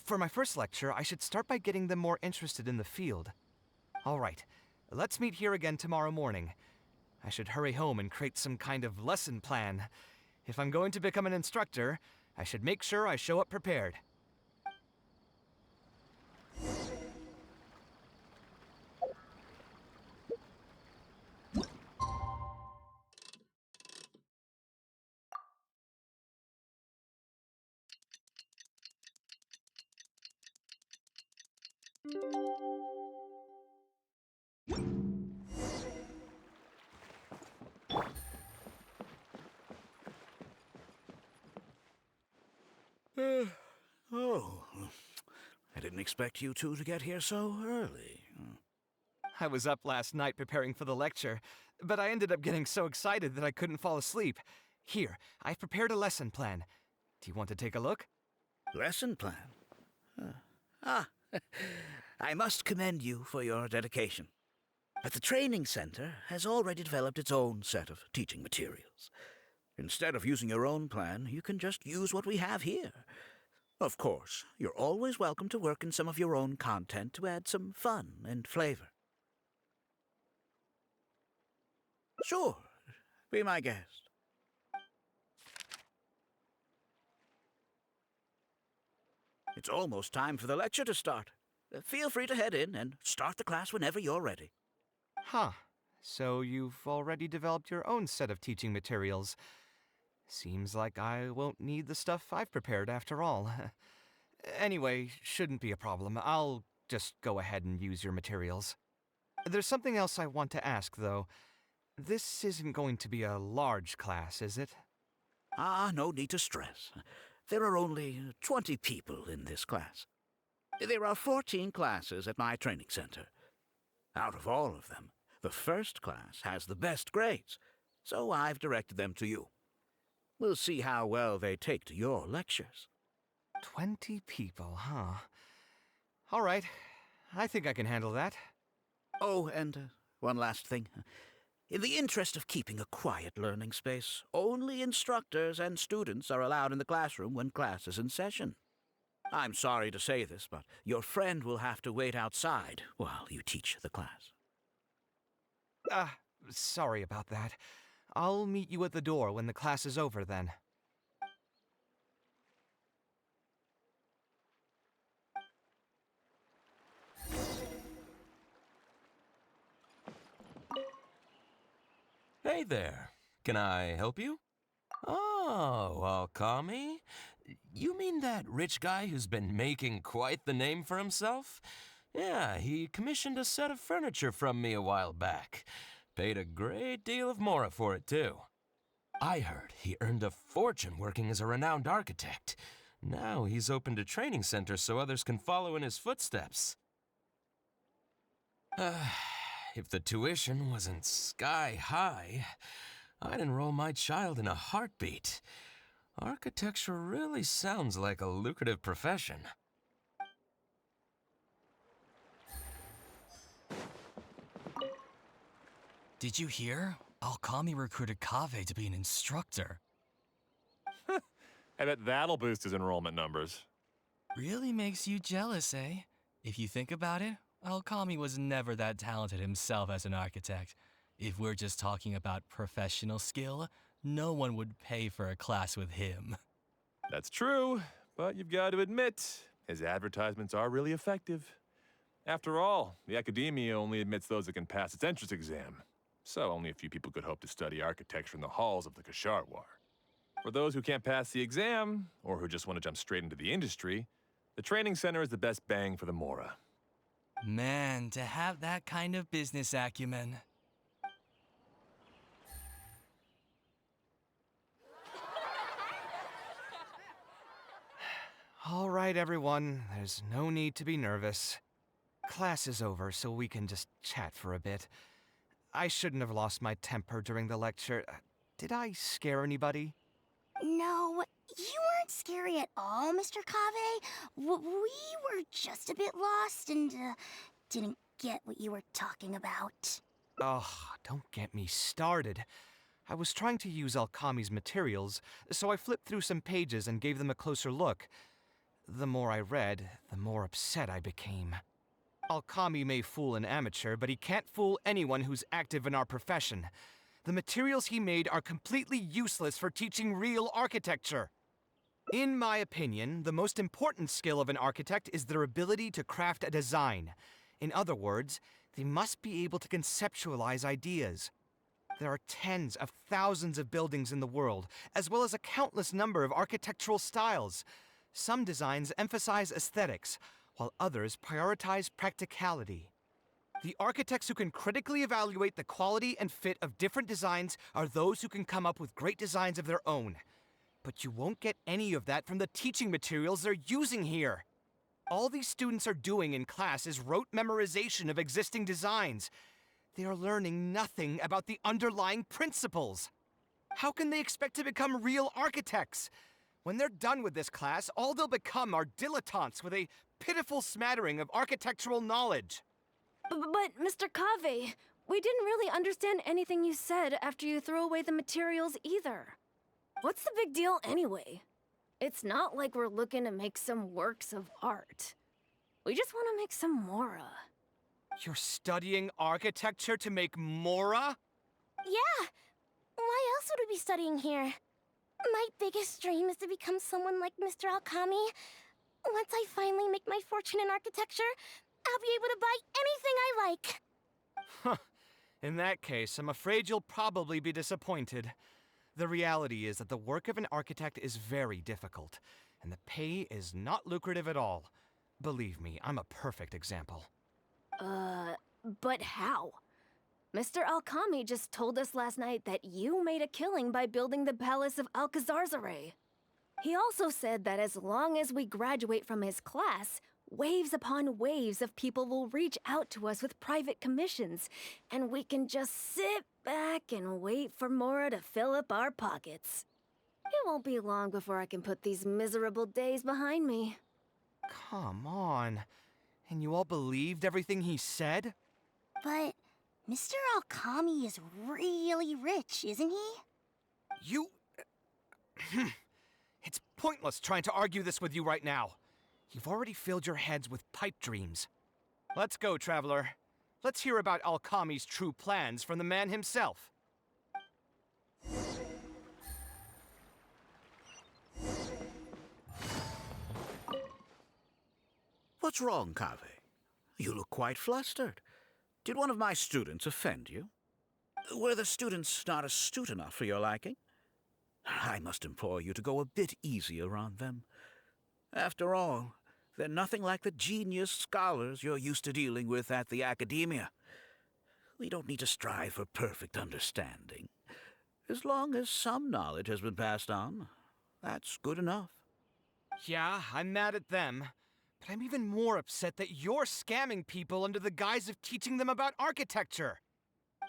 For my first lecture, I should start by getting them more interested in the field. All right, let's meet here again tomorrow morning. I should hurry home and create some kind of lesson plan. If I'm going to become an instructor, I should make sure I show up prepared. Oh, I didn't expect you two to get here so early. I was up last night preparing for the lecture, but I ended up getting so excited that I couldn't fall asleep. Here, I've prepared a lesson plan. Do you want to take a look? Lesson plan? I must commend you for your dedication. But the training center has already developed its own set of teaching materials. Instead of using your own plan, you can just use what we have here. Of course, you're always welcome to work in some of your own content to add some fun and flavor. Sure, be my guest. It's almost time for the lecture to start. Feel free to head in and start the class whenever you're ready. Huh. So you've already developed your own set of teaching materials. Seems like I won't need the stuff I've prepared after all. Anyway, shouldn't be a problem. I'll just go ahead and use your materials. There's something else I want to ask, though. This isn't going to be a large class, is it? No need to stress. There are only 20 people in this class. There are 14 classes at my training center. Out of all of them, the first class has the best grades, so I've directed them to you. We'll see how well they take to your lectures. 20 people, huh? All right. I think I can handle that. Oh, and one last thing. In the interest of keeping a quiet learning space, only instructors and students are allowed in the classroom when class is in session. I'm sorry to say this, but your friend will have to wait outside while you teach the class. Sorry about that. I'll meet you at the door when the class is over then. Hey there. Can I help you? Oh, Alkami? You mean that rich guy who's been making quite the name for himself? Yeah, he commissioned a set of furniture from me a while back. Paid a great deal of mora for it, too. I heard he earned a fortune working as a renowned architect. Now he's opened a training center so others can follow in his footsteps. If the tuition wasn't sky high, I'd enroll my child in a heartbeat. Architecture really sounds like a lucrative profession. Did you hear? Alkami recruited Kaveh to be an instructor. I bet that'll boost his enrollment numbers. Really makes you jealous, eh? If you think about it, Alkami was never that talented himself as an architect. If we're just talking about professional skill, no one would pay for a class with him. That's true, but you've got to admit, his advertisements are really effective. After all, the academia only admits those that can pass its entrance exam, so only a few people could hope to study architecture in the halls of the Kasharwar. For those who can't pass the exam, or who just want to jump straight into the industry, the training center is the best bang for the mora. Man, to have that kind of business acumen. All right, everyone. There's no need to be nervous. Class is over, so we can just chat for a bit. I shouldn't have lost my temper during the lecture. Did I scare anybody? No, you weren't scary at all, Mr. Kaveh. We were just a bit lost and didn't get what you were talking about. Oh, don't get me started. I was trying to use Alkami's materials, so I flipped through some pages and gave them a closer look. The more I read, the more upset I became. Alkami may fool an amateur, but he can't fool anyone who's active in our profession. The materials he made are completely useless for teaching real architecture. In my opinion, the most important skill of an architect is their ability to craft a design. In other words, they must be able to conceptualize ideas. There are tens of thousands of buildings in the world, as well as a countless number of architectural styles. Some designs emphasize aesthetics, while others prioritize practicality. The architects who can critically evaluate the quality and fit of different designs are those who can come up with great designs of their own. But you won't get any of that from the teaching materials they're using here. All these students are doing in class is rote memorization of existing designs. They are learning nothing about the underlying principles. How can they expect to become real architects? When they're done with this class, all they'll become are dilettantes with a pitiful smattering of architectural knowledge. But Mr. Kaveh, we didn't really understand anything you said after you threw away the materials either. What's the big deal anyway? It's not like we're looking to make some works of art. We just want to make some mora. You're studying architecture to make mora? Yeah. Why else would we be studying here? My biggest dream is to become someone like Mr. Alkami. Once I finally make my fortune in architecture, I'll be able to buy anything I like. Huh. In that case, I'm afraid you'll probably be disappointed. The reality is that the work of an architect is very difficult, and the pay is not lucrative at all. Believe me, I'm a perfect example. But how? Mr. Alkami just told us last night that you made a killing by building the Palace of Alcazarzare. He also said that as long as we graduate from his class, waves upon waves of people will reach out to us with private commissions, and we can just sit back and wait for Mora to fill up our pockets. It won't be long before I can put these miserable days behind me. Come on. And you all believed everything he said? But Mr. Alkami is really rich, isn't he? You... It's pointless trying to argue this with you right now. You've already filled your heads with pipe dreams. Let's go, Traveler. Let's hear about Alkami's true plans from the man himself. What's wrong, Kaveh? You look quite flustered. Did one of my students offend you? Were the students not astute enough for your liking? I must implore you to go a bit easier on them. After all, they're nothing like the genius scholars you're used to dealing with at the academia. We don't need to strive for perfect understanding. As long as some knowledge has been passed on, that's good enough. Yeah, I'm mad at them. But I'm even more upset that you're scamming people under the guise of teaching them about architecture.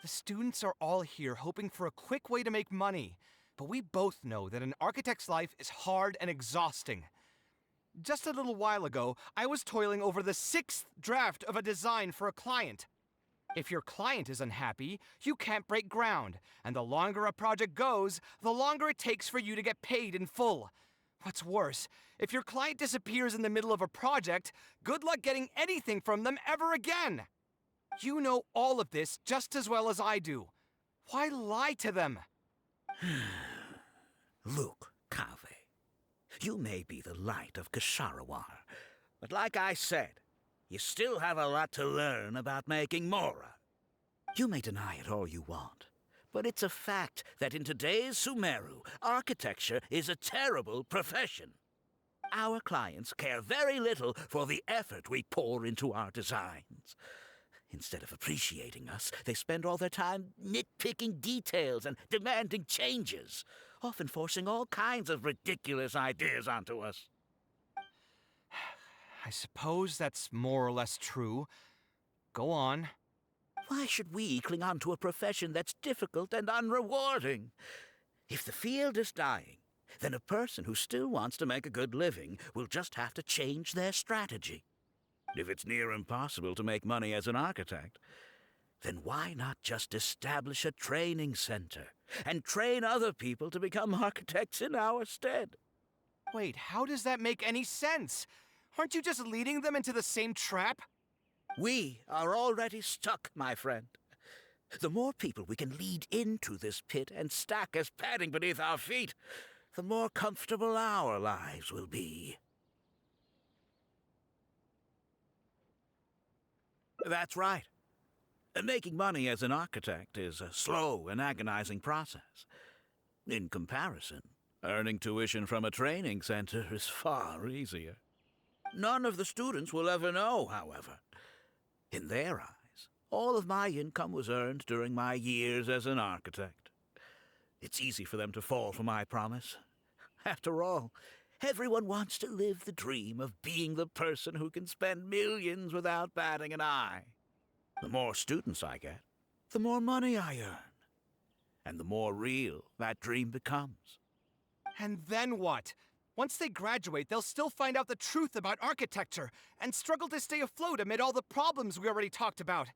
The students are all here hoping for a quick way to make money, but we both know that an architect's life is hard and exhausting. Just a little while ago, I was toiling over the 6th draft of a design for a client. If your client is unhappy, you can't break ground, and the longer a project goes, the longer it takes for you to get paid in full. What's worse, if your client disappears in the middle of a project, good luck getting anything from them ever again. You know all of this just as well as I do. Why lie to them? Look, Kaveh, you may be the light of Ksharawar, but like I said, you still have a lot to learn about making Mora. You may deny it all you want, but it's a fact that in today's Sumeru, architecture is a terrible profession. Our clients care very little for the effort we pour into our designs. Instead of appreciating us, they spend all their time nitpicking details and demanding changes, often forcing all kinds of ridiculous ideas onto us. I suppose that's more or less true. Go on. Why should we cling on to a profession that's difficult and unrewarding? If the field is dying, then a person who still wants to make a good living will just have to change their strategy. If it's near impossible to make money as an architect, then why not just establish a training center and train other people to become architects in our stead? Wait, how does that make any sense? Aren't you just leading them into the same trap? We are already stuck, my friend. The more people we can lead into this pit and stack as padding beneath our feet, the more comfortable our lives will be. That's right. Making money as an architect is a slow and agonizing process. In comparison, earning tuition from a training center is far easier. None of the students will ever know, however. In their eyes, all of my income was earned during my years as an architect. It's easy for them to fall for my promise. After all, everyone wants to live the dream of being the person who can spend millions without batting an eye. The more students I get, the more money I earn. And the more real that dream becomes. And then what? Once they graduate, they'll still find out the truth about architecture and struggle to stay afloat amid all the problems we already talked about.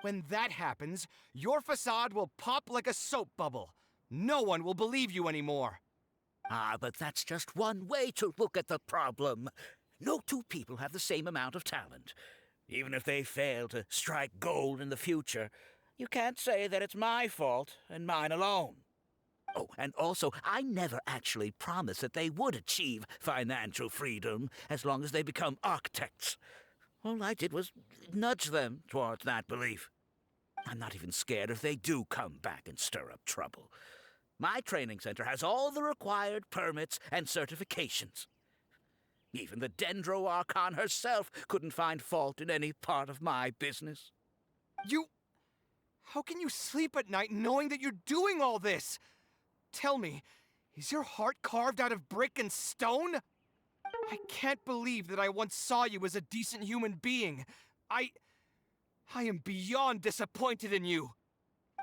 When that happens, your facade will pop like a soap bubble. No one will believe you anymore. Ah, but that's just one way to look at the problem. No two people have the same amount of talent. Even if they fail to strike gold in the future, you can't say that it's my fault and mine alone. Oh, and also, I never actually promised that they would achieve financial freedom as long as they become architects. All I did was nudge them towards that belief. I'm not even scared if they do come back and stir up trouble. My training center has all the required permits and certifications. Even the Dendro Archon herself couldn't find fault in any part of my business. How can you sleep at night knowing that you're doing all this? Tell me, is your heart carved out of brick and stone? I can't believe that I once saw you as a decent human being. I am beyond disappointed in you.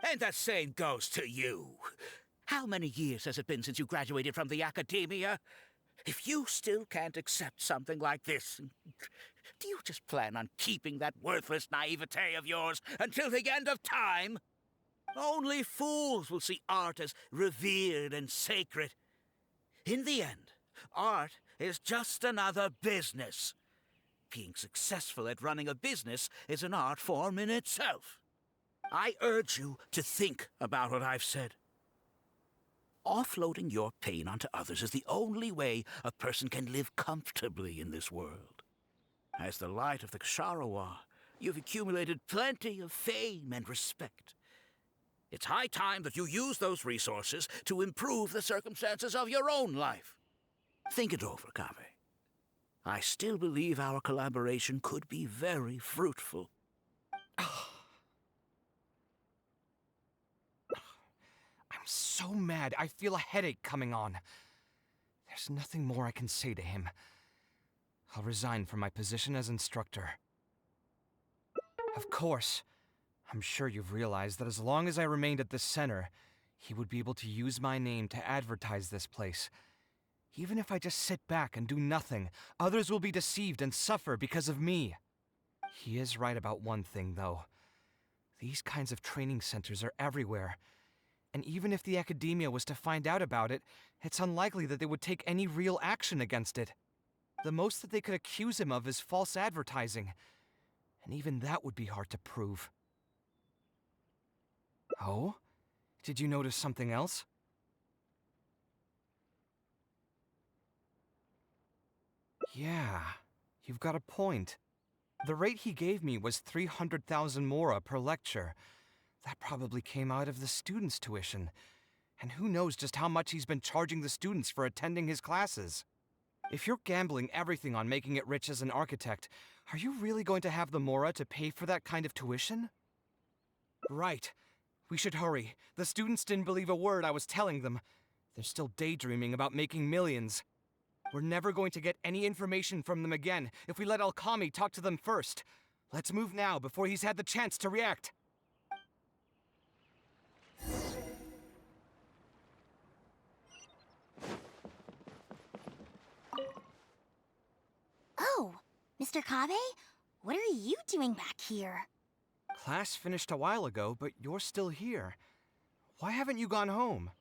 And the same goes to you. How many years has it been since you graduated from the academia? If you still can't accept something like this, do you just plan on keeping that worthless naivete of yours until the end of time? Only fools will see art as revered and sacred. In the end, art is just another business. Being successful at running a business is an art form in itself. I urge you to think about what I've said. Offloading your pain onto others is the only way a person can live comfortably in this world. As the light of the Ksharowa, you've accumulated plenty of fame and respect. It's high time that you use those resources to improve the circumstances of your own life. Think it over, Kaveh. I still believe our collaboration could be very fruitful. I'm so mad, I feel a headache coming on. There's nothing more I can say to him. I'll resign from my position as instructor. Of course, I'm sure you've realized that as long as I remained at this center, he would be able to use my name to advertise this place. Even if I just sit back and do nothing, others will be deceived and suffer because of me. He is right about one thing, though. These kinds of training centers are everywhere. And even if the academia was to find out about it, it's unlikely that they would take any real action against it. The most that they could accuse him of is false advertising. And even that would be hard to prove. Oh? Did you notice something else? Yeah, you've got a point. The rate he gave me was 300,000 mora per lecture. That probably came out of the students' tuition. And who knows just how much he's been charging the students for attending his classes. If you're gambling everything on making it rich as an architect, are you really going to have the mora to pay for that kind of tuition? Right. We should hurry. The students didn't believe a word I was telling them. They're still daydreaming about making millions. We're never going to get any information from them again if we let Alkami talk to them first. Let's move now before he's had the chance to react. Oh, Mr. Kaveh? What are you doing back here? Class finished a while ago, but you're still here. Why haven't you gone home?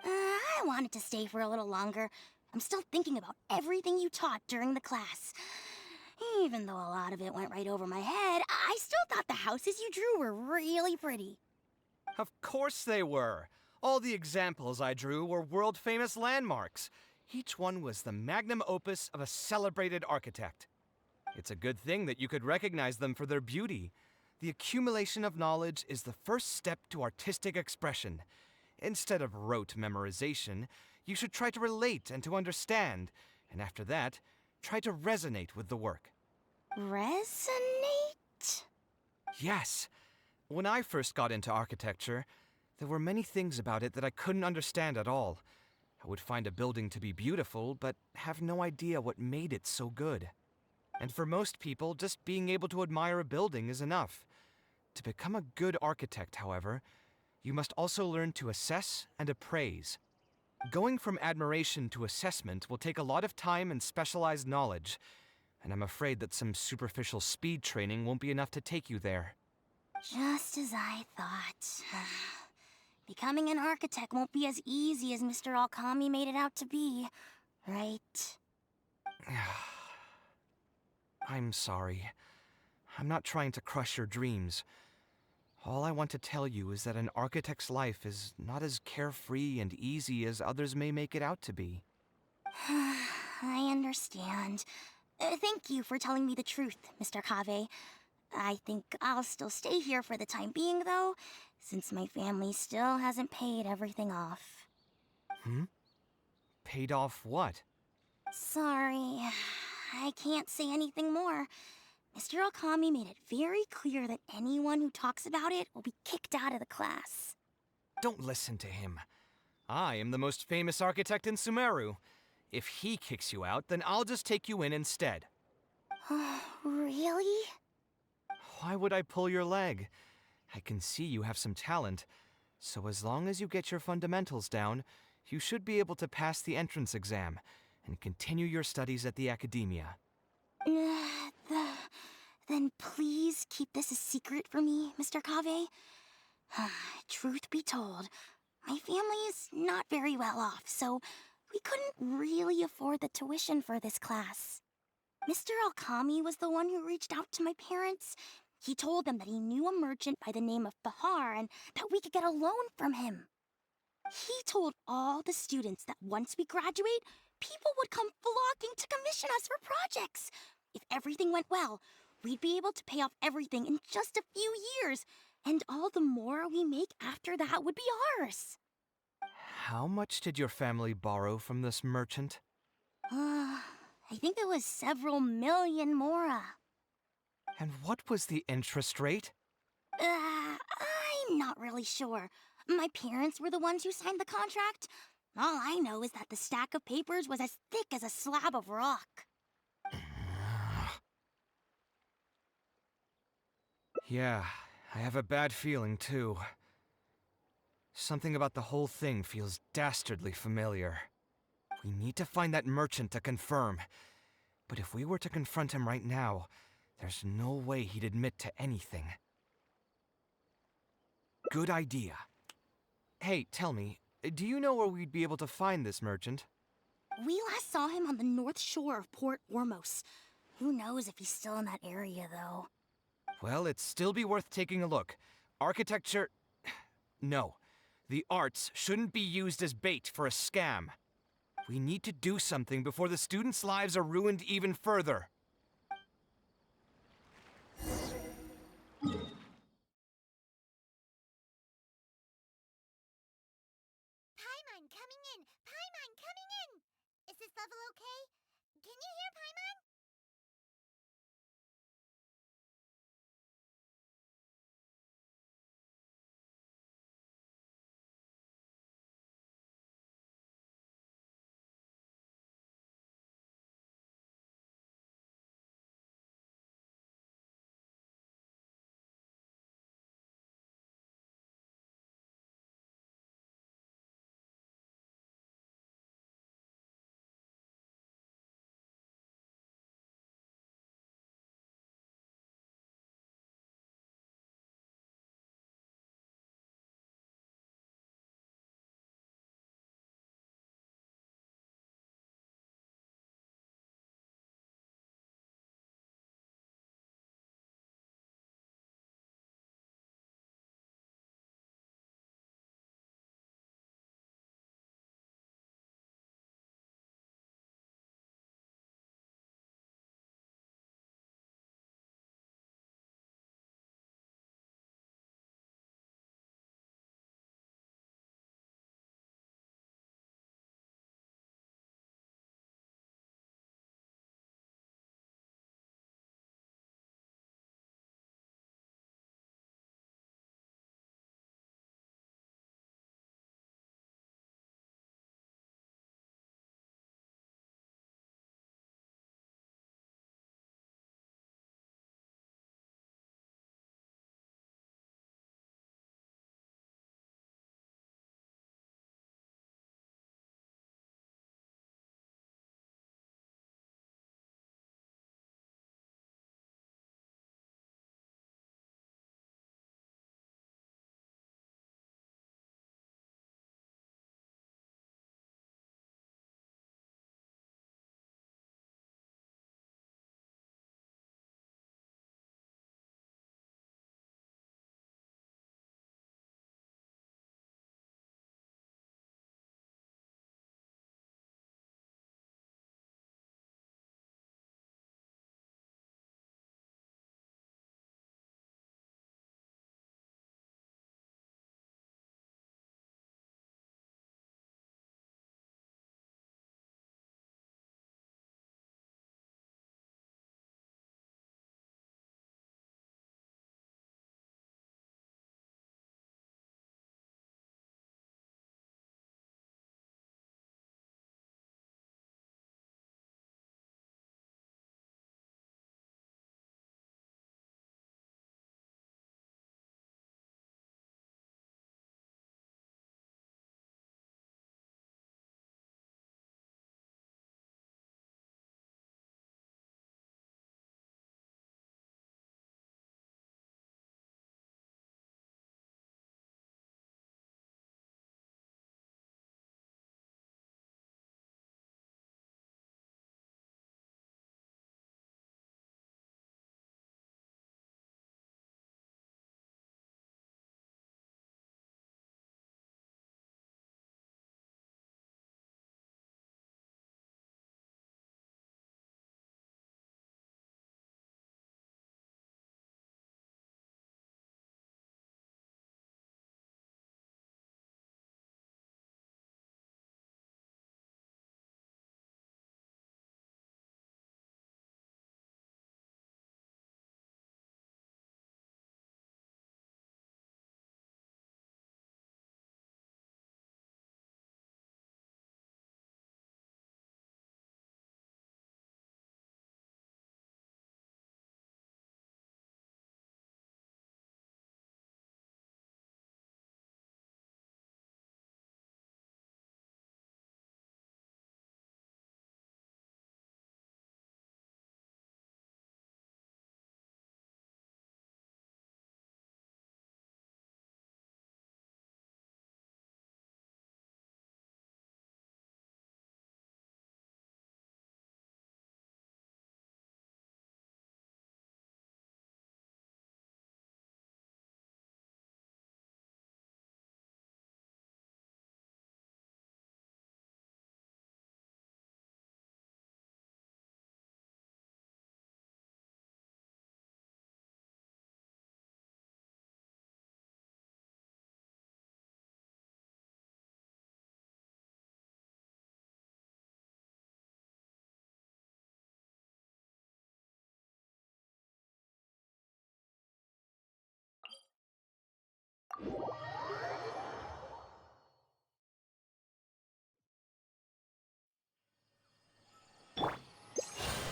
I wanted to stay for a little longer. I'm still thinking about everything you taught during the class. Even though a lot of it went right over my head, I still thought the houses you drew were really pretty. Of course they were. All the examples I drew were world-famous landmarks. Each one was the magnum opus of a celebrated architect. It's a good thing that you could recognize them for their beauty. The accumulation of knowledge is the first step to artistic expression. Instead of rote memorization, you should try to relate and to understand, and after that, try to resonate with the work. Resonate? Yes. When I first got into architecture, there were many things about it that I couldn't understand at all. I would find a building to be beautiful, but have no idea what made it so good. And for most people, just being able to admire a building is enough. To become a good architect, however, you must also learn to assess and appraise. Going from admiration to assessment will take a lot of time and specialized knowledge, and I'm afraid that some superficial speed training won't be enough to take you there. Just as I thought. Becoming an architect won't be as easy as Mr. Alkami made it out to be, right? I'm sorry. I'm not trying to crush your dreams. All I want to tell you is that an architect's life is not as carefree and easy as others may make it out to be. I understand. Thank you for telling me the truth, Mr. Kaveh. I think I'll still stay here for the time being, though, since my family still hasn't paid everything off. Paid off what? Sorry, I can't say anything more. Mr. Alkami made it very clear that anyone who talks about it will be kicked out of the class. Don't listen to him. I am the most famous architect in Sumeru. If he kicks you out, then I'll just take you in instead. Really? Why would I pull your leg? I can see you have some talent. So as long as you get your fundamentals down, you should be able to pass the entrance exam and continue your studies at the academia. Then please keep this a secret for me, Mr. Kaveh. Truth be told, my family is not very well off, so we couldn't really afford the tuition for this class. Mr. Alkami was the one who reached out to my parents. He told them that he knew a merchant by the name of Bahar and that we could get a loan from him. He told all the students that once we graduate, people would come flocking to commission us for projects. If everything went well, we'd be able to pay off everything in just a few years, and all the more we make after that would be ours. How much did your family borrow from this merchant? I think it was several million mora. And what was the interest rate? I'm not really sure. My parents were the ones who signed the contract. All I know is that the stack of papers was as thick as a slab of rock. Yeah, I have a bad feeling too. Something about the whole thing feels dastardly familiar. We need to find that merchant to confirm. But if we were to confront him right now, there's no way he'd admit to anything. Good idea. Hey, tell me, do you know where we'd be able to find this merchant? We last saw him on the north shore of Port Ormos. Who knows if he's still in that area, though. Well, it'd still be worth taking a look. Architecture... No. The arts shouldn't be used as bait for a scam. We need to do something before the students' lives are ruined even further. Paimon coming in! Paimon coming in! Is this level okay? Can you hear Paimon?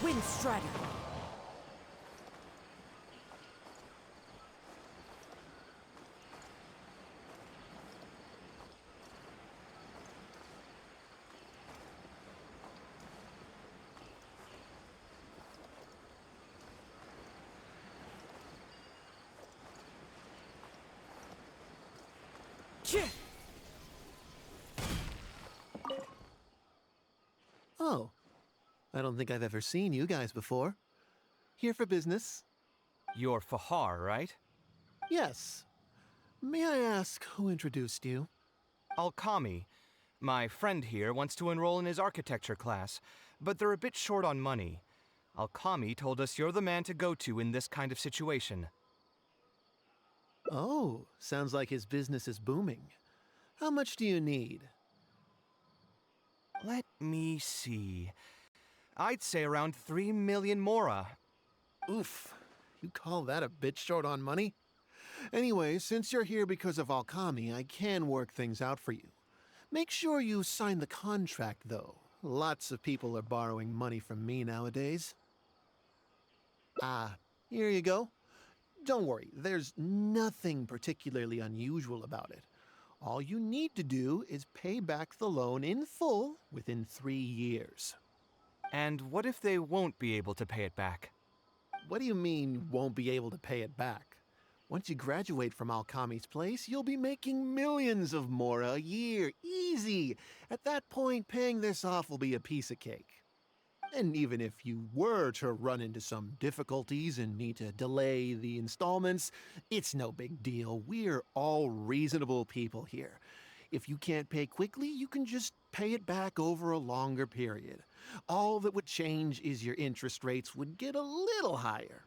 Wind Strider! Oh, I don't think I've ever seen you guys before. Here for business? You're Fahar, right? Yes. May I ask who introduced you? Alkami. My friend here wants to enroll in his architecture class, but they're a bit short on money. Alkami told us you're the man to go to in this kind of situation. Oh, sounds like his business is booming. How much do you need? Let me see. I'd say around 3 million mora. Oof, you call that a bit short on money? Anyway, since you're here because of Alkami, I can work things out for you. Make sure you sign the contract, though. Lots of people are borrowing money from me nowadays. Ah, here you go. Don't worry, there's nothing particularly unusual about it. All you need to do is pay back the loan in full within 3 years. And what if they won't be able to pay it back? What do you mean, won't be able to pay it back? Once you graduate from Alkami's place, you'll be making millions of mora a year. Easy! At that point, paying this off will be a piece of cake. And even if you were to run into some difficulties and need to delay the installments, it's no big deal. We're all reasonable people here. If you can't pay quickly, you can just pay it back over a longer period. All that would change is your interest rates would get a little higher.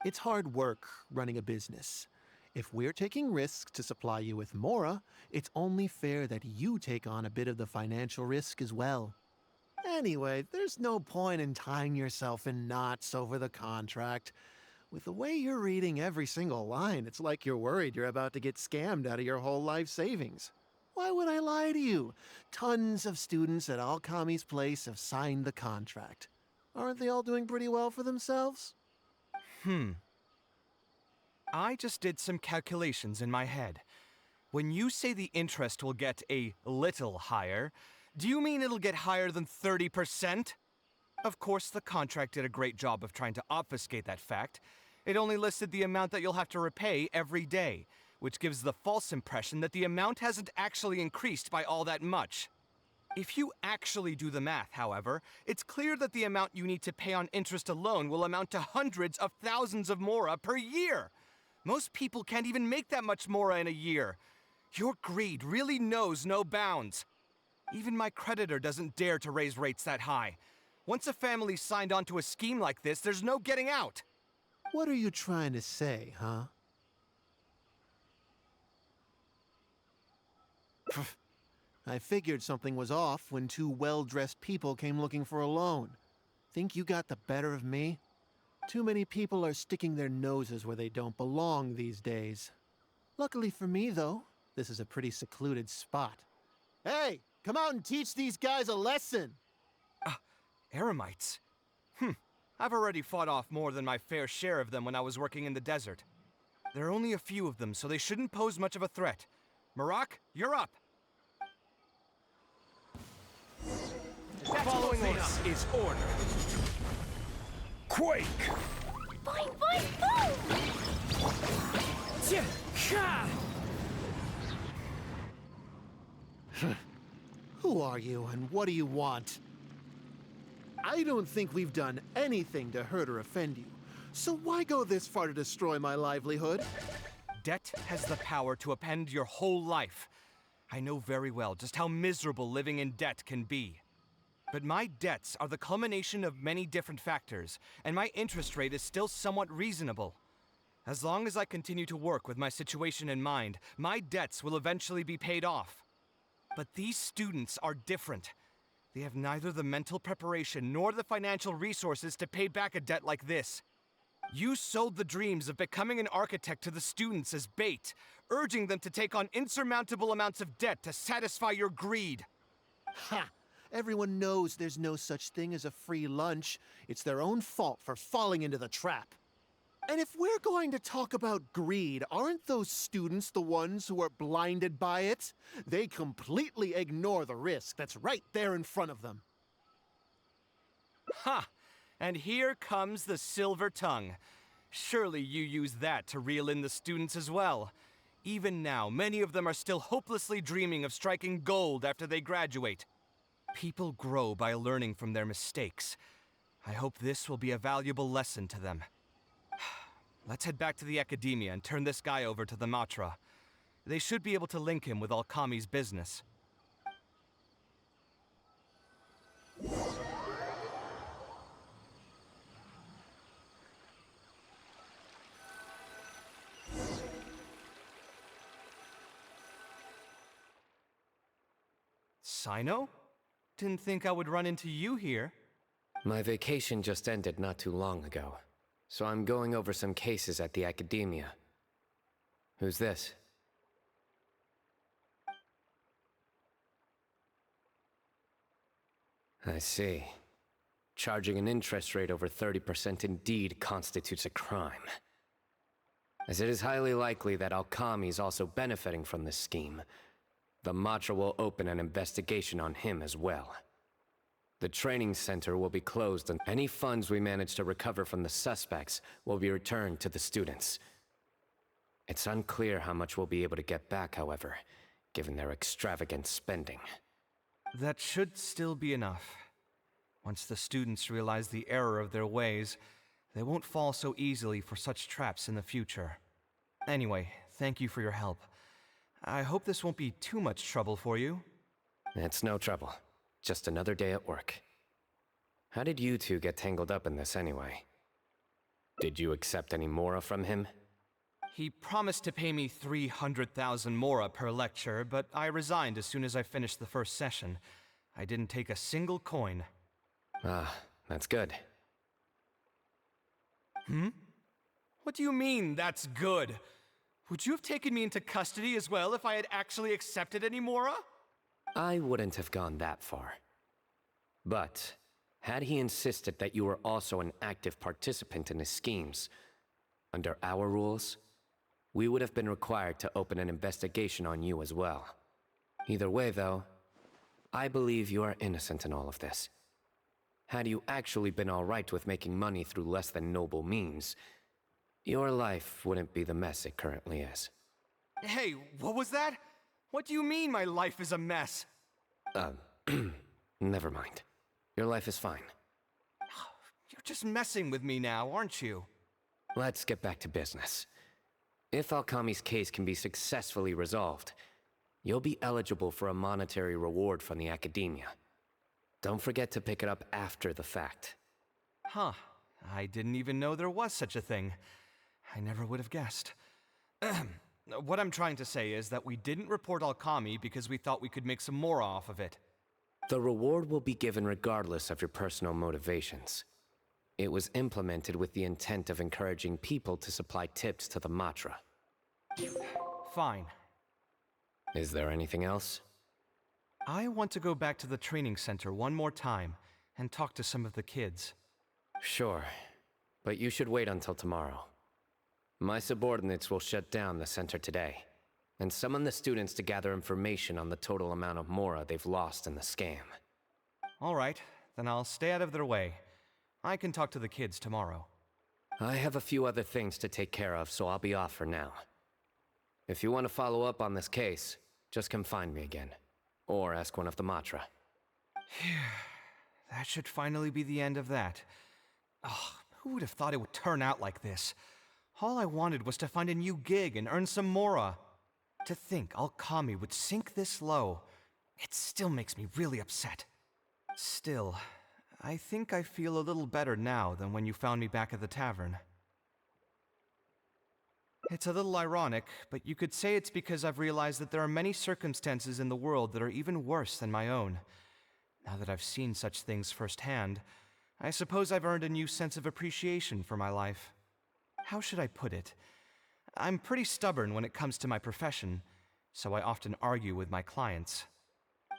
It's hard work running a business. If we're taking risks to supply you with mora, it's only fair that you take on a bit of the financial risk as well. Anyway, there's no point in tying yourself in knots over the contract. With the way you're reading every single line, it's like you're worried you're about to get scammed out of your whole life savings. Why would I lie to you? Tons of students at Alkami's place have signed the contract. Aren't they all doing pretty well for themselves? I just did some calculations in my head. When you say the interest will get a little higher, do you mean it'll get higher than 30%? Of course, the contract did a great job of trying to obfuscate that fact. It only listed the amount that you'll have to repay every day, which gives the false impression that the amount hasn't actually increased by all that much. If you actually do the math, however, it's clear that the amount you need to pay on interest alone will amount to hundreds of thousands of mora per year. Most people can't even make that much mora in a year. Your greed really knows no bounds. Even my creditor doesn't dare to raise rates that high. Once a family's signed on to a scheme like this, there's no getting out. What are you trying to say, huh? I figured something was off when two well-dressed people came looking for a loan. Think you got the better of me? Too many people are sticking their noses where they don't belong these days. Luckily for me, though, this is a pretty secluded spot. Hey, come out and teach these guys a lesson! Eremites? I've already fought off more than my fair share of them when I was working in the desert. There are only a few of them, so they shouldn't pose much of a threat. Marak, you're up! Following orders is order. Quake! Boing, boing, boom! Who are you and what do you want? I don't think we've done anything to hurt or offend you, so why go this far to destroy my livelihood? Debt has the power to upend your whole life. I know very well just how miserable living in debt can be. But my debts are the culmination of many different factors, and my interest rate is still somewhat reasonable. As long as I continue to work with my situation in mind, my debts will eventually be paid off. But these students are different. They have neither the mental preparation nor the financial resources to pay back a debt like this. You sold the dreams of becoming an architect to the students as bait, urging them to take on insurmountable amounts of debt to satisfy your greed. Ha! Everyone knows there's no such thing as a free lunch. It's their own fault for falling into the trap. And if we're going to talk about greed, aren't those students the ones who are blinded by it? They completely ignore the risk that's right there in front of them. Ha! And here comes the silver tongue. Surely you use that to reel in the students as well. Even now, many of them are still hopelessly dreaming of striking gold after they graduate. People grow by learning from their mistakes. I hope this will be a valuable lesson to them. Let's head back to the Academia and turn this guy over to the Matra. They should be able to link him with Alkami's business. Sino? Didn't think I would run into you here. My vacation just ended not too long ago, so I'm going over some cases at the Academia. Who's this? I see. Charging an interest rate over 30% indeed constitutes a crime. As it is highly likely that Alkami is also benefiting from this scheme, the Matra will open an investigation on him as well. The training center will be closed and any funds we manage to recover from the suspects will be returned to the students. It's unclear how much we'll be able to get back, however, given their extravagant spending. That should still be enough. Once the students realize the error of their ways, they won't fall so easily for such traps in the future. Anyway, thank you for your help. I hope this won't be too much trouble for you. It's no trouble. Just another day at work. How did you two get tangled up in this anyway? Did you accept any mora from him? He promised to pay me 300,000 mora per lecture, but I resigned as soon as I finished the first session. I didn't take a single coin. Ah, that's good. What do you mean, that's good? Would you have taken me into custody as well if I had actually accepted any mora? I wouldn't have gone that far. But, had he insisted that you were also an active participant in his schemes, under our rules, we would have been required to open an investigation on you as well. Either way, though, I believe you are innocent in all of this. Had you actually been all right with making money through less than noble means, your life wouldn't be the mess it currently is. Hey, what was that? What do you mean my life is a mess? Never mind. Your life is fine. You're just messing with me now, aren't you? Let's get back to business. If Alkami's case can be successfully resolved, you'll be eligible for a monetary reward from the Academia. Don't forget to pick it up after the fact. Huh. I didn't even know there was such a thing. I never would have guessed. What I'm trying to say is that we didn't report Alkami because we thought we could make some more off of it. The reward will be given regardless of your personal motivations. It was implemented with the intent of encouraging people to supply tips to the Matra. Fine. Is there anything else? I want to go back to the training center one more time and talk to some of the kids. Sure, but you should wait until tomorrow. My subordinates will shut down the center today, and summon the students to gather information on the total amount of mora they've lost in the scam. All right, then I'll stay out of their way. I can talk to the kids tomorrow. I have a few other things to take care of, so I'll be off for now. If you want to follow up on this case, just come find me again. Or ask one of the Matra. That should finally be the end of that. Oh, who would have thought it would turn out like this? All I wanted was to find a new gig and earn some mora. To think Alkami would sink this low, it still makes me really upset. Still, I think I feel a little better now than when you found me back at the tavern. It's a little ironic, but you could say it's because I've realized that there are many circumstances in the world that are even worse than my own. Now that I've seen such things firsthand, I suppose I've earned a new sense of appreciation for my life. how should I put it? I'm pretty stubborn when it comes to my profession, so I often argue with my clients.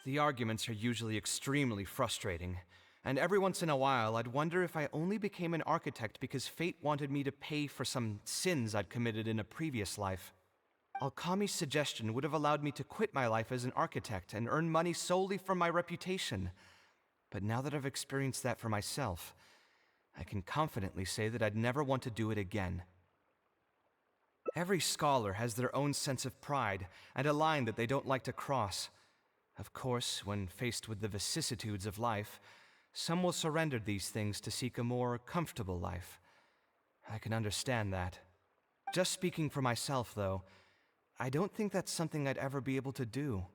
The arguments are usually extremely frustrating, and every once in a while I'd wonder if I only became an architect because fate wanted me to pay for some sins I'd committed in a previous life. Alkami's suggestion would have allowed me to quit my life as an architect and earn money solely from my reputation. But now that I've experienced that for myself, I can confidently say that I'd never want to do it again. Every scholar has their own sense of pride and a line that they don't like to cross. Of course, when faced with the vicissitudes of life, some will surrender these things to seek a more comfortable life. I can understand that. Just speaking for myself, though, I don't think that's something I'd ever be able to do.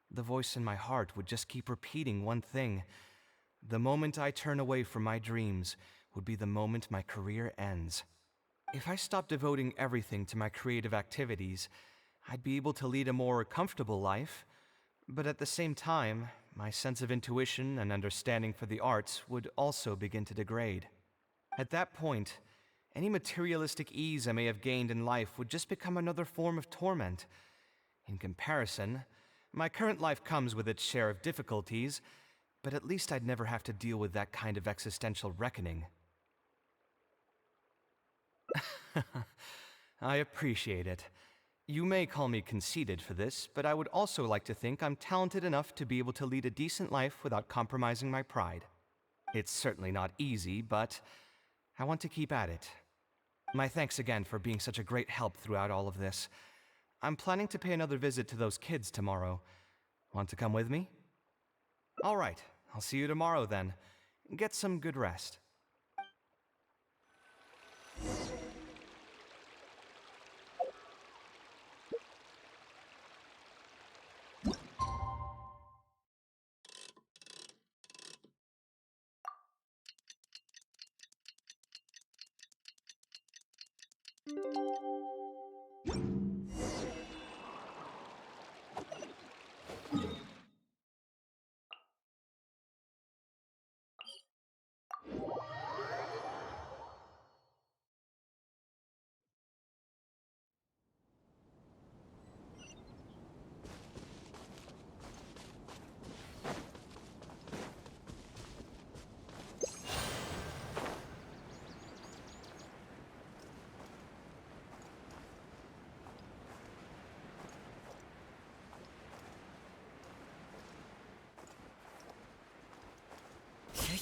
The voice in my heart would just keep repeating one thing. The moment I turn away from my dreams would be the moment my career ends. If I stopped devoting everything to my creative activities, I'd be able to lead a more comfortable life, but at the same time, my sense of intuition and understanding for the arts would also begin to degrade. At that point, any materialistic ease I may have gained in life would just become another form of torment. In comparison, my current life comes with its share of difficulties, but at least I'd never have to deal with that kind of existential reckoning. I appreciate it. You may call me conceited for this, but I would also like to think I'm talented enough to be able to lead a decent life without compromising my pride. It's certainly not easy, but I want to keep at it. My thanks again for being such a great help throughout all of this. I'm planning to pay another visit to those kids tomorrow. Want to come with me? All right, I'll see you tomorrow then. Get some good rest.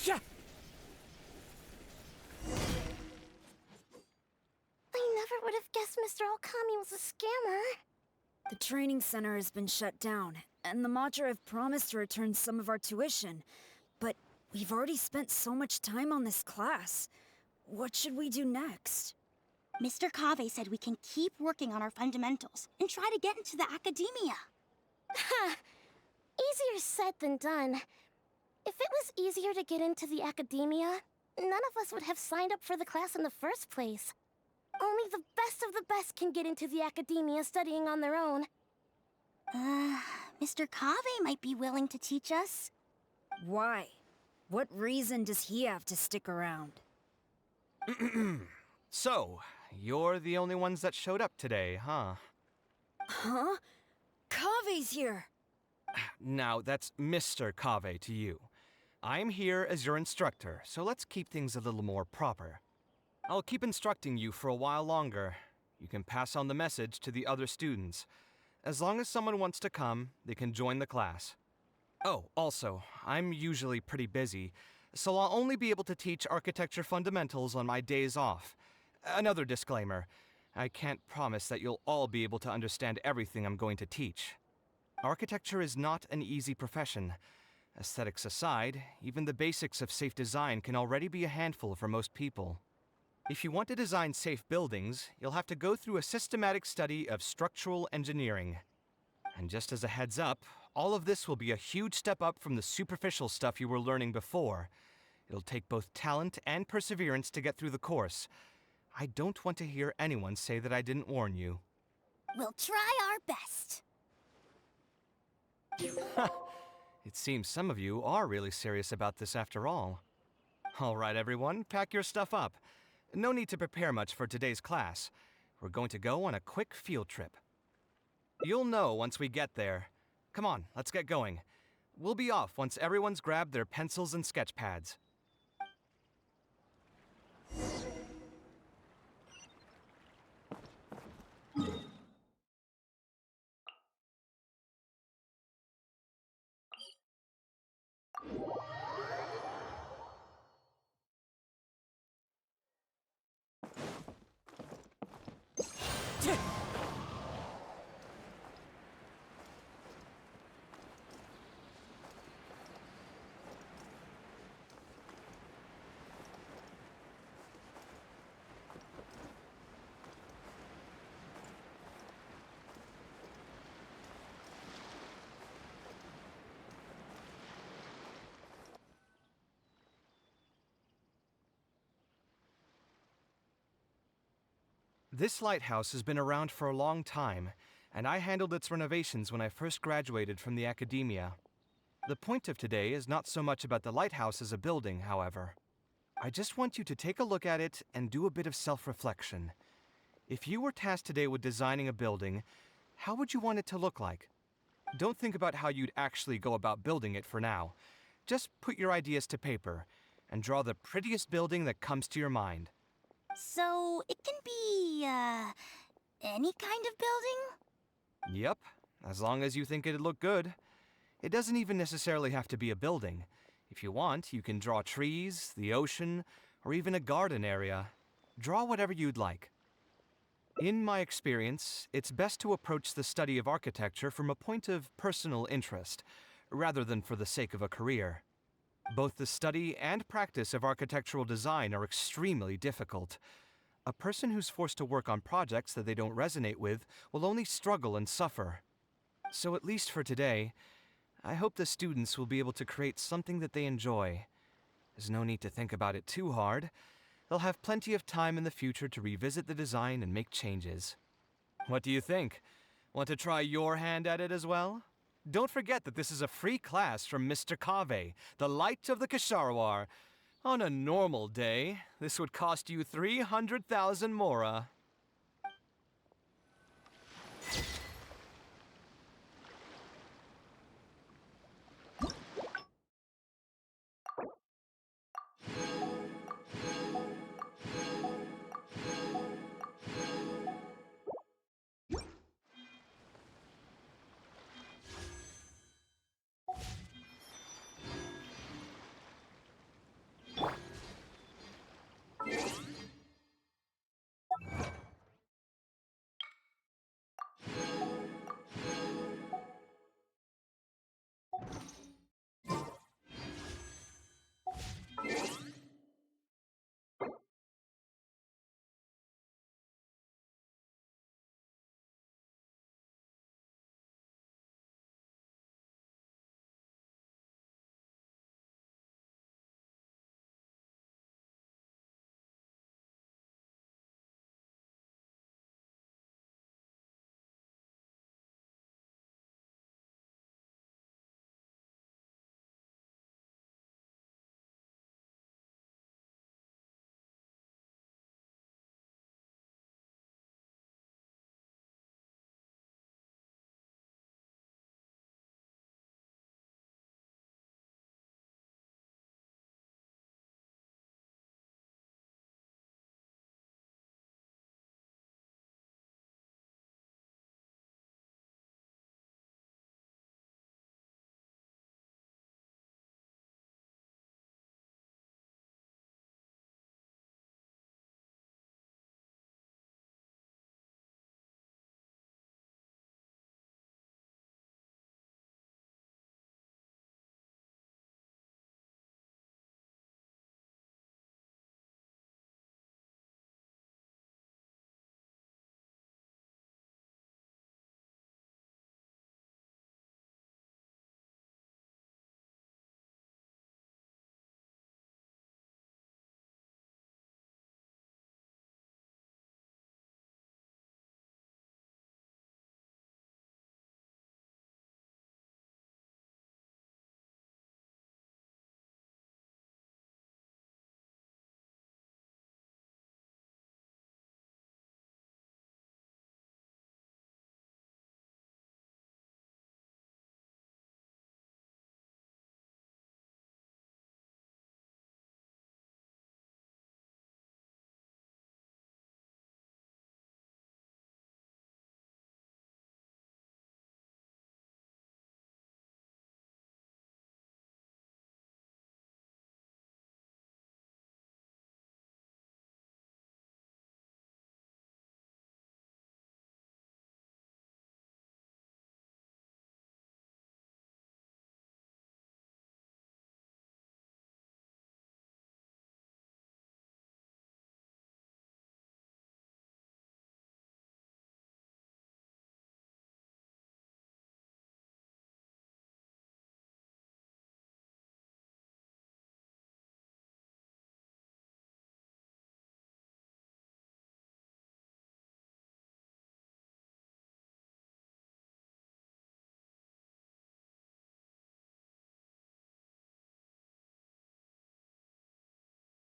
Yeah. I never would have guessed Mr. Alkami was a scammer. The training center has been shut down, and the Matra have promised to return some of our tuition. But we've already spent so much time on this class. What should we do next? Mr. Kaveh said we can keep working on our fundamentals and try to get into the academia. Ha! Easier said than done. If it was easier to get into the academia, none of us would have signed up for the class in the first place. Only the best of the best can get into the academia studying on their own. Mr. Kaveh might be willing to teach us. Why? What reason does he have to stick around? So, you're the only ones that showed up today, huh? Huh? Kaveh's here! Now, that's Mr. Kaveh to you. I'm here as your instructor, so let's keep things a little more proper. I'll keep instructing you for a while longer. You can pass on the message to the other students. As long as someone wants to come, they can join the class. Oh, also, I'm usually pretty busy, so I'll only be able to teach architecture fundamentals on my days off. Another disclaimer, I can't promise that you'll all be able to understand everything I'm going to teach. Architecture is not an easy profession. Aesthetics aside, even the basics of safe design can already be a handful for most people. If you want to design safe buildings, you'll have to go through a systematic study of structural engineering. And just as a heads up, all of this will be a huge step up from the superficial stuff you were learning before. It'll take both talent and perseverance to get through the course. I don't want to hear anyone say that I didn't warn you. We'll try our best. It seems some of you are really serious about this after all. All right, everyone, pack your stuff up. No need to prepare much for today's class. We're going to go on a quick field trip. You'll know once we get there. Come on, let's get going. We'll be off once everyone's grabbed their pencils and sketch pads. This lighthouse has been around for a long time, and I handled its renovations when I first graduated from the academia. The point of today is not so much about the lighthouse as a building, however. I just want you to take a look at it and do a bit of self-reflection. If you were tasked today with designing a building, how would you want it to look like? Don't think about how you'd actually go about building it for now. Just put your ideas to paper and draw the prettiest building that comes to your mind. So, it can be, any kind of building? Yep, as long as you think it'd look good. It doesn't even necessarily have to be a building. If you want, you can draw trees, the ocean, or even a garden area. Draw whatever you'd like. In my experience, it's best to approach the study of architecture from a point of personal interest, rather than for the sake of a career. Both the study and practice of architectural design are extremely difficult. A person who's forced to work on projects that they don't resonate with will only struggle and suffer. So at least for today, I hope the students will be able to create something that they enjoy. There's no need to think about it too hard. They'll have plenty of time in the future to revisit the design and make changes. What do you think? Want to try your hand at it as well? Don't forget that this is a free class from Mr. Kaveh, the Light of the Kasharawar. On a normal day, this would cost you 300,000 mora.